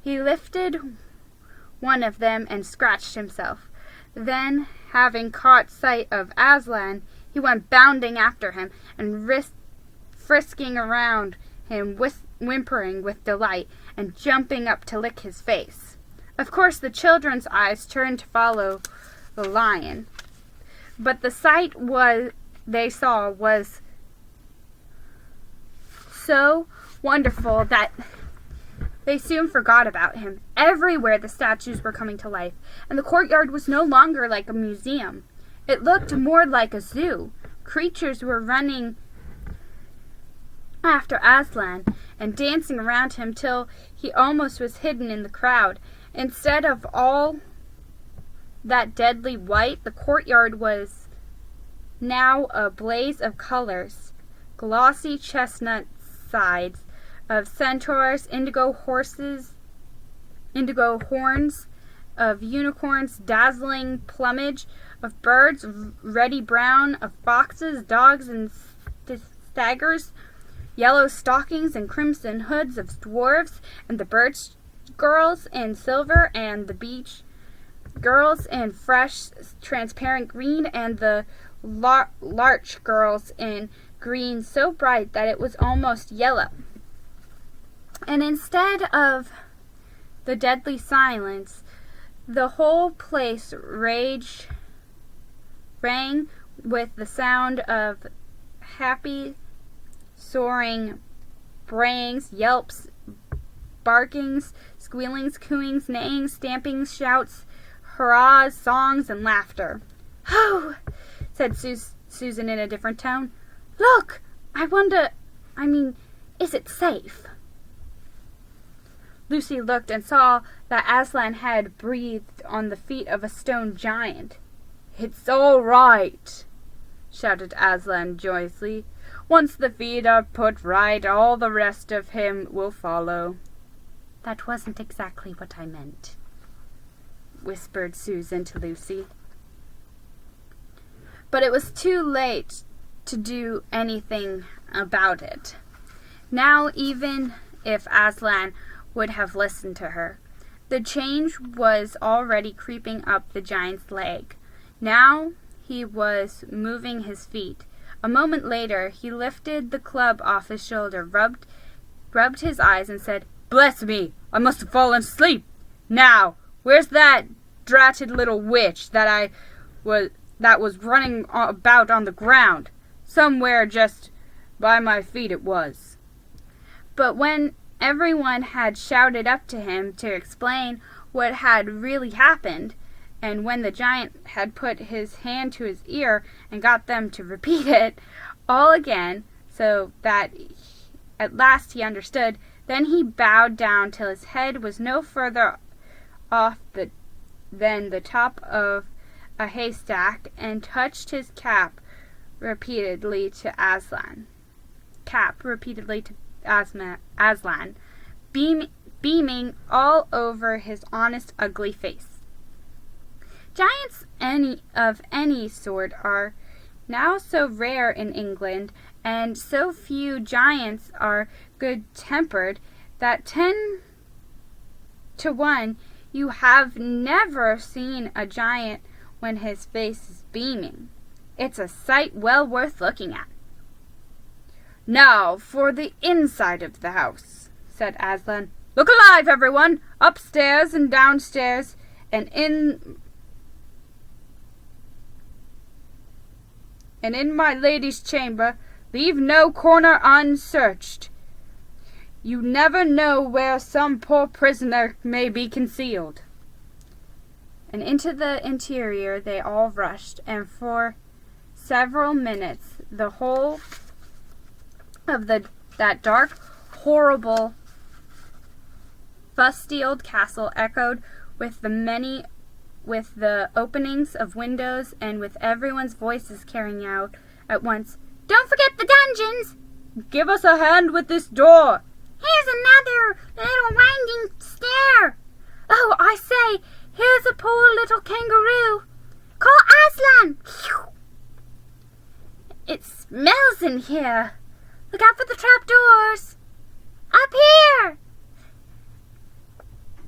He lifted one of them and scratched himself. Then, having caught sight of Aslan, he went bounding after him and frisking around him, whimpering with delight and jumping up to lick his face. Of course, the children's eyes turned to follow the lion, but the sight they saw was so wonderful that they soon forgot about him. Everywhere the statues were coming to life, and the courtyard was no longer like a museum. It looked more like a zoo. Creatures were running after Aslan and dancing around him till he almost was hidden in the crowd. Instead of all that deadly white, the courtyard was now a blaze of colors. Glossy chestnut sides of centaurs, indigo horns of unicorns, dazzling plumage of birds, reddy brown of foxes, dogs and staggers, yellow stockings and crimson hoods of dwarves, and the birch girls in silver, and the beech girls in fresh transparent green, and the larch girls in green so bright that it was almost yellow. And instead of the deadly silence, the whole place rang with the sound of happy, soaring brayings, yelps, barkings, squealings, cooings, neighings, stampings, shouts, hurrahs, songs, and laughter. "Oh," said Susan in a different tone. "Look! Is it safe?" Lucy looked and saw that Aslan had breathed on the feet of a stone giant. "It's all right," shouted Aslan joyously. "Once the feet are put right, all the rest of him will follow." "That wasn't exactly what I meant," whispered Susan to Lucy. But it was too late to do anything about it. Now, even if Aslan would have listened to her, the change was already creeping up the giant's leg. Now he was moving his feet. A moment later, he lifted the club off his shoulder, rubbed his eyes, and said, "Bless me, I must have fallen asleep. Now, where's that dratted little witch that was running about on the ground? Somewhere just by my feet it was." But when everyone had shouted up to him to explain what had really happened, and when the giant had put his hand to his ear and got them to repeat it all again, so that at last he understood, then he bowed down till his head was no further off than the top of a haystack, and touched his cap repeatedly to Aslan, beaming all over his honest, ugly face. Giants of any sort are now so rare in England, and so few giants are good-tempered, that 10 to 1 you have never seen a giant when his face is beaming. It's a sight well worth looking at. "Now for the inside of the house," said Aslan. "Look alive, everyone! Upstairs and downstairs, and in my lady's chamber, leave no corner unsearched. You never know where some poor prisoner may be concealed." And into the interior they all rushed, and for several minutes the whole of that dark, horrible, fusty old castle echoed with the openings of windows, and with everyone's voices carrying out at once, "Don't forget the dungeons!" "Give us a hand with this door!" "Here's another little winding stair!" "Oh, I say, here's a poor little kangaroo!" "Call Aslan!" "It smells in here! Look out for the trapdoors!" "Up here!"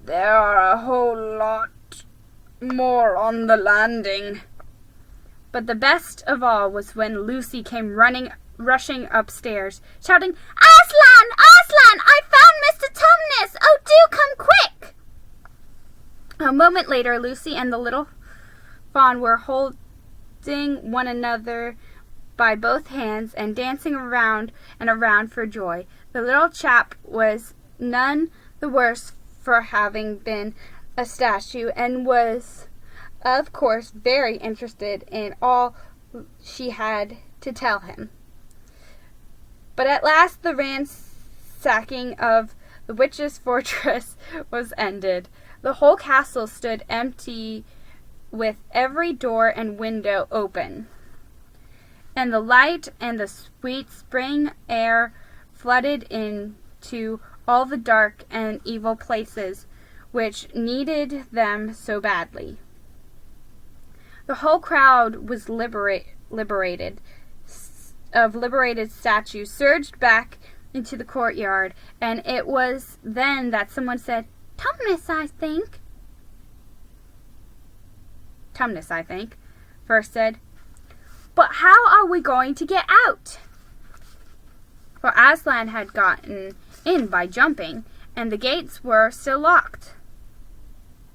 "There are a whole lot more on the landing." But the best of all was when Lucy came rushing upstairs, shouting, "Aslan! Aslan! I found Mr. Tumnus! Oh, do come quick!" A moment later, Lucy and the little fawn were holding one another by both hands and dancing around and around for joy. The little chap was none the worse for having been a statue, and was, of course, very interested in all she had to tell him. But at last the ransacking of the witch's fortress was ended. The whole castle stood empty, with every door and window open, and the light and the sweet spring air flooded into all the dark and evil places which needed them so badly. The whole crowd was liberated statues surged back into the courtyard, and it was then that someone said, Tumnus, I think, first said, "But how are we going to get out?" For Aslan had gotten in by jumping, and the gates were still locked.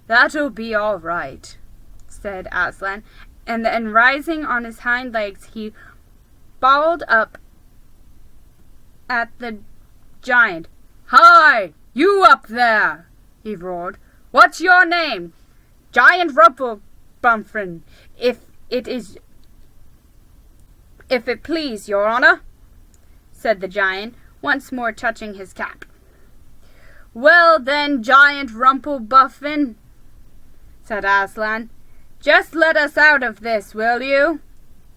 "That'll be all right," said Aslan, and then rising on his hind legs, he bawled up at the giant. "Hi, you up there!" he roared. "What's your name?" "Giant Rumplebumfrin, if it please your honor," said the giant, once more touching his cap. "Well then, Giant Rumplebuffin," said Aslan, "just let us out of this, will you?"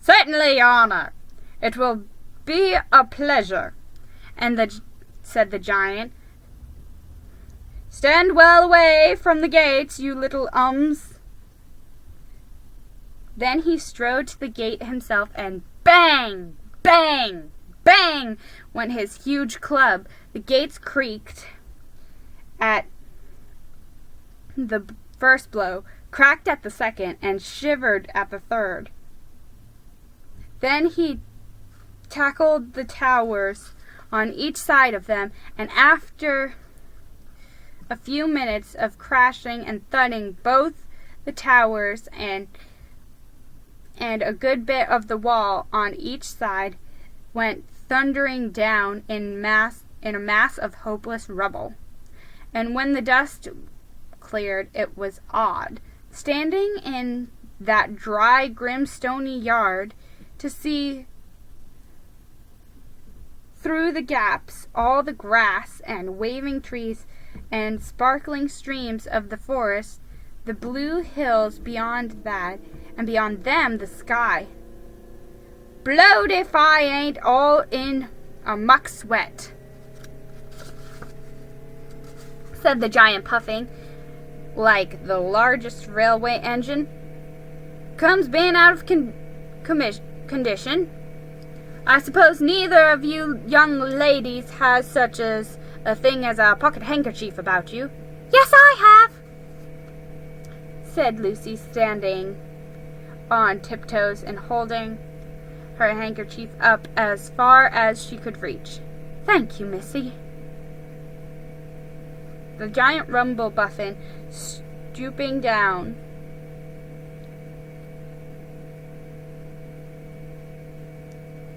"Certainly, your honor. It will be a pleasure." Said the giant. "Stand well away from the gates, you little ums." Then he strode to the gate himself, and bang, bang, bang went his huge club. The gates creaked at the first blow, cracked at the second, and shivered at the third. Then he tackled the towers on each side of them, and after a few minutes of crashing and thudding, both the towers and a good bit of the wall on each side went thundering down in a mass of hopeless rubble. And when the dust cleared, it was odd, standing in that dry, grim, stony yard, to see through the gaps all the grass and waving trees and sparkling streams of the forest, the blue hills beyond that, and beyond them the sky. "Blowed if I ain't all in a muck sweat," said the giant, puffing like the largest railway engine. "Comes being out of condition. I suppose neither of you young ladies has such a thing as a pocket handkerchief about you?" Yes, I have, said Lucy, standing on tiptoes and holding her handkerchief up as far as she could reach. "Thank you, Missy." The giant Rumble-Buffin, stooping down,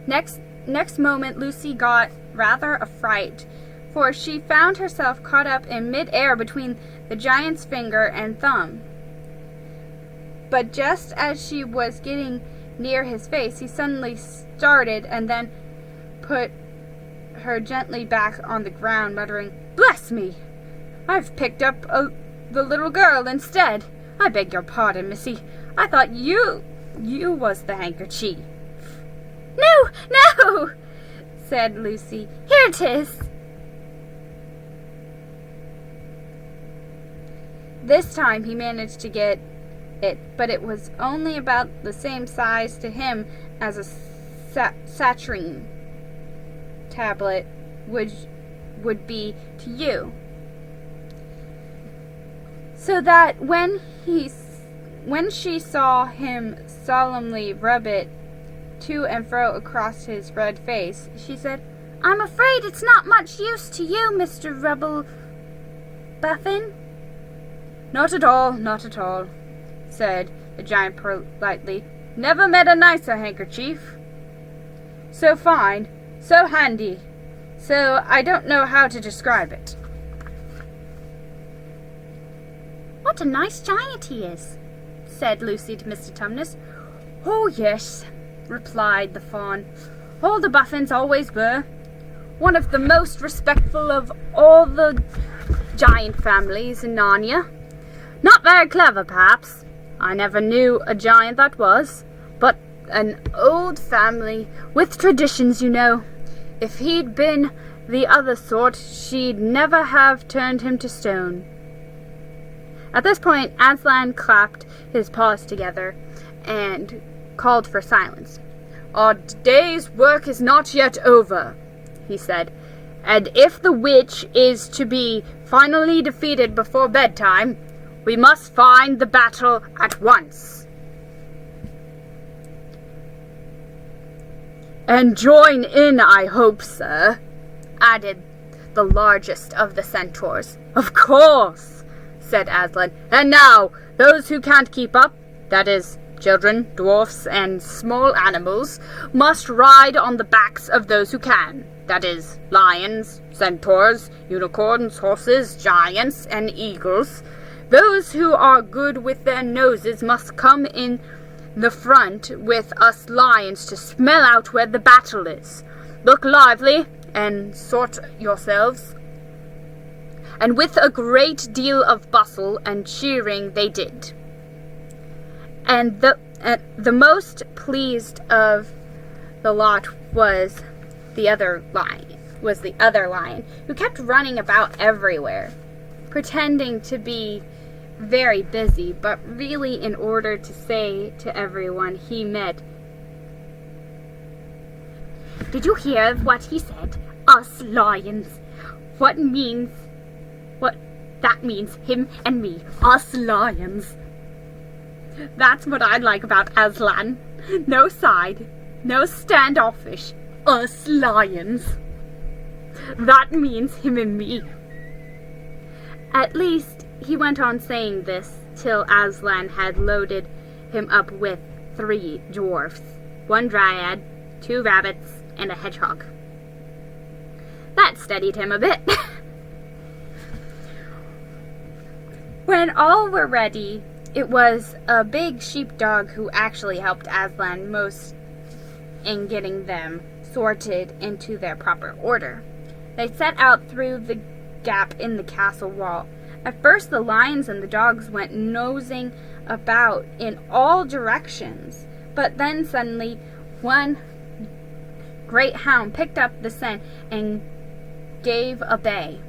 Next moment Lucy got rather a fright, for she found herself caught up in mid-air between the giant's finger and thumb. But just as she was getting near his face, he suddenly started and then put her gently back on the ground, muttering, "Bless me! I've picked up the little girl instead. I beg your pardon, Missy. I thought you was the handkerchief." No, no, said Lucy. "Here it is." This time he managed to get it, but it was only about the same size to him as a saturine tablet would be to you. So that when she saw him solemnly rub it to and fro across his red face, she said, "I'm afraid it's not much use to you, Mr. Rumble-Buffin." Not at all," said the giant politely. "Never met a nicer handkerchief. So fine, so handy, so I don't know how to describe it." "What a nice giant he is," said Lucy to Mr. Tumnus. "Oh, yes," replied the fawn. "All the Buffins always were. One of the most respectful of all the giant families in Narnia. Not very clever, perhaps. I never knew a giant that was. But an old family with traditions, you know. If he'd been the other sort, she'd never have turned him to stone." At this point, Aslan clapped his paws together and called for silence. "Our day's work is not yet over," he said, "and if the witch is to be finally defeated before bedtime, we must find the battle at once." "And join in, I hope, sir," added the largest of the centaurs. "Of course," said Aslan. "And now, those who can't keep up, that is, children, dwarfs, and small animals, must ride on the backs of those who can, that is, lions, centaurs, unicorns, horses, giants, and eagles. Those who are good with their noses must come in the front with us lions to smell out where the battle is. Look lively, and sort yourselves." And with a great deal of bustle and cheering they did. And And the most pleased of the lot was the other lion, who kept running about everywhere, pretending to be very busy, but really in order to say to everyone he met, "Did you hear what he said? Us lions. What that means, him and me, us lions. That's what I like about Aslan. No side, no standoffish, us lions. That means him and me." At least he went on saying this till Aslan had loaded him up with 3 dwarfs, 1 dryad, 2 rabbits, and a hedgehog. That steadied him a bit. When all were ready, it was a big sheepdog who actually helped Aslan most in getting them sorted into their proper order. They set out through the gap in the castle wall. At first the lions and the dogs went nosing about in all directions, but then suddenly one great hound picked up the scent and gave a bay.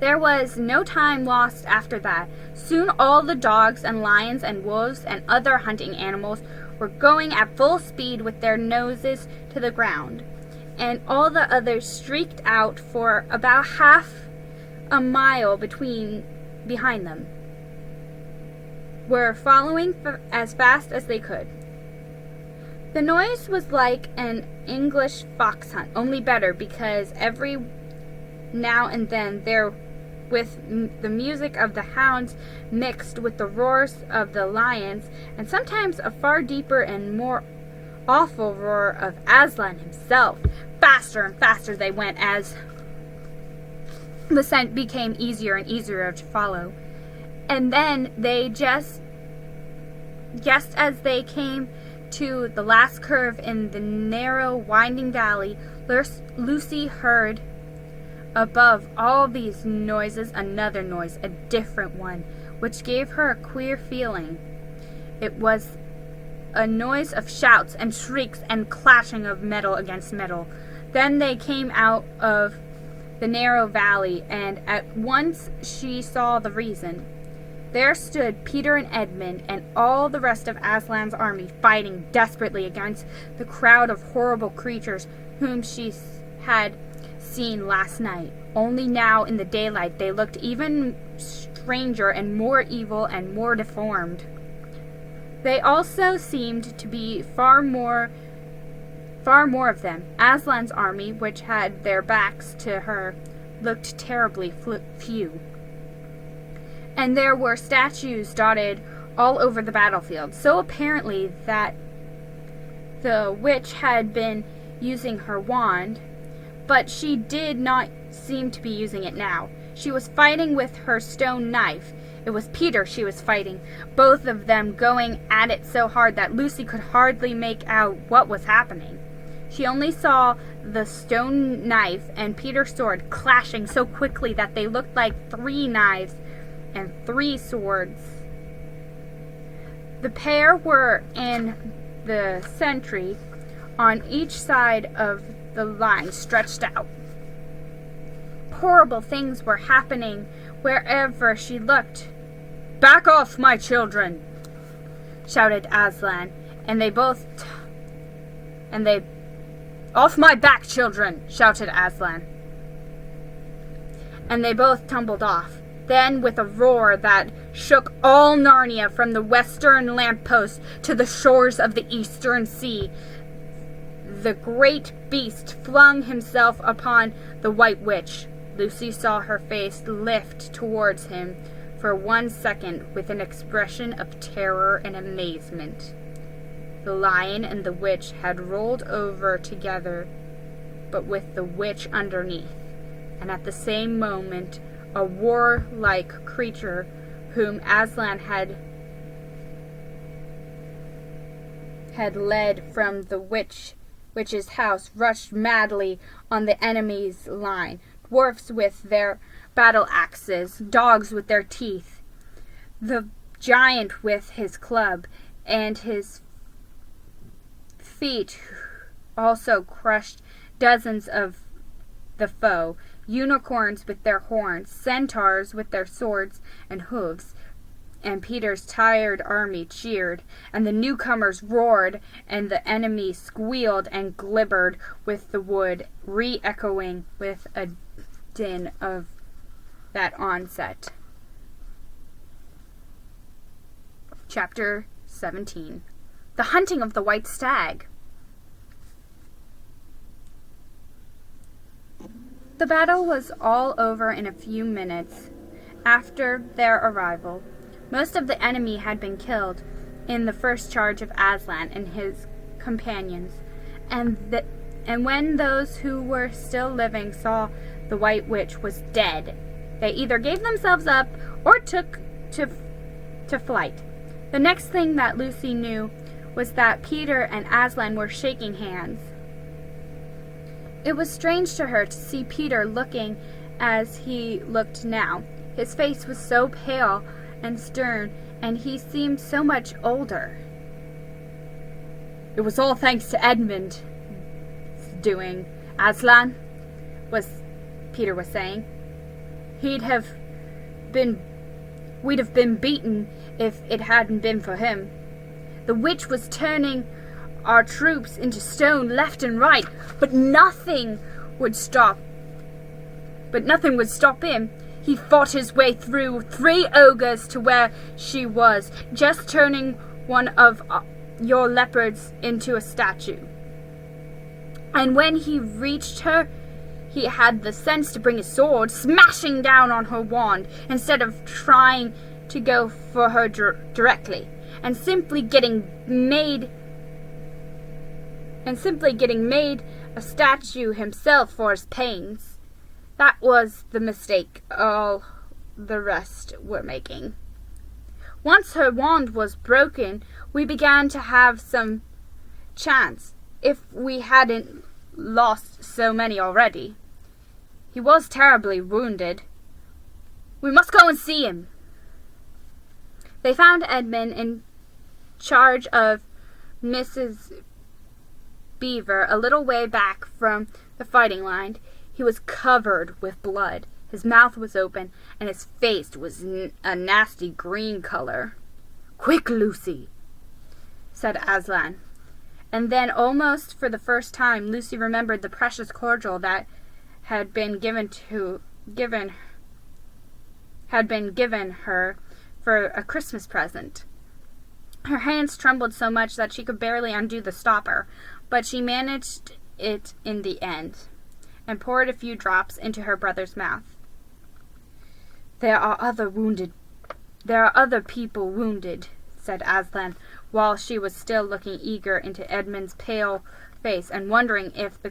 There was no time lost after that. Soon all the dogs and lions and wolves and other hunting animals were going at full speed with their noses to the ground, and all the others streaked out for about half a mile behind them, were following as fast as they could. The noise was like an English fox hunt, only better, because every now and then there, with the music of the hounds mixed with the roars of the lions, and sometimes a far deeper and more awful roar of Aslan himself. Faster and faster they went as the scent became easier and easier to follow. And then they just as they came to the last curve in the narrow, winding valley, Lucy heard above all these noises another noise, a different one, which gave her a queer feeling. It was a noise of shouts and shrieks and clashing of metal against metal. Then they came out of the narrow valley, and at once she saw the reason. There stood Peter and Edmund and all the rest of Aslan's army, fighting desperately against the crowd of horrible creatures whom she had seen last night. Only now in the daylight they looked even stranger and more evil and more deformed. They also seemed to be far more of them. Aslan's army, which had their backs to her, looked terribly few. And there were statues dotted all over the battlefield, so apparently that the witch had been using her wand, but she did not seem to be using it now. She was fighting with her stone knife. It was Peter she was fighting, both of them going at it so hard that Lucy could hardly make out what was happening. She only saw the stone knife and Peter's sword clashing so quickly that they looked like 3 knives and 3 swords. The pair were in the sentry on each side of the line stretched out. Horrible things were happening wherever she looked. "Back off, my children!" shouted Aslan, "Off my back, children!" shouted Aslan. And they both tumbled off. Then, with a roar that shook all Narnia from the western lamppost to the shores of the eastern sea, the great beast flung himself upon the White Witch. Lucy saw her face lift towards him for 1 second with an expression of terror and amazement. The lion and the witch had rolled over together, but with the witch underneath, and at the same moment a warlike creature whom Aslan had led from the witch's house rushed madly on the enemy's line. Dwarfs with their battle axes, dogs with their teeth. The giant with his club, and his feet also crushed dozens of the foe, unicorns with their horns, centaurs with their swords and hooves. And Peter's tired army cheered, and the newcomers roared, and the enemy squealed and glibbered with the wood, re-echoing with a din of that onset. Chapter 17. The Hunting of the White Stag. The battle was all over in a few minutes after their arrival. Most of the enemy had been killed in the first charge of Aslan and his companions, and when those who were still living saw the White Witch was dead, they either gave themselves up or took to flight. The next thing that Lucy knew was that Peter and Aslan were shaking hands. It was strange to her to see Peter looking as he looked now. His face was so pale and stern, and he seemed so much older. "It was all thanks to Edmund's doing, Aslan," Peter was saying. We'd have been beaten if it hadn't been for him. The witch was turning our troops into stone left and right, but nothing would stop him. He fought his way through 3 ogres to where she was, just turning one of your leopards into a statue. And when he reached her, he had the sense to bring his sword, smashing down on her wand, instead of trying to go for her directly, and simply getting made a statue himself for his pains. That was the mistake all the rest were making. Once her wand was broken, we began to have some chance, if we hadn't lost so many already. He was terribly wounded. We must go and see him. They found Edmund in charge of Mrs. Beaver a little way back from the fighting line. He was covered with blood. His mouth was open, and his face was a nasty green color. "Quick, Lucy," said Aslan. And then, almost for the first time, Lucy remembered the precious cordial that had been given her for a Christmas present. Her hands trembled so much that she could barely undo the stopper, but she managed it in the end, and poured a few drops into her brother's mouth. There are other people wounded," said Aslan, while she was still looking eager into Edmund's pale face and wondering if the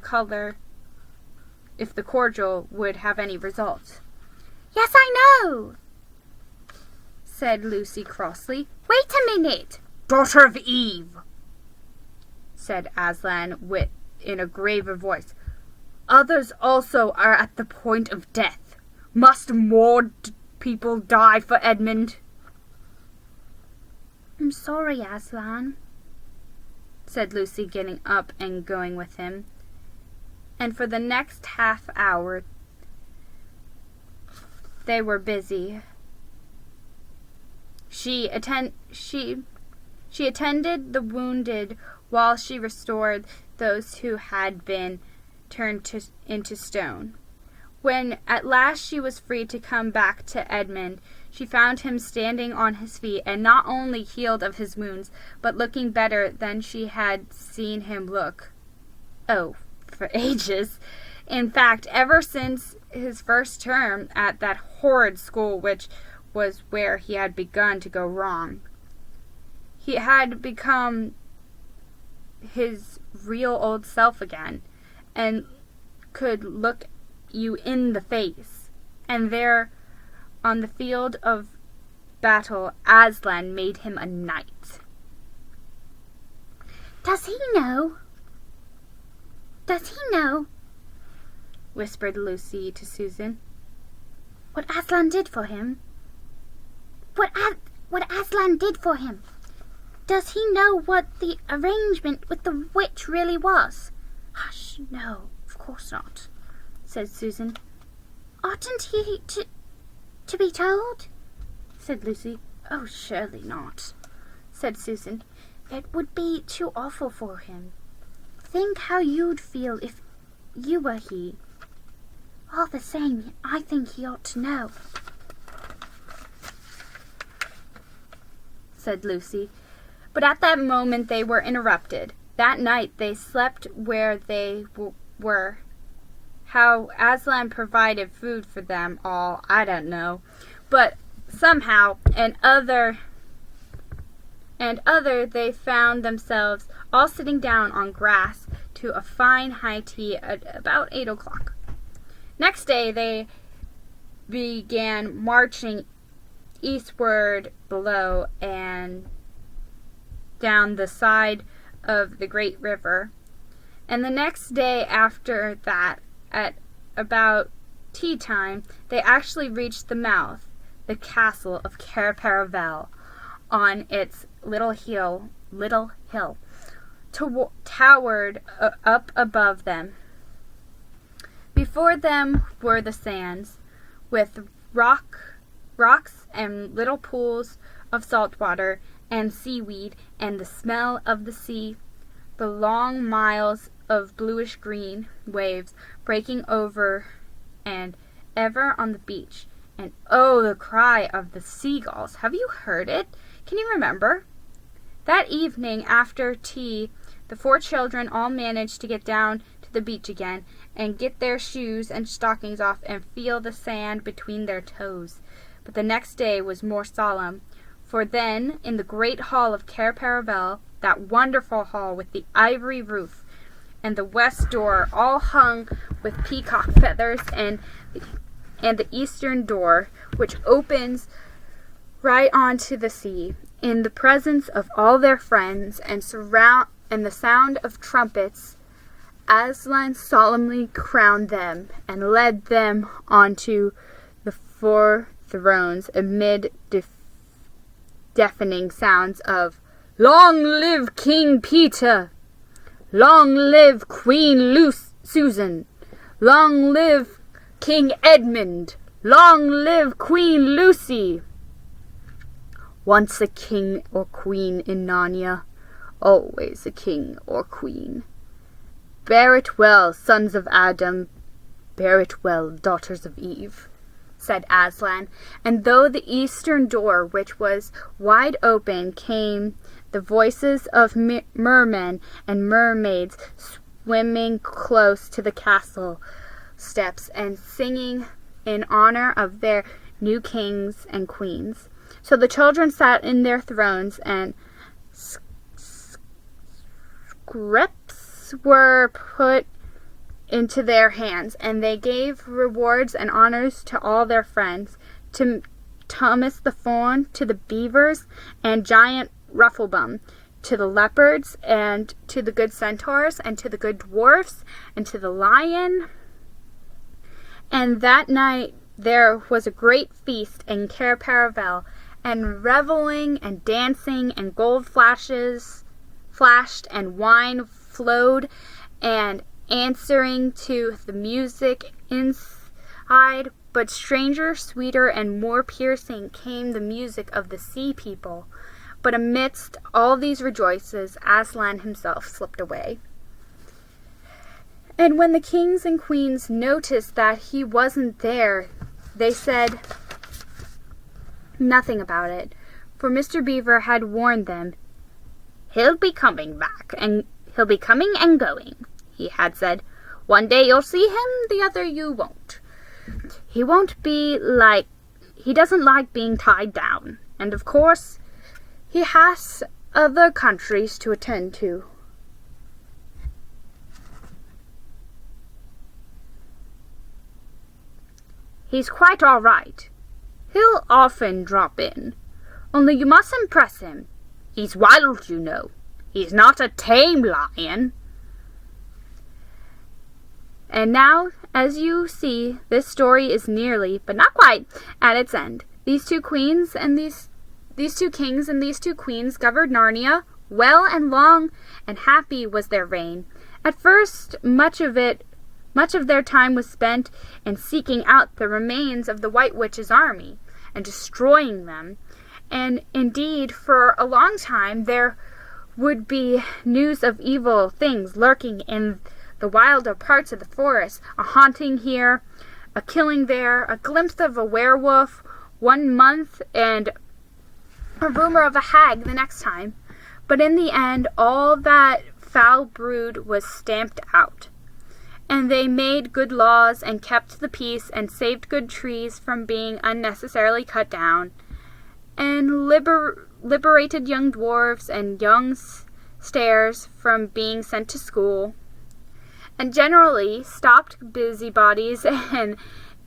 cordial would have any result. "Yes, I know," said Lucy crossly. "Wait a minute." "Daughter of Eve," said Aslan in a graver voice, "others also are at the point of death. Must more people die for Edmund?" "I'm sorry, Aslan," said Lucy, getting up and going with him. And for the next half hour they were busy. She attended the wounded while she restored those who had been turned into stone. When at last she was free to come back to Edmund, she found him standing on his feet, and not only healed of his wounds, but looking better than she had seen him look. For ages. In fact, ever since his first term at that horrid school, which was where he had begun to go wrong. He had become his real old self again, and could look you in the face. And there, on the field of battle, Aslan made him a knight. Does he know? Whispered Lucy to Susan. What Aslan did for him? what Aslan did for him? Does he know what the arrangement with the witch really was? Hush, no, of course not, said Susan. Oughtn't he to be told? Said Lucy. Oh, surely not, said Susan. It would be too awful for him. Think how you'd feel if you were he. All the same, I think he ought to know, said Lucy. But at that moment they were interrupted. That night they slept where they were. How Aslan provided food for them all, I don't know. But somehow and other they found themselves all sitting down on grass to a fine high tea at about 8 o'clock. Next day they began marching eastward below and down the side of the great river. And the next day after that, at about tea time, they actually reached the mouth, the castle of Cair Paravel, on its little hill towered up above them. Before them were the sands, with rocks and little pools of salt water and seaweed and the smell of the sea, the long miles of bluish-green waves breaking over and ever on the beach. And oh, the cry of the seagulls! Have you heard it? Can you remember? That evening after tea, the 4 children all managed to get down to the beach again and get their shoes and stockings off and feel the sand between their toes. But the next day was more solemn, for then, in the great hall of Cair Paravel, that wonderful hall with the ivory roof and the west door all hung with peacock feathers, and the eastern door, which opens right onto the sea, in the presence of all their friends and the sound of trumpets, Aslan solemnly crowned them and led them onto the 4 thrones amid deafening sounds of "Long live King Peter! Long live Queen Susan! Long live King Edmund! Long live Queen Lucy!" Once a king or queen in Narnia, always a king or queen. Bear it well, sons of Adam, bear it well, daughters of Eve, said Aslan, and through the eastern door, which was wide open, came the voices of mermen and mermaids swimming close to the castle steps and singing in honor of their new kings and queens. So the children sat in their thrones, and scrips were put into their hands, and they gave rewards and honors to all their friends, to Thomas the Fawn, to the beavers and giant Rufflebum, to the leopards, and to the good centaurs, and to the good dwarfs, and to the lion. And that night there was a great feast in Cair Paravel, and reveling and dancing, and gold flashed, and wine flowed, and answering to the music inside. But stranger, sweeter, and more piercing came the music of the sea people. But amidst all these rejoices, Aslan himself slipped away. And when the kings and queens noticed that he wasn't there, they said nothing about it, for Mr. Beaver had warned them. "He'll be coming back, and he'll be coming and going," he had said. "One day you'll see him, the other you won't. He doesn't like being tied down, and of course he has other countries to attend to." "He's quite all right. He'll often drop in. Only you mustn't press him. He's wild, you know. He's not a tame lion." And now, as you see, this story is nearly, but not quite, at its end. These 2 queens and these These two kings and these two queens governed Narnia well, and long and happy was their reign. At first, much of their time was spent in seeking out the remains of the White Witch's army and destroying them. And indeed, for a long time, there would be news of evil things lurking in the wilder parts of the forest, a haunting here, a killing there, a glimpse of a werewolf one month, and a rumor of a hag the next time. But in the end, all that foul brood was stamped out. And they made good laws and kept the peace and saved good trees from being unnecessarily cut down, and liberated young dwarves and young stairs from being sent to school, and generally stopped busybodies and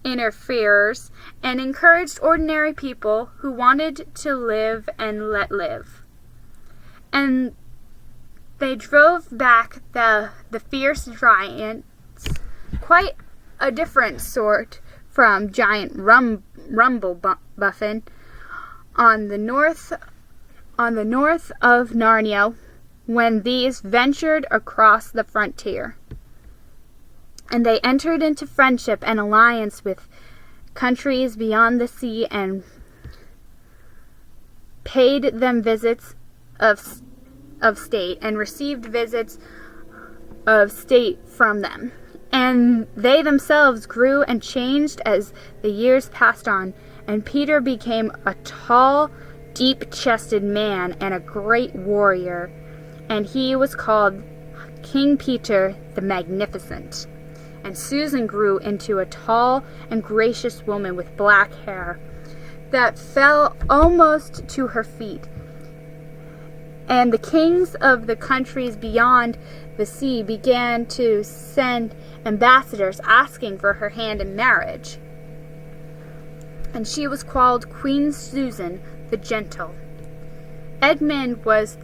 interferers, and encouraged ordinary people who wanted to live and let live. And they drove back the fierce giants, quite a different sort from giant Rumblebuffin, on the north of Narnia, when these ventured across the frontier. And they entered into friendship and alliance with countries beyond the sea, and paid them visits of state, and received visits of state from them. And they themselves grew and changed as the years passed on, and Peter became a tall, deep-chested man and a great warrior, and he was called King Peter the Magnificent. And Susan grew into a tall and gracious woman with black hair that fell almost to her feet. And the kings of the countries beyond the sea began to send ambassadors asking for her hand in marriage. And she was called Queen Susan the Gentle. Edmund was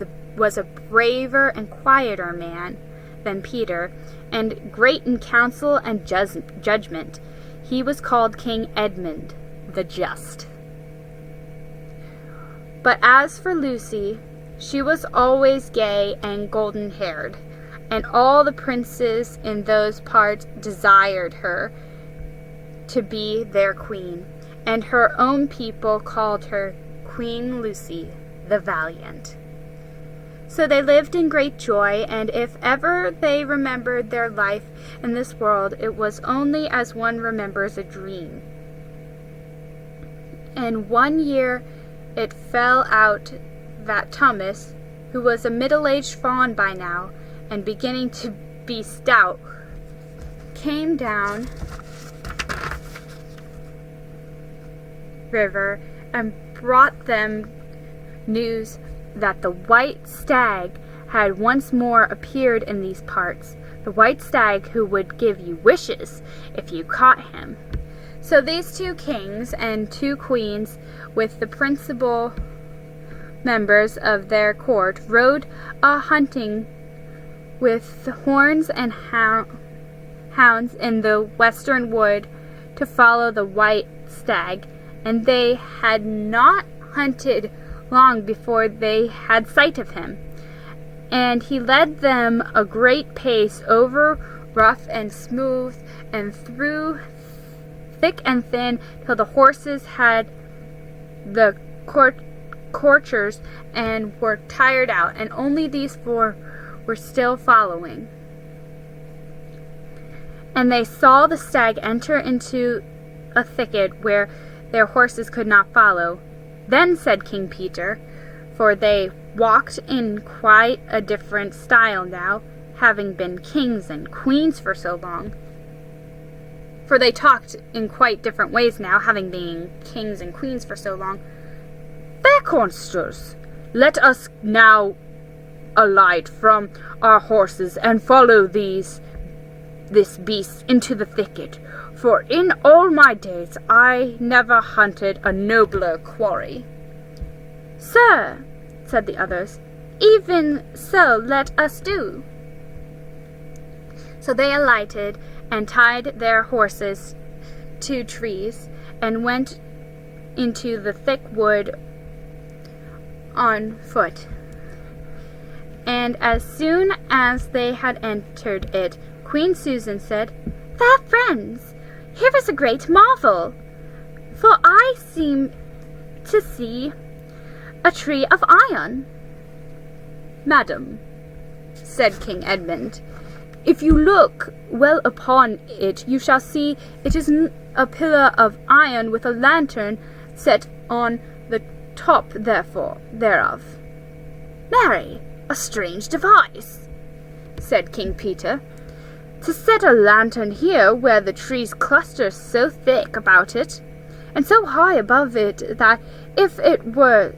a braver and quieter man than Peter, and great in counsel and judgment. He was called King Edmund the Just. But as for Lucy, she was always gay and golden-haired, and all the princes in those parts desired her to be their queen, and her own people called her Queen Lucy the Valiant. So they lived in great joy, and if ever they remembered their life in this world, it was only as one remembers a dream. And one year it fell out that Thomas, who was a middle-aged faun by now, and beginning to be stout, came down river and brought them news that the white stag had once more appeared in these parts, the white stag who would give you wishes if you caught him. So these two kings and two queens, with the principal members of their court, rode a-hunting with horns and hounds in the western wood to follow the white stag, and they had not hunted long before they had sight of him. And he led them a great pace over rough and smooth, and through thick and thin, till the horses had the courters and were tired out, and only these four were still following. And they saw the stag enter into a thicket where their horses could not follow. Then said King Peter, for they walked in quite a different style now, having been kings and queens for so long. For they talked in quite different ways now, having been kings and queens for so long. Fair consters, let us now alight from our horses and follow this beast into the thicket, for in all my days I never hunted a nobler quarry. Sir, said the others, even so let us do. So they alighted and tied their horses to trees and went into the thick wood on foot. And as soon as they had entered it, Queen Susan said, "Fair friends, here is a great marvel, for I seem to see a tree of iron." "Madam," said King Edmund, "if you look well upon it, you shall see it is a pillar of iron with a lantern set on the top thereof." "Marry, a strange device," said King Peter, "to set a lantern here where the trees cluster so thick about it, and so high above it that if it were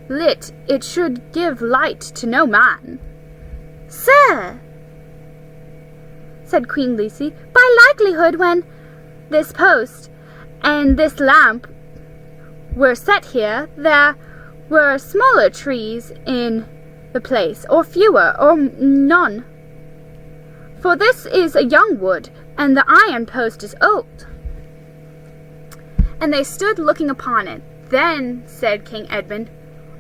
lit it should give light to no man." "Sir," said Queen Lucy, "by likelihood when This post and this lamp were set here, there were smaller trees in the place, or fewer, or none. For this is a young wood, and the iron post is old." And they stood looking upon it. Then said King Edmund,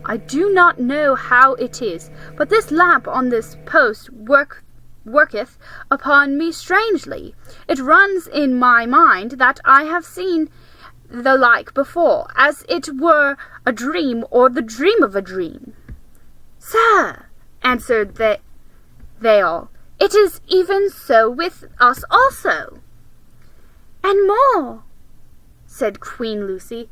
"I do not know how it is, but this lamp on this post worketh upon me strangely. It runs in my mind that I have seen the like before, as it were a dream or the dream of a dream." "Sir," answered they all, "it is even so with us also." "And more," said Queen Lucy,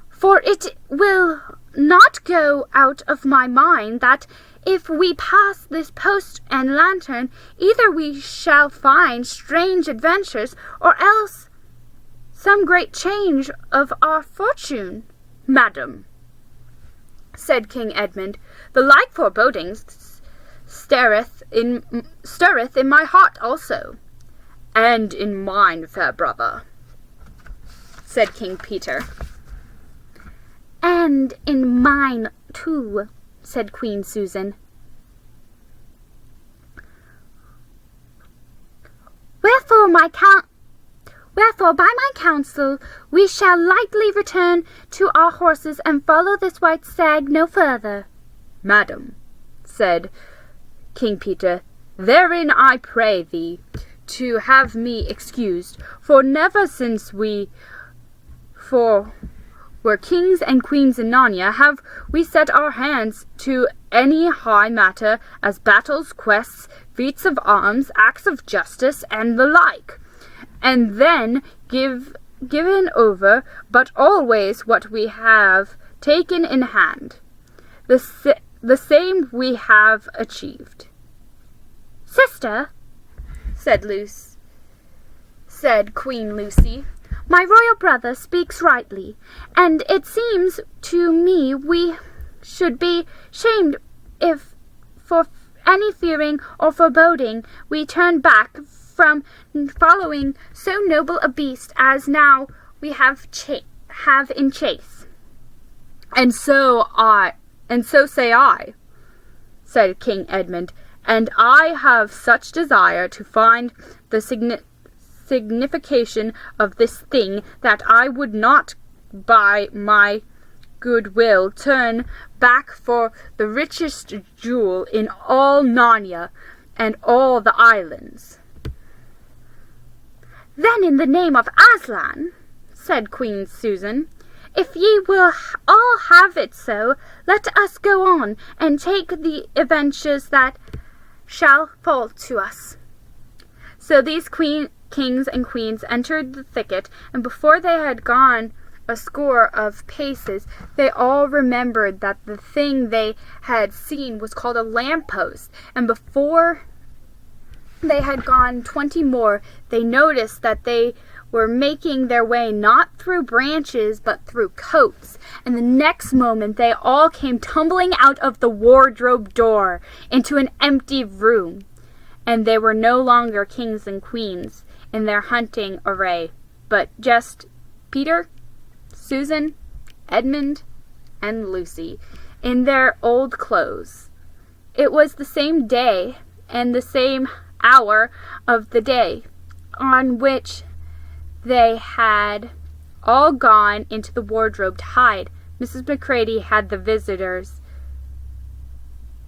"for it will not go out of my mind that if we pass this post and lantern, either we shall find strange adventures, or else some great change of our fortune." "Madam," said King Edmund, "the like forebodings stirreth in my heart also." "And in mine, fair brother," said King Peter. "And in mine too," said Queen Susan. Wherefore by my counsel we shall lightly return to our horses and follow this white stag no further." "Madam," said King Peter, "therein I pray thee to have me excused, for never since we were kings and queens in Narnia have we set our hands to any high matter, as battles, quests, feats of arms, acts of justice, and the like, and then given over, but always what we have taken in hand. The same we have achieved." "Sister," said Queen Lucy, "my royal brother speaks rightly, and it seems to me we should be shamed if, for any fearing or foreboding, we turn back from following so noble a beast as now we have in chase." And so say I," said King Edmund, "and I have such desire to find the signification of this thing that I would not by my good will turn back for the richest jewel in all Narnia and all the islands." "Then in the name of Aslan," said Queen Susan, "if ye will all have it so, let us go on and take the adventures that shall fall to us." So these kings and queens entered the thicket, and before they had gone a score of paces, they all remembered that the thing they had seen was called a lamp-post, and before they had gone 20 more, they noticed that they were making their way not through branches but through coats, and the next moment they all came tumbling out of the wardrobe door into an empty room, and they were no longer kings and queens in their hunting array, but just Peter, Susan, Edmund, and Lucy in their old clothes. It was the same day and the same hour of the day on which they had all gone into the wardrobe to hide. Mrs. McCready had the visitors,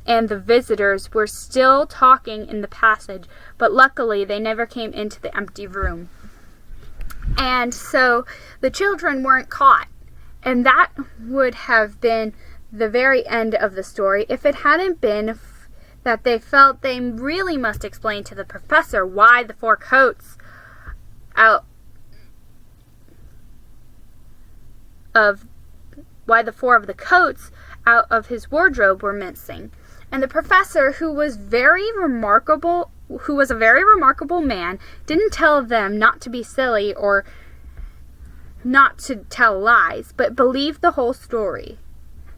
and the visitors were still talking in the passage, but luckily they never came into the empty room. And so the children weren't caught. And that would have been the very end of the story if it hadn't been that they felt they really must explain to the professor why the four coats why the four of the coats out of his wardrobe were missing. And the professor, who was a very remarkable man, didn't tell them not to be silly or not to tell lies, but believed the whole story.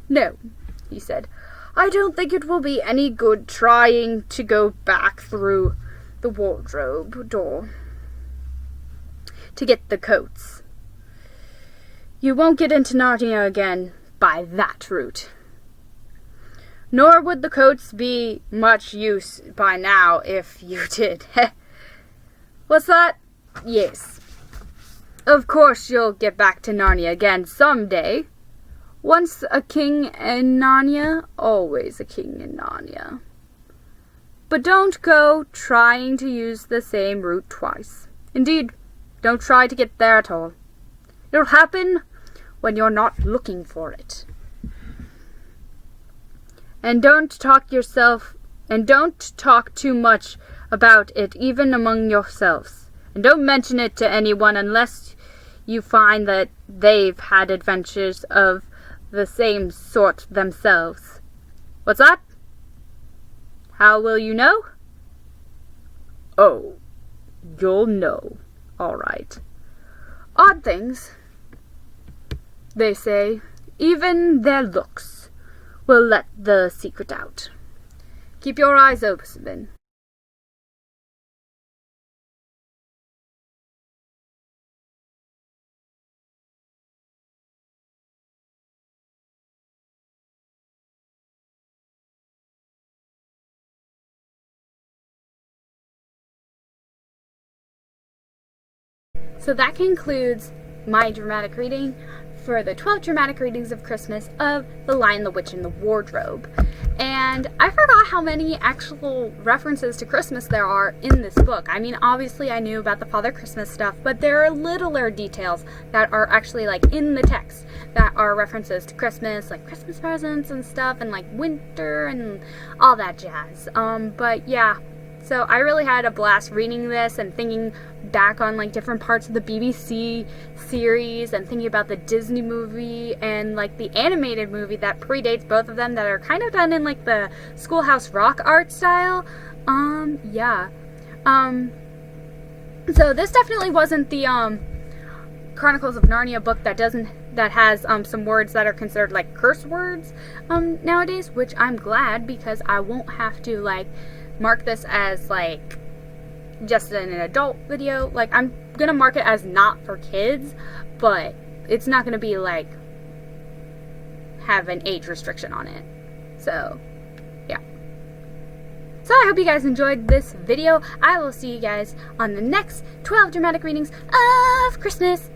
"No," he said, "I don't think it will be any good trying to go back through the wardrobe door to get the coats. You won't get into Narnia again by that route. Nor would the coats be much use by now if you did." "What's that?" "Yes. Of course you'll get back to Narnia again someday. Once a king in Narnia, always a king in Narnia. But don't go trying to use the same route twice. Indeed, don't try to get there at all. It'll happen when you're not looking for it. And don't talk too much about it even among yourselves. And don't mention it to anyone unless you find that they've had adventures of the same sort themselves. What's that? How will you know? Oh, you'll know, all right. Odd things, they say. Even their looks will let the secret out. Keep your eyes open." So that concludes my dramatic reading for the 12 dramatic readings of Christmas of The Lion, the Witch, and the Wardrobe. And I forgot how many actual references to Christmas there are in this book. I mean, obviously I knew about the Father Christmas stuff, but there are littler details that are actually like in the text that are references to Christmas, like Christmas presents and stuff, and like winter and all that jazz. But yeah. So I really had a blast reading this and thinking back on like different parts of the BBC series and thinking about the Disney movie and like the animated movie that predates both of them that are kind of done in like the Schoolhouse Rock art style. Yeah. So this definitely wasn't the Chronicles of Narnia book that has some words that are considered like curse words nowadays, which I'm glad because I won't have to like mark this as like just an adult video. Like I'm gonna mark it as not for kids, but it's not gonna be like have an age restriction on it. So yeah. So I hope you guys enjoyed this video. I will see you guys on the next 12 dramatic readings of Christmas.